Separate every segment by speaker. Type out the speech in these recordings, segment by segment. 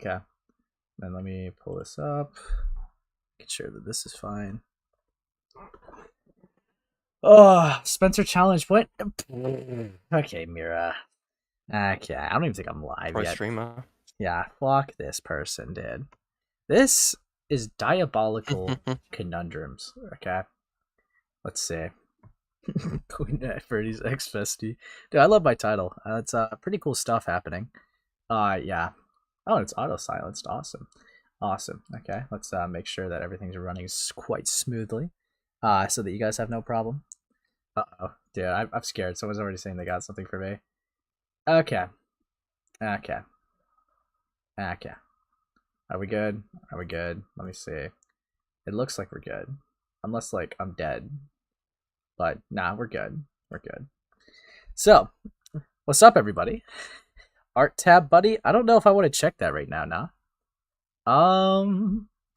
Speaker 1: Okay. Then let me pull this up. Make sure that this is fine. Oh, Spencer challenge. What? Okay, Mira. Okay, I don't even think I'm live
Speaker 2: Pro
Speaker 1: yet.
Speaker 2: streamer.
Speaker 1: Yeah, fuck this person, dude. This is diabolical conundrums. Okay, let's see. Queen Birdie's ex bestie. Dude, I love my title. It's pretty cool stuff happening. Yeah. Oh, it's auto silenced. Awesome. Awesome. Okay, let's make sure that everything's running quite smoothly. So that you guys have no problem. Uh-oh. Dude, I'm scared. Someone's already saying they got something for me. Okay. Okay. Okay. Are we good? Are we good? Let me see. It looks like we're good. Unless, like, I'm dead. But, nah, we're good. We're good. So, what's up, everybody? Art tab, buddy? I don't know if I want to check that right now, nah.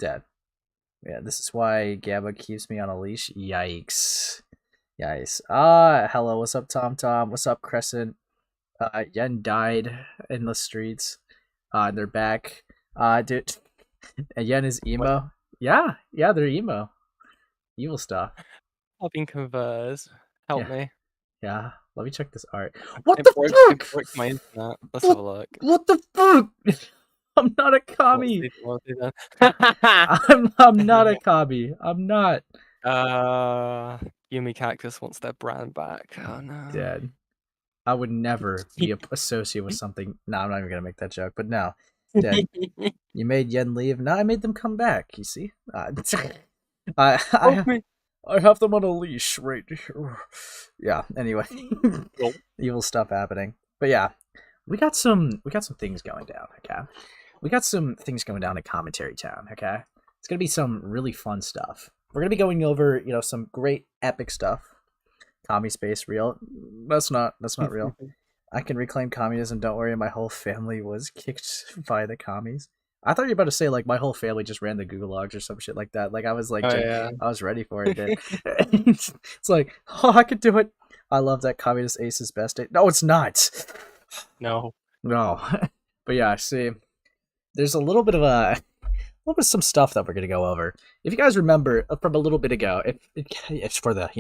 Speaker 1: Dead. Yeah, this is why Gabba keeps me on a leash. Yikes. Yikes. Hello, what's up, Tom Tom? What's up, Crescent? Yen died in the streets. They're back. Dude, Yen is emo.
Speaker 2: What?
Speaker 1: Yeah, they're emo. Evil stuff.
Speaker 2: Helping converse. Help
Speaker 1: Yeah,
Speaker 2: me.
Speaker 1: yeah. Let me check this art. What the
Speaker 2: It
Speaker 1: fuck?
Speaker 2: broke my internet. Let's have a look.
Speaker 1: What the fuck? I'm not a
Speaker 2: What's
Speaker 1: commie.
Speaker 2: the then?
Speaker 1: I'm not a commie. I'm not.
Speaker 2: Yumi Cactus wants their brand back. Oh no.
Speaker 1: Dead. I would never be associated with something. No, I'm not even gonna make that joke. But no, dead. You made Yen leave. Now I made them come back. You see? I have them on a leash right here. Yeah. Anyway, evil stuff happening. But yeah, we got some things going down. Okay, we got some things going down in Commentary Town. Okay, it's gonna be some really fun stuff. We're gonna be going over some great epic stuff. Commie space real? That's not real. I can reclaim communism. Don't worry, my whole family was kicked by the commies. I thought you were about to say like my whole family just ran the Google logs or some shit like that. Like I was like,
Speaker 2: yeah.
Speaker 1: I was ready for it. Dude. It's like, oh, I could do it. I love that communist ace's best day. No, it's not.
Speaker 2: No.
Speaker 1: No, but yeah, see, there's a little bit of some stuff that we're gonna go over. If you guys remember from a little bit ago, if it's for the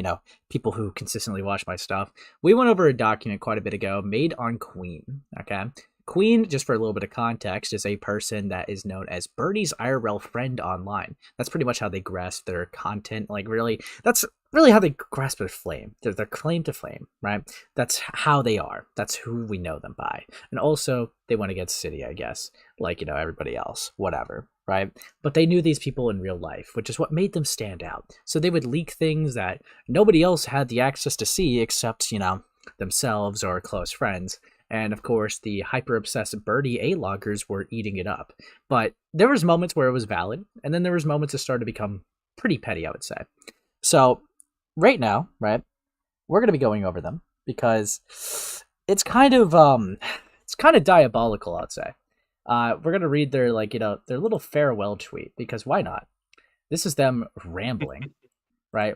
Speaker 1: people who consistently watch my stuff, we went over a document quite a bit ago made on Queen. Okay, Queen, just for a little bit of context, is a person that is known as Birdie's IRL friend online. That's pretty much how they grasp their content. Like really, that's really how they grasp their flame. Their claim to fame, right? That's how they are. That's who we know them by. And also, they went against City, I guess, like everybody else, whatever. Right? But they knew these people in real life, which is what made them stand out. So they would leak things that nobody else had the access to see except, themselves or close friends. And of course, the hyper-obsessed Birdie A-loggers were eating it up. But there was moments where it was valid, and then there was moments that started to become pretty petty, I would say. So right now, right, we're going to be going over them because it's kind of diabolical, I'd say. We're gonna read their their little farewell tweet because why not? This is them rambling, right?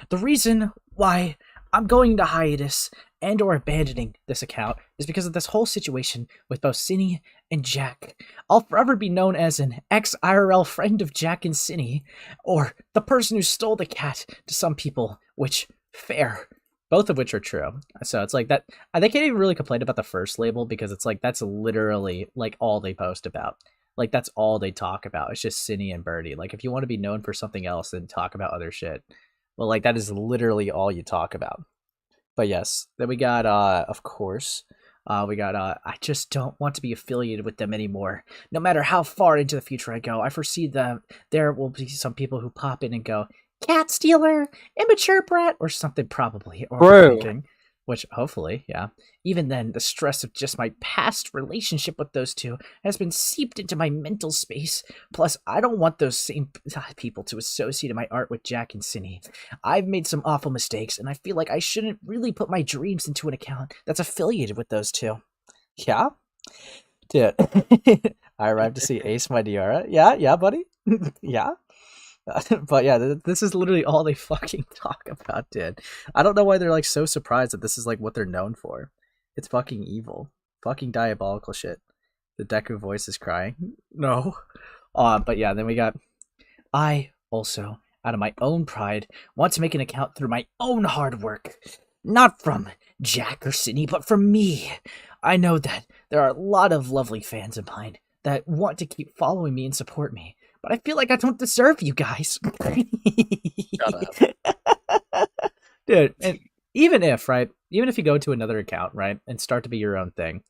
Speaker 1: The reason why I'm going to hiatus and or abandoning this account is because of this whole situation with both Cinny and Jack. I'll forever be known as an ex-IRL friend of Jack and Cinny, or the person who stole the cat to some people, which, fair. Both of which are true. So it's like that. They can't even really complain about the first label because it's like that's literally like all they post about. Like that's all they talk about. It's just Cinny and Birdie. Like if you want to be known for something else, then talk about other shit. Well, like that is literally all you talk about. But yes, then we got of course, we got I just don't want to be affiliated with them anymore. No matter how far into the future I go, I foresee that there will be some people who pop in and go, cat stealer, immature brat, or something probably, or overthinking, which hopefully, yeah. Even then, the stress of just my past relationship with those two has been seeped into my mental space. Plus, I don't want those same people to associate my art with Jack and Cinny. I've made some awful mistakes, and I feel like I shouldn't really put my dreams into an account that's affiliated with those two. Yeah? Dude. I arrived to see Ace my Diora. Yeah, buddy? Yeah? But yeah, this is literally all they fucking talk about, dude. I don't know why they're like so surprised that this is like what they're known for. It's fucking evil. Fucking diabolical shit. The Deku voice is crying. No. But yeah, then we got, I also, out of my own pride, want to make an account through my own hard work. Not from Jack or Sydney, but from me. I know that there are a lot of lovely fans of mine that want to keep following me and support me, but I feel like I don't deserve you guys. Dude, and even if, right, even if you go to another account, right, and start to be your own thing,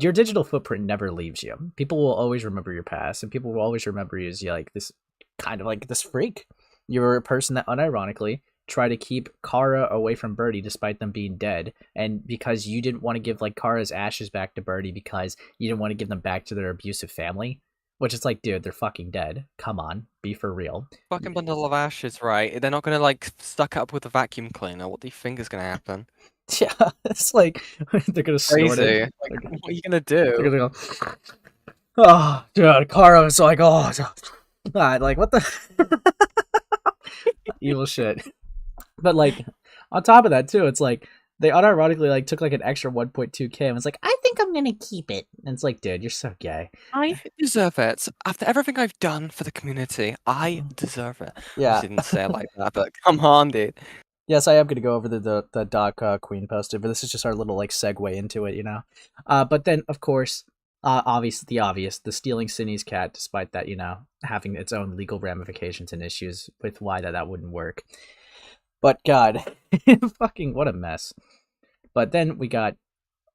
Speaker 1: your digital footprint never leaves you. People will always remember your past, and people will always remember you as like this kind of like this freak. You're a person that unironically tried to keep Kara away from Birdie despite them being dead, and because you didn't want to give like Kara's ashes back to Birdie because you didn't want to give them back to their abusive family, which is like, dude, they're fucking dead. Come on, be for real.
Speaker 2: Fucking bundle of ashes, right? They're not gonna like stuck up with a vacuum cleaner. What do you think is gonna happen?
Speaker 1: Yeah, it's like they're gonna snort
Speaker 2: Crazy.
Speaker 1: it.
Speaker 2: Like, what are you gonna
Speaker 1: They're
Speaker 2: do?
Speaker 1: gonna go, oh, dude, Kara's like, oh, God, like what the evil shit. But like on top of that too, it's like they unironically like took like an extra 1.2K and was like, I think I'm gonna keep it. And it's like, dude, you're so gay.
Speaker 2: I deserve it. After everything I've done for the community, I deserve it.
Speaker 1: Yeah.
Speaker 2: I didn't say it like that, but come on, dude.
Speaker 1: Yes, I am gonna go over the doc Queen posted, but this is just our little like segue into it, you know. But then of course, the stealing Sydney's cat, despite that, you know, having its own legal ramifications and issues with why that wouldn't work. But God, fucking what a mess. But then we got,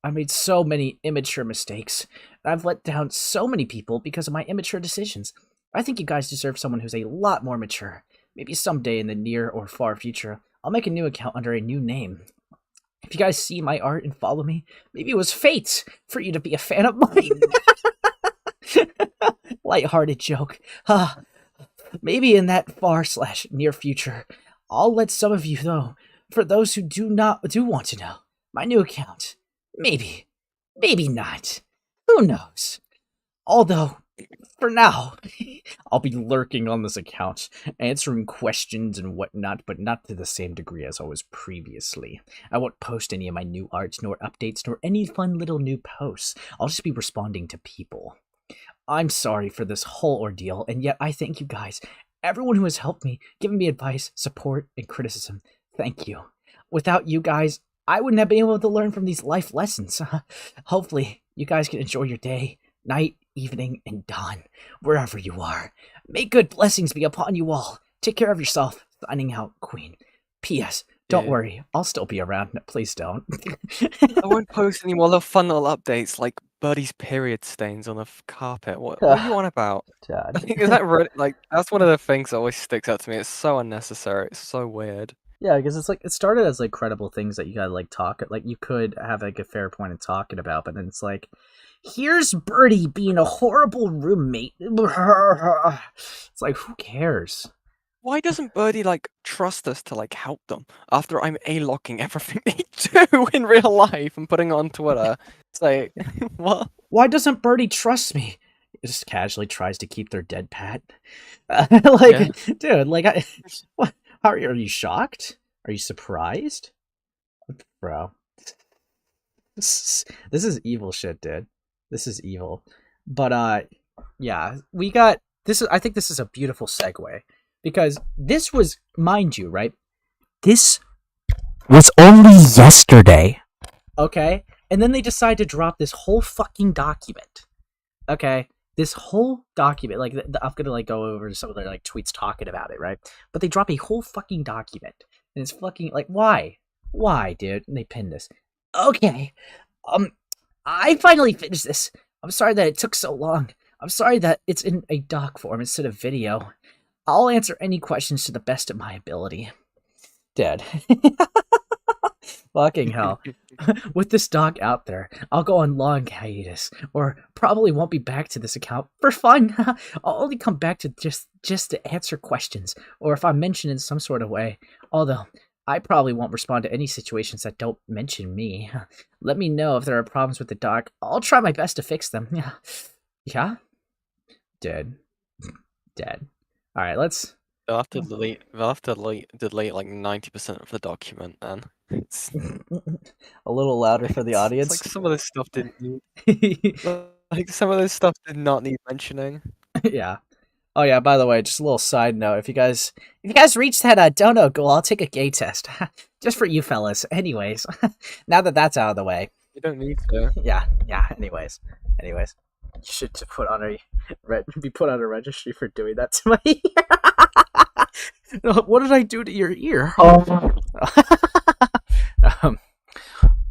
Speaker 1: I made so many immature mistakes. I've let down so many people because of my immature decisions. I think you guys deserve someone who's a lot more mature. Maybe someday in the near or far future, I'll make a new account under a new name. If you guys see my art and follow me, maybe it was fate for you to be a fan of mine. Lighthearted joke. Maybe in that far/near future, I'll let some of you know. For those who do want to know, my new account. Maybe not. Who knows? Although, for now, I'll be lurking on this account, answering questions and whatnot, but not to the same degree as I was previously. I won't post any of my new art, nor updates, nor any fun little new posts. I'll just be responding to people. I'm sorry for this whole ordeal, and yet I thank you guys, everyone who has helped me, given me advice, support, and criticism. Thank you. Without you guys, I wouldn't have been able to learn from these life lessons. Hopefully, you guys can enjoy your day, night, evening, and dawn, wherever you are. May good blessings be upon you all. Take care of yourself. Signing out, Queen. P.S. Don't worry, I'll still be around. No, please don't.
Speaker 2: I won't post any more little fun little updates like Birdie's period stains on the carpet. What are you on about?
Speaker 1: God.
Speaker 2: Is that really, like, that's one of the things that always sticks out to me. It's so unnecessary. It's so weird.
Speaker 1: Yeah, because it's like it started as like credible things that you gotta like talk, like you could have like a fair point of talking about, but then it's like, here's Birdie being a horrible roommate. It's like, who cares?
Speaker 2: Why doesn't Birdie like trust us to like help them after I'm a-locking everything they do in real life and putting it on Twitter? It's like, what?
Speaker 1: Why doesn't Birdie trust me? It just casually tries to keep their dead pat. Dude, like, what? Are you shocked? Are you surprised? Bro. This is evil shit, dude. This is evil. But, yeah, we got... I think this is a beautiful segue. Because this was, mind you, right? This was only yesterday. Okay? And then they decide to drop this whole fucking document. Okay? This whole document, like, I'm gonna, like, go over some of their, like, tweets talking about it, right? But they drop a whole fucking document. And it's fucking, like, why? Why, dude? And they pin this. Okay. I finally finished this. I'm sorry that it took so long. I'm sorry that it's in a doc form instead of video. I'll answer any questions to the best of my ability. Dead. Fucking hell. With this doc out there, I'll go on long hiatus, or probably won't be back to this account for fun. I'll only come back to just to answer questions, or if I'm mentioned in some sort of way. Although, I probably won't respond to any situations that don't mention me. Let me know if there are problems with the doc. I'll try my best to fix them. Yeah? Dead. Alright, let's...
Speaker 2: They'll have to delete like 90% of the document, then. It's
Speaker 1: a little louder for the audience.
Speaker 2: It's like some of this stuff didn't need. Like some of this stuff did not need mentioning.
Speaker 1: Yeah. Oh yeah, by the way, just a little side note. If you guys reach that dono goal, I'll take a gay test. Just for you fellas. Anyways. Now that that's out of the way.
Speaker 2: You don't need to.
Speaker 1: Yeah. Anyways. You should put on be put on a registry for doing that to my ear. What did I do to your ear?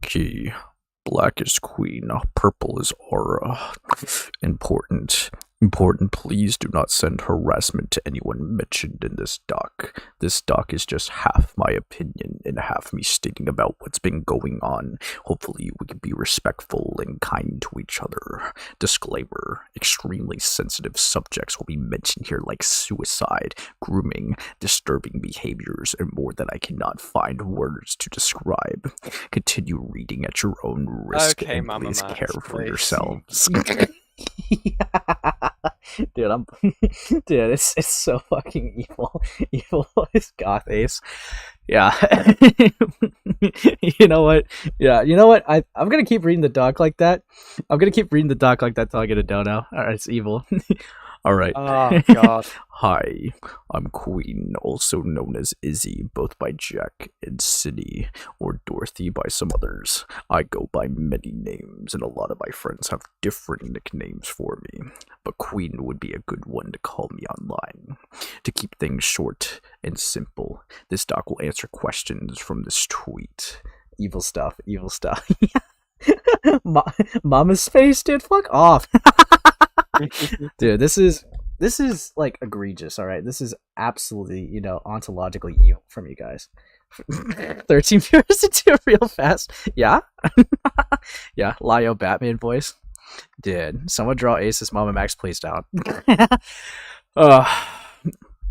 Speaker 1: Key. Black is queen, purple is aura. Important, please do not send harassment to anyone mentioned in this doc. This doc is just half my opinion and half me stating about what's been going on. Hopefully we can be respectful and kind to each other. Disclaimer, extremely sensitive subjects will be mentioned here like suicide, grooming, disturbing behaviors, and more that I cannot find words to describe. Continue reading at your own risk,
Speaker 2: Okay,
Speaker 1: and
Speaker 2: Mama
Speaker 1: please
Speaker 2: Max,
Speaker 1: care for
Speaker 2: please.
Speaker 1: yourselves. Dude, it's so fucking evil as goth ace. Yeah. You know what? Yeah, you know what? I'm gonna keep reading the doc like that. I'm gonna keep reading the doc like that till I get a dono. Alright, it's evil. Alright.
Speaker 2: Oh god.
Speaker 1: Hi, I'm Queen, also known as Izzy, both by Jack and Cindy, or Dorothy by some others. I go by many names, and a lot of my friends have different nicknames for me, but Queen would be a good one to call me online. To keep things short and simple, this doc will answer questions from this tweet. Evil stuff. Mama's face, dude, fuck off. Dude, this is like egregious, all right? This is absolutely, ontologically evil from you guys. 13 viewers to do real fast. Yeah? Yeah, Lio Batman voice. Dude, someone draw Ace's Mama Max, please down.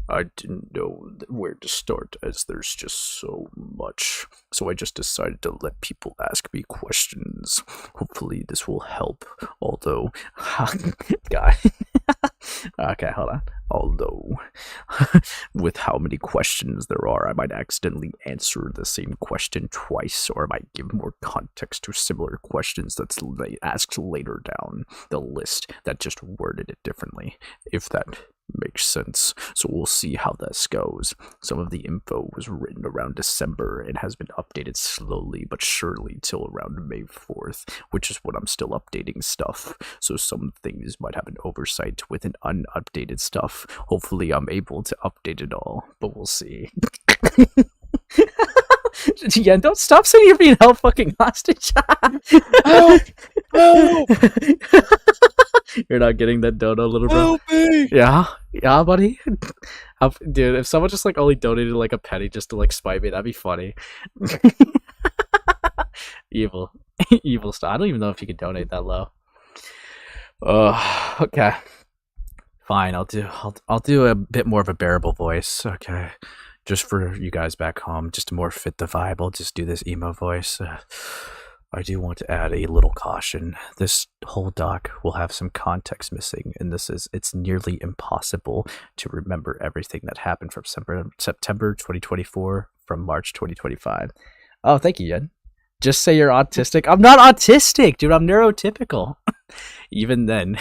Speaker 1: I didn't know where to start as there's just so much. So I just decided to let people ask me questions. Hopefully this will help. Although, God. Okay, hold on. Although, with how many questions there are, I might accidentally answer the same question twice, or I might give more context to similar questions that's asked later down the list that just worded it differently, if that makes sense. So we'll see how this goes. Some of the info was written around December and has been updated slowly but surely till around May 4th, which is when I'm still updating stuff. So some things might have an oversight with an unupdated stuff. Hopefully I'm able to update it all, but we'll see. Yeah, don't stop saying you're being held fucking hostage.
Speaker 2: Help! Help!
Speaker 1: You're not getting that dono, little bro.
Speaker 2: Help me!
Speaker 1: Yeah, buddy. Dude, if someone just like only donated like a penny just to like spite me, that'd be funny. Evil stuff. I don't even know if you could donate that low. Okay. Fine, I'll do a bit more of a bearable voice. Okay. Just for you guys back home, just to more fit the vibe, I'll just do this emo voice. I do want to add a little caution. This whole doc will have some context missing, and it's nearly impossible to remember everything that happened from September 2024 from March 2025. Oh, thank you, Yen. Just say you're autistic. I'm not autistic, dude. I'm neurotypical. Even then,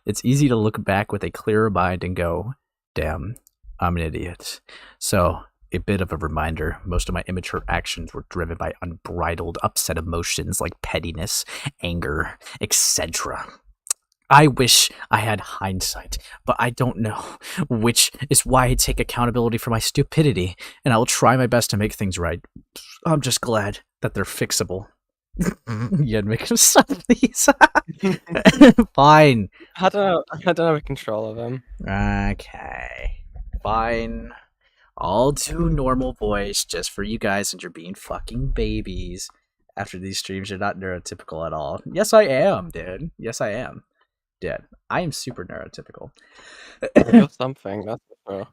Speaker 1: it's easy to look back with a clearer mind and go, damn, I'm an idiot. So, a bit of a reminder, most of my immature actions were driven by unbridled, upset emotions like pettiness, anger, etc. I wish I had hindsight, but I don't know, which is why I take accountability for my stupidity, and I will try my best to make things right. I'm just glad that they're fixable. Yeah, make him stop, please. Fine.
Speaker 2: I don't have control of him.
Speaker 1: Okay. Fine. I'll do normal voice just for you guys, and you're being fucking babies. After these streams, you're not neurotypical at all. Yes, I am, dude. Yes, I am. Dude, I am super neurotypical.
Speaker 2: You're something, that's for sure.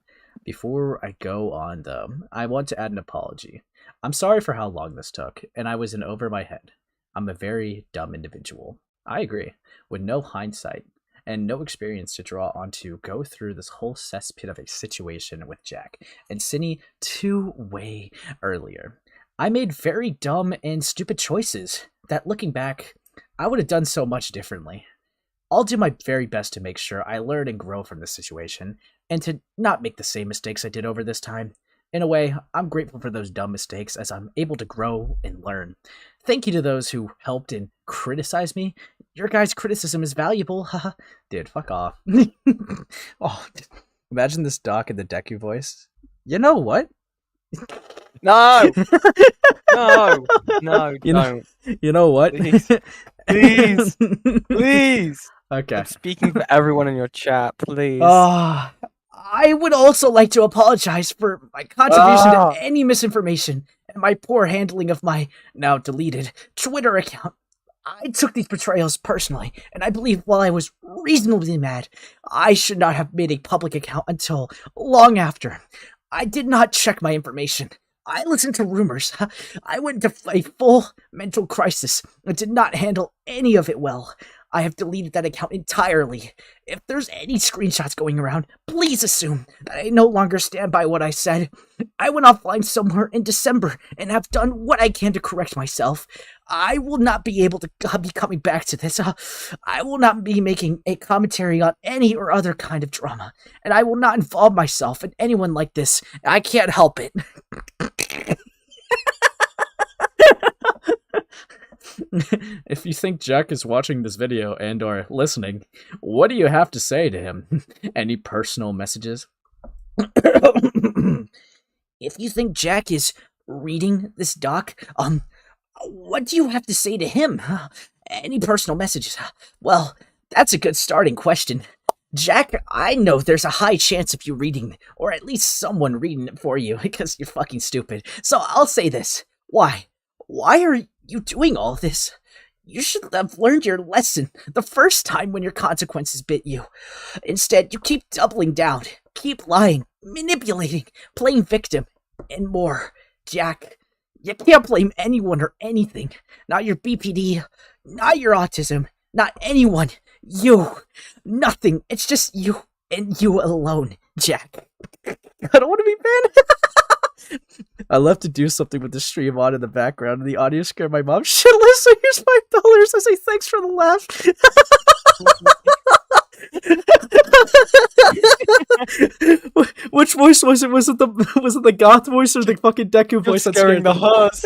Speaker 1: Before I go on, though, I want to add an apology. I'm sorry for how long this took, and I was in over my head. I'm a very dumb individual. I agree. With no hindsight and no experience to draw on to go through this whole cesspit of a situation with Jack and Cindy way earlier. I made very dumb and stupid choices that, looking back, I would have done so much differently. I'll do my very best to make sure I learn and grow from this situation, and to not make the same mistakes I did over this time. In a way, I'm grateful for those dumb mistakes as I'm able to grow and learn. Thank you to those who helped and criticized me. Your guys' criticism is valuable, haha. Dude, fuck off. Oh, imagine this Doc in the Deku voice. You know what?
Speaker 2: No! No! No, don't.
Speaker 1: You know what?
Speaker 2: Please. Please! Please!
Speaker 1: Okay.
Speaker 2: I'm speaking for everyone in your chat, please.
Speaker 1: I would also like to apologize for my contribution to any misinformation and my poor handling of my now deleted Twitter account. I took these betrayals personally, and I believe while I was reasonably mad, I should not have made a public account until long after. I did not check my information. I listened to rumors. I went into a full mental crisis and did not handle any of it well. I have deleted that account entirely. If there's any screenshots going around, please assume that I no longer stand by what I said. I went offline somewhere in December and have done what I can to correct myself. I will not be able to be coming back to this. I will not be making a commentary on any or other kind of drama, and I will not involve myself in anyone like this. I can't help it. If you think Jack is watching this video and or listening, what do you have to say to him? Any personal messages? If you think Jack is reading this doc, what do you have to say to him? Any personal messages? Well, that's a good starting question. Jack, I know there's a high chance of you reading, or at least someone reading it for you, because you're fucking stupid. So I'll say this. Why? Why are you doing all this? You should have learned your lesson the first time when your consequences bit you. Instead, you keep doubling down, keep lying, manipulating, playing victim, and more. Jack, you can't blame anyone or anything. Not your BPD, not your autism, not anyone. You. Nothing. It's just you and you alone, Jack. I don't want to be banned. I love to do something with the stream on in the background, and the audio scared my mom shitless, so here's $5. I say thanks for the laugh. Which voice was it? Was it the goth voice or the fucking Deku voice that's scaring the horse?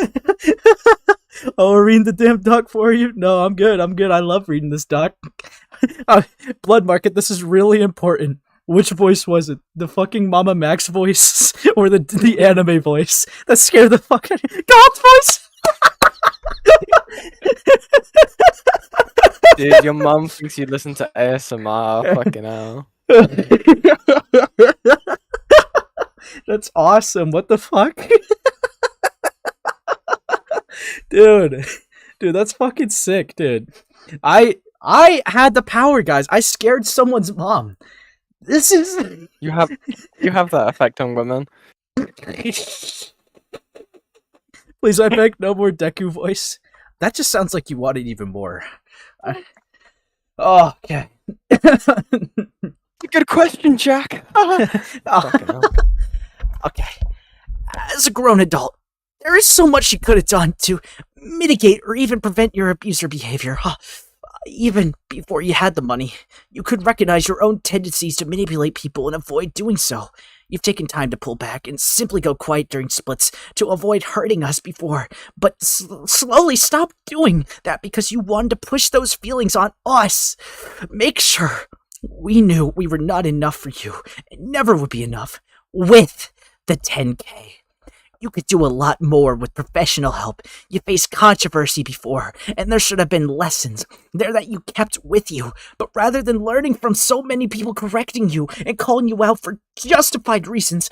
Speaker 1: Oh, we're reading the damn doc for you? No, I'm good. I love reading this doc. Blood Market, this is really important. Which voice was it? The fucking Mama Max voice or the anime voice that scared the fuck out of you? God's voice!
Speaker 2: Dude, your mum thinks you listen to ASMR. Fucking hell.
Speaker 1: That's awesome. What the fuck? Dude, that's fucking sick, dude. I had the power, guys. I scared someone's mom. This is
Speaker 2: you have that effect on women.
Speaker 1: Please, I beg, no more Deku voice. That just sounds like you want it even more. Oh, okay.
Speaker 2: Good question, Jack.
Speaker 1: Okay. As a grown adult, there is so much you could have done to mitigate or even prevent your abuser behavior. Even before you had the money, you could recognize your own tendencies to manipulate people and avoid doing so. You've taken time to pull back and simply go quiet during splits to avoid hurting us before, but slowly stop doing that because you wanted to push those feelings on us. Make sure we knew we were not enough for you and never would be enough with the 10K. You could do a lot more with professional help. You faced controversy before, and there should have been lessons there that you kept with you. But rather than learning from so many people correcting you and calling you out for justified reasons,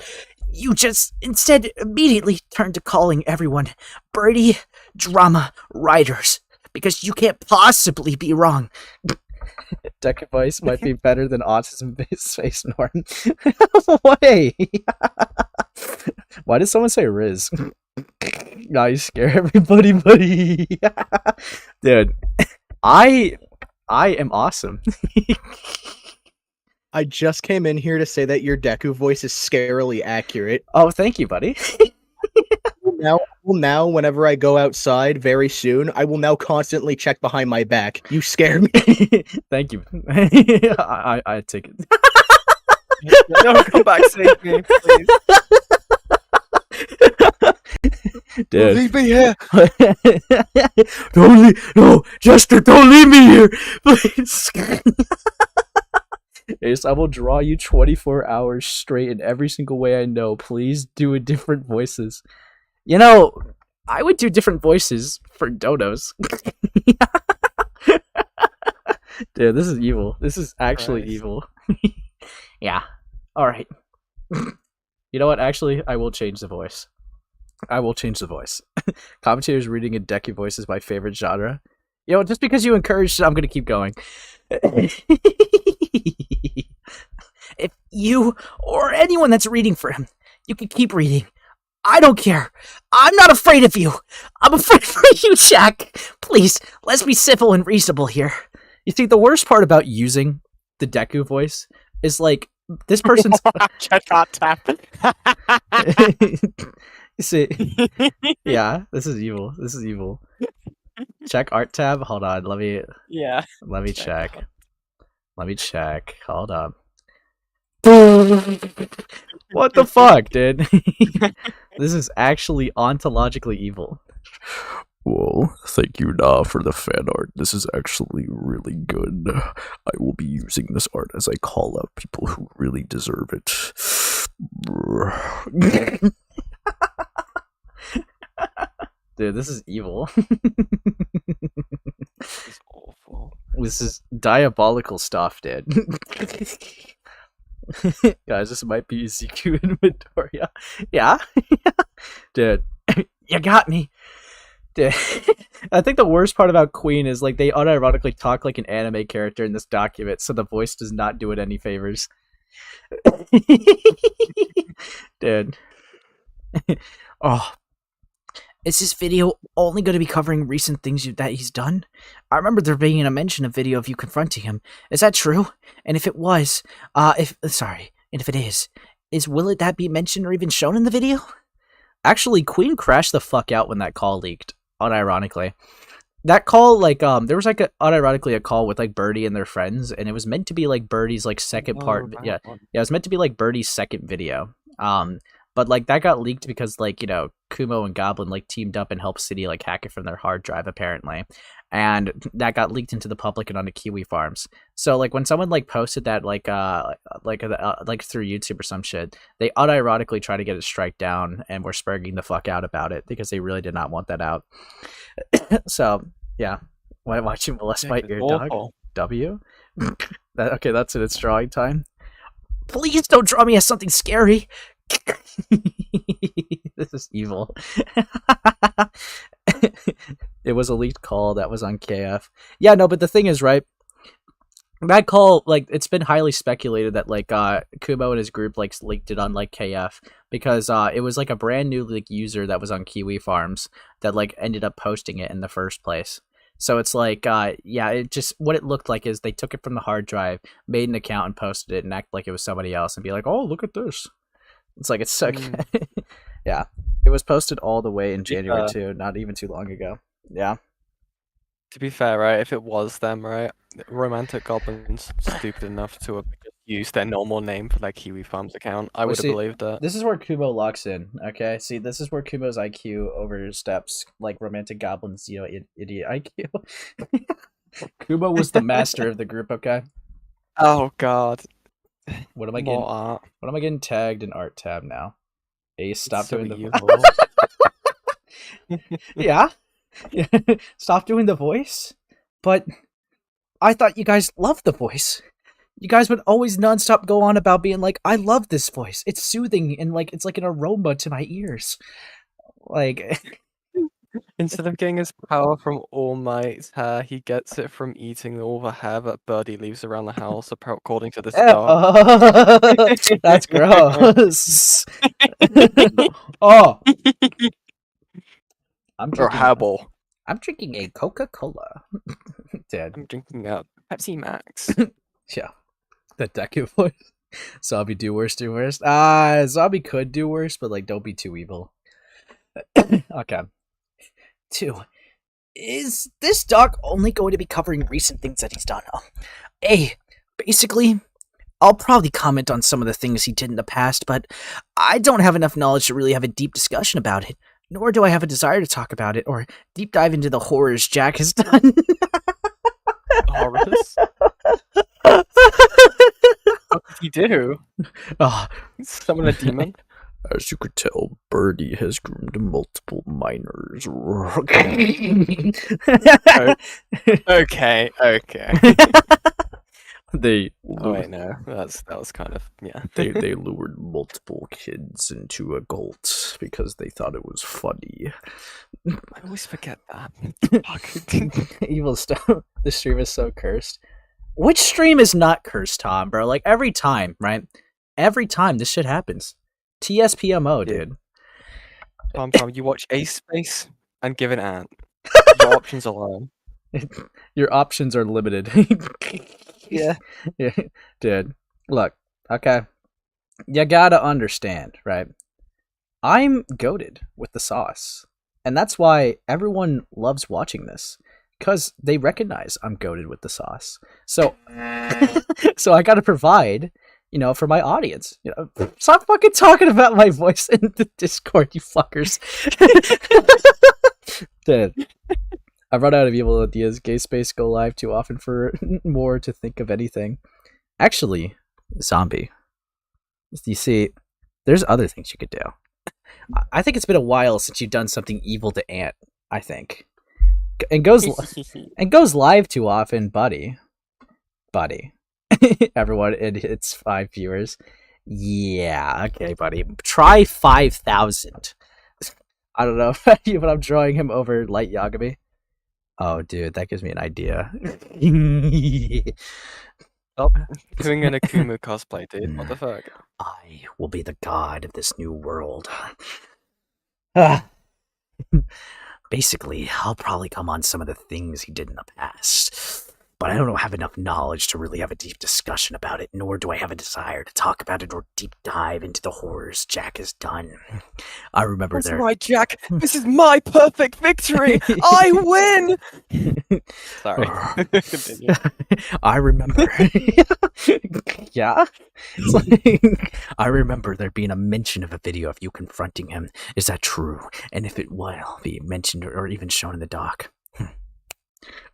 Speaker 1: you just instead immediately turned to calling everyone birdie drama writers, because you can't possibly be wrong. Deck advice might be better than autism-based face norm. Why? Why did someone say Riz? Now you scare everybody, buddy. Dude, I am awesome.
Speaker 3: I just came in here to say that your Deku voice is scarily accurate.
Speaker 1: Oh, thank you, buddy.
Speaker 3: Now will now, whenever I go outside very soon, I will now constantly check behind my back. You scare me.
Speaker 1: Thank you. I take it.
Speaker 2: No, come back, save me, please.
Speaker 1: Dude.
Speaker 2: Leave me here.
Speaker 1: No, Jester, don't leave me here, please. Ace, I will draw you 24 hours straight in every single way I know. Please do different voices. You know, I would do different voices for dodos. Dude, this is evil. This is actually evil. Yeah. Alright. You know what? Actually, I will change the voice. I will change the voice. Commentators reading in Deku voice is my favorite genre. You know, just because you encouraged it, I'm going to keep going. If you or anyone that's reading for him, you can keep reading. I don't care. I'm not afraid of you. I'm afraid for you, Jack. Please, let's be civil and reasonable here. You see, the worst part about using the Deku voice is, like, this person's...
Speaker 2: Check that tap.
Speaker 1: You see, yeah, this is evil. This is evil. Check art tab. Hold on, let me check. Let me check. Hold up. What the fuck, dude? This is actually ontologically evil. Well, thank you, Na, for the fan art. This is actually really good. I will be using this art as I call out people who really deserve it. Dude, this is evil.
Speaker 2: This is awful.
Speaker 1: This is diabolical stuff, dude. Guys, this might be ZQ in Midoriya. Yeah? Dude, you got me. Dude. I think the worst part about Queen is, like, they unironically talk like an anime character in this document, so the voice does not do it any favors. Dude. Oh. Is this video only going to be covering recent things that he's done? I remember there being a mention of video of you confronting him. Is that true? And if it was, and if it is will that be mentioned or even shown in the video? Actually, Queen crashed the fuck out when that call leaked, unironically. That call, like, there was, like, unironically a call with, like, Birdie and their friends, and it was meant to be, like, Birdie's, like, second part. Yeah, it was meant to be, like, Birdie's second video. But, like, that got leaked because, like, you know, Kumo and Goblin, like, teamed up and helped City, like, hack it from their hard drive, apparently. And that got leaked into the public and onto Kiwi Farms. So, like, when someone, like, posted that, like through YouTube or some shit, they unironically tried to get it strike down and were spurging the fuck out about it because they really did not want that out. So, yeah. Why watch you molest my ear dog? W? Okay, that's it. It's drawing time. Please don't draw me as something scary. This is evil. It was a leaked call that was on KF. Yeah, no, but the thing is, right? That call, like, it's been highly speculated that, like, Kumo and his group, like, leaked it on, like, KF because it was, like, a brand new, like, user that was on Kiwi Farms that, like, ended up posting it in the first place. So it's like, yeah, it just, what it looked like is they took it from the hard drive, made an account and posted it and act like it was somebody else and be like, oh, look at this. It's like, it's so yeah, it was posted all the way in January too, not even too long ago. Yeah.
Speaker 2: To be fair, right, if it was them, right, Romantic Goblin's stupid enough to have used their normal name for their Kiwi Farms account, I would have believed that.
Speaker 1: This is where Kumo locks in, okay? See, this is where Kumo's IQ oversteps, like, Romantic Goblin's, you know, idiot IQ. Kumo was the master of the group, okay?
Speaker 2: Oh, God.
Speaker 1: What am I getting? What am I getting tagged in art tab now? Ace, stop doing the yeah. Stop doing the voice. But I thought you guys loved the voice. You guys would always nonstop go on about being like, I love this voice. It's soothing and, like, it's like an aroma to my ears. Like,
Speaker 2: instead of getting his power from All Might's hair, he gets it from eating all the hair that Birdie leaves around the house, according to this dog.
Speaker 1: That's gross. Oh, I'm drinking a Coca-Cola. Dead.
Speaker 2: I'm drinking a Pepsi Max.
Speaker 1: Yeah, the Deku voice. Zombie do worse, do worse. Zombie could do worse, but, like, don't be too evil. Okay. 2. Is this doc only going to be covering recent things that he's done? A. Basically, I'll probably comment on some of the things he did in the past, but I don't have enough knowledge to really have a deep discussion about it, nor do I have a desire to talk about it or deep dive into the horrors Jack has done.
Speaker 2: Horrors? What did he do? Summon a demon?
Speaker 1: As you could tell, Birdie has groomed multiple minors.
Speaker 2: Okay.
Speaker 1: They
Speaker 2: Oh wait, no, that was kind of
Speaker 1: they lured multiple kids into a cult because they thought it was funny.
Speaker 2: I always forget that.
Speaker 1: Evil stuff. This stream is so cursed. Which stream is not cursed, Tom, bro? Like every time, right? Every time this shit happens. TSPMO, dude.
Speaker 2: Tom, you watch Ace Space and give an ant. Your options alone.
Speaker 1: Your options are limited.
Speaker 2: Yeah.
Speaker 1: Dude, look, okay. You gotta understand, right? I'm goated with the sauce. And that's why everyone loves watching this. Because they recognize I'm goated with the sauce. So so I gotta provide, for my audience. Stop fucking talking about my voice in the Discord, you fuckers. Dude. I've run out of evil ideas. Gay space go live too often for more to think of anything. Actually, zombie. You see, there's other things you could do. I think it's been a while since you've done something evil to Ant, I think. And goes live too often, buddy. Everyone, it hits 5 viewers. Yeah, okay, buddy. Try 5,000. I don't know about you, but I'm drawing him over Light Yagami. Oh, dude, that gives me an idea.
Speaker 2: Stop doing an Akumu cosplay, dude. What the fuck?
Speaker 1: I will be the god of this new world. Basically, I'll probably come on some of the things he did in the past. But I don't have enough knowledge to really have a deep discussion about it, nor do I have a desire to talk about it or deep dive into the horrors Jack has done. I remember
Speaker 2: That's right, Jack. This is my perfect victory. I win. Sorry. Continue.
Speaker 1: I remember. Yeah? It's like, I remember there being a mention of a video of you confronting him. Is that true? And if it will be mentioned or even shown in the doc.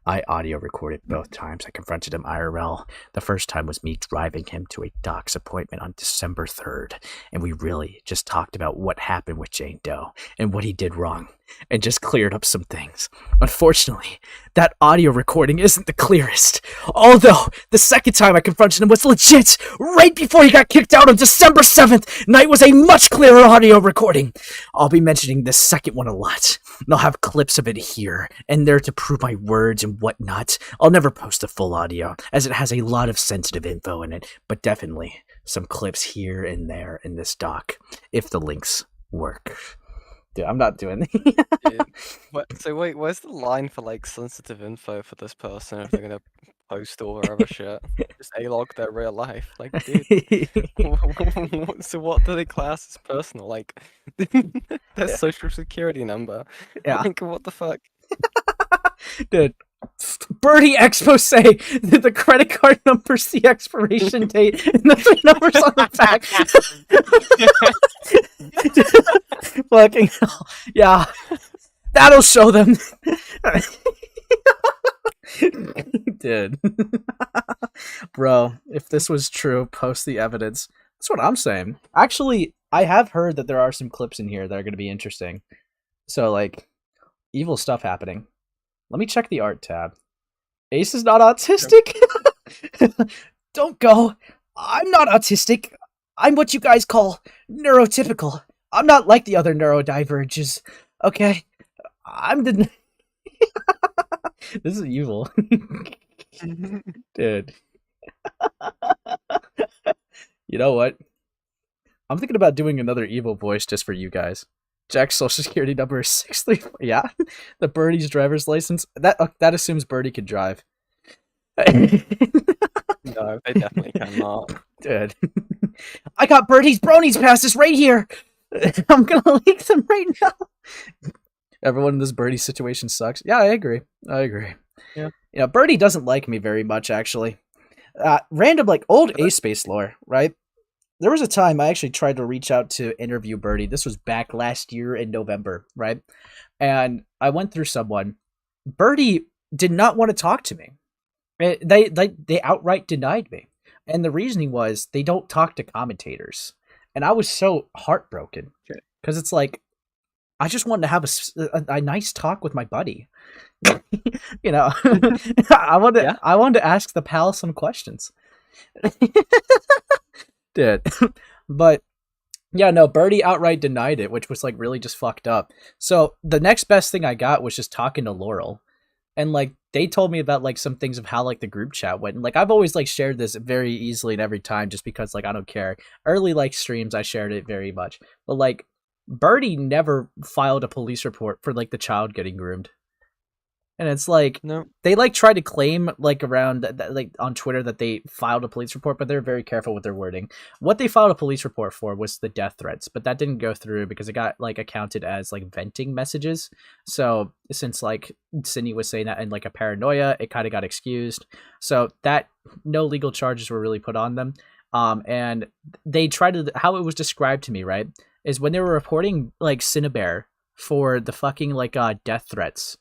Speaker 1: I audio recorded both times I confronted him IRL. The first time was me driving him to a doc's appointment on December 3rd, and we really just talked about what happened with Jane Doe and what he did wrong, and just cleared up some things. Unfortunately, that audio recording isn't the clearest. Although, the second time I confronted him was legit, right before he got kicked out on December 7th, night was a much clearer audio recording. I'll be mentioning this second one a lot, and I'll have clips of it here and there to prove my words and whatnot. I'll never post the full audio, as it has a lot of sensitive info in it, but definitely some clips here and there in this doc, if the links work. Dude, I'm not doing
Speaker 2: So wait, where's the line for like sensitive info for this person if they're gonna post all their other shit? Just A-log their real life. Like, dude. So what do they class as personal? Like their social security number.
Speaker 1: Yeah.
Speaker 2: Like, what the fuck?
Speaker 1: Dude. Birdie expose that the credit card number's the expiration date and the 3 numbers on the back. Fucking hell. Yeah. That'll show them. Dude. Bro, if this was true, post the evidence. That's what I'm saying. Actually, I have heard that there are some clips in here that are going to be interesting. So, like, evil stuff happening. Let me check the art tab. Ace is not autistic? Don't go. I'm not autistic. I'm what you guys call neurotypical. I'm not like the other neurodiverges. Okay? I'm the... This is evil. Dude. You know what? I'm thinking about doing another evil voice just for you guys. Jack's social security number is 634. Yeah, the Birdie's driver's license. That assumes Birdie can drive.
Speaker 2: No, they definitely cannot.
Speaker 1: Dude, I got Birdie's Brony's passes right here. I'm gonna leak them right now. Everyone in this birdie situation sucks. Yeah, I agree.
Speaker 2: Yeah.
Speaker 1: You know, birdie doesn't like me very much, actually. Random, like, old A-Space lore, right? There was a time I actually tried to reach out to interview birdie. This was back last year in November, right? And I went through someone. Birdie did not want to talk to me. They outright denied me. And the reasoning was they don't talk to commentators. And I was so heartbroken. Because it's like, I just wanted to have a nice talk with my buddy. You know, I wanted to ask the pal some questions. Dude. But yeah, no, Birdie outright denied it, which was like really just fucked up. So the next best thing I got was just talking to Laurel. And like they told me about like some things of how like the group chat went. And like I've always like shared this very easily and every time just because like I don't care. Early like streams I shared it very much. But like Birdie never filed a police report for like the child getting groomed. And it's like
Speaker 2: No.
Speaker 1: they like try to claim like around like on Twitter that they filed a police report, but they're very careful with their wording. What they filed a police report for was the death threats, but that didn't go through because it got like accounted as like venting messages. So since like Sydney was saying that in like a paranoia, it kind of got excused. So that no legal charges were really put on them. And they tried to how it was described to me, right, is when they were reporting like Cinnabear for the fucking like death threats.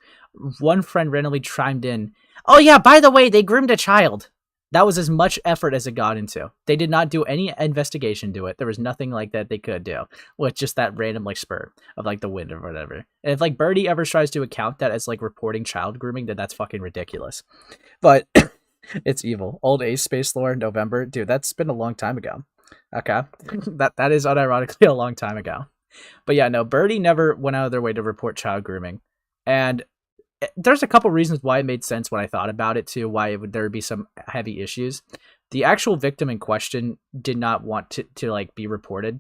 Speaker 1: One friend randomly chimed in, "Oh yeah, by the way, they groomed a child." That was as much effort as it got into. They did not do any investigation to it. There was nothing like that they could do with just that random like spur of like the wind or whatever. And if like Birdie ever tries to account that as like reporting child grooming, then that's fucking ridiculous. But it's evil. Old Ace Space lore in November, dude. That's been a long time ago. Okay, that is unironically a long time ago. But yeah, no, Birdie never went out of their way to report child grooming, and there's a couple reasons why it made sense when I thought about it too, why there would be some heavy issues. The actual victim in question did not want to like be reported.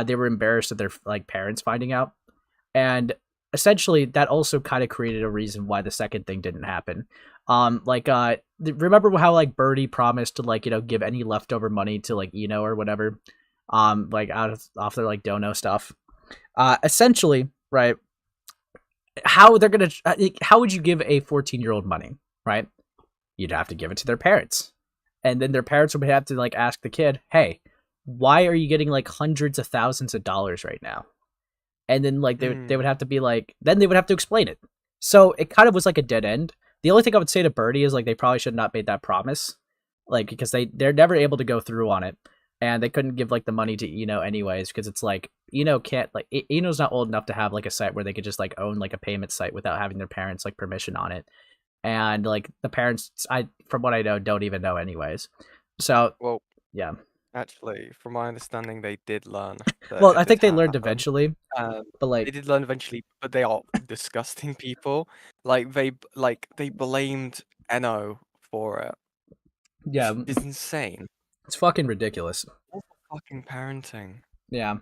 Speaker 1: They were embarrassed of their like parents finding out. And essentially that also kind of created a reason why the second thing didn't happen. Remember how like Birdie promised to like, you know, give any leftover money to like Eno or whatever, like off their like dono stuff. Essentially, right, how would you give a 14-year-old money, right? You'd have to give it to their parents, and then their parents would have to like ask the kid, hey, why are you getting like hundreds of thousands of dollars right now? And then like they would have to be like, then they would have to explain it. So it kind of was like a dead end. The only thing I would say to Birdie is like they probably should not made that promise, like because they're never able to go through on it. And they couldn't give like the money to Eno anyways because it's like Eno can't like Eno's not old enough to have like a site where they could just like own like a payment site without having their parents like permission on it, and like the parents, from what I know, don't even know anyways. So
Speaker 2: Well,
Speaker 1: yeah.
Speaker 2: actually, from my understanding, they did learn that
Speaker 1: Well,
Speaker 2: it
Speaker 1: I
Speaker 2: did
Speaker 1: think they learned
Speaker 2: happen.
Speaker 1: eventually, but like
Speaker 2: They did learn eventually, but they are disgusting people. Like they blamed Eno for it.
Speaker 1: yeah,
Speaker 2: It's insane.
Speaker 1: it's fucking ridiculous.
Speaker 2: Fucking parenting.
Speaker 1: Yeah.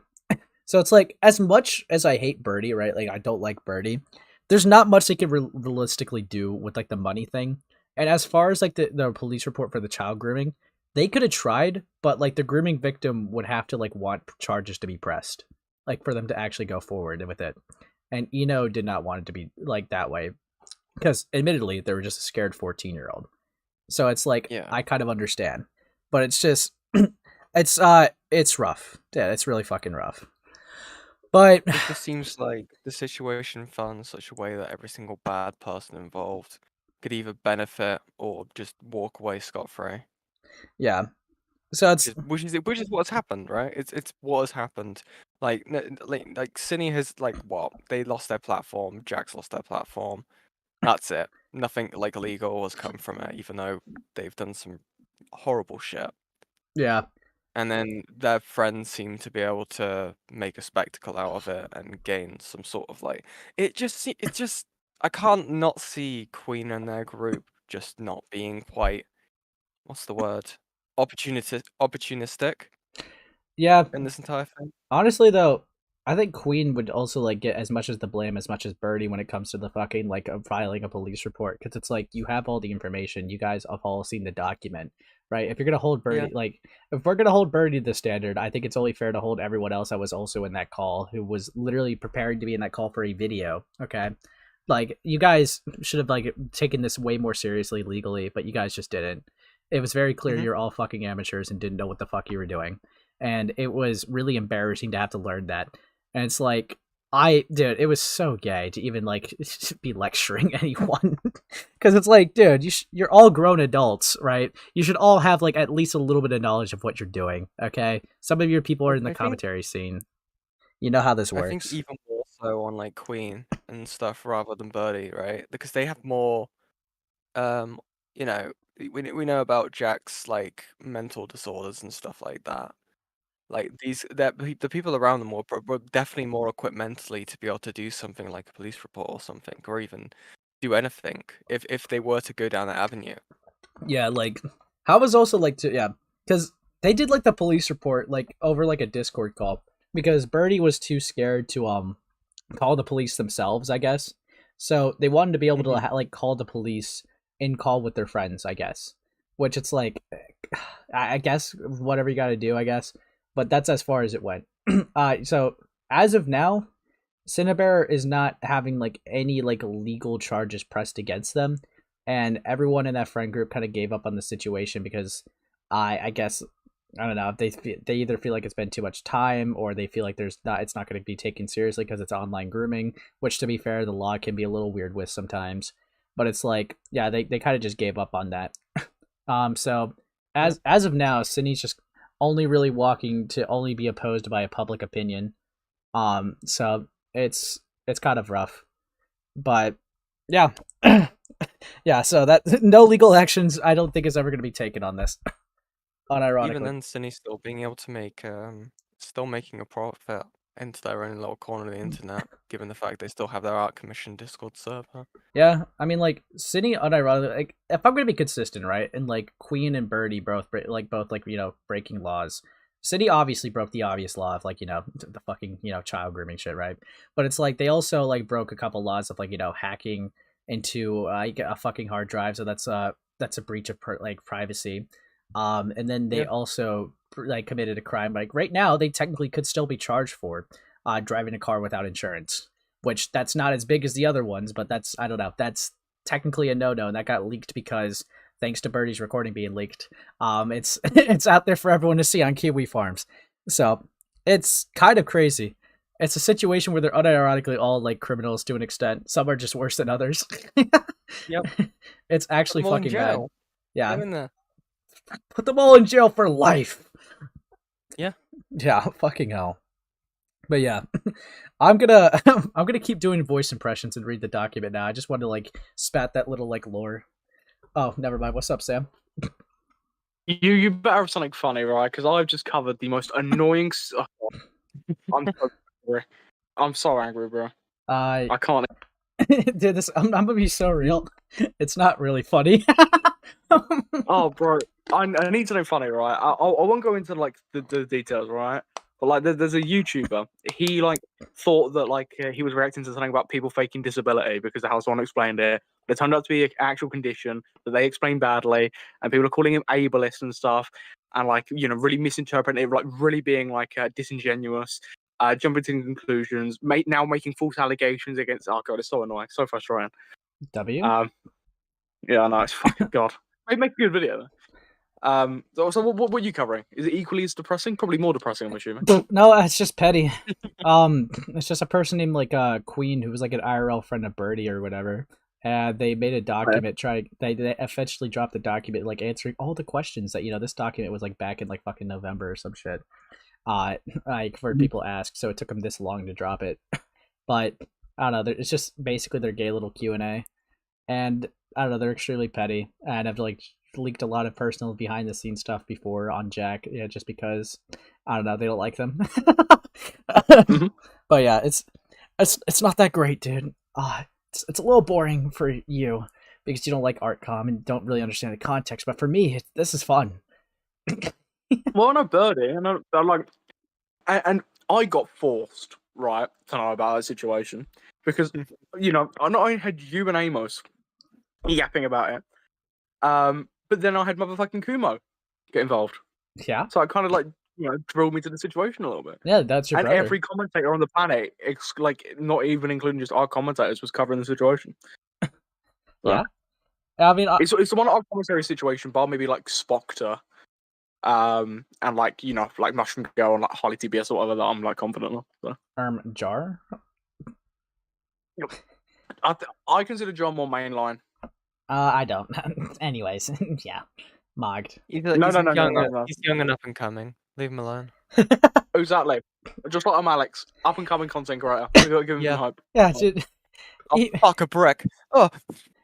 Speaker 1: So it's like, as much as I hate Birdie, right? Like I don't like Birdie. There's not much they could realistically do with like the money thing. And as far as like the police report for the child grooming, they could have tried, but like the grooming victim would have to like want charges to be pressed, like for them to actually go forward with it. And Eno did not want it to be like that way because admittedly they were just a scared 14-year-old. So it's like,
Speaker 2: Yeah.
Speaker 1: I kind of understand, but it's just it's rough. Yeah, it's really fucking rough. But
Speaker 2: It just seems like the situation fell in such a way that every single bad person involved could either benefit or just walk away scot-free.
Speaker 1: yeah, so it's
Speaker 2: Which is what's happened, right? It's what has happened. Like Cine has like what? They lost their platform. Jack's lost their platform. That's it. Nothing like illegal has come from it, even though they've done some horrible shit.
Speaker 1: yeah,
Speaker 2: And then their friends seem to be able to make a spectacle out of it and gain some sort of like it just I can't not see Queen and their group just not being quite, what's the word, opportunistic
Speaker 1: yeah.
Speaker 2: in this entire thing.
Speaker 1: Honestly, though, I think Queen would also like get as much as the blame as much as Birdie when it comes to the fucking like filing a police report, because it's like you have all the information, you guys have all seen the document, right? If you're gonna hold Birdie, like if we're gonna hold Birdie to the standard, I think it's only fair to hold everyone else that was also in that call, who was literally preparing to be in that call for a video. Okay, like you guys should have like taken this way more seriously legally, but you guys just didn't. It was very clear you're all fucking amateurs and didn't know what the fuck you were doing, and it was really embarrassing to have to learn that. And it's like, dude, it was so gay to even like be lecturing anyone, because it's like, dude, you're all grown adults, right? You should all have like at least a little bit of knowledge of what you're doing. Okay, some of your people are in the commentary scene. You know how this works.
Speaker 2: I think even more so on like Queen and stuff rather than Birdie, right? Because they have more, you know, we know about Jack's like mental disorders and stuff like that. Like the people around them were definitely more equipped mentally to be able to do something like a police report or something, or even do anything if they were to go down that avenue.
Speaker 1: Yeah, like how was also like because they did like the police report like over like a Discord call, because Birdie was too scared to call the police themselves, I guess. So they wanted to be able to like call the police in call with their friends, I guess. Which it's like, I guess whatever you got to do, I guess. But that's as far as it went. So as of now, Cinnabar is not having like any like legal charges pressed against them, and everyone in that friend group kind of gave up on the situation because I guess I don't know, they either feel like it's been too much time, or they feel like it's not going to be taken seriously because it's online grooming, which to be fair, the law can be a little weird with sometimes. But it's like, yeah, they kind of just gave up on that. So as of now, Cindy's just only really walking to only be opposed by a public opinion. So it's kind of rough. But yeah. Yeah, so that no legal actions I don't think is ever going to be taken on this. Unironically.
Speaker 2: Even then, Cindy's still being able to make still making a profit into their own little corner of the internet, given the fact they still have their art commission Discord server.
Speaker 1: Yeah, I mean, like, City, unironically, like, if I'm gonna be consistent, right, and, like, Queen and Birdie both, you know, breaking laws, City obviously broke the obvious law of, like, you know, the fucking, you know, child grooming shit, right? But it's, like, they also, like, broke a couple laws of, like, you know, hacking into, a fucking hard drive, so that's a breach of, privacy. And then they also, like, committed a crime, like, right now, they technically could still be charged for, driving a car without insurance. Which that's not as big as the other ones, but that's, I don't know, that's technically a no-no, and that got leaked because thanks to Birdie's recording being leaked, it's it's out there for everyone to see on Kiwi Farms. So it's kind of crazy. It's a situation where they're unironically all like criminals to an extent. Some are just worse than others.
Speaker 2: Yep.
Speaker 1: It's actually fucking bad. Yeah. Put them all in jail for life.
Speaker 2: Yeah.
Speaker 1: Yeah, fucking hell. But yeah, I'm gonna keep doing voice impressions and read the document now. I just wanted to like spat that little like lore. Oh, never mind. What's up, Sam?
Speaker 4: You better have something funny, right? Because I've just covered the most annoying. I'm so angry, bro. I can't.
Speaker 1: Dude, this I'm gonna be so real. It's not really funny.
Speaker 4: Oh, bro, I need to know funny, right? I won't go into like the details, right? But like, there's a YouTuber. He like thought that like he was reacting to something about people faking disability because of how someone explained it. But it turned out to be an actual condition that they explained badly, and people are calling him ableist and stuff, and like, you know, really misinterpreting it, like really being like disingenuous, jumping to conclusions, now making false allegations against. Oh god, it's so annoying, so frustrating.
Speaker 1: W.
Speaker 4: Yeah, I know, it's fucking god. Make a good video though. So what were you covering? Is it equally as depressing? Probably more depressing, I'm assuming.
Speaker 1: No, it's just petty. It's just a person named like Queen who was like an IRL friend of Birdie or whatever. And they made a document. They eventually dropped the document like answering all the questions that, you know, this document was like back in like fucking November or some shit. Like for people asked, so it took them this long to drop it. But I don't know. It's just basically their gay little Q&A, and I don't know. They're extremely petty, and I've like leaked a lot of personal behind the scenes stuff before on Jack, just because I don't know, they don't like them. But yeah, it's not that great, dude. It's a little boring for you because you don't like ArtCom and don't really understand the context. But for me, this is fun.
Speaker 4: Well, I know Birdie, and I like, and I got forced, right, to know about that situation because I not only had you and Amos yapping about it, but then I had motherfucking Kumo get involved.
Speaker 1: Yeah,
Speaker 4: So it kind of drilled me to the situation a little bit.
Speaker 1: yeah, that's your
Speaker 4: And
Speaker 1: brother.
Speaker 4: every commentator on the planet, not even including just our commentators, was covering the situation.
Speaker 1: Yeah, I mean,
Speaker 4: It's the one our commentary situation, bar maybe like Spoctor, and like Mushroom Girl and like Harley TBS or whatever that I'm like confident of. So.
Speaker 1: Jar.
Speaker 4: I consider John more mainline.
Speaker 1: I don't. Anyways, yeah, mogged.
Speaker 2: He's
Speaker 4: No.
Speaker 2: young and up and coming. Leave him alone.
Speaker 4: Exactly. Just like I'm Alex, up and coming content creator. We gotta give him some hope.
Speaker 1: Yeah, dude.
Speaker 2: Oh, fuck a brick. Oh,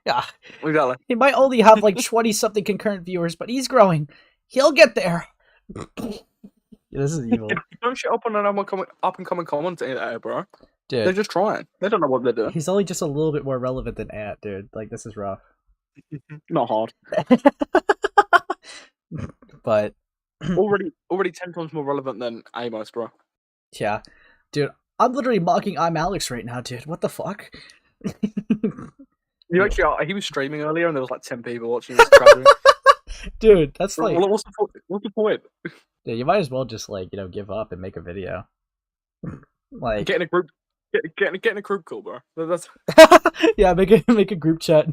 Speaker 1: Yeah,
Speaker 4: Exactly.
Speaker 1: he might only have like 20-something concurrent viewers, but he's growing. He'll get there. This is evil,
Speaker 4: Don't shit up on an up and coming commentator, bro.
Speaker 1: dude.
Speaker 4: They're just trying. They don't know what they're doing.
Speaker 1: He's only just a little bit more relevant than Ant, dude. Like, this is rough.
Speaker 4: Not hard.
Speaker 1: But
Speaker 4: already 10 times more relevant than Amos, bro.
Speaker 1: yeah, dude, I'm literally mocking I'm Alex right now, dude. What the fuck?
Speaker 4: You actually are. He was streaming earlier, and there was like 10 people watching this. Tragedy.
Speaker 1: Dude, that's like,
Speaker 4: What's the point?
Speaker 1: yeah, you might as well just like give up and make a video. Like,
Speaker 4: Get in a group. Get in a group call, bro. That's
Speaker 1: yeah, make a group chat.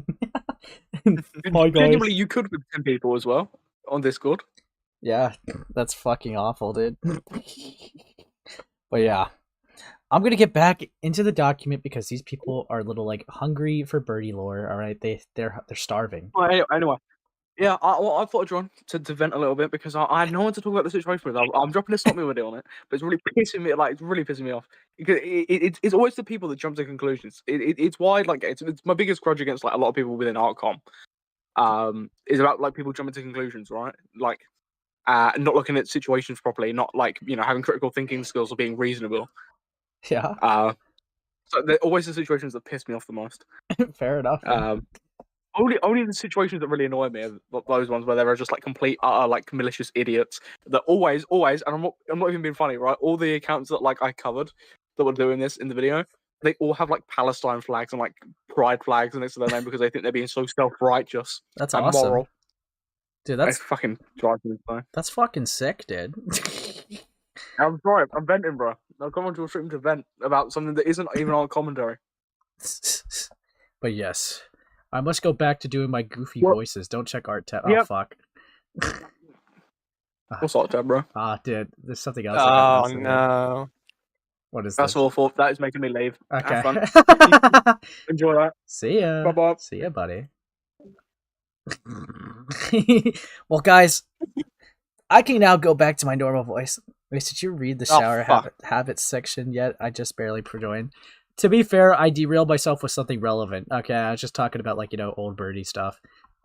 Speaker 1: Hi guys.
Speaker 4: genuinely you could with 10 people as well on Discord.
Speaker 1: Yeah, that's fucking awful, dude. But yeah, I'm gonna get back into the document because these people are a little like hungry for birdie lore. All right, they're starving.
Speaker 4: Anyway. Yeah, I thought I'd join to vent a little bit because I had no one to talk about the situation with. I'm dropping a stop me video on it, but it's really pissing me. Like, it's really pissing me off because it's always the people that jump to conclusions. It's why like it's my biggest grudge against like a lot of people within Artcom. Is about like people jumping to conclusions, right? Like, not looking at situations properly, not like having critical thinking skills or being reasonable.
Speaker 1: Yeah,
Speaker 4: So they're always the situations that piss me off the most.
Speaker 1: fair enough. Man.
Speaker 4: Only the situations that really annoy me are those ones where they're just like complete like malicious idiots that always and I'm not even being funny, right? All the accounts that like I covered that were doing this in the video, they all have like Palestine flags and like pride flags next to their name because they think they're being so self-righteous
Speaker 1: That's
Speaker 4: and
Speaker 1: awesome,
Speaker 4: moral.
Speaker 1: dude.
Speaker 4: That's fucking drives me insane.
Speaker 1: That's fucking sick, dude.
Speaker 4: I'm sorry, I'm venting, bro. I've come onto a stream to vent about something that isn't even on commentary.
Speaker 1: But yes, I must go back to doing my goofy
Speaker 4: Well,
Speaker 1: voices. Don't check art tab. Oh
Speaker 4: yep.
Speaker 1: fuck.
Speaker 4: What's up, Tab, bro?
Speaker 1: Dude, there's something else. I
Speaker 2: oh
Speaker 1: gotta listen to.
Speaker 2: no.
Speaker 1: What is
Speaker 4: That's
Speaker 1: this?
Speaker 4: awful. That is making me leave.
Speaker 1: Okay.
Speaker 4: Have fun. Enjoy that.
Speaker 1: See ya.
Speaker 4: Bye-bye.
Speaker 1: See ya, buddy. Well, guys, I can now go back to my normal voice. Wait, did you read the shower habits section yet? I just barely joined. To be fair, I derailed myself with something relevant. Okay, I was just talking about like old birdie stuff.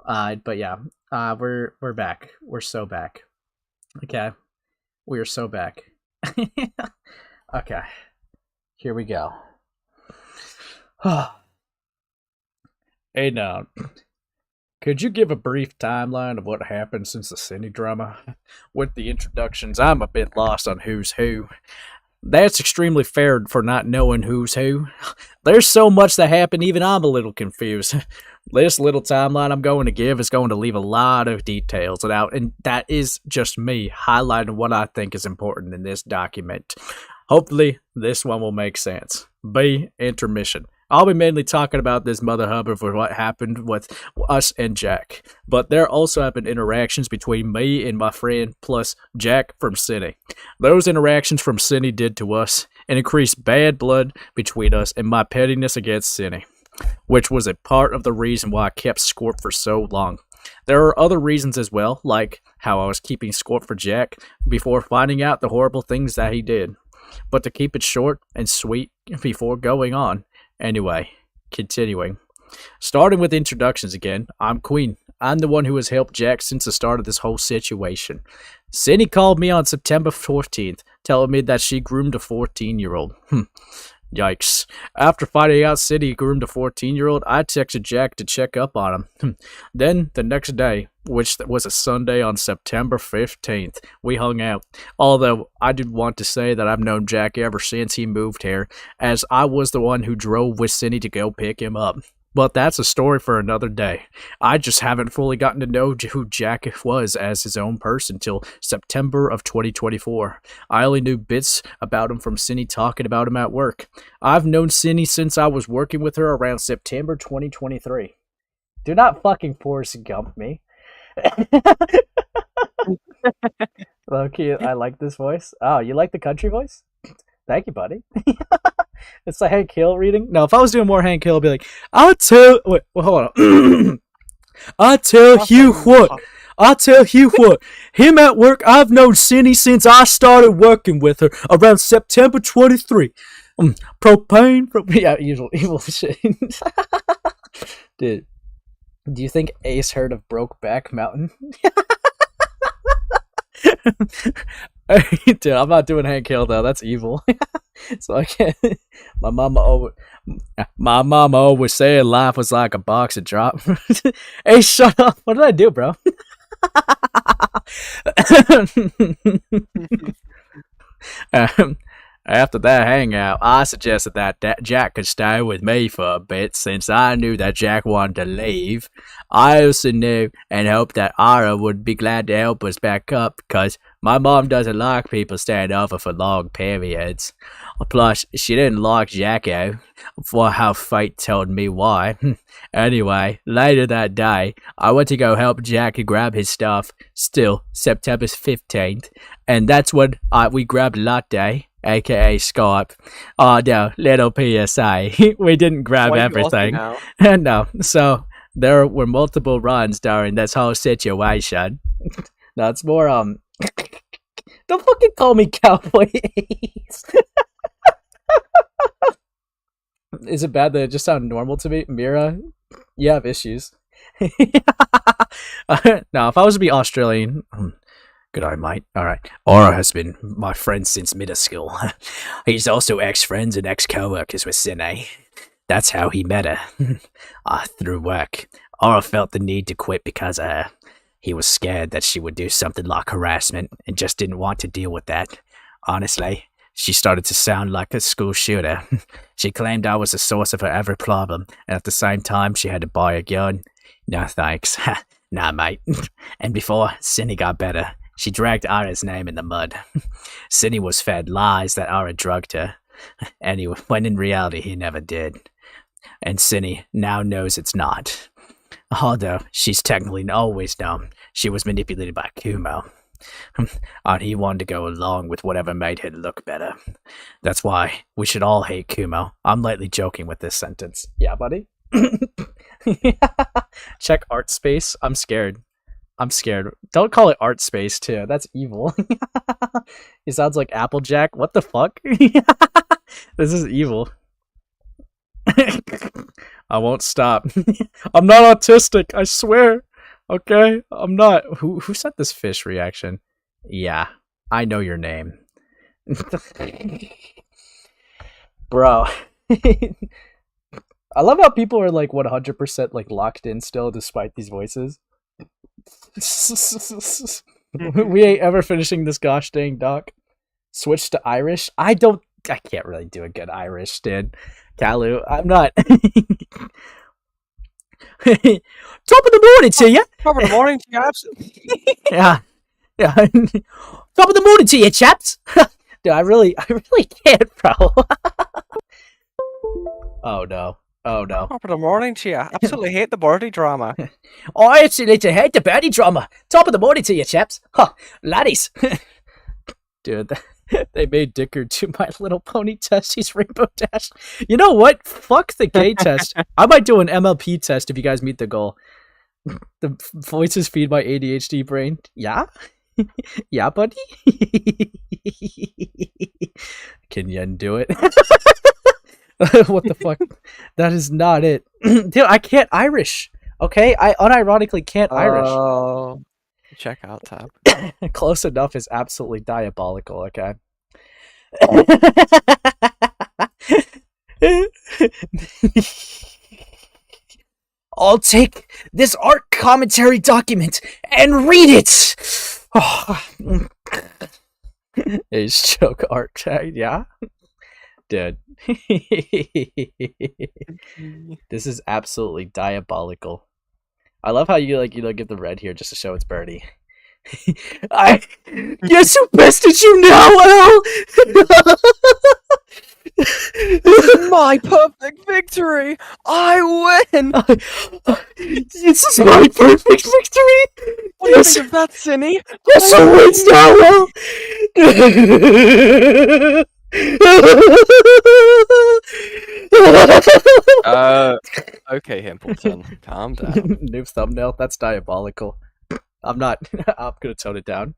Speaker 1: But yeah, we're back. We're so back. Okay, we are so back. Okay, here we go. Hey now, could you give a brief timeline of what happened since the Cine drama? With the introductions, I'm a bit lost on who's who. That's extremely fair for not knowing who's who. There's so much that happened, even I'm a little confused. This little timeline I'm going to give is going to leave a lot of details out, and that is just me highlighting what I think is important in this document. Hopefully, this one will make sense. B, intermission. I'll be mainly talking about this mother hubbard for what happened with us and Jack. But there also have been interactions between me and my friend plus Jack from Cine. Those interactions from Cine did to us and increased bad blood between us and my pettiness against Cine, which was a part of the reason why I kept Scorp for so long. There are other reasons as well, like how I was keeping Scorp for Jack before finding out the horrible things that he did. But to keep it short and sweet before going on, anyway, continuing. Starting with introductions again, I'm Queen. I'm the one who has helped Jack since the start of this whole situation. Cindy called me on September 14th, telling me that she groomed a 14-year-old. Yikes. After finding out Cindy groomed a 14-year-old, I texted Jack to check up on him. Then, the next day, which was a Sunday on September 15th, we hung out. Although, I did want to say that I've known Jack ever since he moved here, as I was the one who drove with Cindy to go pick him up. But that's a story for another day. I just haven't fully gotten to know who Jack was as his own person till September of 2024. I only knew bits about him from Cindy talking about him at work. I've known Cindy since I was working with her around September 2023. Do not fucking Forrest Gump me. Low-key, I like this voice. Oh, you like the country voice? Thank you, buddy. It's the Hank Hill reading. No, if I was doing more Hank Hill, I'd be like, I'll tell... Wait, well, hold on. I'll tell you what. Him at work, I've known Cindy since I started working with her around September 23. Propane... Yeah, evil shit. Dude, do you think Ace heard of Brokeback Mountain? Dude, I'm not doing Hank Hill though. That's evil. So I can't. My mama always said life was like a box of drop. Hey, shut up! What did I do, bro? After that hangout, I suggested that Jack could stay with me for a bit since I knew that Jack wanted to leave. I also knew and hoped that Ara would be glad to help us back up because my mom doesn't like people staying over for long periods. Plus, she didn't like Jacko for how fate told me why. Anyway, later that day, I went to go help Jack grab his stuff, still September 15th, and that's when we grabbed Latte, aka Skype. Oh no, little PSA. We didn't grab everything. No, so there were multiple runs during this whole situation. No, it's more, don't fucking call me Cowboy Ace. Is it bad that it just sounded normal to me? Mira, you have issues. Now, if I was to be Australian... Good eye, mate. Alright. Aura has been my friend since middle school. He's also ex-friends and ex-co-workers with Sine. That's how he met her. Through work. Aura felt the need to quit because he was scared that she would do something like harassment and just didn't want to deal with that. Honestly, she started to sound like a school shooter. She claimed I was the source of her every problem, and at the same time she had to buy a gun. No thanks. Nah, mate. And before Cindy got better, she dragged Ara's name in the mud. Cindy was fed lies that Ara drugged her. Anyway, when in reality he never did. And Cindy now knows it's not. Although she's technically always known she was manipulated by Kumo. And he wanted to go along with whatever made him look better. That's why we should all hate Kumo. I'm lightly joking with this sentence. Yeah, buddy? Check art space. I'm scared. Don't call it art space too. That's evil. He sounds like Applejack. What the fuck? This is evil. I won't stop. I'm not autistic, I swear. Okay? I'm not. Who sent this fish reaction? Yeah, I know your name. Bro. I love how people are like 100% like locked in still despite these voices. We ain't ever finishing this gosh dang doc. Switch to Irish. I can't really do a good Irish, dude. Kalu, I'm not. Top of the morning to you.
Speaker 2: Top of the morning to you, absolutely.
Speaker 1: Yeah. Top of the morning to you, chaps. Dude, I really can't, bro. Oh no.
Speaker 2: Top of the morning to you. Absolutely hate the birdie drama.
Speaker 1: I absolutely hate the birdie drama. Top of the morning to you, chaps. Huh, laddies. Dude, they made Dicker do My Little Pony test. He's Rainbow Dash. You know what? Fuck the gay test. I might do an MLP test if you guys meet the goal. The voices feed my ADHD brain. Yeah? Yeah, buddy? Can you undo it? What the fuck? That is not it. Dude, I can't Irish. Okay? I unironically can't Irish.
Speaker 2: Check out tab.
Speaker 1: Close enough is absolutely diabolical, okay? I'll take this art commentary document and read it. Oh. It's joke art tag, yeah, dude. This is absolutely diabolical. I love how you give the red here just to show it's birdie. Guess who bested you now, Al?
Speaker 2: This is my perfect victory! I win!
Speaker 1: This is my perfect victory!
Speaker 2: What do you think of that, Cinny?
Speaker 1: Guess who wins now, Al?
Speaker 2: Okay, Himpleton, calm down.
Speaker 1: New thumbnail, that's diabolical. I'm gonna tone it down.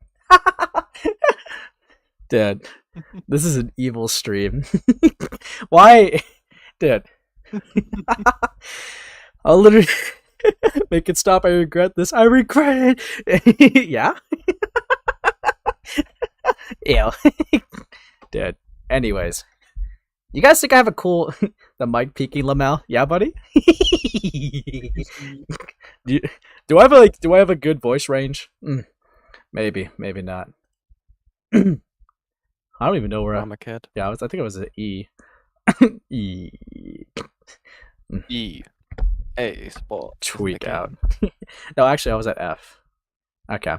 Speaker 1: Dude, this is an evil stream. Why? Dude. I'll literally make it stop. I regret this. I regret it. Yeah? Ew. Dude. Anyways. You guys think I have a cool... the mic peeking Lamel? Yeah, buddy? Do I have a good voice range? Maybe not. I don't even know where
Speaker 2: I'm a kid.
Speaker 1: Yeah, I think it was an E. E.
Speaker 2: E. A sport.
Speaker 1: Tweak out. No, actually, I was at F. Okay.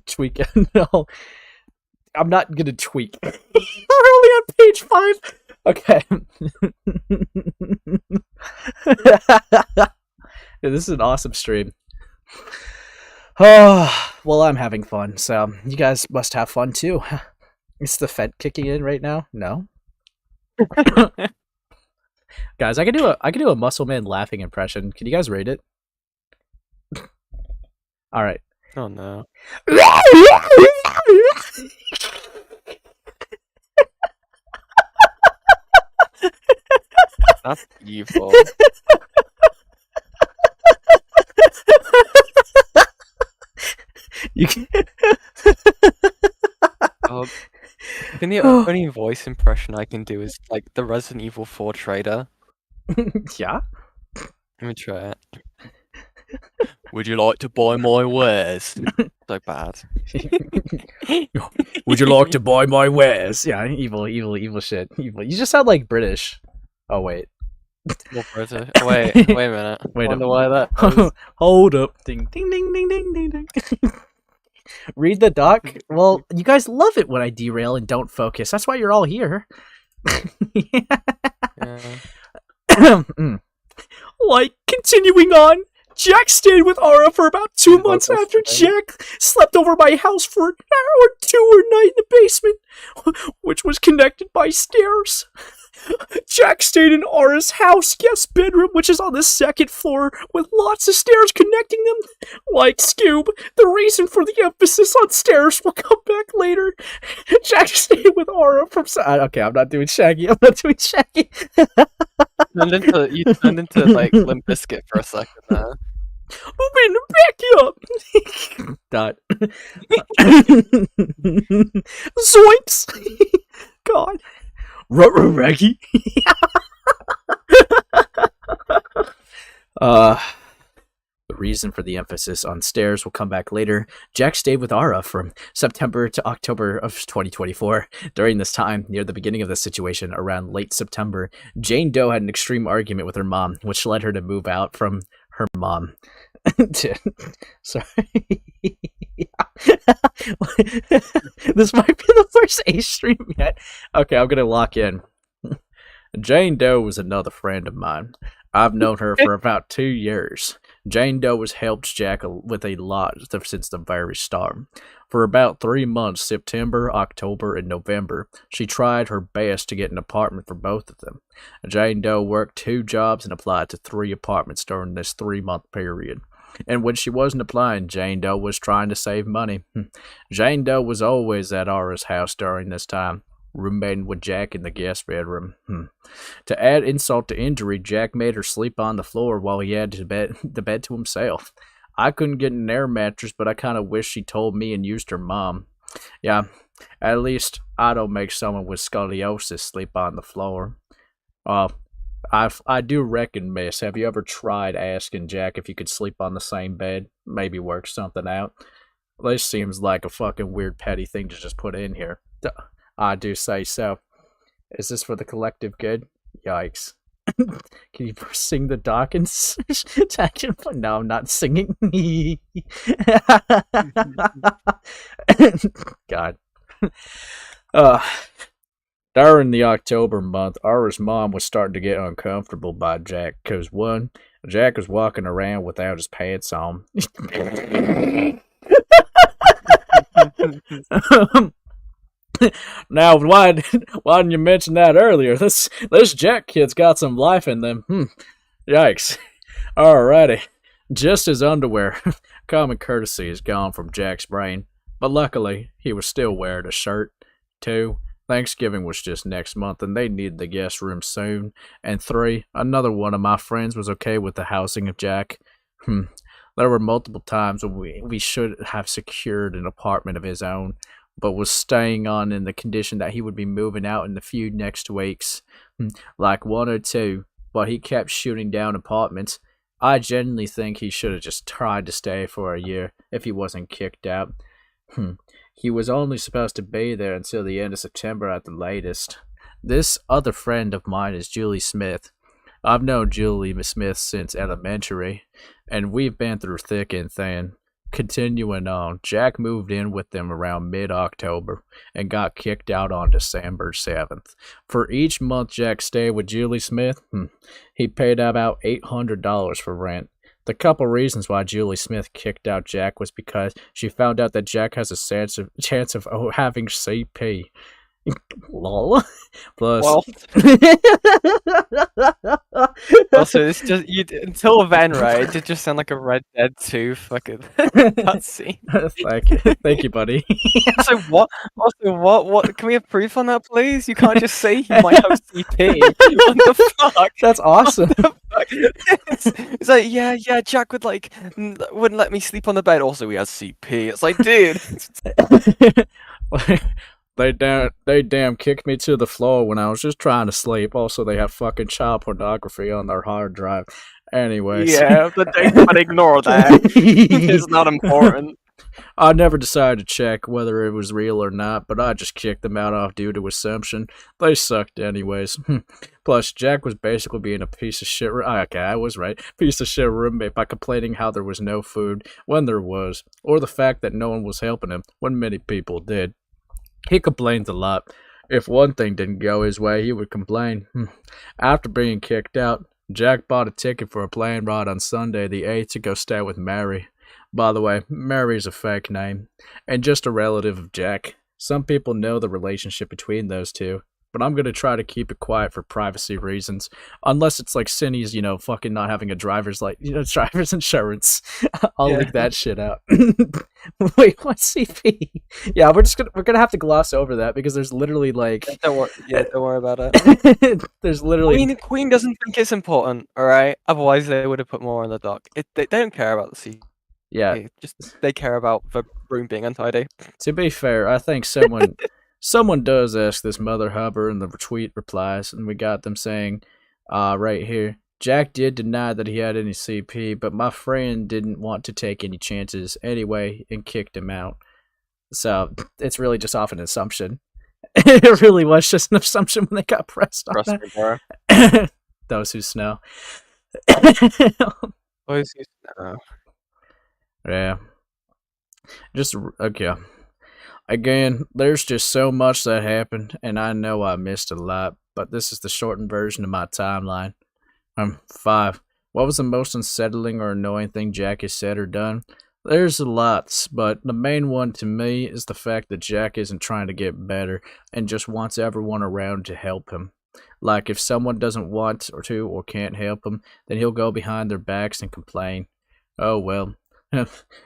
Speaker 1: Tweak. No, I'm not gonna tweak. We're only on page 5. Okay. Yeah, this is an awesome stream. Oh, well, I'm having fun, so you guys must have fun too. Is the Fed kicking in right now? No. Guys, I can do a muscle man laughing impression. Can you guys rate it? All right.
Speaker 2: Oh no. That's evil.
Speaker 1: You can...
Speaker 2: Oh, the only voice impression I can do is like the Resident Evil 4 trader.
Speaker 1: Yeah?
Speaker 2: Let me try it. Would you like to buy my wares? So bad.
Speaker 1: Would you like to buy my wares? Yeah, evil shit. Evil. You just sound like British. Oh wait.
Speaker 2: More British. Wait a minute.
Speaker 1: Wait
Speaker 2: I wonder why that is.
Speaker 1: Hold up. Ding ding ding ding ding ding ding. Read the doc. Well, you guys love it when I derail and don't focus. That's why you're all here.
Speaker 2: Yeah.
Speaker 1: Like, continuing on, Jack stayed with Ara for about 2 months after Jack slept over my house for an hour or 2 a night in the basement, which was connected by stairs. Jack stayed in Ara's house guest bedroom, which is on the 2nd floor, with lots of stairs connecting them. Like Scoob, the reason for the emphasis on stairs will come back later. Jack stayed with Ara from... Okay, I'm not doing Shaggy.
Speaker 2: You turned into like Limp Bizkit for a second there.
Speaker 1: Moving back up. Dot. Zoinks. God. Raggy. The reason for the emphasis on stairs will come back later. Jack stayed with Ara from September to October of 2024. During this time, near the beginning of the situation, around late September, Jane Doe had an extreme argument with her mom, which led her to move out from her mom. Sorry. This might be the first A stream yet. Okay, I'm gonna lock in. Jane Doe was another friend of mine. I've known her for about 2 years. Jane Doe has helped Jack with a lot since the very start. For about 3 months, September, October, and November, she tried her best to get an apartment for both of them. Jane Doe worked 2 jobs and applied to 3 apartments during this 3-month period. And when she wasn't applying, Jane Doe was trying to save money. Jane Doe was always at Ara's house during this time, roommating with Jack in the guest bedroom. To add insult to injury, Jack made her sleep on the floor while he had the bed to himself. I couldn't get an air mattress, but I kind of wish she told me and used her mom. Yeah, at least I don't make someone with scoliosis sleep on the floor. I do reckon, miss, have you ever tried asking Jack if you could sleep on the same bed? Maybe work something out? This seems like a fucking weird petty thing to just put in here. I do say so. Is this for the collective good? Yikes. Can you sing the Dawkins? No, I'm not singing. God. During the October month, Ara's mom was starting to get uncomfortable by Jack, because one, Jack was walking around without his pants on. Now, why didn't you mention that earlier? This Jack kid's got some life in them. Yikes. Alrighty. Just his underwear. Common courtesy is gone from Jack's brain, but luckily, he was still wearing a shirt. 2. Thanksgiving was just next month, and they needed the guest room soon. And 3. Another one of my friends was okay with the housing of Jack. There were multiple times when we should have secured an apartment of his own, but was staying on in the condition that he would be moving out in the few next weeks. Like 1 or 2, but he kept shooting down apartments. I genuinely think he should have just tried to stay for a year if he wasn't kicked out. He was only supposed to be there until the end of September at the latest. This other friend of mine is Julie Smith. I've known Julie Smith since elementary, and we've been through thick and thin. Continuing on, Jack moved in with them around mid-October and got kicked out on December 7th. For each month Jack stayed with Julie Smith, he paid about $800 for rent. The couple reasons why Julie Smith kicked out Jack was because she found out that Jack has a chance of having CP. Lol. Plus,
Speaker 2: Also, it's just until then, right? It did just sound like a Red Dead 2 fucking cutscene.
Speaker 1: Thank you, buddy.
Speaker 2: Also, what? What? Can we have proof on that, please? You can't just say he might have CP. What the fuck?
Speaker 1: That's awesome.
Speaker 2: It's like, yeah, Jack wouldn't let me sleep on the bed. Also, he has CP. It's like, dude.
Speaker 1: They damn kicked me to the floor when I was just trying to sleep. Also, they have fucking child pornography on their hard drive. Anyways.
Speaker 2: Yeah, but ignore that. It's not important.
Speaker 1: I never decided to check whether it was real or not, but I just kicked them out off due to assumption. They sucked anyways. Plus, Jack was basically being a piece of shit. Okay, I was right. Piece of shit roommate by complaining how there was no food when there was, or the fact that no one was helping him when many people did. He complains a lot. If one thing didn't go his way, he would complain. After being kicked out, Jack bought a ticket for a plane ride on Sunday the 8th to go stay with Mary. By the way, Mary's a fake name, and just a relative of Jack. Some people know the relationship between those two, but I'm going to try to keep it quiet for privacy reasons. Unless it's like Cindy's, fucking not having a driver's insurance. I'll leave that shit out. Wait, what's CP? Yeah, we're gonna have to gloss over that because there's literally like
Speaker 2: don't worry about it.
Speaker 1: There's literally
Speaker 2: Queen doesn't think it's important, alright? Otherwise they would have put more on the dock. They don't care about the CP.
Speaker 1: Yeah.
Speaker 2: Just they care about the room being untidy.
Speaker 1: To be fair, I think someone does ask this Mother Hubber in the tweet replies, and we got them saying, right here, Jack did deny that he had any CP, but my friend didn't want to take any chances anyway and kicked him out. So it's really just off an assumption. It really was just an assumption when they got pressed on that. Those who snow.
Speaker 2: Those who snow.
Speaker 1: Yeah. Just, okay. Again, there's just so much that happened, and I know I missed a lot, but this is the shortened version of my timeline. 5. What was the most unsettling or annoying thing Jack has said or done? There's lots, but the main one to me is the fact that Jack isn't trying to get better and just wants everyone around to help him. Like, if someone doesn't want or can't help him, then he'll go behind their backs and complain. Oh well.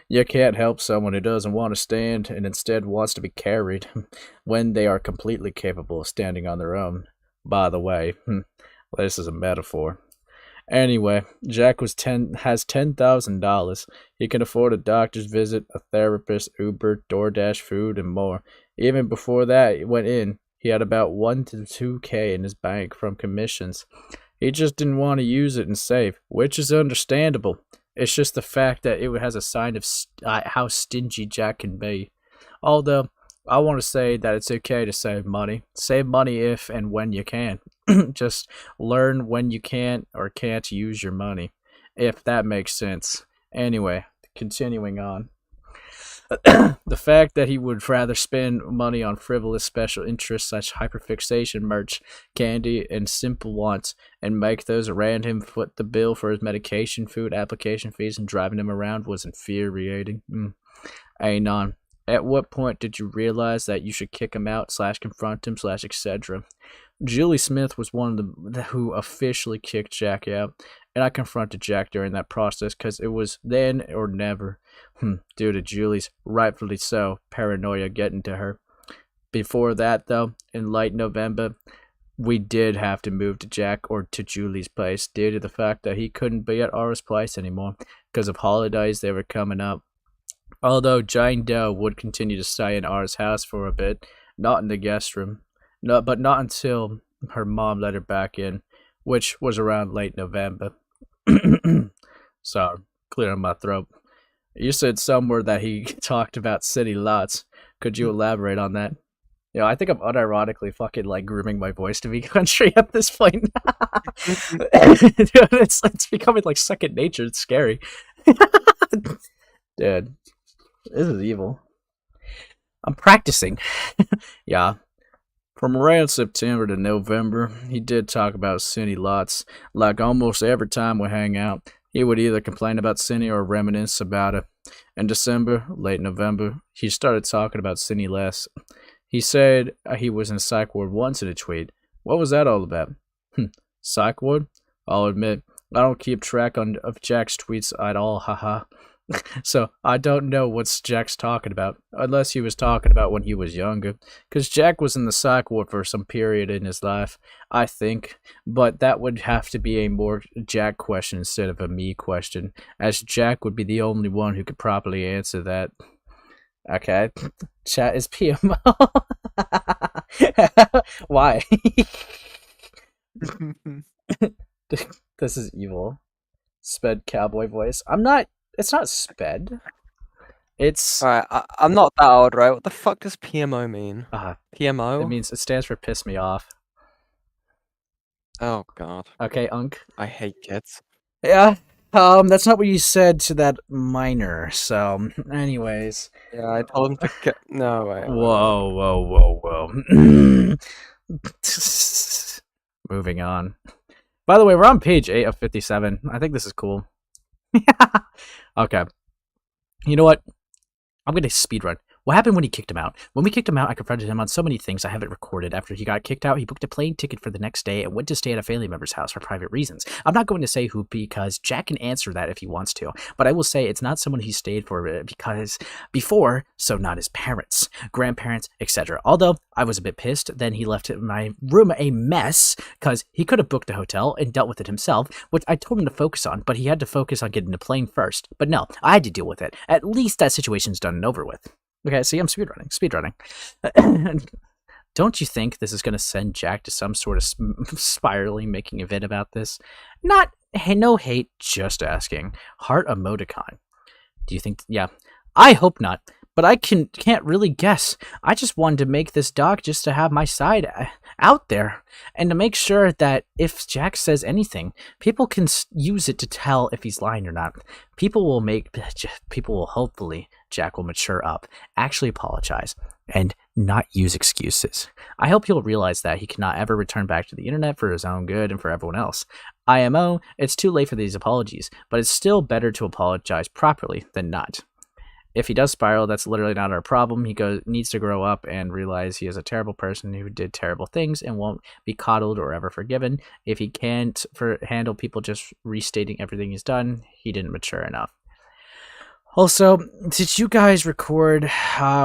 Speaker 1: You can't help someone who doesn't want to stand and instead wants to be carried when they are completely capable of standing on their own. By the way, this is a metaphor. Anyway, Jack has $10,000. He can afford a doctor's visit, a therapist, Uber, DoorDash food, and more. Even before that went in, he had about 1 to 2K in his bank from commissions. He just didn't want to use it and save, which is understandable. It's just the fact that it has a sign of how stingy Jack can be. Although, I want to say that it's okay to save money. Save money if and when you can. Just learn when you can't or can't use your money, if that makes sense. Anyway, continuing on. The fact that he would rather spend money on frivolous special interests such hyperfixation merch, candy, and simple wants, and make those around him foot the bill for his medication, food, application fees, and driving him around was infuriating. Anon. At what point did you realize that you should kick him out / confront him / etc.? Julie Smith was one of the who officially kicked Jack out, and I confronted Jack during that process because it was then or never, due to Julie's, rightfully so, paranoia getting to her. Before that, though, in late November, we did have to move to Jack or to Julie's place due to the fact that he couldn't be at our place anymore because of holidays they were coming up. Although Jane Doe would continue to stay in R's house for a bit, not in the guest room, but not until her mom let her back in, which was around late November. Sorry, clearing my throat. You said somewhere that he talked about city lots. Could you elaborate on that? You know, I think I'm unironically fucking like grooming my voice to be country at this point. Dude, it's becoming like second nature. It's scary. Dude, this is evil. I'm practicing. Yeah. From around September to November, he did talk about city lots. Like almost every time we hang out, he would either complain about Cindy or reminisce about it. In December, late November, he started talking about Cindy less. He said he was in psych ward once in a tweet. What was that all about? Psych ward? I'll admit, I don't keep track of Jack's tweets at all, haha. So I don't know what Jack's talking about, unless he was talking about when he was younger, because Jack was in the psych ward for some period in his life, I think, but that would have to be a more Jack question instead of a me question, as Jack would be the only one who could properly answer that. Okay, chat is PMO. Why? This is evil. Sped cowboy voice. It's not sped. It's...
Speaker 2: Alright, I'm not that old, right? What the fuck does PMO mean? PMO?
Speaker 1: It stands for piss me off.
Speaker 2: Oh god.
Speaker 1: Okay, Unk.
Speaker 2: I hate kids.
Speaker 1: Yeah, that's not what you said to that minor, so, anyways.
Speaker 2: Yeah, I told him to get... No, wait.
Speaker 1: Whoa. Moving on. By the way, we're on page 8 of 57. I think this is cool. Okay. You know what? I'm going to speedrun. What happened when he kicked him out? When we kicked him out, I confronted him on so many things I haven't recorded. After he got kicked out, he booked a plane ticket for the next day and went to stay at a family member's house for private reasons. I'm not going to say who because Jack can answer that if he wants to, but I will say it's not someone he stayed for because before, so not his parents, grandparents, etc. Although I was a bit pissed, then he left my room a mess because he could have booked a hotel and dealt with it himself, which I told him to focus on, but he had to focus on getting the plane first. But no, I had to deal with it. At least that situation's done and over with. Okay, see, I'm speedrunning. Don't you think this is going to send Jack to some sort of spiraling making a vid about this? No hate, just asking. Heart emoticon. Do you think, yeah, I hope not, but I can't really guess. I just wanted to make this doc just to have my side out there, and to make sure that if Jack says anything, people can use it to tell if he's lying or not. People will hopefully, Jack will mature up, actually apologize, and not use excuses. I hope he'll realize that he cannot ever return back to the internet for his own good and for everyone else. IMO, it's too late for these apologies, but it's still better to apologize properly than not. If he does spiral, that's literally not our problem. He needs to grow up and realize he is a terrible person who did terrible things and won't be coddled or ever forgiven. If he can't handle people just restating everything he's done, he didn't mature enough. Also, did you guys record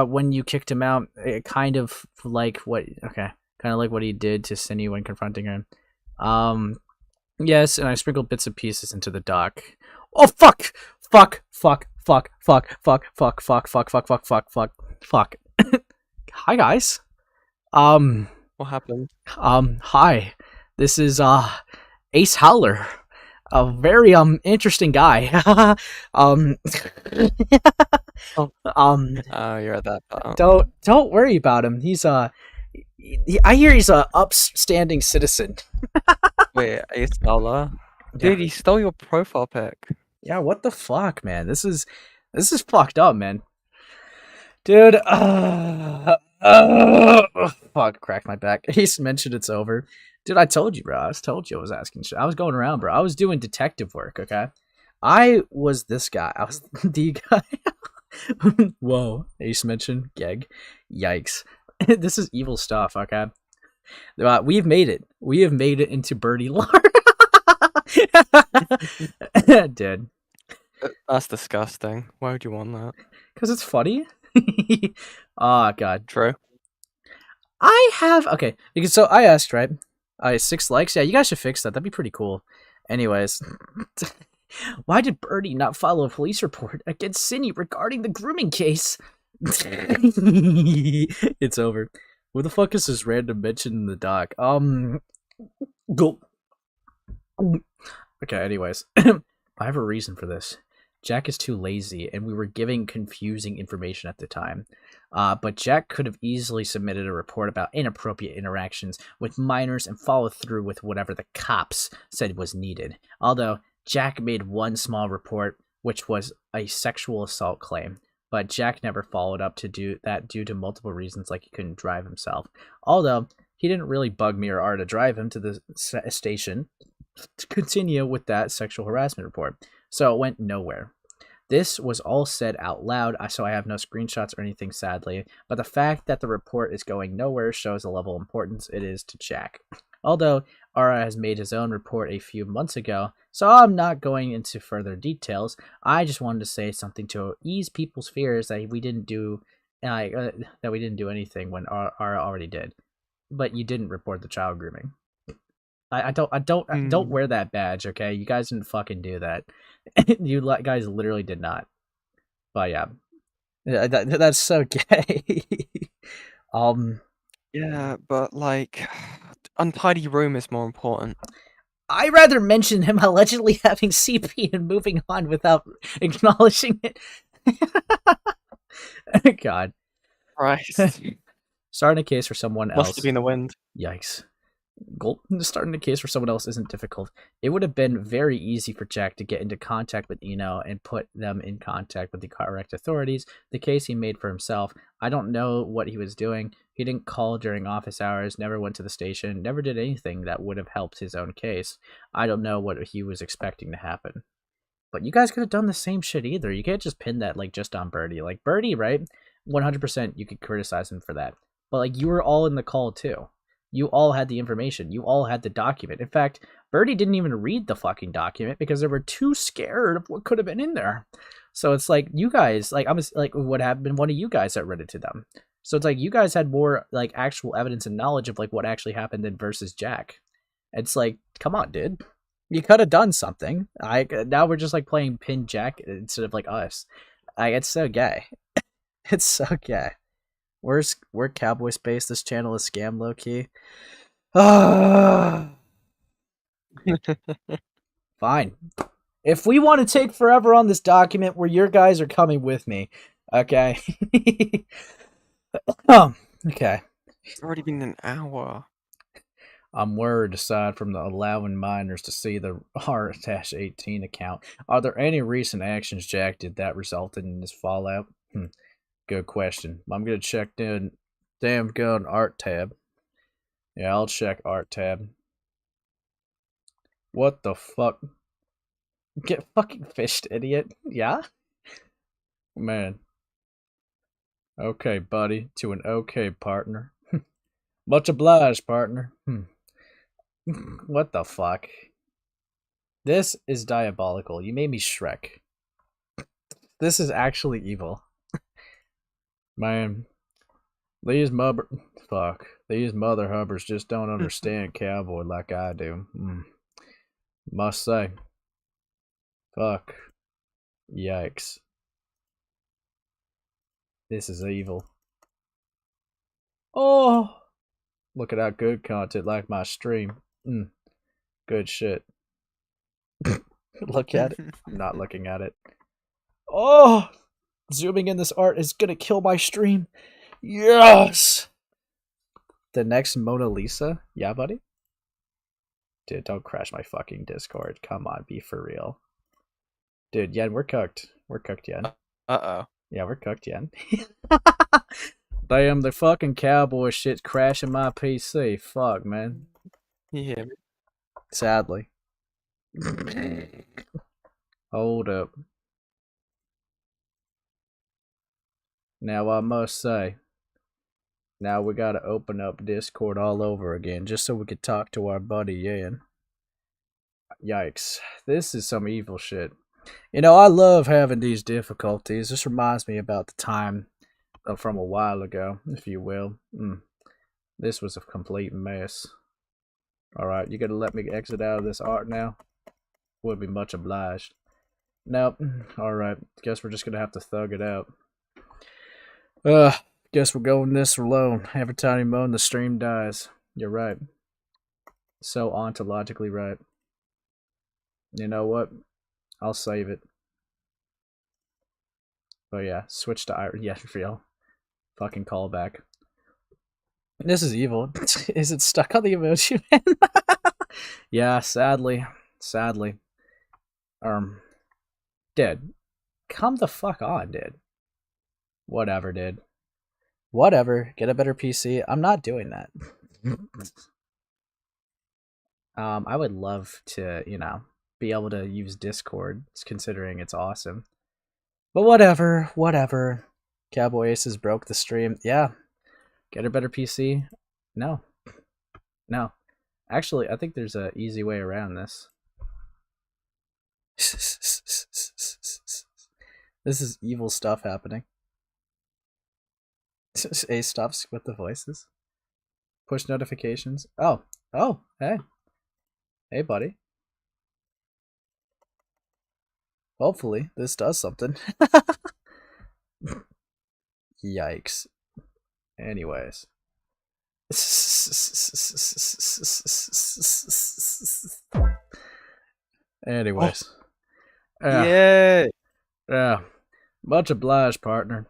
Speaker 1: when you kicked him out? Kind of like what he did to Cindy when confronting her. Yes, and I sprinkled bits and pieces into the dock. Oh fuck! Fuck! Fuck! Fuck! Fuck! Fuck! Fuck! Fuck! Fuck! Fuck! Fuck! Fuck! Fuck! Fuck! Hi guys.
Speaker 2: What happened?
Speaker 1: Hi. This is Ace Howler. A very interesting guy. um
Speaker 2: Oh.
Speaker 1: um
Speaker 2: Oh, you're at that part.
Speaker 1: don't worry about him. He's I hear he's a upstanding citizen.
Speaker 2: Wait, Ace Dollar? Dude, he stole your profile pic.
Speaker 1: Yeah, what the fuck, man? This is fucked up, man. Dude, fuck, cracked my back. He's mentioned it's over. Dude, I told you, bro. I told you I was asking shit. I was going around, bro. I was doing detective work, okay? I was this guy. I was the guy. Whoa, Ace mentioned Geg. Yikes. This is evil stuff, okay? We've made it. We have made it into birdie lore. Dude.
Speaker 2: That's disgusting. Why would you want that?
Speaker 1: Because it's funny. Oh, God.
Speaker 2: True.
Speaker 1: I have... Okay, because so I asked, right? 6 likes? Yeah, you guys should fix that. That'd be pretty cool. Anyways. Why did Birdie not follow a police report against Cindy regarding the grooming case? It's over. Where the fuck is this random mention in the doc? Go. Okay, anyways. I have a reason for this. Jack is too lazy, and we were giving confusing information at the time. But Jack could have easily submitted a report about inappropriate interactions with minors and followed through with whatever the cops said was needed. Although, Jack made one small report, which was a sexual assault claim. But Jack never followed up to do that due to multiple reasons, like he couldn't drive himself. Although, he didn't really bug me or R to drive him to the station to continue with that sexual harassment report. So it went nowhere. This was all said out loud, so I have no screenshots or anything, sadly, but the fact that the report is going nowhere shows the level of importance it is to Jack. Although, Ara has made his own report a few months ago, so I'm not going into further details. I just wanted to say something to ease people's fears that we didn't do anything when Ara already did. But you didn't report the child grooming. I don't wear that badge, okay? You guys didn't fucking do that. You guys literally did not. But yeah, that's so gay.
Speaker 2: Yeah, but like, untidy room is more important.
Speaker 1: I rather mention him allegedly having CP and moving on without acknowledging it. God.
Speaker 2: Christ.
Speaker 1: Starting a case for someone else.
Speaker 2: Must have been the wind.
Speaker 1: Yikes. Starting a case for someone else isn't difficult. It would have been very easy for Jack to get into contact with Eno and put them in contact with the correct authorities. The case he made for himself. I don't know what he was doing. He didn't call during office hours, never went to the station, never did anything that would have helped his own case. I don't know what he was expecting to happen. But you guys could have done the same shit either. You can't just pin that like just on Birdie. Like Birdie, right? 100% you could criticize him for that. But like you were all in the call too. You all had the information. You all had the document. In fact, Birdie didn't even read the fucking document because they were too scared of what could have been in there. So it's like you guys, like I'm like what happened. One of you guys that read it to them. So it's like you guys had more like actual evidence and knowledge of like what actually happened than versus Jack. It's like, come on, dude. You could have done something. Now we're just like playing pin Jack instead of like us. It's so gay. It's so gay. We're Cowboy Space. This channel is scam low key. Fine. If we want to take forever on this document, where your guys are coming with me, okay? Okay.
Speaker 2: It's already been an hour.
Speaker 1: I'm worried aside from the allowing minors to see the R-18 account. Are there any recent actions Jack did that resulted in this fallout? Good question. I'm gonna check the damn gun art tab. Yeah, I'll check art tab. What the fuck? Get fucking fished, idiot. Yeah? Man. Okay, buddy. To an okay partner. Much obliged, partner. What the fuck? This is diabolical. You made me Shrek. This is actually evil. Man, these mother hubbers just don't understand cowboy like I do. Must say. Fuck. Yikes. This is evil. Oh! Look at that good content like my stream. Good shit. Look at it. I'm not looking at it. Oh! Zooming in this art is gonna kill my stream. Yes! The next Mona Lisa? Yeah, buddy? Dude, don't crash my fucking Discord. Come on, be for real. Dude, Yen, we're cooked. We're cooked, Yen.
Speaker 2: Uh-oh.
Speaker 1: Yeah, we're cooked, Yen. Damn, the fucking cowboy shit's crashing my PC. Fuck, man.
Speaker 2: You hear me?
Speaker 1: Sadly. Hold up. Now, I must say, now we gotta open up Discord all over again, just so we could talk to our buddy Yen. Yikes. This is some evil shit. You know, I love having these difficulties. This reminds me about the time from a while ago, if you will. This was a complete mess. Alright, you gotta let me exit out of this art now? Would be much obliged. Nope. Alright, guess we're just gonna have to thug it out. Guess we're going this alone. Every time you moan, the stream dies. You're right. So ontologically right. You know what? I'll save it. But yeah, switch to Irish. Yeah, real. Fucking callback. This is evil. Is it stuck on the emoji, man? Yeah, sadly. Sadly. Dead. Come the fuck on, dude. Whatever, dude. Whatever. Get a better PC. I'm not doing that. I would love to, you know, be able to use Discord, considering it's awesome. But whatever, whatever. Cowboy Aces broke the stream. Yeah. Get a better PC? No. No. Actually, I think there's an easy way around this. This is evil stuff happening. Ace stops with the voices. Push notifications. Oh, hey. Hey, buddy. Hopefully, this does something. Yikes. Anyways. Anyways.
Speaker 2: Yay!
Speaker 1: Yeah. Much obliged, partner.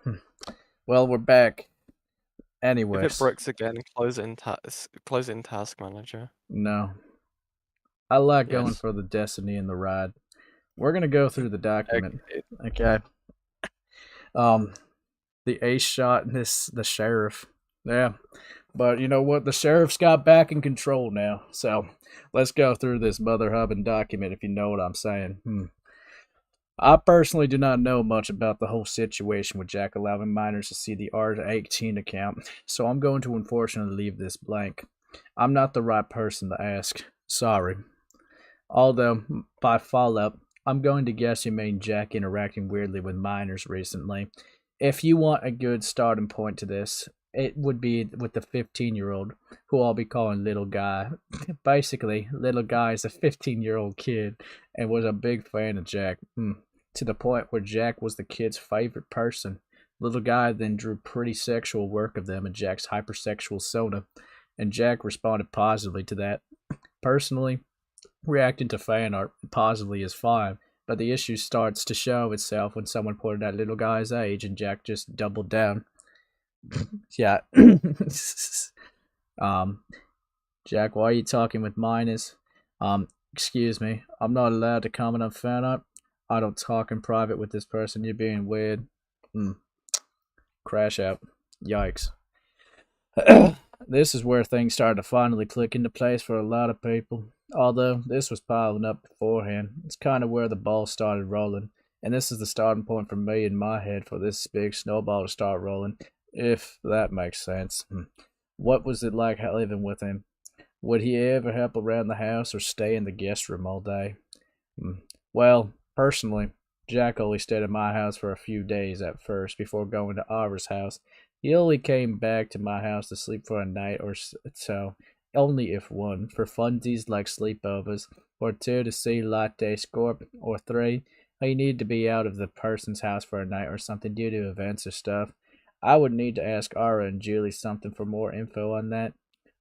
Speaker 1: Well, we're back. Anyways.
Speaker 2: If it breaks again, close in Task Manager.
Speaker 1: No. I like going
Speaker 2: Yes.
Speaker 1: for the destiny and the ride. We're gonna go through the document. Okay. The ace shot and the sheriff. Yeah. But you know what? The sheriff's got back in control now. So let's go through this mother hubbing document, if you know what I'm saying. I personally do not know much about the whole situation with Jack allowing minors to see the R18 account, so I'm going to unfortunately leave this blank. I'm not the right person to ask. Sorry. Although, by follow-up, I'm going to guess you mean Jack interacting weirdly with minors recently. If you want a good starting point to this, it would be with the 15-year-old, who I'll be calling Little Guy. Basically, Little Guy is a 15-year-old kid and was a big fan of Jack, to the point where Jack was the kid's favorite person. Little Guy then drew pretty sexual work of them in Jack's hypersexual soda, and Jack responded positively to that. Personally, reacting to fan art positively is fine, but the issue starts to show itself when someone pointed out Little Guy's age and Jack just doubled down. Yeah. Jack, why are you talking with minors? Excuse me, I'm not allowed to comment on fan art. I don't talk in private with this person. You're being weird. Crash out. Yikes. This is where things started to finally click into place for a lot of people. Although this was piling up beforehand, it's kind of where the ball started rolling. And this is the starting point for me in my head for this big snowball to start rolling, if that makes sense. What was it like living with him? Would he ever help around the house or stay in the guest room all day? Well, personally, Jack only stayed at my house for a few days at first before going to Ara's house. He only came back to my house to sleep for a night or so, only if one, for funsies like sleepovers, or 2 to see latte scorp, or 3, he needed to be out of the person's house for a night or something due to events or stuff. I would need to ask Ara and Julie something for more info on that.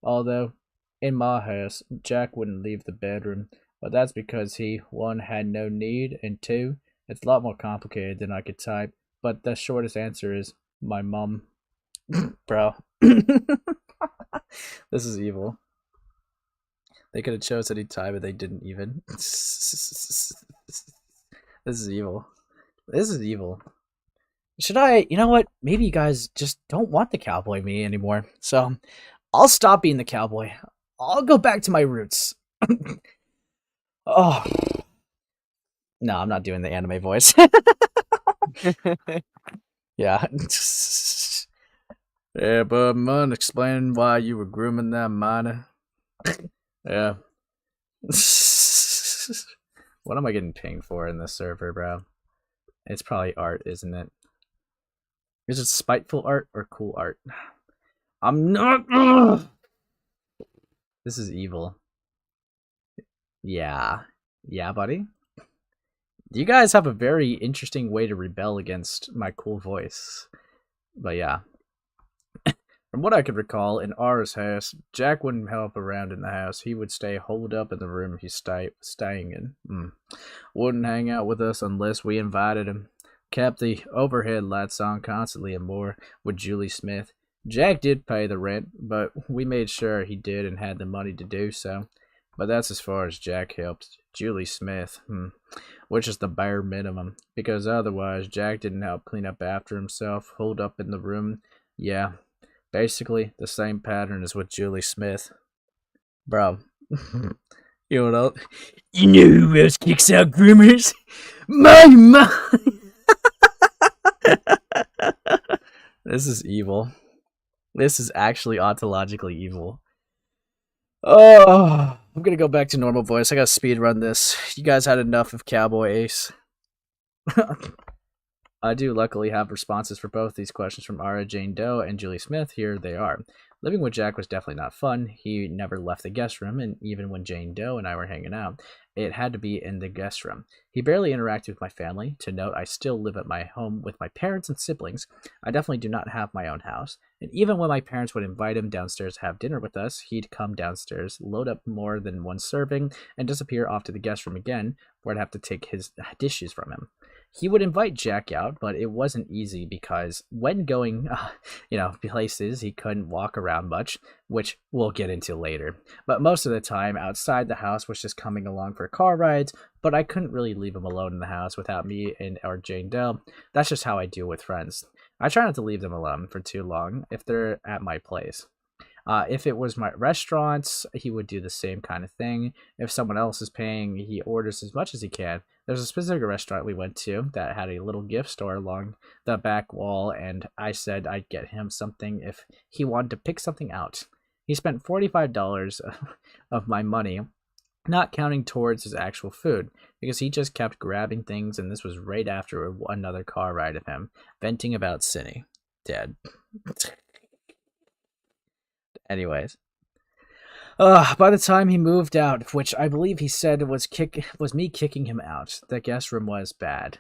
Speaker 1: Although, in my house, Jack wouldn't leave the bedroom, but that's because he, 1, had no need, and 2, it's a lot more complicated than I could type. But the shortest answer is my mom. Bro. This is evil. They could have chose any time, but they didn't even. This is evil. This is evil. Should I, you know what? Maybe you guys just don't want the cowboy me anymore. So, I'll stop being the cowboy. I'll go back to my roots. Oh. No, I'm not doing the anime voice. Yeah. Yeah, but man, explain why you were grooming that miner. Yeah. What am I getting pinged for in this server, bro? It's probably art, isn't it? Is it spiteful art or cool art? I'm not. Ugh! This is evil. Yeah. Yeah, buddy. You guys have a very interesting way to rebel against my cool voice. But yeah. From what I could recall, in Ara's house, Jack wouldn't help around in the house. He would stay holed up in the room he's staying in. Wouldn't hang out with us unless we invited him. Kept the overhead lights on constantly and more with Julie Smith. Jack did pay the rent, but we made sure he did and had the money to do so. But that's as far as Jack helped Julie Smith, which is the bare minimum, because otherwise Jack didn't help clean up after himself, holed up in the room. Yeah, basically the same pattern as with Julie Smith. Bro, you know who else kicks out groomers? My mom! This is evil. This is actually ontologically evil. Oh, I'm gonna go back to normal voice. I gotta speed run this. You guys had enough of Cowboy Ace. I do luckily have responses for both these questions from Ara, Jane Doe, and Julie Smith. Here they are. Living with Jack was definitely not fun. He never left the guest room, and even when Jane Doe and I were hanging out, it had to be in the guest room. He barely interacted with my family. To note, I still live at my home with my parents and siblings. I definitely do not have my own house. And even when my parents would invite him downstairs to have dinner with us, he'd come downstairs, load up more than one serving, and disappear off to the guest room again, where I'd have to take his dishes from him. He would invite Jack out, but it wasn't easy because when going, places, he couldn't walk around much, which we'll get into later. But most of the time, outside the house was just coming along for car rides, but I couldn't really leave him alone in the house without me or Jane Doe. That's just how I deal with friends. I try not to leave them alone for too long if they're at my place. If it was my restaurants, he would do the same kind of thing. If someone else is paying, he orders as much as he can. There's a specific restaurant we went to that had a little gift store along the back wall, and I said I'd get him something if he wanted to pick something out. He spent $45 of my money, not counting towards his actual food, because he just kept grabbing things, and this was right after another car ride of him, venting about Cinny. Dead. Anyways. By the time he moved out, which I believe he said was me kicking him out, the guest room was bad.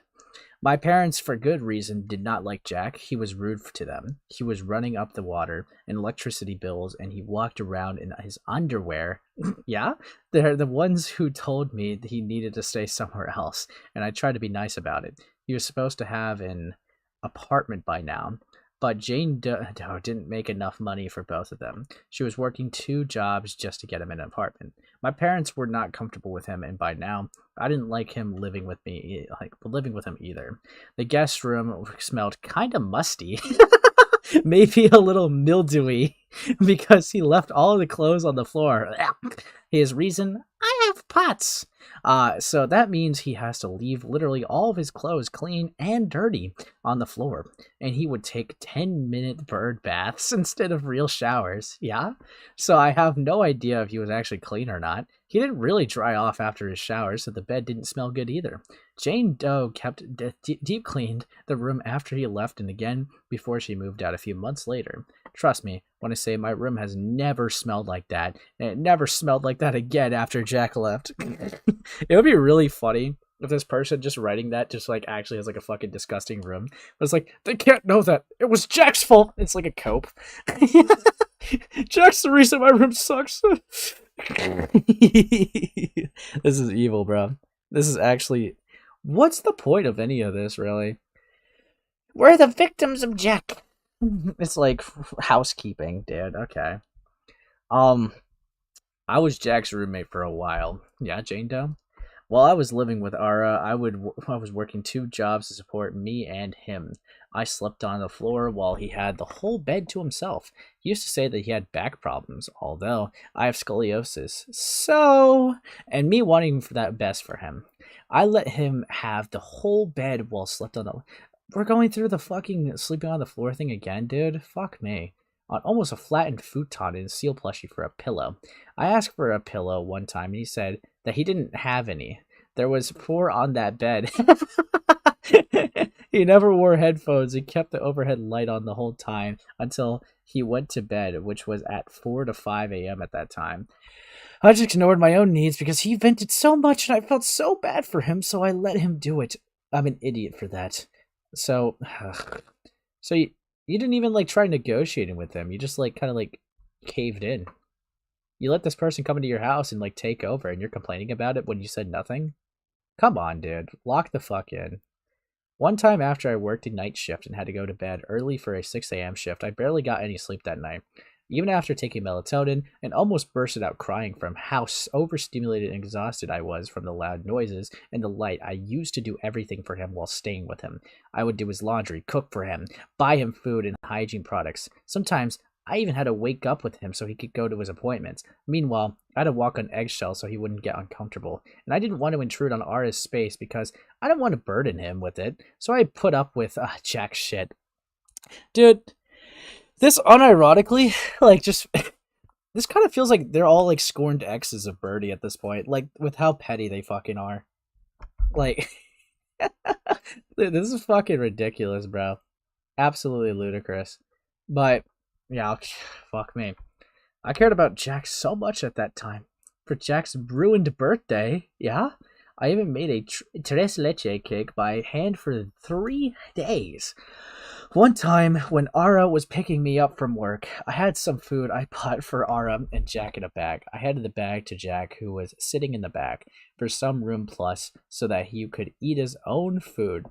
Speaker 1: My parents, for good reason, did not like Jack. He was rude to them. He was running up the water and electricity bills, and he walked around in his underwear. Yeah? They're the ones who told me he needed to stay somewhere else, and I tried to be nice about it. He was supposed to have an apartment by now, but Jane Doe didn't make enough money for both of them. She was working 2 jobs just to get him an apartment. My parents were not comfortable with him, and by now, I didn't like him living with him either. The guest room smelled kind of musty. Maybe a little mildewy, because he left all of the clothes on the floor. His reason? I have pots. So that means he has to leave literally all of his clothes clean and dirty on the floor. And he would take 10-minute bird baths instead of real showers. Yeah? So I have no idea if he was actually clean or not. He didn't really dry off after his shower, so the bed didn't smell good either. Jane Doe kept deep cleaned the room after he left and again before she moved out a few months later. Trust me when I say my room has never smelled like that, and it never smelled like that again after Jack left. It would be really funny if this person just writing that just like actually has like a fucking disgusting room. But it's like, they can't know that. It was Jack's fault. It's like a cope. Jack's the reason my room sucks. This is evil, bro. This is actually... What's the point of any of this, really? We're the victims of Jack. It's like housekeeping, dude. Okay. I was Jack's roommate for a while. Yeah, Jane Doe? While I was living with Ara, I was working 2 jobs to support me and him. I slept on the floor while he had the whole bed to himself. He used to say that he had back problems, although I have scoliosis. So, and me wanting for that best for him, I let him have the whole bed while slept on the... We're going through the fucking sleeping on the floor thing again, dude? Fuck me. On almost a flattened futon and seal plushie for a pillow. I asked for a pillow one time and he said that he didn't have any. There was 4 on that bed. He never wore headphones and kept the overhead light on the whole time until he went to bed, which was at 4 to 5 a.m. at that time. I just ignored my own needs because he vented so much and I felt so bad for him, so I let him do it. I'm an idiot for that. So you didn't even like try negotiating with him. You just like kind of like caved in. You let this person come into your house and like take over and you're complaining about it when you said nothing? Come on, dude. Lock the fuck in. One time after I worked a night shift and had to go to bed early for a 6 a.m. shift, I barely got any sleep that night. Even after taking melatonin, and almost bursted out crying from how overstimulated and exhausted I was from the loud noises and the light. I used to do everything for him while staying with him. I would do his laundry, cook for him, buy him food and hygiene products. Sometimes I even had to wake up with him so he could go to his appointments. Meanwhile, I had to walk on eggshells so he wouldn't get uncomfortable. And I didn't want to intrude on Ara's space because I didn't want to burden him with it. So I put up with Jack shit. Dude, this unironically, like, just... this kind of feels like they're all, like, scorned exes of Birdie at this point. Like, with how petty they fucking are. Like... This is fucking ridiculous, bro. Absolutely ludicrous. But... yeah, fuck me. I cared about Jack so much at that time. For Jack's ruined birthday, yeah? I even made a tres leche cake by hand for 3 days. One time, when Ara was picking me up from work, I had some food I bought for Ara and Jack in a bag. I handed the bag to Jack, who was sitting in the back, for some room plus, so that he could eat his own food.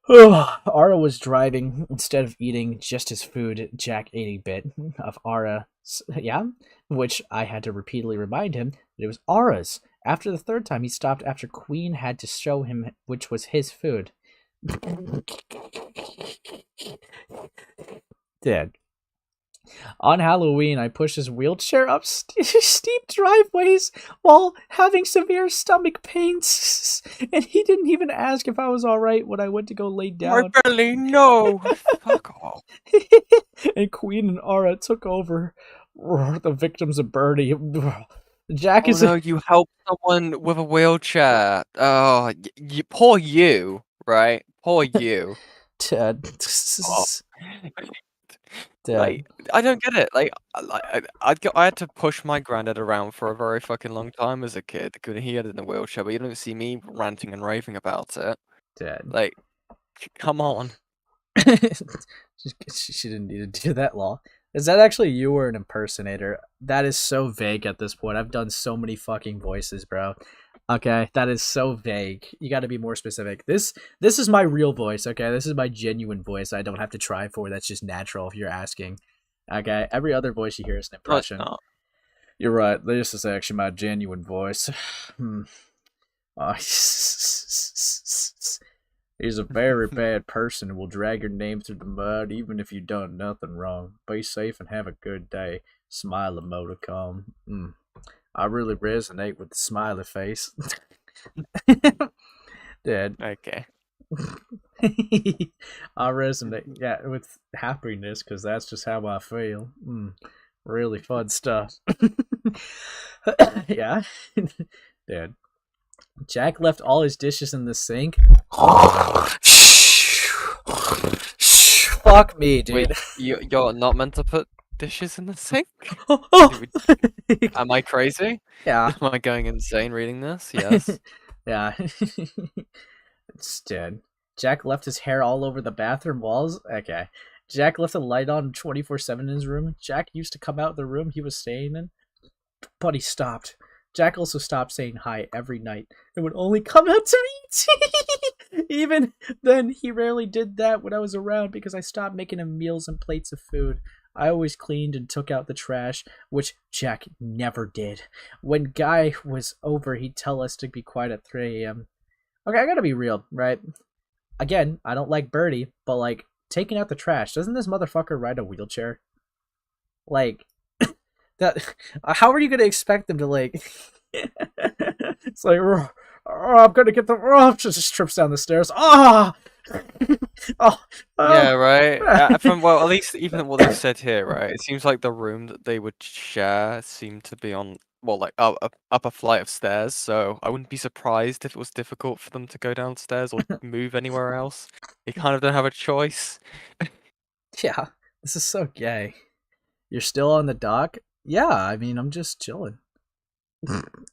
Speaker 1: Ara was driving instead of eating just his food. Jack ate a bit of Ara, yeah, which I had to repeatedly remind him that it was Ara's. After the 3rd time, he stopped after Queen had to show him which was his food. Dead. On Halloween, I pushed his wheelchair up steep driveways while having severe stomach pains, and he didn't even ask if I was alright when I went to go lay down.
Speaker 2: My belly, no! Fuck off.
Speaker 1: And Queen and Ara took over. The victims of Birdie. Jack is...
Speaker 2: no, you helped someone with a wheelchair. Oh, poor you, right? Poor you.
Speaker 1: Ted.
Speaker 2: Oh. Like, I don't get it. Like, I had to push my granddad around for a very fucking long time as a kid because he had it in a wheelchair, but you don't see me ranting and raving about it.
Speaker 1: Dead.
Speaker 2: Like, come on.
Speaker 1: She didn't need to do that, Law. Is that actually you or an impersonator? That is so vague at this point. I've done so many fucking voices, bro. Okay, that is so vague. You gotta be more specific. This is my real voice, okay? This is my genuine voice I don't have to try for. That's just natural if you're asking. Okay, every other voice you hear is an impression.
Speaker 2: No.
Speaker 1: You're right, this is actually my genuine voice. He's a very bad person and will drag your name through the mud even if you've done nothing wrong. Be safe and have a good day. Smile emoticon. I really resonate with the smiley face. Dead.
Speaker 2: Okay.
Speaker 1: I resonate, yeah, with happiness because that's just how I feel. Really fun stuff. Yeah. Dead. Jack left all his dishes in the sink. Fuck Fuck me, dude.
Speaker 2: Wait, you're not meant to put dishes in the sink? Am I crazy?
Speaker 1: Yeah.
Speaker 2: Am I going insane reading this? Yes.
Speaker 1: Yeah. It's dead. Jack left his hair all over the bathroom walls. Okay. Jack left a light on 24/7 in his room. Jack used to come out of the room he was staying in, but he stopped. Jack also stopped saying hi every night and would only come out to eat. Even then, he rarely did that when I was around because I stopped making him meals and plates of food. I always cleaned and took out the trash, which Jack never did. When Guy was over, he'd tell us to be quiet at 3 a.m. Okay, I gotta be real, right? Again, I don't like Birdie, but like, taking out the trash, doesn't this motherfucker ride a wheelchair? Like, that, how are you gonna expect them to like, it's like, oh, I'm gonna get the, just trips down the stairs,
Speaker 2: Yeah, right. From well, at least even what they said here, right? It seems like the room that they would share seemed to be on like up a flight of stairs. So I wouldn't be surprised if it was difficult for them to go downstairs or move anywhere else. They kind of don't have a choice.
Speaker 1: Yeah, this is so gay. You're still on the dock? Yeah, I mean, I'm just chilling.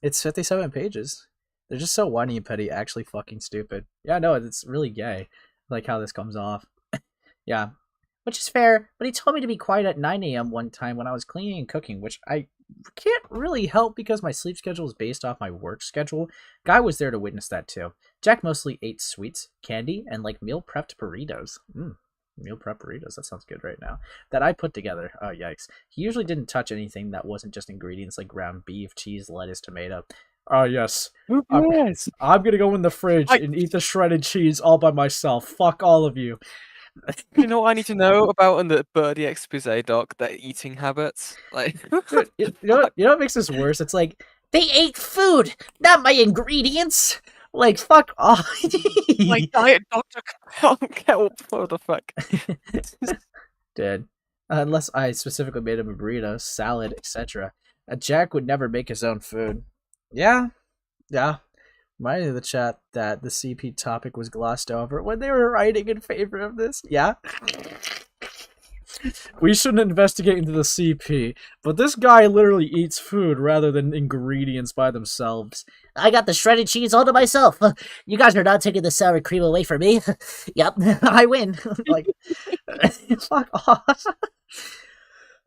Speaker 1: It's 57 pages. They're just so whiny and petty, actually fucking stupid. Yeah, no, it's really gay. Like how this comes off. Yeah. Which is fair, but he told me to be quiet at 9 a.m. one time when I was cleaning and cooking, which I can't really help because my sleep schedule is based off my work schedule. Guy was there to witness that too. Jack mostly ate sweets, candy, and like meal prepped burritos. Meal prep burritos, that sounds good right now. That I put together. Oh, yikes. He usually didn't touch anything that wasn't just ingredients like ground beef, cheese, lettuce, tomato. Oh, yes. I'm gonna go in the fridge and eat the shredded cheese all by myself. Fuck all of you.
Speaker 2: You know what I need to know about in the Birdie expose doc? Their eating habits. Like,
Speaker 1: Dude, you know what makes this worse? It's like, they ate food, not my ingredients. Like, fuck off.
Speaker 2: my diet doctor can't help. What the fuck?
Speaker 1: Dude. Unless I specifically made him a burrito, salad, etc. Jack would never make his own food. Yeah. Reminding the chat that the CP topic was glossed over when they were writing in favor of this. Yeah. We shouldn't investigate into the CP, but this guy literally eats food rather than ingredients by themselves. I got the shredded cheese all to myself. You guys are not taking the sour cream away from me. Yep, I win. Like, fuck off.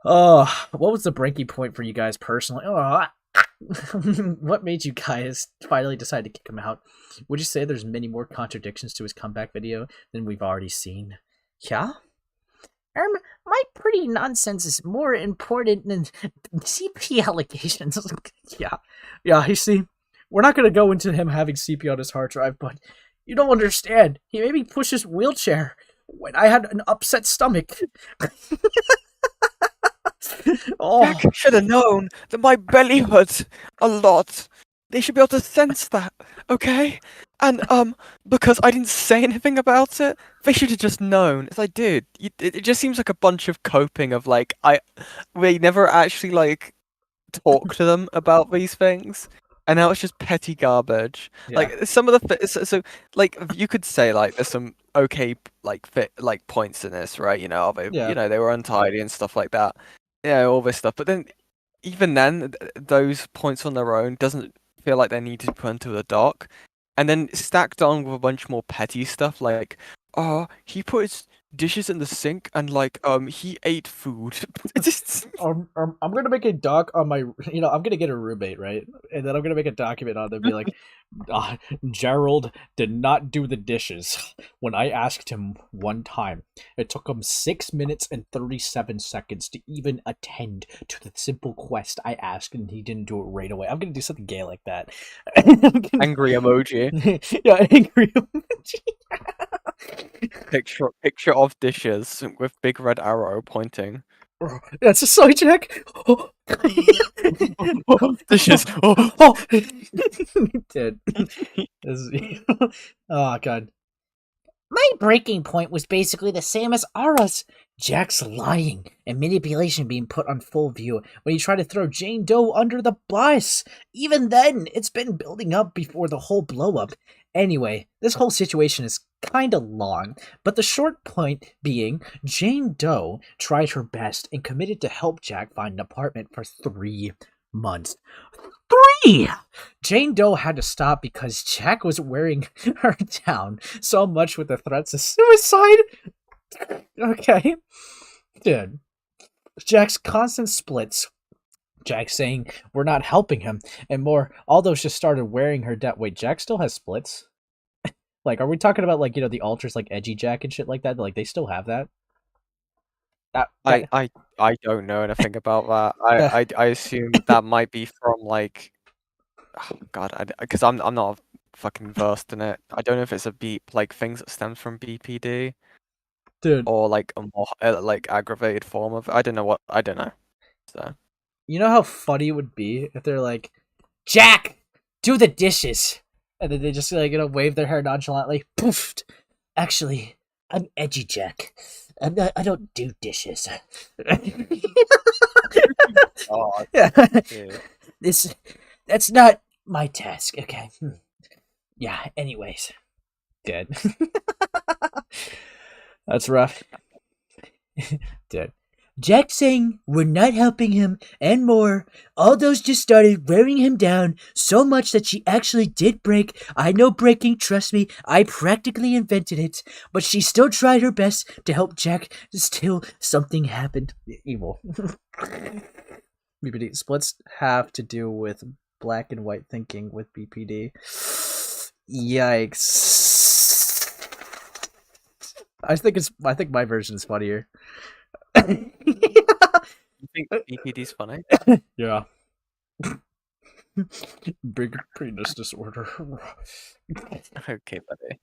Speaker 1: Oh, what was the breaking point for you guys personally? Oh, what made you guys finally decide to kick him out? Would you say there's many more contradictions to his comeback video than we've already seen? Yeah? My pretty nonsense is more important than CP allegations. Yeah, you see, we're not going to go into him having CP on his hard drive, but you don't understand. He made me push his wheelchair when I had an upset stomach.
Speaker 2: Jack should have known that my belly hurts a lot. They should be able to sense that, okay? And because I didn't say anything about it, they should have just known. It's like, dude, it just seems like a bunch of coping of like we never actually like talk to them about these things, and now it's just petty garbage.
Speaker 1: Yeah.
Speaker 2: Like some of the so like you could say like there's some okay like points in this, right? You know,
Speaker 1: Yeah.
Speaker 2: you know they were untidy and stuff like that. Yeah, all this stuff, but then even then, those points on their own doesn't feel like they need to be put into the doc, and then stacked on with a bunch more petty stuff like, he put his dishes in the sink and like he ate food.
Speaker 1: I'm gonna make a doc on my, I'm gonna get a roommate, right? And then I'm gonna make a document on there, be like, Gerald did not do the dishes when I asked him one time. It took him 6 minutes and 37 seconds to even attend to the simple quest I asked, and he didn't do it right away. I'm gonna do something gay like that.
Speaker 2: Angry emoji.
Speaker 1: Yeah, angry emoji.
Speaker 2: Picture of dishes with big red arrow pointing.
Speaker 1: That's a side check.
Speaker 2: Dishes.
Speaker 1: Dude. Oh god. My breaking point was basically the same as Ara's. Jack's lying and manipulation being put on full view when he tried to throw Jane Doe under the bus. Even then, it's been building up before the whole blow-up. Anyway, this whole situation is kinda long, but the short point being, Jane Doe tried her best and committed to help Jack find an apartment for 3 months. 3! Jane Doe had to stop because Jack was wearing her down so much with the threats of suicide. Okay. Dude. Jack's constant splits. Jack saying we're not helping him and more. All those just started wearing her down. Wait, Jack still has splits? Like, are we talking about, like, the ultras, like, edgy Jack and shit like that? Like, they still have that?
Speaker 2: I don't know anything about that. I assume that might be from like, oh God, because I'm not fucking versed in it. I don't know if it's a beep like things that stems from BPD
Speaker 1: Dude,
Speaker 2: or like a more like aggravated form of. I don't know. So
Speaker 1: you know how funny it would be if they're like, Jack, do the dishes. And then they just, like, wave their hair nonchalantly. Poofed. Actually, I'm edgy Jack. I don't do dishes.
Speaker 2: oh,
Speaker 1: Yeah.
Speaker 2: yeah.
Speaker 1: That's not my task. Okay. Yeah, anyways. Dead. That's rough. Dude. Jack saying we're not helping him and more. All those just started wearing him down so much that she actually did break. I know breaking, trust me, I practically invented it. But she still tried her best to help Jack. Still, something happened. Evil. BPD splits have to do with black and white thinking with BPD. Yikes. I think my version is funnier.
Speaker 2: You think BPD's funny?
Speaker 1: Yeah. Big penis disorder.
Speaker 2: Okay, buddy.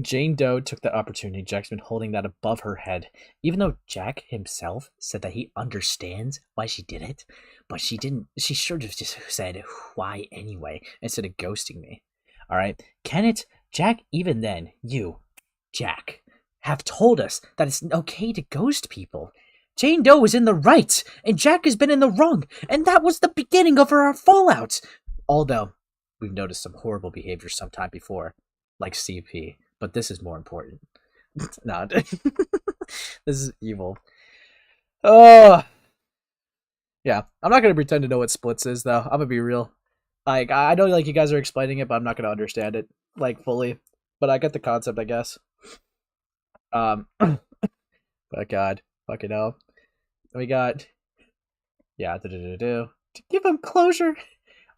Speaker 1: Jane Doe took the opportunity. Jack's been holding that above her head. Even though Jack himself said that he understands why she did it, but she didn't. She should have just said why anyway, instead of ghosting me. Alright? Can it, Jack, even then, you, Jack, have told us that it's okay to ghost people. Jane Doe was in the right, and Jack has been in the wrong, and that was the beginning of our fallout. Although, we've noticed some horrible behavior sometime before, like CP, but this is more important. No, this is evil. Oh, yeah. I'm not gonna pretend to know what splits is, though. I'm gonna be real. Like, I know, like, you guys are explaining it, but I'm not gonna understand it, like, fully. But I get the concept, I guess. But God, fucking hell. We got, yeah, to give him closure.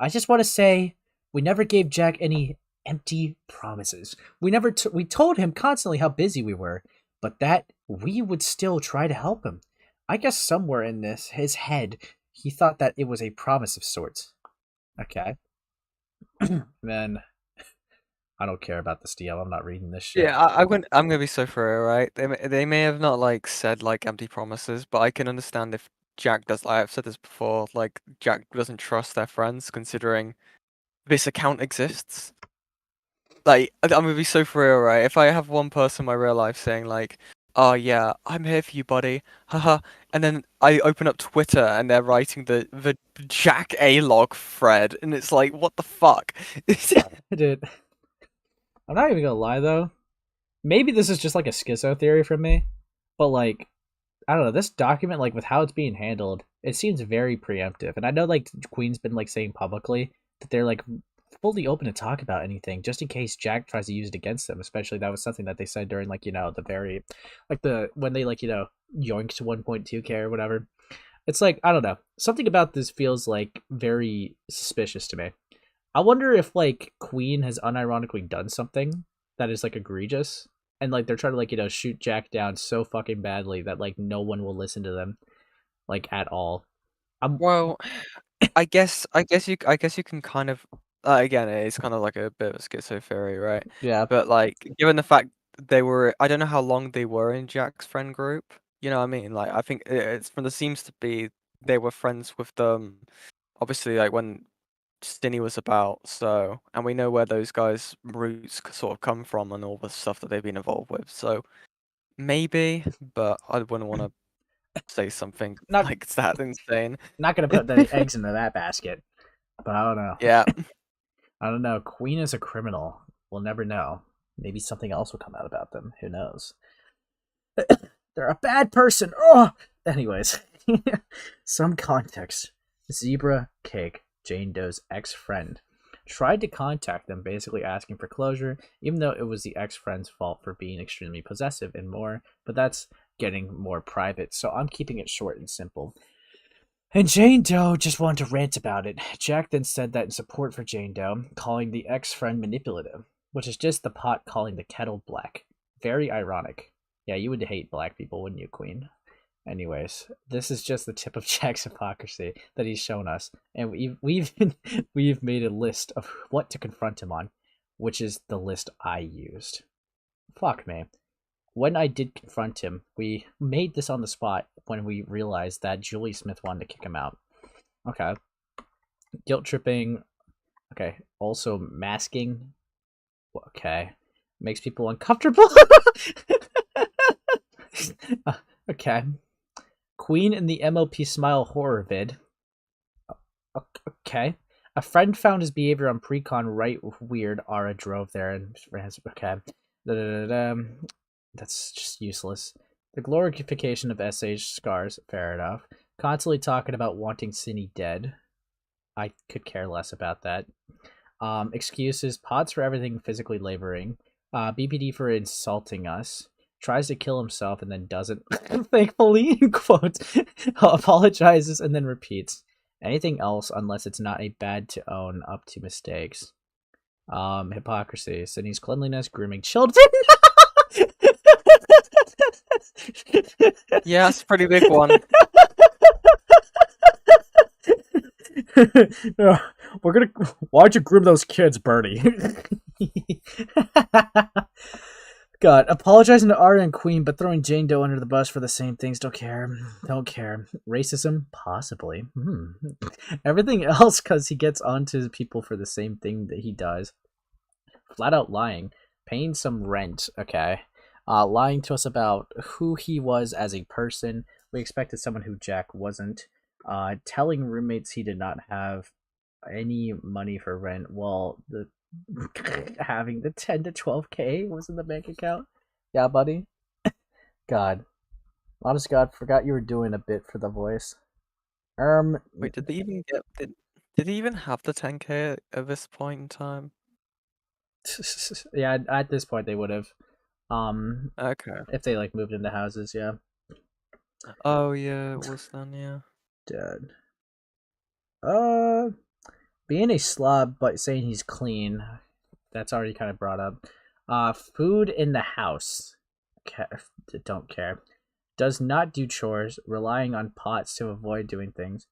Speaker 1: I just want to say, we never gave Jack any empty promises. We never, we told him constantly how busy we were, but that we would still try to help him. I guess somewhere in his head, he thought that it was a promise of sorts. Okay. Then I don't care about this DL. I'm not reading this shit.
Speaker 2: Yeah, I'm gonna be so thorough, right? They may have not like said like empty promises, but I can understand if Jack does. Like, I've said this before. Like Jack doesn't trust their friends, considering this account exists. Like I'm gonna be so thorough, right? If I have one person in my real life saying like, "Oh yeah, I'm here for you, buddy," haha, and then I open up Twitter and they're writing the Jack A log thread, and it's like, what the fuck?
Speaker 1: Dude, I'm not even gonna lie though. Maybe this is just like a schizo theory from me, but like, I don't know, this document, like, with how it's being handled, it seems very preemptive. And I know, like, Queen's been, like, saying publicly that they're, like, fully open to talk about anything, just in case Jack tries to use it against them. Especially that was something that they said during, like, the very, like, when they, like, yoinked 1.2K or whatever. It's like, I don't know, something about this feels, like, very suspicious to me. I wonder if, like, Queen has unironically done something that is, like, egregious, and, like, they're trying to, like, shoot Jack down so fucking badly that, like, no one will listen to them, like, at all.
Speaker 2: Well, I guess you can kind of again, it's kind of like a bit of a schizo theory, right?
Speaker 1: Yeah.
Speaker 2: But like, given the fact they were, I don't know how long they were in Jack's friend group. You know what I mean? Like, I think it's from the seems to be they were friends with them. Obviously, like when Stinny was about. So, and we know where those guys' roots sort of come from and all the stuff that they've been involved with. So maybe, but I wouldn't want to say something
Speaker 1: Not
Speaker 2: like that insane.
Speaker 1: not gonna put any eggs into that basket, but I don't know.
Speaker 2: Yeah.
Speaker 1: I don't know. Queen is a criminal. We'll never know. Maybe something else will come out about them. Who knows? They're a bad person. Oh! Anyways, some context. Zebra Cake, Jane Doe's ex-friend, tried to contact them, basically asking for closure, even though it was the ex-friend's fault for being extremely possessive and more, but that's getting more private, so I'm keeping it short and simple. And Jane Doe just wanted to rant about it. Jack then said that in support for Jane Doe, calling the ex-friend manipulative, which is just the pot calling the kettle black. Very ironic. Yeah, you would hate black people, wouldn't you, Queen? Anyways, this is just the tip of Jack's hypocrisy that he's shown us, and we've made a list of what to confront him on, which is the list I used. Fuck me. When I did confront him, we made this on the spot when we realized that Julie Smith wanted to kick him out. Okay. Guilt tripping. Okay. Also masking. Okay. Makes people uncomfortable. Okay. Queen in the MLP Smile horror vid. Okay. A friend found his behavior on pre-con right weird. Ara drove there and okay. That's just useless. The glorification of SH scars, fair enough. Constantly talking about wanting Cindy dead. I could care less about that. Excuses, pods for everything physically laboring. BPD for insulting us. Tries to kill himself and then doesn't. Thankfully, in quotes. Apologizes and then repeats. Anything else unless it's not a bad to own up to mistakes. Hypocrisy. Sydney's cleanliness, grooming children.
Speaker 2: Yeah, it's a pretty big one.
Speaker 1: We're gonna. Why'd you groom those kids, Bernie? God, apologizing to Arya and Queen, but throwing Jane Doe under the bus for the same things. Don't care. Don't care. Racism? Possibly. Everything else because he gets onto people for the same thing that he does. Flat out lying. Paying some rent, okay. Lying to us about who he was as a person. We expected someone who Jack wasn't. Telling roommates he did not have any money for rent while the having the 10 to 12k was in the bank account. Yeah, buddy. God. Honest God, forgot you were doing a bit for the voice.
Speaker 2: Wait, did they even get did he even have the 10k at this point in time?
Speaker 1: Yeah, at this point they would have.
Speaker 2: Okay.
Speaker 1: If they like moved into houses, yeah.
Speaker 2: Oh yeah, it was then, yeah.
Speaker 1: Dead. Being a slob but saying he's clean, that's already kind of brought up. Food in the house. Don't care. Does not do chores, relying on pots to avoid doing things.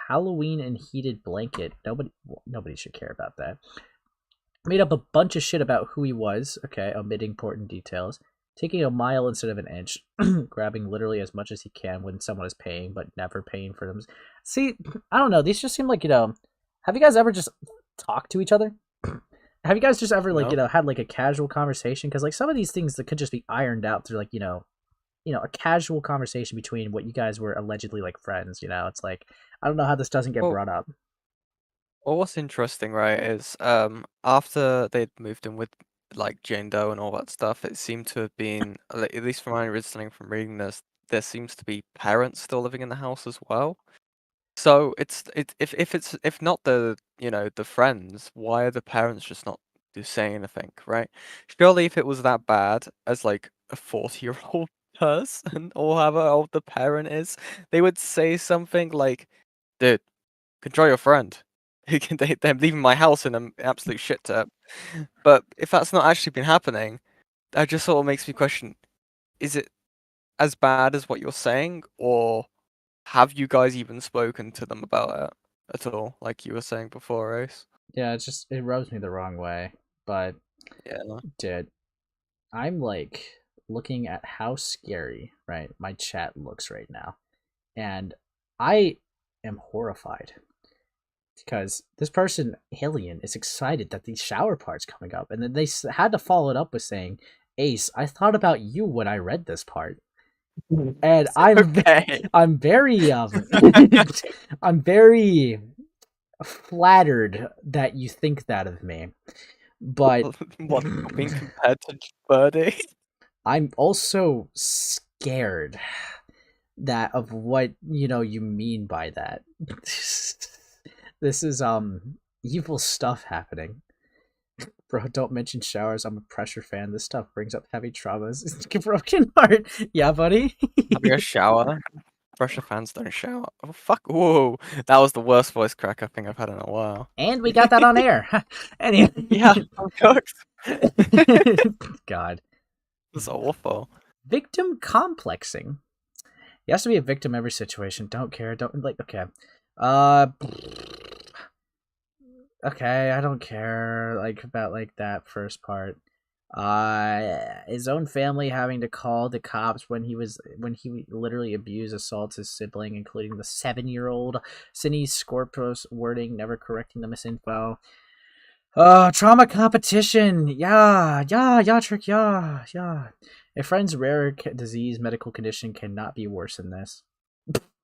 Speaker 1: Halloween and heated blanket. Nobody should care about that. Made up a bunch of shit about who he was. Okay, omitting important details. Taking a mile instead of an inch. Grabbing literally as much as he can when someone is paying, but never paying for them. See, I don't know. These just seem like, have you guys ever just talked to each other? Have you guys just ever, like,
Speaker 2: No.
Speaker 1: had, like, a casual conversation? Because, like, some of these things that could just be ironed out through, like, a casual conversation between what you guys were allegedly, like, friends, It's like, I don't know how this doesn't get
Speaker 2: Well,
Speaker 1: brought up.
Speaker 2: well, what's interesting, right, is after they'd moved in with like Jane Doe and all that stuff, it seemed to have been, at least from my understanding from reading this, there seems to be parents still living in the house as well. So if not the the friends, why are the parents just not saying anything, right? Surely if it was that bad as like a 40-year-old person or however old the parent is, they would say something like, "Dude, control your friend. They're leaving my house in an absolute shit tip." But if that's not actually been happening, that just sort of makes me question: is it as bad as what you're saying, or have you guys even spoken to them about it at all, like you were saying before, Ace?
Speaker 1: Yeah, it rubs me the wrong way. But,
Speaker 2: Yeah, no.
Speaker 1: dude, I'm, like, looking at how scary, right, my chat looks right now. And I am horrified. because this person, Alien, is excited that the shower part's coming up, and then they had to follow it up with saying, "Ace, I thought about you when I read this part." And
Speaker 2: Okay.
Speaker 1: I'm very I'm very flattered that you think that of me, but
Speaker 2: What, you're being compared to Birdie?
Speaker 1: I'm also scared that of what you mean by that. This is evil stuff happening. Bro, don't mention showers. I'm a pressure fan. This stuff brings up heavy traumas. It's a broken heart. Yeah, buddy.
Speaker 2: Have you a shower? Pressure fans don't shower. Oh, fuck. Whoa. That was the worst voice crack I think I've had in a while.
Speaker 1: And we got that on air. Anyway.
Speaker 2: Yeah, I'm cooked.
Speaker 1: God.
Speaker 2: This is awful.
Speaker 1: Victim complexing. He has to be a victim every situation. Don't care. Don't like. Okay. Okay, I don't care about that first part. His own family having to call the cops when he literally abused, assaults his sibling, including the 7-year-old. Cine Scorpus wording, never correcting the misinfo. Trauma competition. Yeah, trick, yeah. A friend's rare disease, medical condition cannot be worse than this.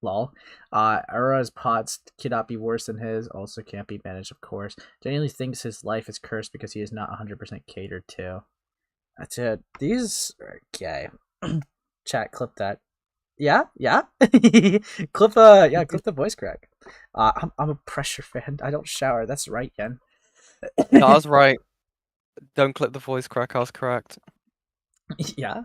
Speaker 1: Lol. Ura's pots cannot be worse than his. Also can't be managed, of course. Genuinely thinks his life is cursed because he is not 100% catered to. That's it. These are gay. Chat, clip that. Yeah. clip the voice crack. I'm a pressure fan. I don't shower. That's right, Yen.
Speaker 2: No, I was right. Don't clip the voice crack. I was correct.
Speaker 1: Yeah.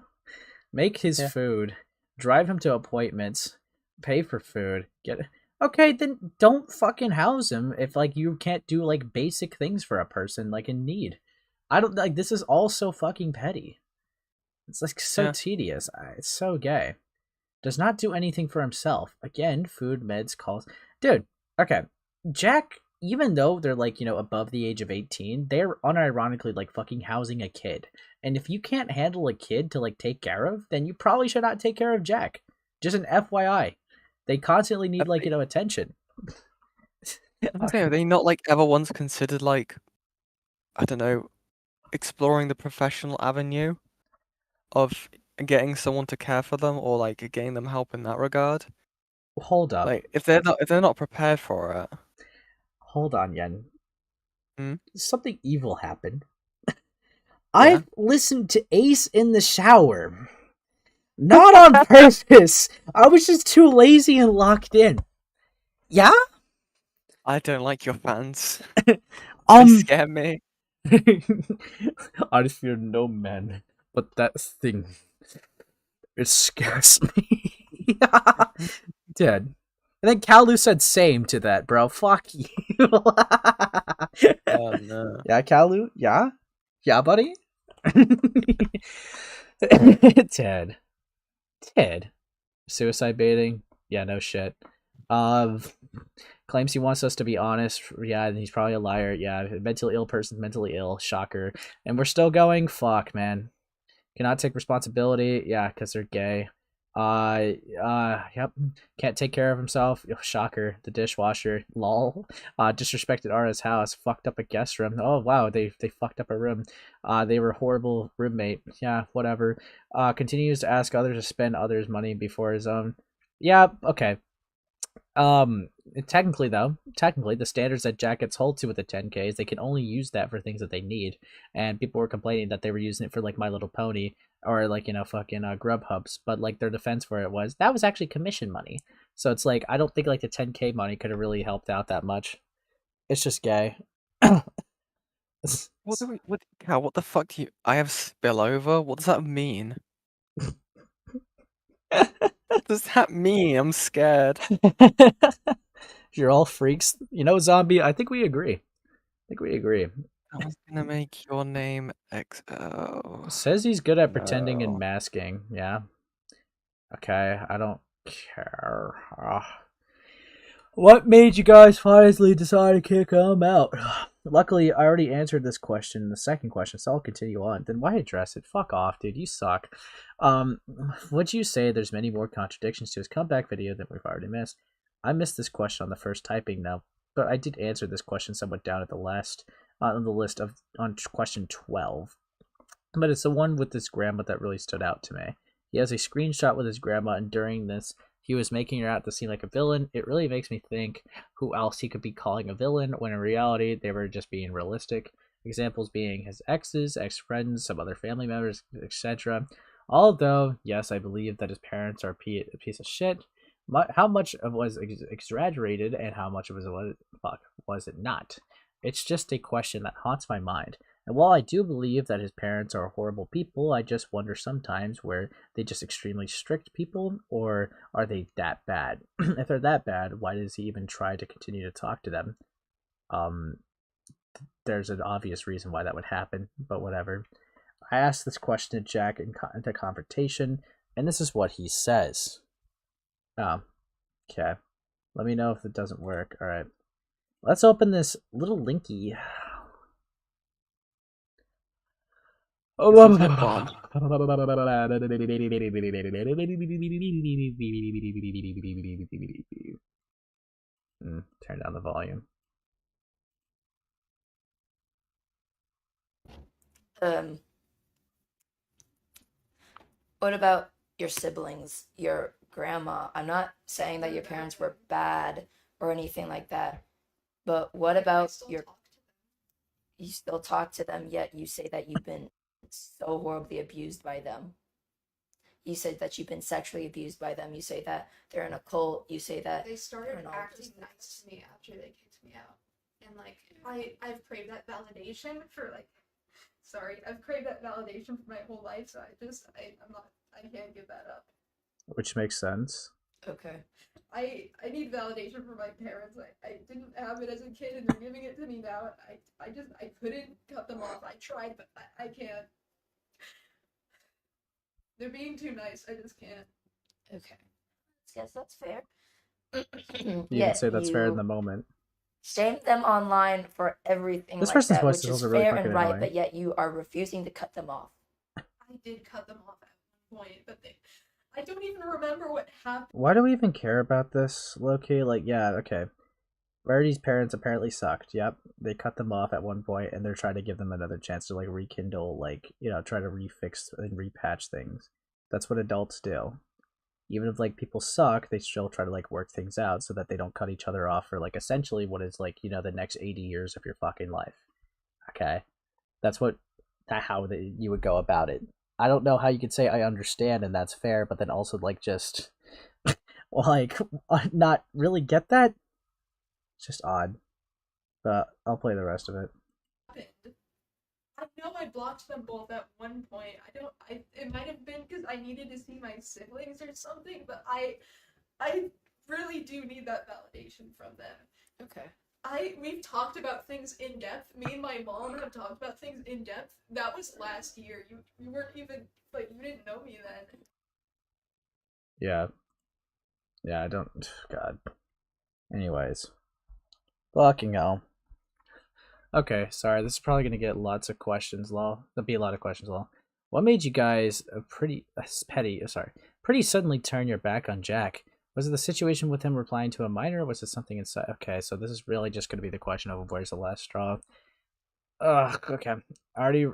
Speaker 1: Make his food. Drive him to appointments. Pay for food. Get it. Okay, then don't fucking house him if you can't do basic things for a person in need. I don't this is all so fucking petty. It's so tedious. It's so gay. Does not do anything for himself. Again, food, meds, calls. Dude, okay. Jack, even though they're above the age of 18, they're unironically fucking housing a kid. And if you can't handle a kid to take care of, then you probably should not take care of Jack. Just an FYI. They constantly need attention.
Speaker 2: Are they not ever once considered I don't know, exploring the professional avenue of getting someone to care for them or getting them help in that regard?
Speaker 1: Hold up.
Speaker 2: If they're not prepared for it.
Speaker 1: Hold on, Yen.
Speaker 2: Hmm?
Speaker 1: Something evil happened. I've listened to Ace in the shower. Not on purpose. I was just too lazy and locked in. Yeah?
Speaker 2: I don't like your fans. They scare me.
Speaker 1: I fear no man, but that thing, it scares me. Dead. And then Kalu said same to that, bro. Fuck you.
Speaker 2: Oh no.
Speaker 1: Yeah, Kalu? Yeah? Yeah, buddy? Ted. Suicide baiting? Yeah, no shit. Claims he wants us to be honest. Yeah, he's probably a liar. Yeah, mentally ill person's mentally ill. Shocker. And we're still going? Fuck, man. Cannot take responsibility. Yeah, because they're gay. Yep. Can't take care of himself. Oh, shocker. The dishwasher. Lol. Disrespected Ara's house. Fucked up a guest room. Oh, wow. They fucked up a room. They were a horrible roommate. Yeah, whatever. Continues to ask others to spend others' money before his own. Yeah, okay. Technically, the standards that Jack gets hold to with the 10Ks, they can only use that for things that they need. And people were complaining that they were using it for My Little Pony or fucking Grubhubs. But their defense for it was that was actually commission money. So it's I don't think the 10K money could have really helped out that much. It's just gay.
Speaker 2: What the fuck do you? I have spillover. What does that mean? What does that mean? I'm scared.
Speaker 1: You're all freaks. Zombie, I think we agree.
Speaker 2: I was gonna make your name XO.
Speaker 1: Says he's good at pretending and masking. Yeah. Okay, I don't care. What made you guys finally decide to kick him out? Luckily, I already answered this question in the second question, so I'll continue on. Then why address it? Fuck off, dude. You suck. Would you say there's many more contradictions to his comeback video than we've already missed? I missed this question on the first typing, though. but I did answer this question somewhat down at the last on the list on question 12. But it's the one with his grandma that really stood out to me. He has a screenshot with his grandma, and during this, he was making her out to seem like a villain. It really makes me think who else he could be calling a villain, when in reality, they were just being realistic. Examples being his exes, ex-friends, some other family members, etc. Although, yes, I believe that his parents are a piece of shit. How much of it was exaggerated and how much of it was it not? It's just a question that haunts my mind. And while I do believe that his parents are horrible people, I just wonder sometimes where they just extremely strict people, or are they that bad? If they're that bad, why does he even try to continue to talk to them? There's an obvious reason why that would happen, but whatever. I asked this question to Jack in the confrontation, and this is what he says. Oh, okay. Let me know if it doesn't work. All right. Let's open this little linky. Turn down the volume.
Speaker 5: What about your siblings, your grandma? I'm not saying that your parents were bad or anything like that, but what about your... You still talk to them, yet you say that you've been so horribly abused by them. You said that you've been sexually abused by them. You say that they're in a cult. You say that
Speaker 6: they started acting nice to me after they kicked me out. And like I've craved that validation for like I've craved that validation for my whole life, so I can't give that up.
Speaker 1: Which makes sense.
Speaker 5: Okay.
Speaker 6: I need validation from my parents. I didn't have it as a kid, and they're giving it to me now. I couldn't cut them off. I tried, but I can't. They're being too nice. I just can't.
Speaker 5: Okay. I guess that's fair.
Speaker 1: You can say that's fair in the moment.
Speaker 5: Shame them online for everything
Speaker 1: this
Speaker 5: like
Speaker 1: person's
Speaker 5: that,
Speaker 1: voice
Speaker 5: which
Speaker 1: is
Speaker 5: is
Speaker 1: also really
Speaker 5: fair
Speaker 1: fucking
Speaker 5: and right,
Speaker 1: annoying.
Speaker 5: but yet you are refusing to cut them off.
Speaker 6: I did cut them off at one point, but I don't even remember what happened.
Speaker 1: Why do we even care about this, Loki? Like, yeah, okay. Rarity's parents apparently sucked. Yep. They cut them off at one point, and they're trying to give them another chance to, like, rekindle, like, you know, try to refix and repatch things. That's what adults do. Even if, like, people suck, they still try to, like, work things out so that they don't cut each other off for, like, essentially what is, like, you know, the next 80 years of your fucking life. Okay? That's how you would go about it. I don't know how you could say I understand and that's fair, but then also, like, just, like, not really get that? It's just odd. But I'll play the rest of it.
Speaker 6: I know I blocked them both at one point. It might have been because I needed to see my siblings or something, but I really do need that validation from them.
Speaker 5: Okay.
Speaker 6: We've talked about things in depth. Me and my mom have talked about things in depth. That was last year. You weren't even, like, you didn't know me then.
Speaker 1: Yeah. Yeah, I don't... God. Anyways. Fucking hell. Okay, sorry. This is probably going to get lots of questions, lol. There'll be a lot of questions, lol. What made you guys pretty suddenly turn your back on Jack? Was it the situation with him replying to a minor, or was it something inside? Okay, so this is really just going to be the question of where's the last straw. Ugh, okay. I already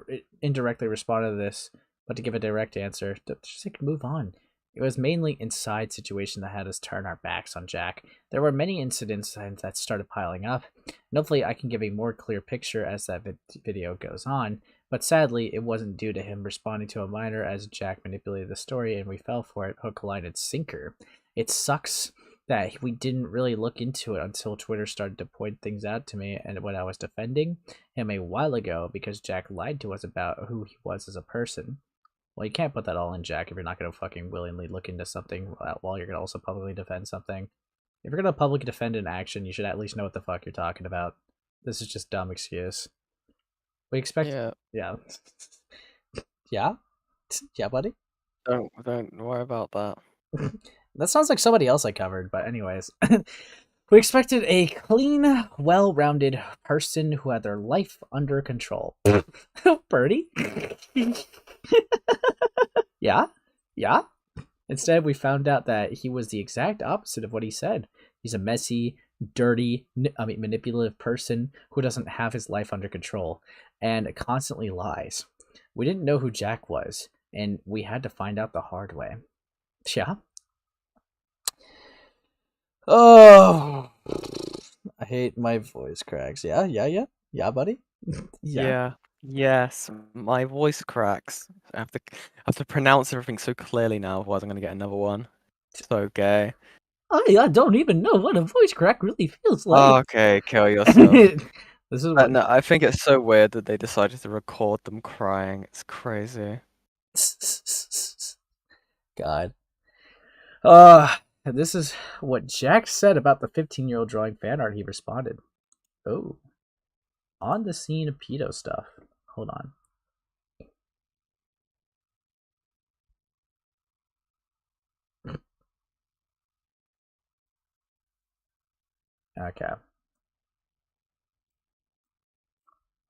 Speaker 1: indirectly responded to this, but to give a direct answer, just like move on. It was mainly inside situation that had us turn our backs on Jack. There were many incidents that started piling up, and hopefully I can give a more clear picture as that video goes on, but sadly it wasn't due to him responding to a minor as Jack manipulated the story and we fell for it hook, line, and sinker. It sucks that we didn't really look into it until Twitter started to point things out to me and when I was defending him a while ago because Jack lied to us about who he was as a person. Well, you can't put that all in Jack if you're not going to fucking willingly look into something while you're going to also publicly defend something. If you're going to publicly defend an action, you should at least know what the fuck you're talking about. This is just dumb excuse. We expect...
Speaker 2: Yeah.
Speaker 1: Yeah. Yeah? Yeah, buddy?
Speaker 2: Don't worry about that.
Speaker 1: That sounds like somebody else I covered, but anyways. We expected a clean, well-rounded person who had their life under control. Birdie? Yeah? Instead, we found out that he was the exact opposite of what he said. He's a messy, dirty, manipulative person who doesn't have his life under control and constantly lies. We didn't know who Jack was, and we had to find out the hard way. Yeah. Oh, I hate my voice cracks. Yeah, buddy.
Speaker 2: Yeah. Yes, my voice cracks. I have to pronounce everything so clearly now, otherwise I'm gonna get another one. So gay.
Speaker 1: I don't even know what a voice crack really feels like.
Speaker 2: Okay, kill yourself.
Speaker 1: This is what.
Speaker 2: No, I think it's so weird that they decided to record them crying. It's crazy.
Speaker 1: God. This is what Jack said about the 15-year-old drawing fan art. He responded, "Oh, on the scene of pedo stuff. Hold on." Okay.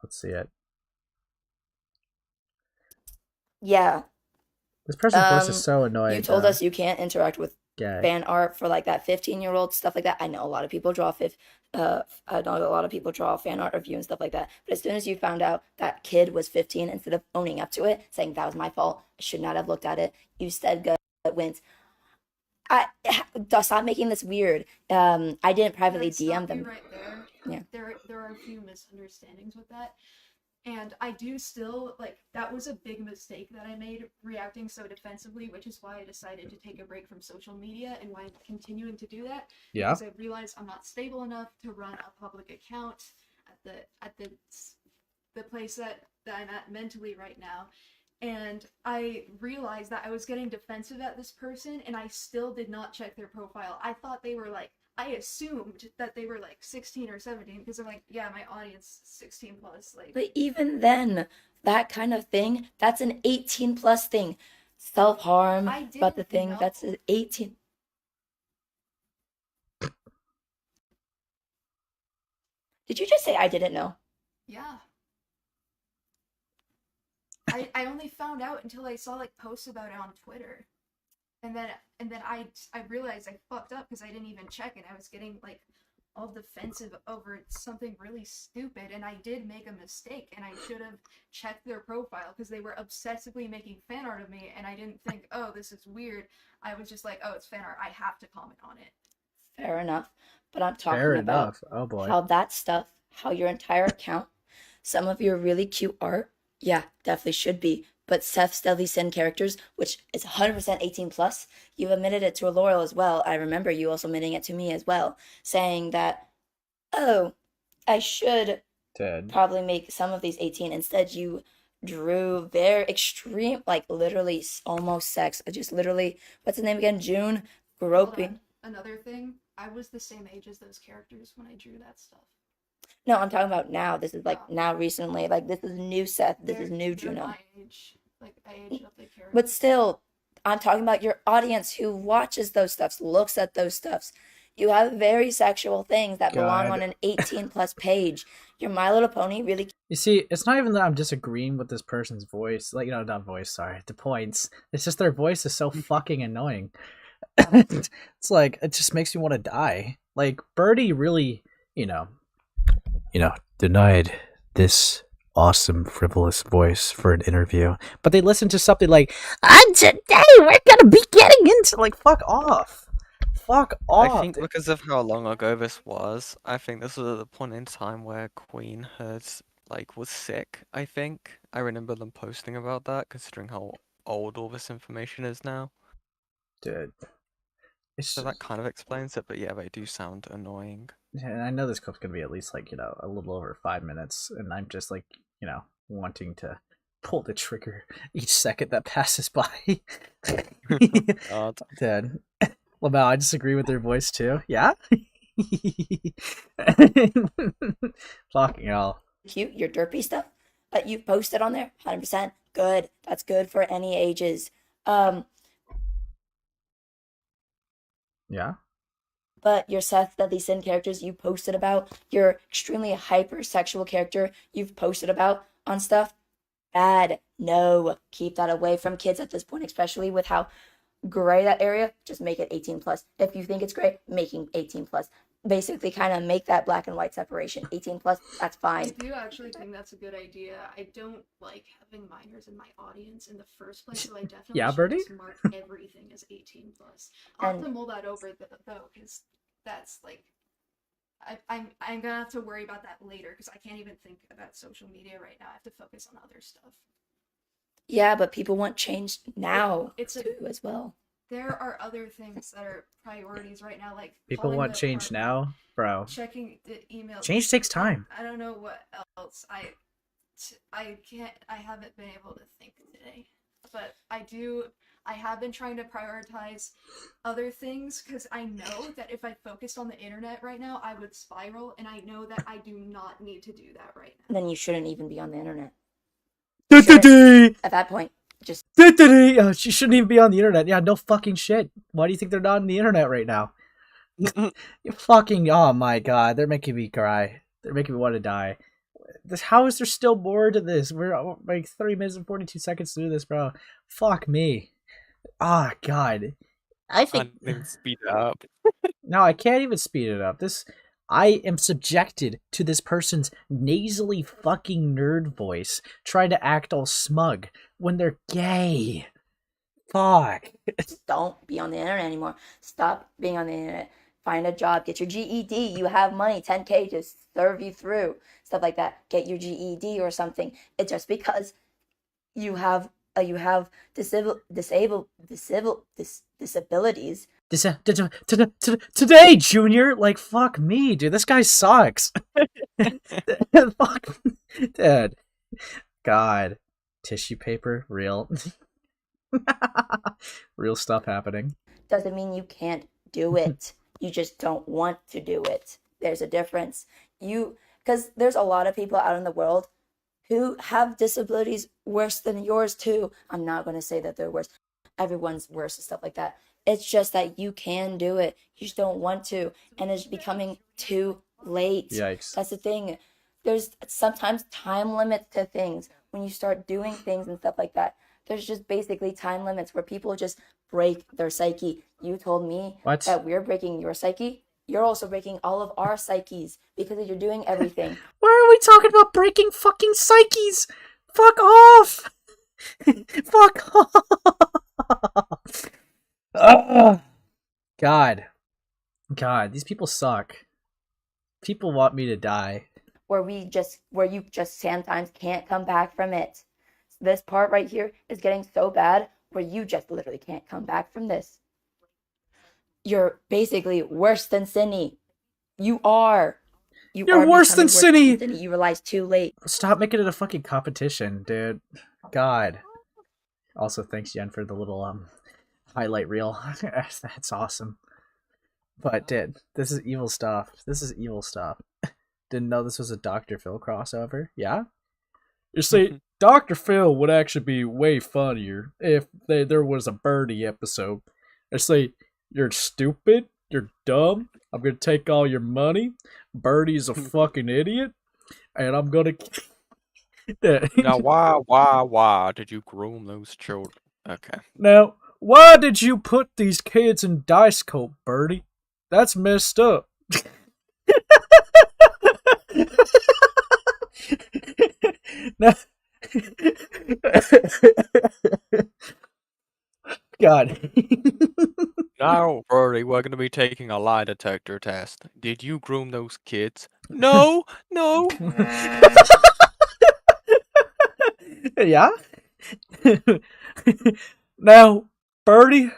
Speaker 1: Let's see it.
Speaker 5: Yeah.
Speaker 1: This person's voice is so annoying.
Speaker 5: You told us you can't interact with
Speaker 1: gay.
Speaker 5: fan art for like that 15-year-old stuff like that. I know a lot of people draw I know a lot of people draw fan art of you and stuff like that. But as soon as you found out that kid was 15, instead of owning up to it, saying that was my fault, I should not have looked at it, you instead went, stop making this weird. I didn't privately
Speaker 6: That's
Speaker 5: DM
Speaker 6: not you
Speaker 5: them.
Speaker 6: right there.
Speaker 5: Yeah.
Speaker 6: There are a few misunderstandings with that. And I do still, like, that was a big mistake that I made reacting so defensively, which is why I decided to take a break from social media and why I'm continuing to do that.
Speaker 1: Yeah.
Speaker 6: Because I realized I'm not stable enough to run a public account at the place that I'm at mentally right now. And I realized that I was getting defensive at this person, and I still did not check their profile. I thought they were like, I assumed that they were like 16 or 17 because I'm like, yeah, my audience is 16 plus. Like,
Speaker 5: But even then, that kind of thing, that's an 18 plus thing. Self-harm,
Speaker 6: I
Speaker 5: but the
Speaker 6: didn't
Speaker 5: thing
Speaker 6: know.
Speaker 5: that's an 18. Did you just say I didn't know?
Speaker 6: Yeah. I only found out until I saw like posts about it on Twitter. And then I realized I fucked up because I didn't even check and I was getting like all defensive over something really stupid, and I did make a mistake and I should have checked their profile because they were obsessively making fan art of me, and I didn't think, oh, this is weird. I was just like, oh, it's fan art, I have to comment on it.
Speaker 5: Fair enough. But I'm talking
Speaker 1: Fair
Speaker 5: about
Speaker 1: enough. Oh boy.
Speaker 5: how that stuff, how your entire account, some of your really cute art, yeah, definitely should be. But Seth's Deadly Sin characters, which is 100% 18 plus, you admitted it to Laurel as well. I remember you also admitting it to me as well, saying that, oh, I should
Speaker 1: Dead.
Speaker 5: probably make some of these 18. Instead, you drew very extreme, like literally almost sex. Just literally, what's his name again? June,
Speaker 6: Hold
Speaker 5: groping.
Speaker 6: on. Another thing, I was the same age as those characters when I drew that stuff.
Speaker 5: No, I'm talking about now. This is like
Speaker 6: Oh.
Speaker 5: now recently. Like this is new Seth. This is new
Speaker 6: They're
Speaker 5: Juno.
Speaker 6: my age. Like, I aged up the characters.
Speaker 5: But still, I'm talking about your audience who watches those stuffs, looks at those stuffs. You have very sexual things that belong
Speaker 1: God.
Speaker 5: on an 18 plus page. Your My Little Pony really.
Speaker 1: You see, it's not even that I'm disagreeing with this person's voice. Like, not voice, sorry. The points. It's just their voice is so fucking annoying. It's like, it just makes me want to die. Like, Birdie really, denied this awesome, frivolous voice for an interview. But they listen to something like, and today we're gonna be getting into, like, fuck off. Fuck off.
Speaker 2: I think because of how long ago this was, I think this was at the point in time where Queen had was sick. I think I remember them posting about that, considering how old all this information is now.
Speaker 1: Dude.
Speaker 2: So that kind of explains it. But yeah, they do sound annoying.
Speaker 1: And I know this clip's gonna be at least a little over 5 minutes, and I'm just wanting to pull the trigger each second that passes by.
Speaker 2: God.
Speaker 1: Dude. Lamau, I disagree with their voice too. Yeah? Fucking hell.
Speaker 5: Cute, your derpy stuff that you posted on there, 100% good. That's good for any ages.
Speaker 1: Yeah?
Speaker 5: But your Seth Deadly Sin characters you posted about, your extremely hypersexual character you've posted about on stuff, bad. No, keep that away from kids at this point, especially with how gray that area, just make it 18 plus. If you think it's gray, making 18 plus. Basically, kind of make that black and white separation. 18 plus, that's
Speaker 6: I
Speaker 5: fine.
Speaker 6: do actually think that's a good idea. I don't like having minors in my audience in the first place, so I definitely
Speaker 1: Yeah,
Speaker 6: should
Speaker 1: Birdie?
Speaker 6: just mark everything as 18 plus. I'll have to mull that over though, because that's like I'm gonna have to worry about that later because I can't even think about social media right now. I have to focus on other stuff.
Speaker 5: Yeah, but people want change now
Speaker 6: It's a,
Speaker 5: too, as well.
Speaker 6: there are other things that are priorities right now, like
Speaker 1: People
Speaker 6: calling
Speaker 1: want
Speaker 6: the
Speaker 1: change
Speaker 6: partner,
Speaker 1: now, bro.
Speaker 6: checking the email.
Speaker 1: Change takes time.
Speaker 6: I don't know what else. I haven't been able to think today, but I have been trying to prioritize other things because I know that if I focused on the internet right now, I would spiral, and I know that I do not need to do that right now.
Speaker 5: Then you shouldn't even be on the internet.
Speaker 1: Da-da-dee!
Speaker 5: At that point, just
Speaker 1: Da-da-dee! Oh, she shouldn't even be on the internet. Yeah, no fucking shit. Why do you think they're not on the internet right now? You fucking, oh my god, they're making me cry. They're making me want to die. How is there still more to this? We're like 3 minutes and 42 seconds to do this, bro. Fuck me. Ah, god. I think
Speaker 2: Can't even speed it up.
Speaker 1: no, I can't even speed it up. I am subjected to this person's nasally fucking nerd voice trying to act all smug when they're gay. Fuck.
Speaker 5: don't be on the internet anymore. Stop being on the internet. Find a job. Get your GED. You have money. 10K to serve you through. Stuff like that. Get your GED or something. It's just because you have disabilities.
Speaker 1: Today, Junior, like, fuck me, dude. This guy sucks. Fuck, dude. God, tissue paper, real, real stuff happening.
Speaker 5: Doesn't mean you can't do it. You just don't want to do it. There's a difference. Because there's a lot of people out in the world who have disabilities worse than yours too. I'm not going to say that they're worse. Everyone's worse and stuff like that. It's just that you can do it. You just don't want to. And it's becoming too late.
Speaker 1: Yikes.
Speaker 5: That's the thing. There's sometimes time limits to things when you start doing things and stuff like that. There's just basically time limits where people just break their psyche. You told me
Speaker 1: What?
Speaker 5: that we're breaking your psyche. You're also breaking all of our psyches because you're doing everything.
Speaker 1: Why are we talking about breaking fucking psyches? Fuck off! Fuck off! Ugh. God, these people suck. People want me to die.
Speaker 5: Where you just sometimes can't come back from it. This part right here is getting so bad where you just literally can't come back from this. You're basically worse than Cindy. You are.
Speaker 1: You're worse than Cindy.
Speaker 5: You realize too late.
Speaker 1: Stop making it a fucking competition, dude. God. Also, thanks, Jen, for the little highlight reel. That's awesome. But, dude, this is evil stuff. Didn't know this was a Dr. Phil crossover. Yeah? You see, Dr. Phil would actually be way funnier if there was a Birdie episode. I say, you're stupid, you're dumb, I'm gonna take all your money, Birdie's a fucking idiot, and I'm gonna...
Speaker 2: Now, why did you groom those children? Okay.
Speaker 1: Now, why did you put these kids in dice coat, Birdie? That's messed up. Now... God.
Speaker 2: Now, Birdie, we're going to be taking a lie detector test. Did you groom those kids? No, no.
Speaker 1: Yeah? Now, Birdie,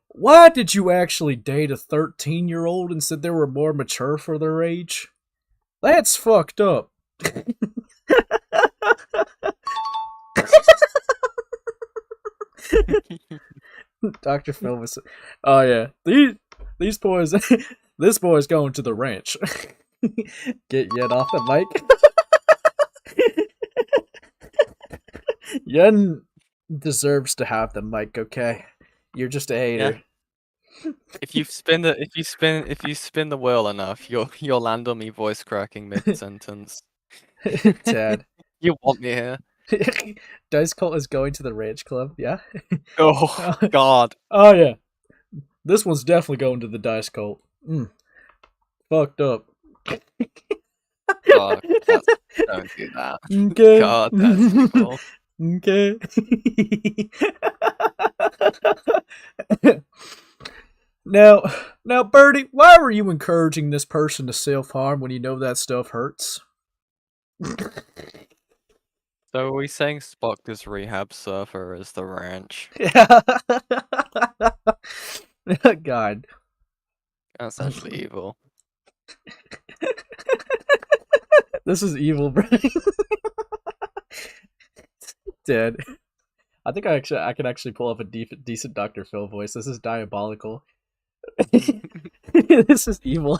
Speaker 1: why did you actually date a 13-year-old and said they were more mature for their age? That's fucked up. Dr. Phil was... Oh, yeah. These boys... This boy's going to the ranch. Get Yen off the mic. Yen deserves to have the mic, okay? You're just a hater.
Speaker 2: Yeah. If you spin the wheel enough, you'll land on me voice cracking mid sentence.
Speaker 1: Dad.
Speaker 2: You want me here?
Speaker 1: Dice Cult is going to the Ranch Club. Yeah.
Speaker 2: Oh God.
Speaker 1: Oh yeah. This one's definitely going to the Dice Cult. Fucked up.
Speaker 2: God, don't do that.
Speaker 1: Okay.
Speaker 2: God, that's evil.
Speaker 1: Okay. Now, Birdie, why were you encouraging this person to self-harm when you know that stuff hurts?
Speaker 2: So are we saying Spock this rehab surfer is the ranch?
Speaker 1: God.
Speaker 2: That's actually evil.
Speaker 1: This is evil, bro. Dead. I think I can actually pull off a decent Dr. Phil voice. This is diabolical. This is evil.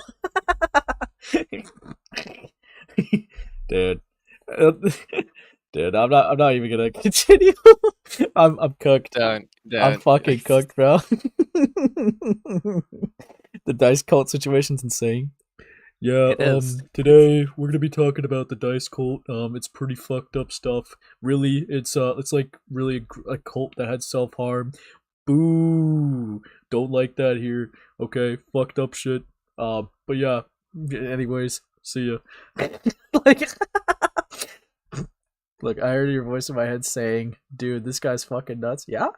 Speaker 1: Dude. Dude, I'm not even gonna continue. I'm cooked.
Speaker 2: Don't.
Speaker 1: I'm fucking cooked, bro. The Dice Cult situation's insane. Yeah,
Speaker 2: It is.
Speaker 1: today we're gonna be talking about the Dice Cult. It's pretty fucked up stuff. Really, it's like really a cult that had self-harm. Boo! Don't like that here. Okay, fucked up shit. But yeah. Anyways, see ya. Like, look, I heard your voice in my head saying, "Dude, this guy's fucking nuts." Yeah.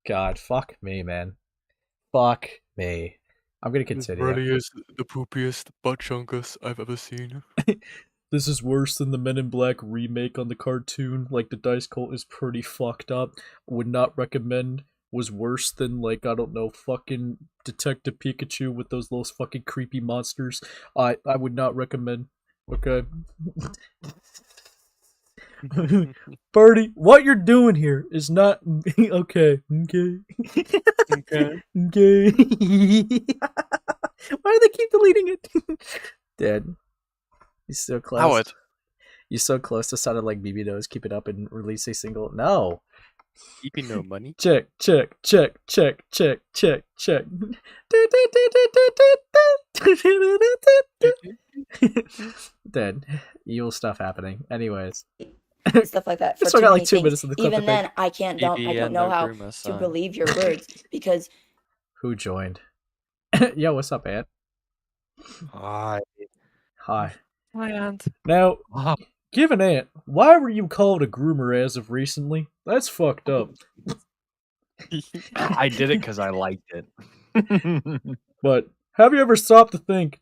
Speaker 1: God, fuck me, man. Fuck me. I'm gonna continue.
Speaker 2: Brony is the poopiest butt chunkus I've ever seen.
Speaker 1: This is worse than the Men in Black remake on the cartoon. Like, the Dice Cult is pretty fucked up. Would not recommend. Was worse than, like, I don't know, fucking Detective Pikachu with those little fucking creepy monsters. I would not recommend. Okay. Birdie, what you're doing here is not okay. Okay.
Speaker 2: Okay.
Speaker 1: Okay. Why do they keep deleting it? Dead. He's so close.
Speaker 2: Howard.
Speaker 1: You're so close to sounding like BB Nose. Keep it up and release a single. No.
Speaker 2: Keeping no money.
Speaker 1: Check. Dead. Evil stuff happening. Anyways.
Speaker 5: Stuff like that. For
Speaker 1: So I
Speaker 5: too
Speaker 1: got
Speaker 5: many
Speaker 1: like 2
Speaker 5: things.
Speaker 1: minutes of the clip.
Speaker 5: Even then, I don't
Speaker 2: and
Speaker 5: know
Speaker 2: no
Speaker 5: how
Speaker 2: rumor,
Speaker 5: to
Speaker 2: so-
Speaker 5: believe your words because
Speaker 1: Who joined? Yo, what's up, Ant?
Speaker 2: Hi.
Speaker 1: Hi.
Speaker 2: Hi, Ant.
Speaker 1: Now,
Speaker 2: Wow.
Speaker 1: given Ant, why were you called a groomer as of recently? That's fucked up.
Speaker 7: I did it because I liked it.
Speaker 1: But have you ever stopped to think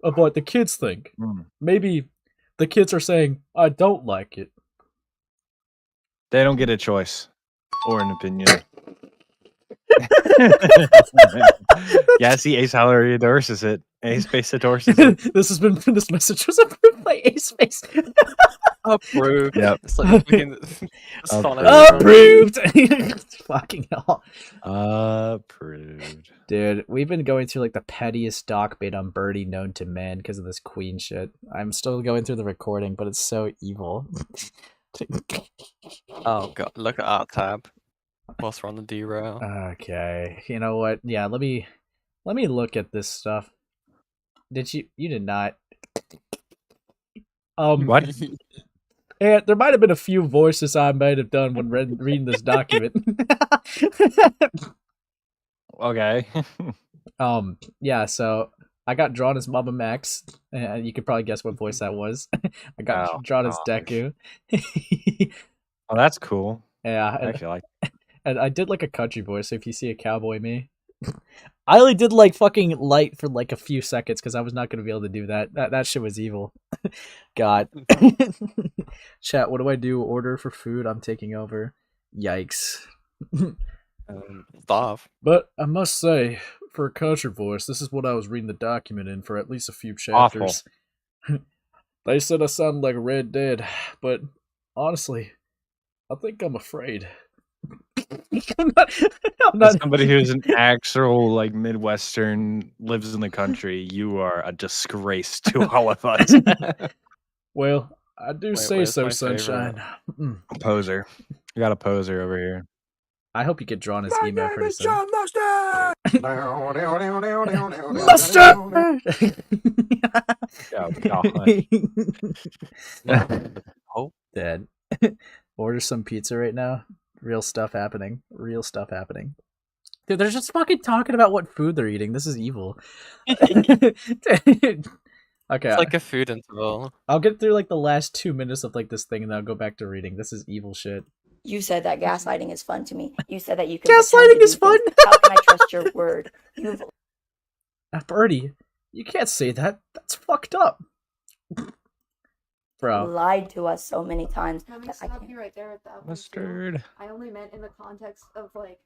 Speaker 1: of what the kids think?
Speaker 7: Mm.
Speaker 1: Maybe the kids are saying, I don't like it.
Speaker 7: They don't get a choice or an opinion. Yeah, see, Ace Hallery endorses it. Ace Space endorses it.
Speaker 1: This message was approved by Ace Space.
Speaker 2: Approved.
Speaker 7: Yep.
Speaker 2: It's like fucking Sonic.
Speaker 1: Approved. Fucking hell.
Speaker 7: Approved.
Speaker 1: Dude, we've been going through like the pettiest doc bait on Birdie known to man because of this queen shit. I'm still going through the recording, but it's so evil.
Speaker 2: Oh god, look at our tab. Whilst we're on the derail.
Speaker 1: Okay, you know what? Yeah, let me look at this stuff. You did not.
Speaker 7: What?
Speaker 1: Yeah, there might have been a few voices I might have done when reading this document.
Speaker 7: Okay.
Speaker 1: Yeah, so I got drawn as Mama Max. You could probably guess what voice that was. I got drawn as
Speaker 7: gosh.
Speaker 1: Deku.
Speaker 7: Oh, that's cool.
Speaker 1: Yeah,
Speaker 7: I actually like it.
Speaker 1: and I did like a country voice, so if you see a cowboy me. I only did like fucking light for like a few seconds because I was not going to be able to do that. That shit was evil. God. Chat, what do I do? Order for food? I'm taking over. Yikes.
Speaker 2: Starve.
Speaker 1: But I must say, for a country voice, this is what I was reading the document in for at least a few
Speaker 7: Awful.
Speaker 1: chapters. They said I sounded like Red Dead, but honestly, I think I'm afraid. I'm not.
Speaker 7: As somebody who's an actual like Midwestern, lives in the country, you are a disgrace to all of us.
Speaker 1: Well, I do say
Speaker 2: where's
Speaker 1: so,
Speaker 2: my
Speaker 1: sunshine.
Speaker 7: Poser. You got a poser over here.
Speaker 1: I hope you get drawn as emo pretty soon. Mustard!
Speaker 7: Oh, God. Oh,
Speaker 1: Dead. Order some pizza right now. Real stuff happening. Real stuff happening. Dude, they're just fucking talking about what food they're eating. This is evil. Dude. Okay,
Speaker 2: It's like a food interval.
Speaker 1: I'll get through like the last 2 minutes of like this thing and then I'll go back to reading. This is evil shit.
Speaker 5: You said that gaslighting is fun to me. You said that you can
Speaker 1: Gaslighting is fun.
Speaker 5: How can I trust your word? You've
Speaker 1: Birdie, you can't say that. That's fucked up. Bro.
Speaker 5: lied to us so many times.
Speaker 6: Let me
Speaker 5: that I
Speaker 6: stop
Speaker 5: can't-
Speaker 6: you right there with that one, too.
Speaker 7: mustard.
Speaker 6: I only meant in the context of like,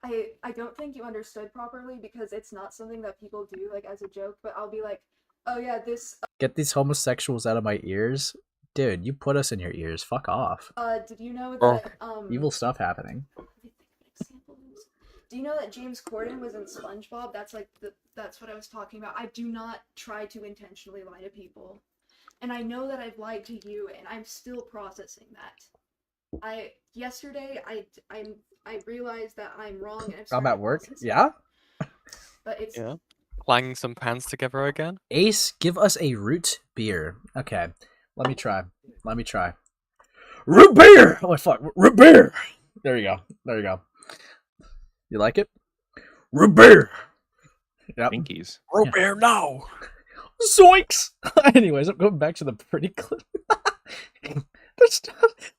Speaker 6: I don't think you understood properly because it's not something that people do like as a joke. But I'll be like, oh yeah, this.
Speaker 1: Get these homosexuals out of my ears. Dude, you put us in your ears. Fuck off.
Speaker 6: Did you know
Speaker 2: Oh.
Speaker 6: that
Speaker 1: Evil stuff happening.
Speaker 6: Do you know that James Corden was in SpongeBob? That's like that's what I was talking about. I do not try to intentionally lie to people, and I know that I've lied to you, and I'm still processing that. Yesterday I realized that I'm wrong. And
Speaker 1: I'm at work.
Speaker 6: processing
Speaker 1: Yeah?
Speaker 6: it, but it's
Speaker 2: Yeah. Clanging some pans together again.
Speaker 1: Ace, give us a root beer. Okay. Let me try. Root beer! Oh, fuck. Root beer! There you go. You like it? Root beer! Yep.
Speaker 7: Pinkies.
Speaker 2: Root beer now.
Speaker 1: Zoinks! Anyways, I'm going back to the pretty clip.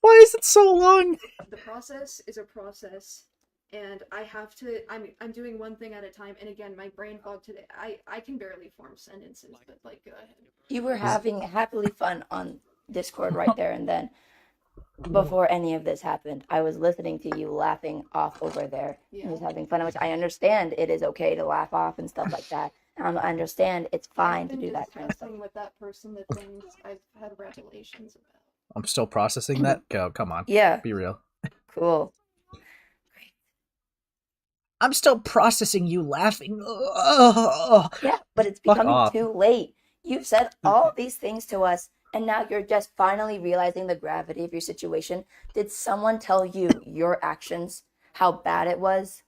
Speaker 1: Why is it so long?
Speaker 6: the process is a process, and I have to. I'm doing one thing at a time. And again, my brain fog today. I can barely form sentences. But like, go ahead.
Speaker 5: You were having happily fun on Discord right there and then. Before any of this happened, I was listening to you laughing off over there.
Speaker 6: Yeah.
Speaker 5: And just having fun, which I understand it is okay to laugh off and stuff like that. I understand it's fine
Speaker 6: I've
Speaker 5: to
Speaker 6: been
Speaker 5: do that kind of stuff.
Speaker 6: discussing with that person the things I've had revelations about.
Speaker 1: I'm still processing that? Go, come on.
Speaker 5: Yeah,
Speaker 1: Be real.
Speaker 5: cool.
Speaker 1: I'm still processing you laughing. Ugh.
Speaker 5: Yeah, but it's
Speaker 1: Fuck
Speaker 5: becoming
Speaker 1: off.
Speaker 5: too late. You've said all these things to us, and now you're just finally realizing the gravity of your situation. Did someone tell you your actions, how bad it was?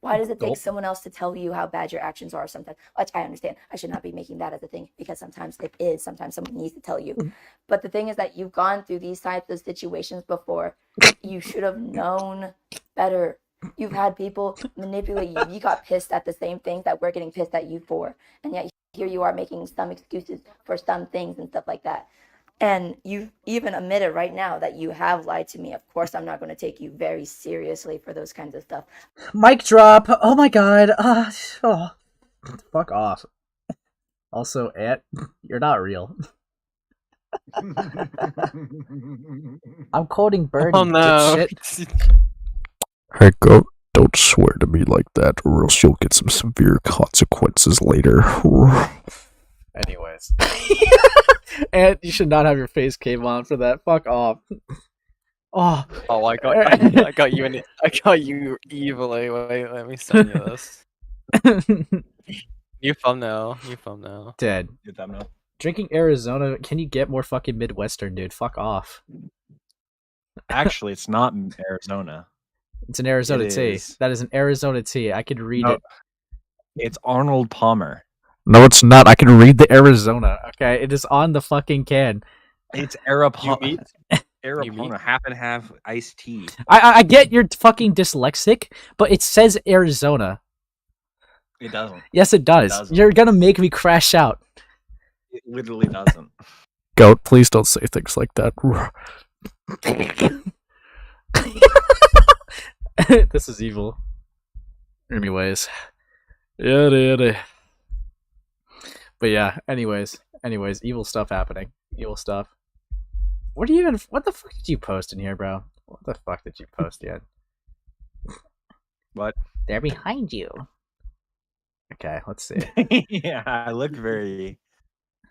Speaker 5: Why does it take
Speaker 1: Nope.
Speaker 5: someone else to tell you how bad your actions are sometimes? Which I understand. I should not be making that as a thing because sometimes it is. Sometimes someone needs to tell you. But the thing is that you've gone through these types of situations before. You should have known better. You've had people manipulate you. You got pissed at the same things that we're getting pissed at you for. And yet here you are making some excuses for some things and stuff like that. And you even admitted right now that you have lied to me. Of course, I'm not going to take you very seriously for those kinds of stuff.
Speaker 1: Mic drop. Oh my god. Oh. Fuck off. Also, Ant, you're not real. I'm quoting Birdie.
Speaker 2: Oh no.
Speaker 1: dipshit.
Speaker 8: Hey, go. Don't swear to me like that, or else you'll get some severe consequences later.
Speaker 1: Anyways. And you should not have your face cave on for that. Fuck off. Oh.
Speaker 2: Oh, I got you in it. I got you evilly. Wait, let me send you this. New thumbnail.
Speaker 1: Dead.
Speaker 7: Good thumbnail.
Speaker 1: Drinking Arizona, can you get more fucking Midwestern, dude? Fuck off.
Speaker 7: Actually, it's not in Arizona.
Speaker 1: It's an Arizona
Speaker 7: It
Speaker 1: tea.
Speaker 7: is.
Speaker 1: That is an Arizona tea. I can read
Speaker 7: No.
Speaker 1: it.
Speaker 7: It's Arnold Palmer.
Speaker 1: No, it's not. I can read the Arizona. Okay, it is on the fucking can.
Speaker 7: It's
Speaker 2: You
Speaker 7: Arapana.
Speaker 2: mean?
Speaker 7: Arapana, half and half iced tea.
Speaker 1: I get you're fucking dyslexic, but it says Arizona.
Speaker 7: It doesn't.
Speaker 1: Yes, it does.
Speaker 7: doesn't.
Speaker 1: You're gonna make me crash out.
Speaker 7: It literally doesn't.
Speaker 8: Goat, please don't say things like that.
Speaker 1: This is evil. Anyways. Yeah. But yeah, anyways, evil stuff happening. Evil stuff. What the fuck did you post in here, bro? What the fuck did you post yet?
Speaker 7: What?
Speaker 1: They're behind you. Okay, let's see.
Speaker 7: Yeah, I look very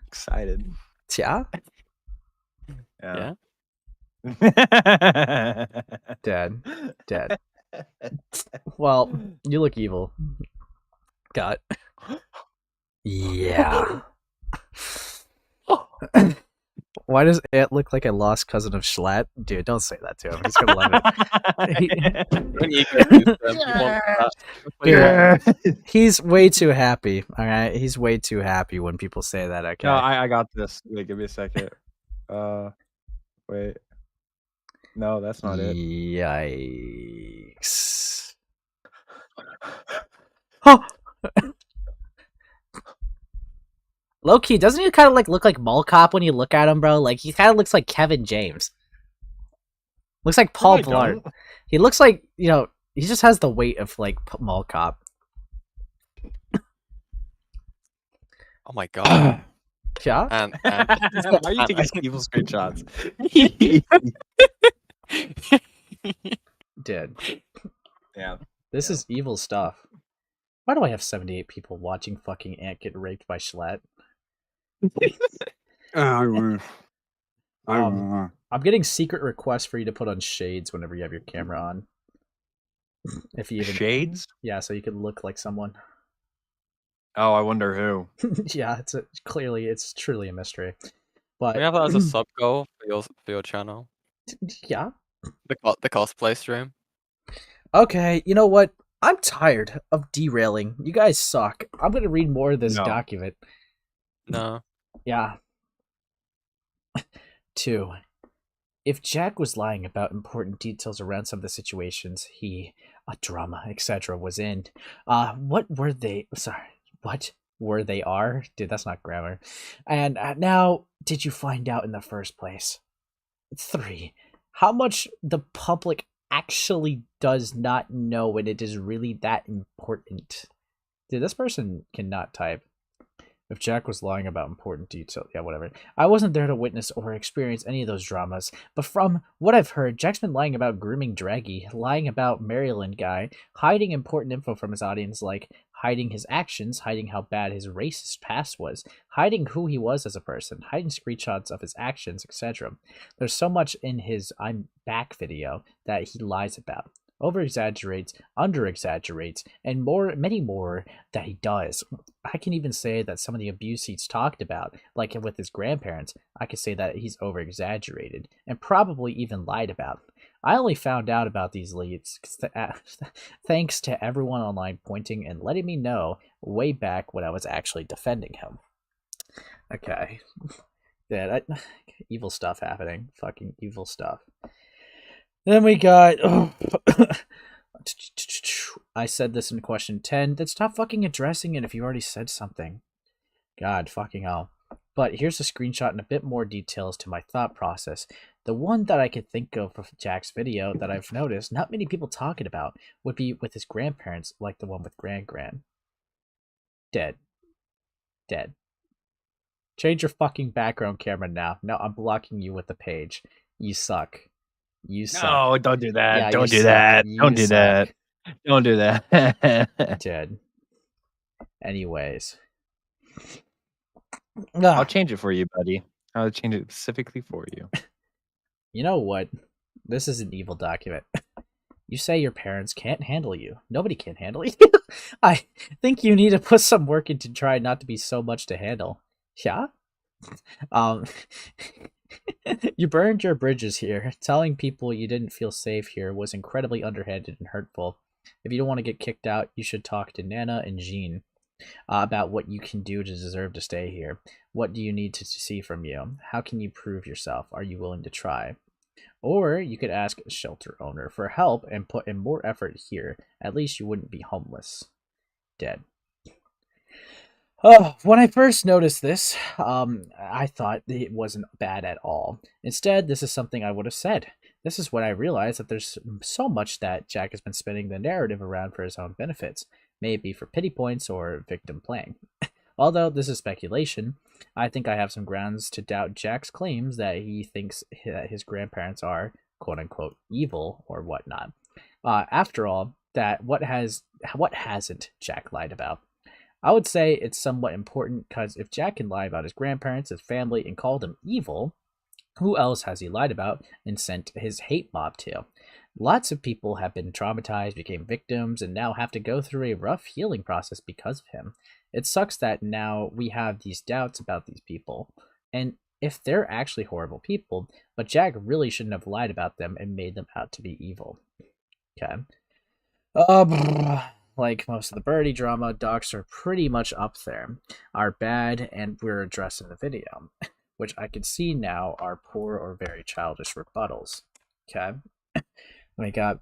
Speaker 7: excited.
Speaker 1: Yeah?
Speaker 7: Yeah.
Speaker 1: Dead. Well, you look evil. Got. Yeah. Why does Ant look like a lost cousin of Schlatt? Dude, don't say that to him. He's gonna love it.
Speaker 2: When you get used to them, you want that.
Speaker 1: Dude, he's way too happy. All right, he's way too happy when people say that. Okay.
Speaker 7: No, I got this. Wait, give me a second. Wait. No, that's not it.
Speaker 1: Yikes. Oh! Low key, doesn't he kind of like look like Mall Cop when you look at him, bro? Like he kind of looks like Kevin James. Looks like Paul
Speaker 7: I
Speaker 1: Blart.
Speaker 7: don't.
Speaker 1: He looks like, you know, he just has the weight of like Mall Cop.
Speaker 2: Oh my god.
Speaker 1: Yeah.
Speaker 2: And
Speaker 7: Why are you taking evil screenshots?
Speaker 1: Dude,
Speaker 7: Yeah.
Speaker 1: this is evil stuff. Why do I have 78 people watching fucking Ant get raped by Schlatt? I'm getting secret requests for you to put on shades whenever you have your camera on. If you even
Speaker 7: Shades?
Speaker 1: yeah, so you can look like someone.
Speaker 7: Oh, I wonder who.
Speaker 1: Yeah, it's truly a mystery. But
Speaker 2: we have that as a sub goal for your channel.
Speaker 1: yeah.
Speaker 2: The cosplay stream.
Speaker 1: Okay, you know what? I'm tired of derailing. You guys suck. I'm gonna read more of this
Speaker 7: No.
Speaker 1: document.
Speaker 2: No.
Speaker 1: Yeah. 2. If Jack was lying about important details around some of the situations he, a drama, etc., was in, what were they? Sorry, what were they are? Dude, that's not grammar. And now, did you find out in the first place? 3. How much the public actually does not know and it is really that important? Dude, this person cannot type. If Jack was lying about important details, yeah, whatever. I wasn't there to witness or experience any of those dramas, but from what I've heard, Jack's been lying about grooming Draggy, lying about Maryland guy, hiding important info from his audience, like hiding his actions, hiding how bad his racist past was, hiding who he was as a person, hiding screenshots of his actions, etc. There's so much in his I'm back video that he lies about. Over-exaggerates, under-exaggerates, and many more that he does. I can even say that some of the abuse he's talked about, like with his grandparents, I could say that he's over-exaggerated, and probably even lied about. I only found out about these leads thanks to everyone online pointing and letting me know way back when I was actually defending him. Okay. Yeah, evil stuff happening. Fucking evil stuff. Then we got... I said this in question 10. Then stop fucking addressing it if you already said something. God fucking hell. But here's a screenshot and a bit more details to my thought process. The one that I could think of for Jack's video that I've noticed not many people talking about would be with his grandparents, like the one with Gran. Dead. Dead. Change your fucking background camera now. No, I'm blocking you with the page. You suck. You suck.
Speaker 7: No, don't do that.
Speaker 1: Yeah,
Speaker 7: don't
Speaker 1: you
Speaker 7: do
Speaker 1: suck.
Speaker 7: that.
Speaker 1: You
Speaker 7: Don't do that.
Speaker 1: suck.
Speaker 7: Don't do that.
Speaker 1: Dead. Anyways.
Speaker 7: I'll change it for you, buddy. I'll change it specifically for you.
Speaker 1: You know what? This is an evil document. You say your parents can't handle you. Nobody can handle you. I think you need to put some work into try not to be so much to handle. Yeah? You burned your bridges here. Telling people you didn't feel safe here was incredibly underhanded and hurtful. If you don't want to get kicked out, you should talk to Nana and Jean about what you can do to deserve to stay here. What do you need to see from you? How can you prove yourself? Are you willing to try? Or you could ask a shelter owner for help and put in more effort here. At least you wouldn't be homeless. Dead. When I first noticed this, I thought it wasn't bad at all. Instead, this is something I would have said. This is when I realized that there's so much that Jack has been spinning the narrative around for his own benefits, maybe for pity points or victim playing. Although this is speculation, I think I have some grounds to doubt Jack's claims that he thinks his grandparents are quote-unquote evil or whatnot. After all, what hasn't Jack lied about? I would say it's somewhat important because if Jack can lie about his grandparents, his family, and call them evil, who else has he lied about and sent his hate mob to? Lots of people have been traumatized, became victims, and now have to go through a rough healing process because of him. It sucks that now we have these doubts about these people. And if they're actually horrible people, but Jack really shouldn't have lied about them and made them out to be evil. Okay. Like most of the birdie drama, docs are pretty much up there, are bad, and we're addressing the video, which I can see now are poor or very childish rebuttals. Okay. We got,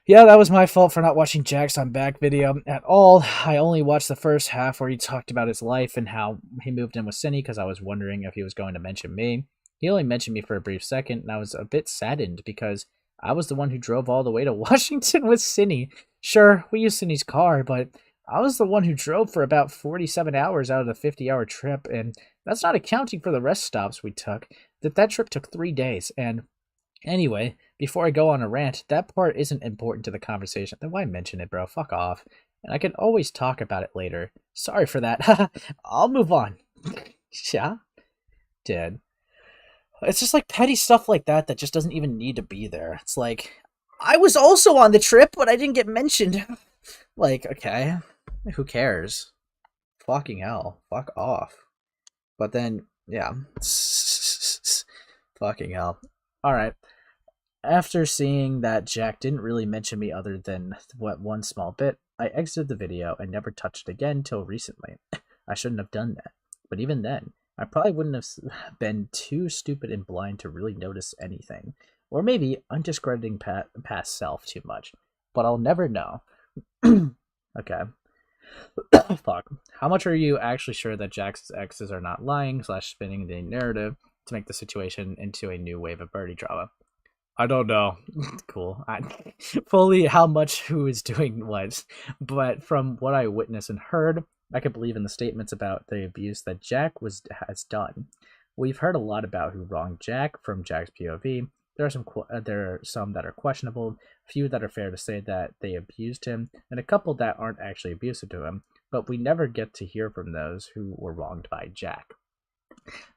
Speaker 1: yeah, that was my fault for not watching Jack's I'm Back video at all. I only watched the first half where he talked about his life and how he moved in with Cindy because I was wondering if he was going to mention me. He only mentioned me for a brief second, and I was a bit saddened because I was the one who drove all the way to Washington with Cindy. Sure, we used Cindy's car, but I was the one who drove for about 47 hours out of the 50-hour trip, and that's not accounting for the rest stops we took. That trip took 3 days, and anyway, before I go on a rant, that part isn't important to the conversation. Then why mention it, bro? Fuck off. And I can always talk about it later. Sorry for that. I'll move on. Yeah? Dude. It's just like petty stuff like that that just doesn't even need to be there. It's like, I was also on the trip, but I didn't get mentioned. Like, okay. Who cares? Fucking hell. Fuck off. But then, yeah. Fucking hell. Alright. After seeing that Jack didn't really mention me other than one small bit, I exited the video and never touched it again till recently. I shouldn't have done that. But even then, I probably wouldn't have been too stupid and blind to really notice anything. Or maybe I'm discrediting past self too much. But I'll never know. Okay. Fuck. How much are you actually sure that Jack's exes are not lying / spinning the narrative to make the situation into a new wave of birdie drama? I don't know. Cool. Fully how much who is doing what. But from what I witnessed and heard, I could believe in the statements about the abuse that Jack has done. We've heard a lot about who wronged Jack from Jack's POV. There are some that are questionable, few that are fair to say that they abused him, and a couple that aren't actually abusive to him, but we never get to hear from those who were wronged by Jack.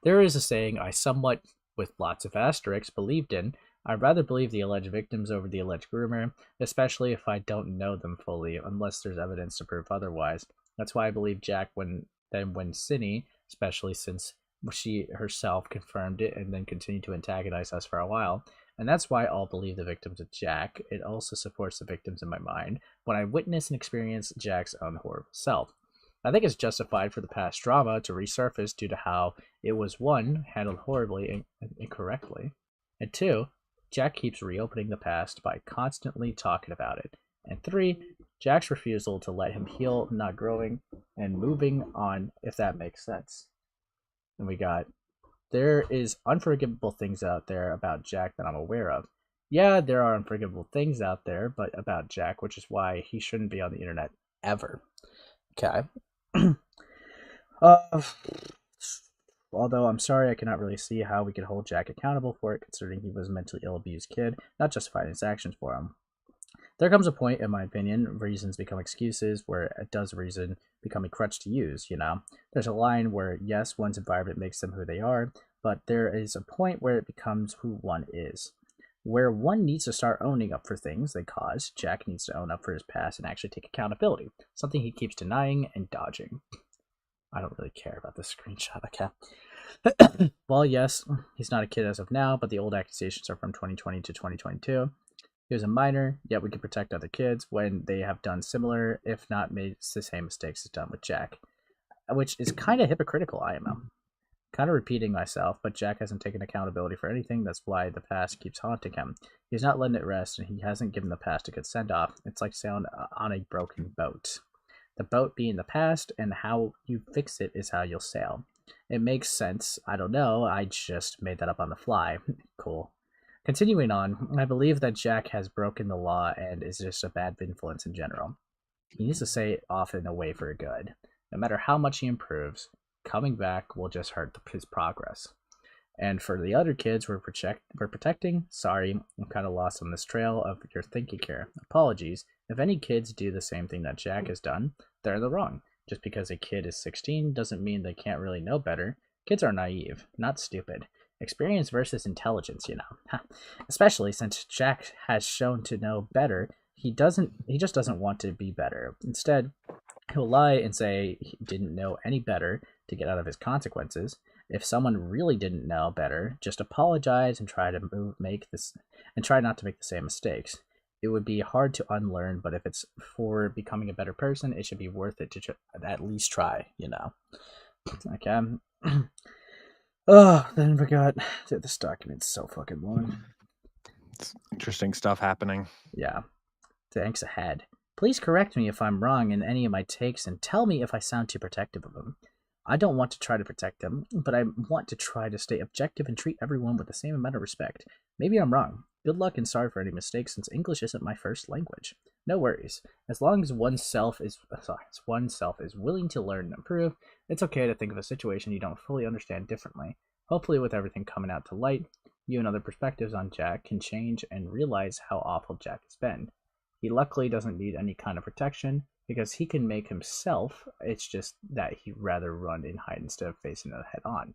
Speaker 1: There is a saying I somewhat, with lots of asterisks, believed in. I'd rather believe the alleged victims over the alleged groomer, especially if I don't know them fully, unless there's evidence to prove otherwise. That's why I believe Jack when Cindy, especially since she herself confirmed it and then continued to antagonize us for a while. And that's why I'll believe the victims of Jack. It also supports the victims in my mind when I witness and experience Jack's own horrible self. I think it's justified for the past drama to resurface due to how it was, 1, handled horribly and incorrectly, and 2, Jack keeps reopening the past by constantly talking about it, and 3, Jack's refusal to let him heal, not growing, and moving on, if that makes sense. And we got, there is unforgivable things out there about Jack that I'm aware of. Yeah, there are unforgivable things out there, but about Jack, which is why he shouldn't be on the internet ever. Okay. Although I'm sorry, I cannot really see how we could hold Jack accountable for it, considering he was a mentally ill abused kid, not justifying his actions for him. There comes a point, in my opinion, reasons become excuses, where it does reason become a crutch to use, you know? There's a line where, yes, one's environment makes them who they are, but there is a point where it becomes who one is. Where one needs to start owning up for things they cause, Jack needs to own up for his past and actually take accountability, something he keeps denying and dodging. I don't really care about this screenshot, okay? Well, yes, he's not a kid as of now, but the old accusations are from 2020 to 2022. He was a minor, yet we can protect other kids when they have done similar, if not made the same mistakes as done with Jack. Which is kind of hypocritical, I am. Kind of repeating myself, but Jack hasn't taken accountability for anything, that's why the past keeps haunting him. He's not letting it rest, and he hasn't given the past a good send-off. It's like sailing on a broken boat. The boat being the past, and how you fix it is how you'll sail. It makes sense. I don't know, I just made that up on the fly. Cool. Continuing on, I believe that Jack has broken the law and is just a bad influence in general. He needs to say it often away for good. No matter how much he improves, coming back will just hurt his progress. And for the other kids we're protecting, sorry, I'm kind of lost on this trail of your thinking here. Apologies. If any kids do the same thing that Jack has done, they're in the wrong. Just because a kid is 16 doesn't mean they can't really know better. Kids are naive, not stupid. Experience versus intelligence, you know. Especially since Jack has shown to know better, he just doesn't want to be better. Instead, he'll lie and say he didn't know any better to get out of his consequences, If someone really didn't know better, just apologize and try to try not to make the same mistakes. It would be hard to unlearn, but if it's for becoming a better person, it should be worth it to at least try, you know. Okay. Oh, then forgot. Dude, this document's so fucking long.
Speaker 7: It's interesting stuff happening.
Speaker 1: Yeah. Thanks ahead. Please correct me if I'm wrong in any of my takes and tell me if I sound too protective of him. I don't want to try to protect him, but I want to try to stay objective and treat everyone with the same amount of respect. Maybe I'm wrong. Good luck and sorry for any mistakes since English isn't my first language. No worries. As long as oneself is willing to learn and improve, it's okay to think of a situation you don't fully understand differently. Hopefully with everything coming out to light, you and other perspectives on Jack can change and realize how awful Jack has been. He luckily doesn't need any kind of protection because he can make himself. It's just that he'd rather run and hide instead of facing it head on.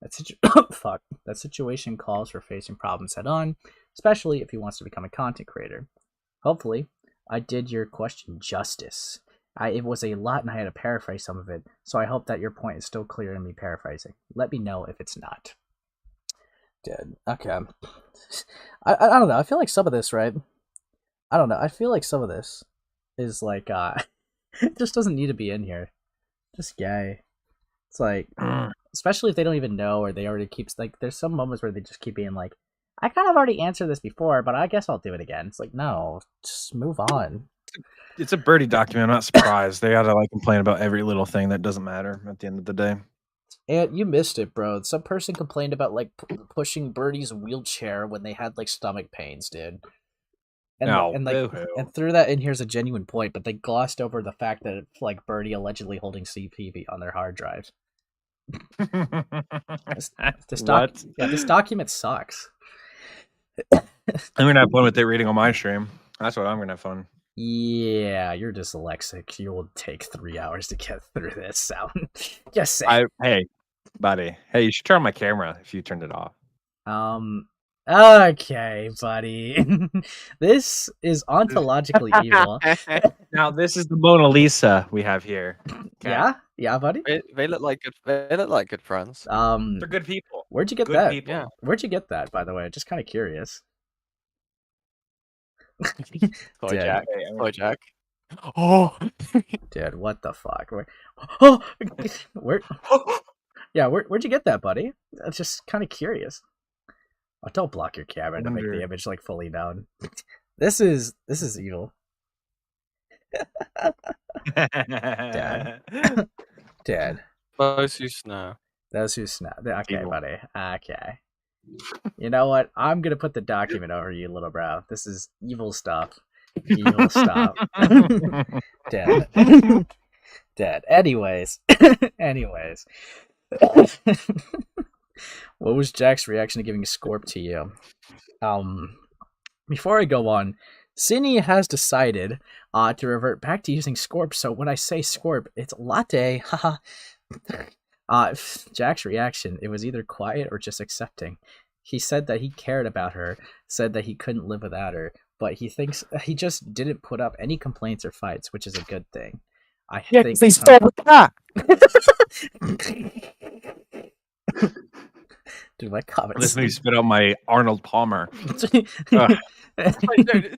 Speaker 1: That situation calls for facing problems head on, especially if he wants to become a content creator. Hopefully, I did your question justice. It was a lot and I had to paraphrase some of it, so I hope that your point is still clear in me paraphrasing. Let me know if it's not. Dead. Okay. I don't know. I feel like some of this, right? I don't know. I feel like some of this is like, it just doesn't need to be in here. Just gay. It's like, especially if they don't even know or they already keep, like, there's some moments where they just keep being like, I kind of already answered this before, but I guess I'll do it again. It's like, no, just move on.
Speaker 7: It's a birdie document. I'm not surprised. They gotta like complain about every little thing that doesn't matter at the end of the day.
Speaker 1: And you missed it, bro. Some person complained about like pushing Birdie's wheelchair when they had like stomach pains, dude. And,
Speaker 7: No,
Speaker 1: and threw that in here as a genuine point, but they glossed over the fact that it's like Birdie allegedly holding CPB on their hard drives. This document sucks.
Speaker 7: I'm gonna have fun with it reading on my stream. That's what I'm gonna have fun.
Speaker 1: Yeah, you're dyslexic. You will take 3 hours to get through this sound. Just say.
Speaker 7: Hey, buddy. Hey, you should turn on my camera if you turned it off.
Speaker 1: Okay, buddy. This is ontologically evil.
Speaker 7: Now, this is the Mona Lisa we have here. Okay?
Speaker 1: Yeah, buddy.
Speaker 2: They look like good friends.
Speaker 7: They're good people.
Speaker 1: Where'd you get
Speaker 7: Good
Speaker 1: that?
Speaker 7: people.
Speaker 2: Yeah.
Speaker 1: Where'd you get that, by the way? Just kind of curious.
Speaker 2: Poor
Speaker 1: Dead.
Speaker 2: Jack. Poor Jack. Oh,
Speaker 1: Dude, what the fuck? Where'd you get that, buddy? I'm just kind of curious. Oh, don't block your camera to make the image like fully known. This is evil. Dad.
Speaker 2: those who snow.
Speaker 1: Those who snap. Okay,
Speaker 7: Evil.
Speaker 1: buddy. Okay. You know what? I'm gonna put the document over you, little bro. This is evil stuff. Evil stuff. Dead. Dead. Anyways. What was Jack's reaction to giving Scorp to you? Before I go on, Cindy has decided to revert back to using Scorp, so when I say Scorp, it's latte. Haha. Jack's reaction, it was either quiet or just accepting. He said that he cared about her, said that he couldn't live without her, but he thinks he just didn't put up any complaints or fights, which is a good thing. I think
Speaker 7: they stole the cat.
Speaker 1: Dude, my comments.
Speaker 7: Listen, you spit out my Arnold Palmer.
Speaker 2: Dude,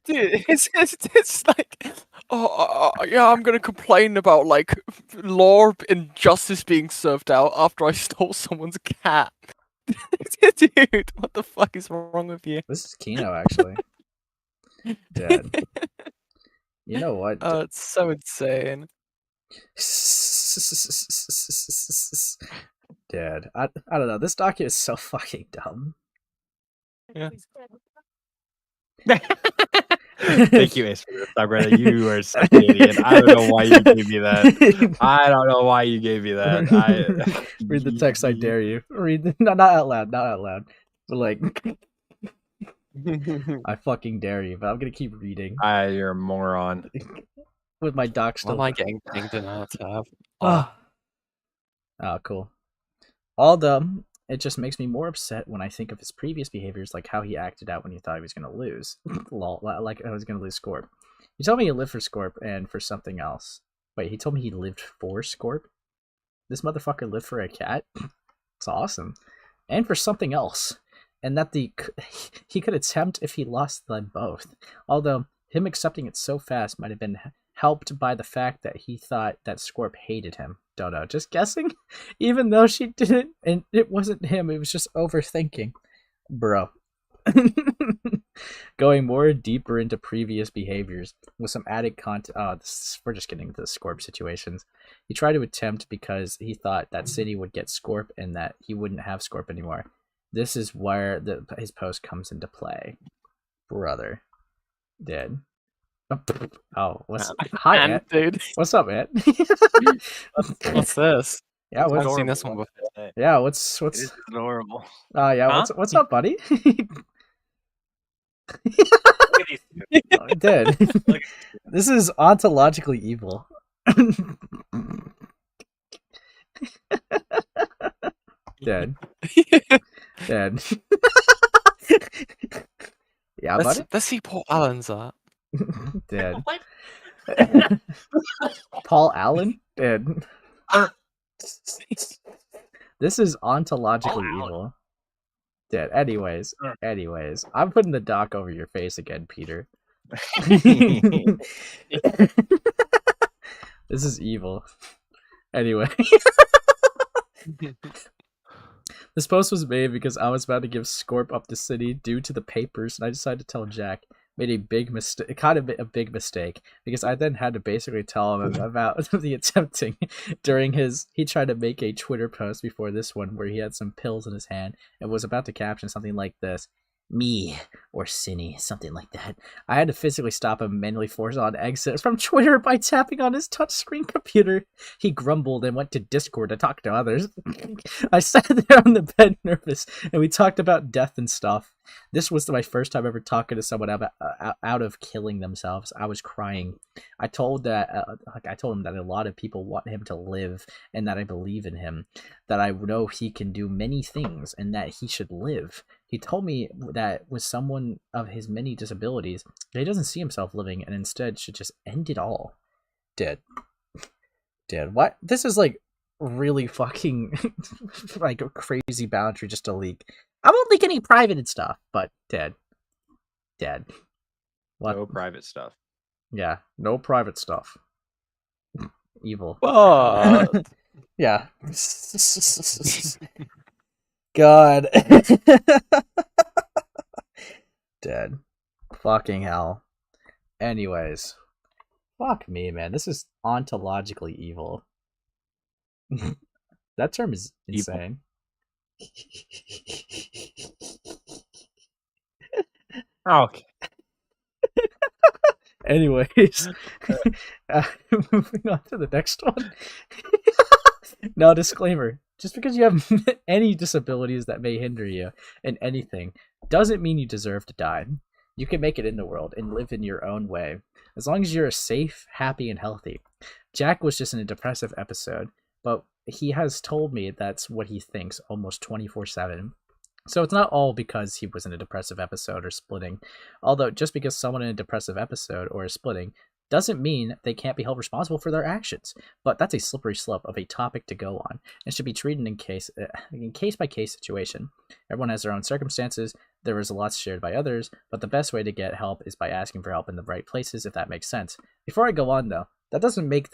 Speaker 2: it's like, yeah, I'm gonna complain about like law and justice being served out after I stole someone's cat. Dude, what the fuck is wrong with you?
Speaker 1: This is Kino, actually. Dead. You know what?
Speaker 2: Oh, it's so insane.
Speaker 1: Dude, I don't know. This document is so fucking dumb.
Speaker 2: Yeah.
Speaker 7: Thank you, Ace, for this, my brother. You are such an idiot. I don't know why you gave me that. I don't know why you gave me that.
Speaker 1: Read the text, I dare you. Not out loud, but like, I fucking dare you, but I'm gonna keep reading.
Speaker 7: You're a moron.
Speaker 1: With my doc
Speaker 2: What
Speaker 1: still.
Speaker 2: am I getting pinged in our tab?
Speaker 1: Oh, cool. Although, it just makes me more upset when I think of his previous behaviors, like how he acted out when he thought he was going to lose. Lol, like I was going to lose Scorp. He told me he lived for Scorp and for something else. Wait, he told me he lived for Scorp? This motherfucker lived for a cat? It's awesome. And for something else. And that he could attempt if he lost them both. Although, him accepting it so fast might have been helped by the fact that he thought that Scorp hated him. Don't know, just guessing? Even though she didn't, and it wasn't him, it was just overthinking. Bro. Going more deeper into previous behaviors with some added content. Oh, we're just getting into the Scorp situations. He tried to attempt because he thought that City would get Scorp and that he wouldn't have Scorp anymore. This is where his post comes into play. Brother. Dead. Oh, hi, Ant.
Speaker 2: Dude.
Speaker 1: What's up, Ant?
Speaker 2: What's this?
Speaker 1: Yeah,
Speaker 2: I haven't seen this one before.
Speaker 1: Yeah, what's
Speaker 7: This is adorable.
Speaker 1: yeah,
Speaker 7: Huh?
Speaker 1: what's up, buddy?
Speaker 7: Look at these two.
Speaker 1: Dead.
Speaker 7: Look
Speaker 1: This is ontologically evil. Dead. Dead. Yeah, buddy.
Speaker 2: Let's see Paul Allen's art.
Speaker 1: Dead.
Speaker 7: What?
Speaker 1: Paul Allen? Dead. This is ontologically
Speaker 7: Allen.
Speaker 1: evil. Dead. Anyways, I'm putting the doc over your face again, Peter. This is evil. Anyway. This post was made because I was about to give Scorp up the city due to the papers, and I decided to tell Jack. Made a big mistake, kind of a big mistake, because I then had to basically tell him about the attempting during he tried to make a Twitter post before this one where he had some pills in his hand and was about to caption something like this. Me or Cinny, something like that. I had to physically stop him, manually force on exit from Twitter by tapping on his touchscreen computer. He grumbled and went to Discord to talk to others. I sat there on the bed nervous, and we talked about death and stuff. This was my first time ever talking to someone out of killing themselves. I was crying. I told him that a lot of people want him to live, and that I believe in him, that I know he can do many things, and that he should live. He told me that with someone of his many disabilities, that he doesn't see himself living, and instead should just end it all. Dead. What? This is like really fucking like a crazy boundary just to leak. I won't leak any private and stuff, but dead. What?
Speaker 7: No private stuff.
Speaker 1: Yeah, no private stuff. Evil.
Speaker 2: What?
Speaker 1: Yeah. God. Dead. Fucking hell. Anyways. Fuck me, man. This is ontologically evil. That term is insane.
Speaker 7: Okay.
Speaker 1: Anyways, moving on to the next one. Now, disclaimer. Just because you have any disabilities that may hinder you in anything doesn't mean you deserve to die. You can make it in the world and live in your own way, as long as you're safe, happy, and healthy. Jack was just in a depressive episode, but he has told me that's what he thinks almost 24/7. So it's not all because he was in a depressive episode or splitting. Although just because someone in a depressive episode or is splitting doesn't mean they can't be held responsible for their actions. But that's a slippery slope of a topic to go on and should be treated in case by case situation. Everyone has their own circumstances. There is a lot shared by others, but the best way to get help is by asking for help in the right places, if that makes sense. Before I go on though, that doesn't mean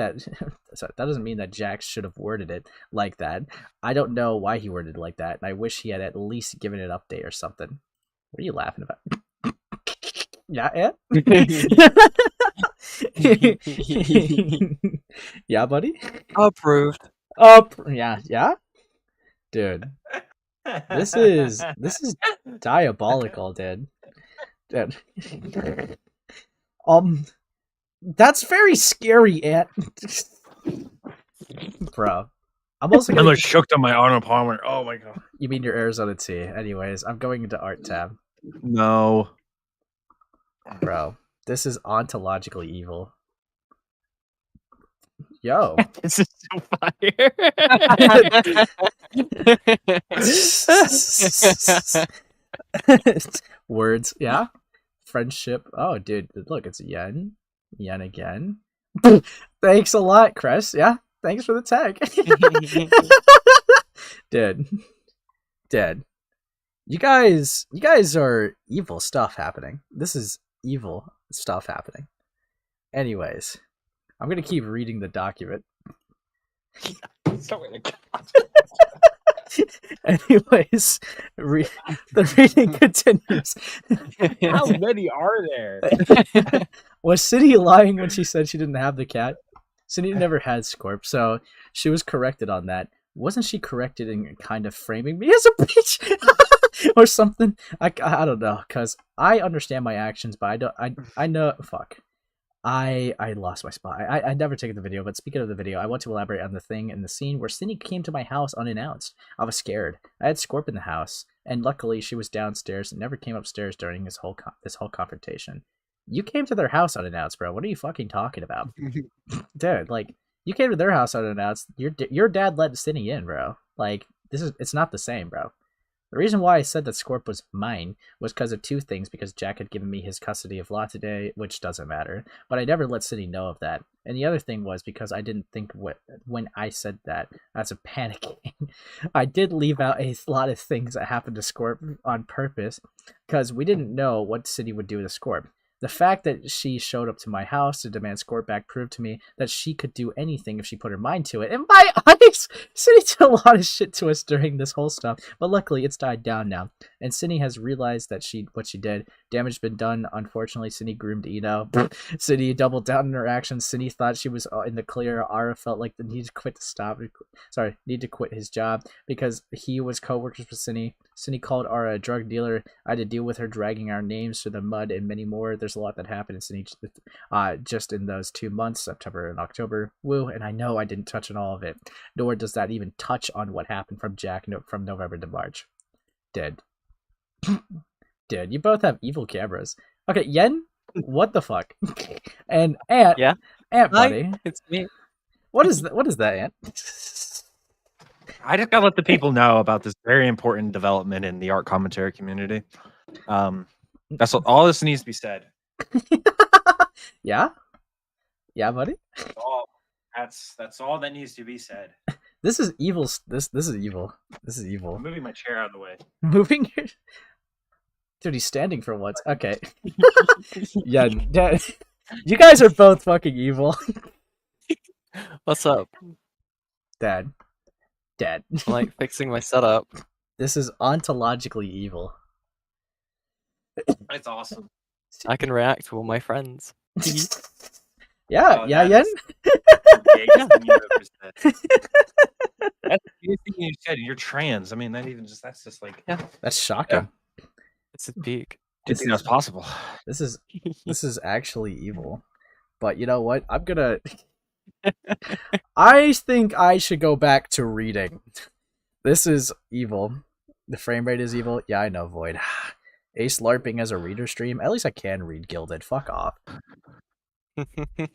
Speaker 1: that Jack should have worded it like that. I don't know why he worded it like that, and I wish he had at least given an update or something. What are you laughing about? Yeah, Ant? Yeah, buddy?
Speaker 2: Approved.
Speaker 1: Yeah? Dude. This is diabolical, dude. That's very scary, Ant. Bro. I'm also
Speaker 7: I'm like shook on my Arnold Palmer. Oh my god.
Speaker 1: You mean your Arizona tea. Anyways, I'm going into art tab.
Speaker 7: No.
Speaker 1: Bro, this is ontologically evil. Yo.
Speaker 2: This is so fire.
Speaker 1: Words, yeah. Friendship. Oh, dude, look, it's yen. Yen again. Thanks a lot, Chris. Yeah, thanks for the tag. Dude, Dead. You guys are evil stuff happening. This is evil stuff happening. Anyways, I'm gonna keep reading the document. Anyways, the reading continues.
Speaker 7: How many are there?
Speaker 1: Was Cindy lying when she said she didn't have the cat? Cindy never had Scorp, so she was corrected on that. Wasn't she corrected in kind of framing me as a bitch or something? I don't know, because I understand my actions, but I know. Fuck. I lost my spot. I never taken the video, but speaking of the video, I want to elaborate on the thing in the scene where Cindy came to my house unannounced. I was scared. I had Scorp in the house, and luckily she was downstairs and never came upstairs during this whole confrontation. You came to their house unannounced, bro. What are you fucking talking about? Dude, like, you came to their house unannounced. Your dad let Cindy in, bro. Like, it's not the same, bro. The reason why I said that Scorp was mine was because of two things, because Jack had given me his custody of Lot today, which doesn't matter, but I never let Cindy know of that. And the other thing was because I didn't think when I said that, as a panicking. I did leave out a lot of things that happened to Scorp on purpose, because we didn't know what Cindy would do to Scorp. The fact that she showed up to my house to demand Scorp back proved to me that she could do anything if she put her mind to it. In my eyes, Cindy did a lot of shit to us during this whole stuff, but luckily it's died down now. And Cindy has realized that what she did. Damage been done. Unfortunately, Cindy groomed Eno. Cindy doubled down in her actions. Cindy thought she was in the clear. Ara felt like the need to quit his job because he was co-workers with Cindy. Cindy called Ara a drug dealer. I had to deal with her dragging our names through the mud and many more. There's a lot that happened in Cindy just in those 2 months, September and October. Woo, and I know I didn't touch on all of it, nor does that even touch on what happened from Jack from November to March. Dead. Dude, you both have evil cameras. Okay, Yen, what the fuck? And Ant,
Speaker 2: Yeah?
Speaker 1: Ant buddy.
Speaker 2: Hi, it's me.
Speaker 1: What is that, Ant?
Speaker 7: I just gotta let the people know about this very important development in the art commentary community. That's all this needs to be said.
Speaker 1: Yeah? Yeah, buddy?
Speaker 7: That's all that needs to be said.
Speaker 1: This is evil. This is evil. This is evil.
Speaker 7: I'm moving my chair out of the way.
Speaker 1: Moving your... Dude, he's standing for once. Okay. Yeah, you guys are both fucking evil.
Speaker 2: What's up?
Speaker 1: Dad.
Speaker 2: I'm like fixing my setup.
Speaker 1: This is ontologically evil.
Speaker 7: It's awesome.
Speaker 2: I can react to all my friends.
Speaker 1: Yeah, Yen?
Speaker 7: That's the thing you said. You're trans. I mean, that's just like,
Speaker 2: Yeah.
Speaker 1: That's shocking.
Speaker 2: It's a peak.
Speaker 7: didn't think that was possible.
Speaker 1: This is actually evil. But you know what? I'm gonna... I think I should go back to reading. This is evil. The frame rate is evil. Yeah, I know, Void. Ace LARPing as a reader stream. At least I can read Gilded. Fuck off.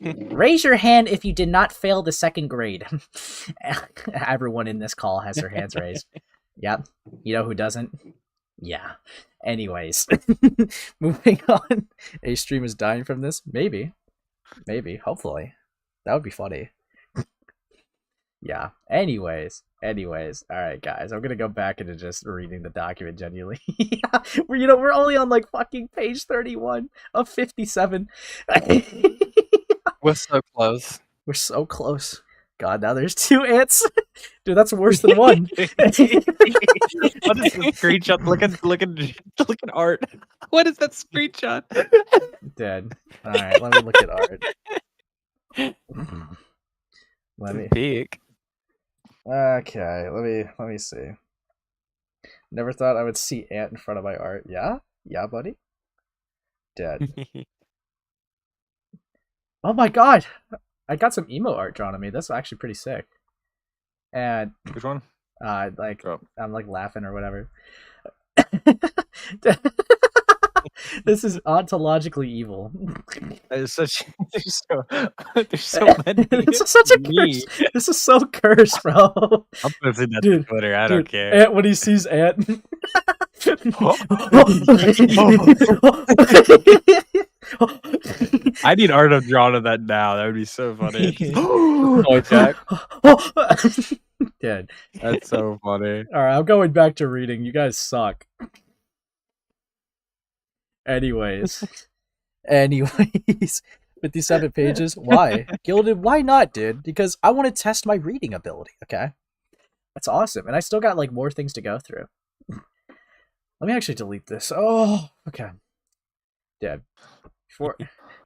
Speaker 1: Raise your hand if you did not fail the second grade. Everyone in this call has their hands raised. Yep. You know who doesn't? Yeah. Anyways. Moving on. Ace stream is dying from this? Maybe. Hopefully. That would be funny. Yeah. Anyways. Alright, guys. I'm gonna go back into just reading the document genuinely. Yeah. We're only on like fucking page 31 of 57.
Speaker 2: We're so close.
Speaker 1: We're so close. God, now there's 2 ants. Dude, that's worse than 1.
Speaker 7: What is the screenshot? Look at art. What is that screenshot?
Speaker 1: Dead. Alright, let me look at art. Let me...
Speaker 2: Peak.
Speaker 1: Okay, let me see. Never thought I would see ant in front of my art. Yeah? Yeah, buddy? Dead. Oh my god! I got some emo art drawn on me. That's actually pretty sick. And
Speaker 7: Which one?
Speaker 1: I'm like laughing or whatever. This is ontologically evil.
Speaker 7: There's so many.
Speaker 1: This is such a curse. This is so cursed, bro.
Speaker 7: I'm posting that to Twitter. I don't care.
Speaker 1: Ant, when he sees Ant.
Speaker 7: I need art of drawn of that now. That would be so funny.
Speaker 2: Oh, Jack.
Speaker 1: Dude.
Speaker 7: That's so funny.
Speaker 1: Alright, I'm going back to reading. You guys suck. Anyways. 57 pages. Why? Gilded, why not, dude? Because I want to test my reading ability, okay? That's awesome. And I still got, like, more things to go through. Let me actually delete this. Oh, okay. Dude.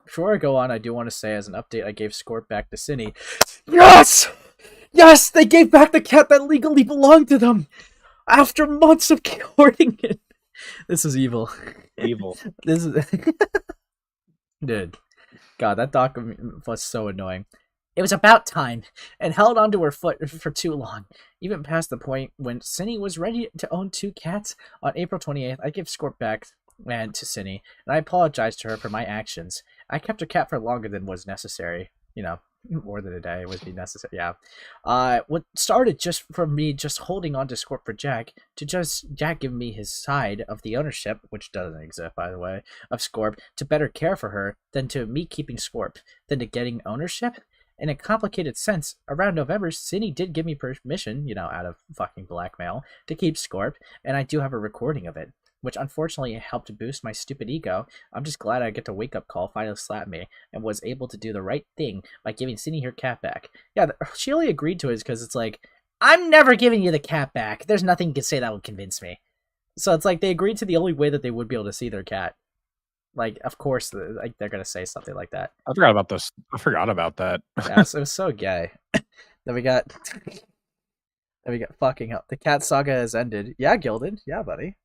Speaker 1: Before I go on, I do want to say, as an update, I gave Scorp back to Cine. Yes! Yes! They gave back the cat that legally belonged to them! After months of hoarding it! This is evil.
Speaker 7: Evil.
Speaker 1: This is... Dude. God, that document was so annoying. It was about time, and held onto her foot for too long. Even past the point when Cine was ready to own 2 cats. On April 28th, I gave Scorp back and to Cine, and I apologized to her for my actions. I kept her cat for longer than was necessary. You know, more than a day would be necessary. Yeah. What started just from me just holding on to Scorp for Jack, to just Jack giving me his side of the ownership, which doesn't exist, by the way, of Scorp, to better care for her, than to me keeping Scorp, than to getting ownership. In a complicated sense, around November, Cine did give me permission, you know, out of fucking blackmail, to keep Scorp, and I do have a recording of it, which unfortunately helped boost my stupid ego. I'm just glad I get to wake up call finally slapped me, and was able to do the right thing by giving Cine her cat back. Yeah, she only agreed to it because it's like, I'm never giving you the cat back. There's nothing you can say that would convince me. So it's like they agreed to the only way that they would be able to see their cat. Like, of course, like they're gonna say something like that.
Speaker 7: I forgot about this. I forgot about that.
Speaker 1: Yeah, so it was so gay. Then we got fucking hell. The cat saga has ended. Yeah, Gilded. Yeah, buddy.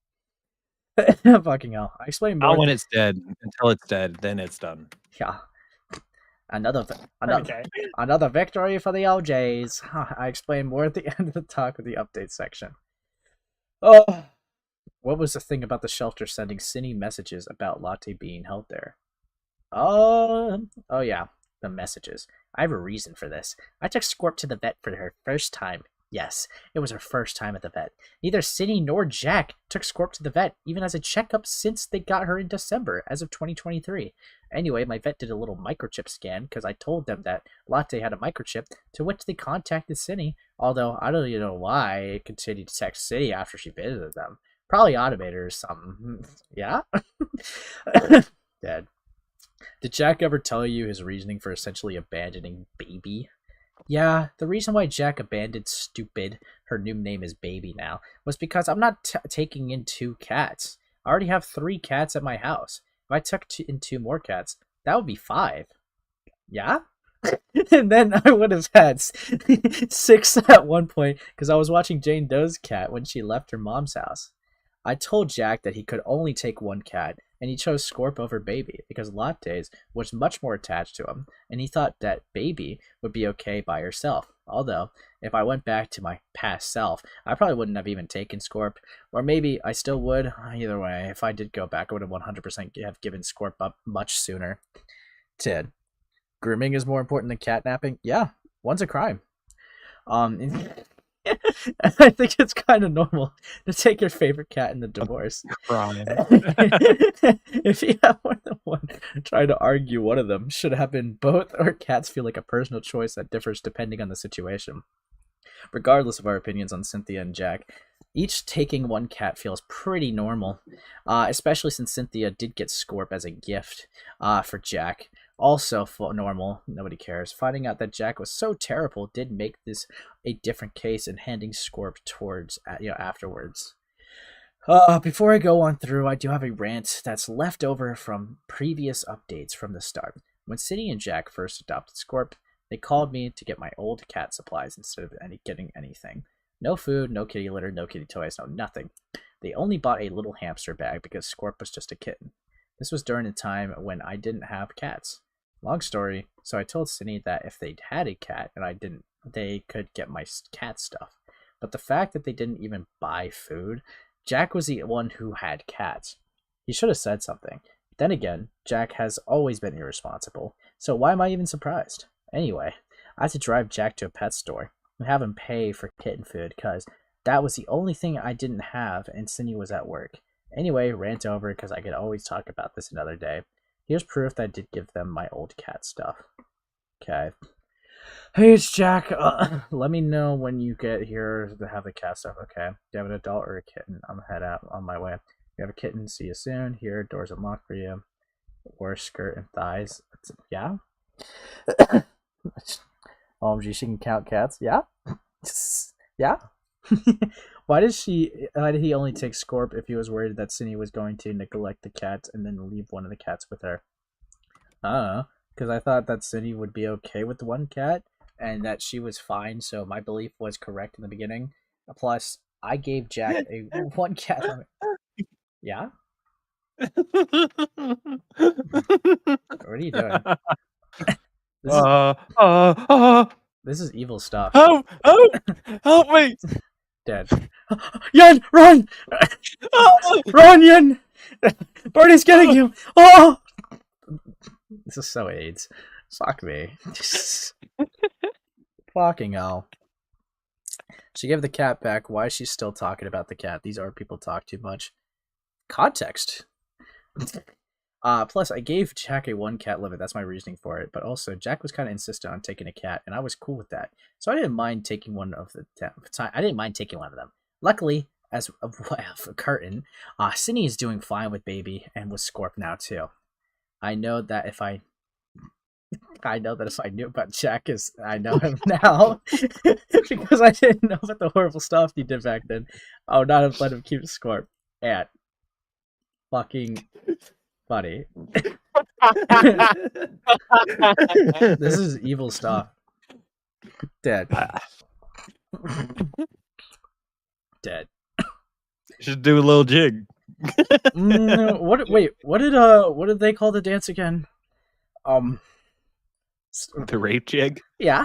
Speaker 1: Fucking hell. I explained more.
Speaker 7: Not when it's dead. Until it's dead, then it's done.
Speaker 1: Yeah. Another
Speaker 4: Okay.
Speaker 1: another victory for the OJs. I explained more at the end of the talk with the update section. Oh. What was the thing about the shelter sending Cine messages about Latte being held there? Oh yeah, the messages. I have a reason for this. I took Scorp to the vet for her first time. Yes, it was her first time at the vet. Neither Cine nor Jack took Scorp to the vet, even as a checkup, since they got her in December, as of 2023. Anyway, my vet did a little microchip scan, because I told them that Latte had a microchip, to which they contacted Cine, although I don't even know why it continued to text Cine after she visited them. Probably automated or something. Yeah? Dead. Did Jack ever tell you his reasoning for essentially abandoning Baby? Yeah, the reason why Jack abandoned Stupid, her new name is Baby now, was because I'm not taking in 2 cats. I already have 3 cats at my house. If I took in 2 more cats, that would be 5. Yeah? And then I would have had 6 at one point, because I was watching Jane Doe's cat when she left her mom's house. I told Jack that he could only take 1 cat, and he chose Scorp over Baby because Lattes was much more attached to him, and he thought that Baby would be okay by herself. Although, if I went back to my past self, I probably wouldn't have even taken Scorp, or maybe I still would. Either way, if I did go back, I would have 100% have given Scorp up much sooner. Tid. Grooming is more important than catnapping? Yeah, one's a crime. I think it's kind of normal to take your favorite cat in the divorce.
Speaker 7: Crime.
Speaker 1: If you have more than one, try to argue one of them should have been both, or cats feel like a personal choice that differs depending on the situation. Regardless of our opinions on Cynthia and Jack, each taking 1 cat feels pretty normal, especially since Cynthia did get Scorp as a gift for Jack. Also normal, nobody cares. Finding out that Jack was so terrible did make this a different case, and handing Scorp towards afterwards. Before I go on through, I do have a rant that's left over from previous updates from the start. When Cine and Jack first adopted Scorp, they called me to get my old cat supplies instead of getting anything. No food, no kitty litter, no kitty toys, no nothing. They only bought a little hamster bag because Scorp was just a kitten. This was during a time when I didn't have cats. Long story, so I told Cine that if they'd had a cat and I didn't, they could get my cat stuff. But the fact that they didn't even buy food, Jack was the one who had cats. He should have said something. Then again, Jack has always been irresponsible, so why am I even surprised? Anyway, I had to drive Jack to a pet store and have him pay for kitten food because that was the only thing I didn't have, and Cine was at work. Anyway, rant over because I could always talk about this another day. Here's proof that I did give them my old cat stuff. Okay. Hey, it's Jack. Let me know when you get here to have the cat stuff. Okay. Do you have an adult or a kitten? I'm head out on my way. You have a kitten. See you soon. Here, doors unlocked for you. Or skirt and thighs. Yeah. OMG, she can count cats. Yeah. Yeah. Why did he only take Scorp if he was worried that Cindy was going to neglect the cats and then leave one of the cats with her? Because I thought that Cindy would be okay with the one cat and that she was fine, so my belief was correct in the beginning. Plus, I gave Jack a one cat. Yeah? What are you doing? This is evil stuff.
Speaker 2: Help! Help me!
Speaker 1: Dead. Yun, run! Run, Yun! Birdie's getting you! Oh! This is so AIDS. Fuck me. Fucking hell. She gave the cat back. Why is she still talking about the cat? These are people talk too much. Context. Plus, I gave Jack a one cat limit. That's my reasoning for it. But also, Jack was kind of insistent on taking a cat, and I was cool with that. So I didn't mind taking one of the I didn't mind taking one of them. Luckily, as a curtain, Cindy is doing fine with baby and with Scorp now too. I know that if I knew about Jack I know him now because I didn't know about the horrible stuff he did back then. I would not have let him keep Scorp. And fucking funny. This is evil stuff. Dead. Dead.
Speaker 7: Should do a little jig.
Speaker 1: What did they call the dance again?
Speaker 7: The rape jig?
Speaker 1: Yeah.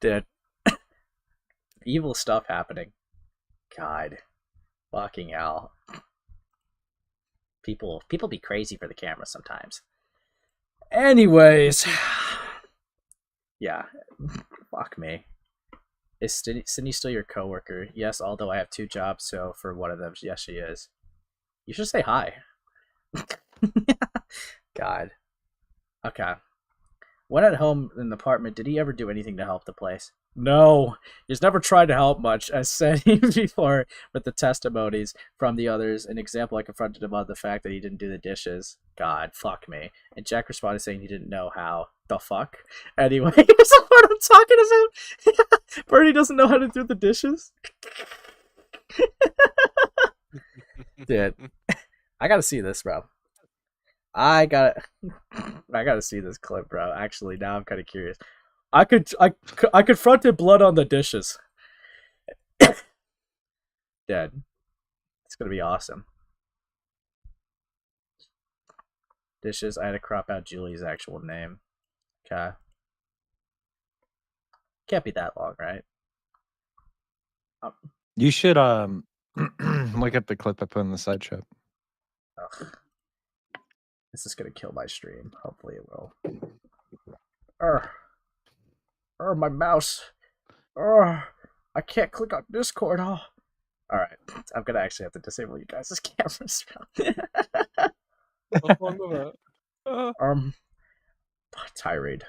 Speaker 1: Dead. Evil stuff happening. God. Fucking hell. People be crazy for the camera sometimes. Anyways. Yeah. Fuck me. Is Sydney still your coworker? Yes, although I have 2 jobs, so for one of them, yes, she is. You should say hi. God. Okay. When at home in the apartment, did he ever do anything to help the place? No. He's never tried to help much, as said before with the testimonies from the others. An example, I confronted him on the fact that he didn't do the dishes. God, fuck me. And Jack responded saying he didn't know how. The fuck? Anyway, that's what I'm talking about. Bernie doesn't know how to do the dishes. Dude, I gotta see this, bro. I gotta see this clip, bro. Actually, now I'm kind of curious. I confronted blood on the dishes. Dead. It's gonna be awesome. Dishes. I had to crop out Julie's actual name. Okay. Can't be that long, right?
Speaker 7: You should look at the clip I put in the side chat.
Speaker 1: Ugh. This is gonna kill my stream. Hopefully it will. My mouse. I can't click on Discord. Oh. Alright. I'm gonna actually have to disable you guys' cameras.
Speaker 2: What's wrong with it?
Speaker 1: Tirade.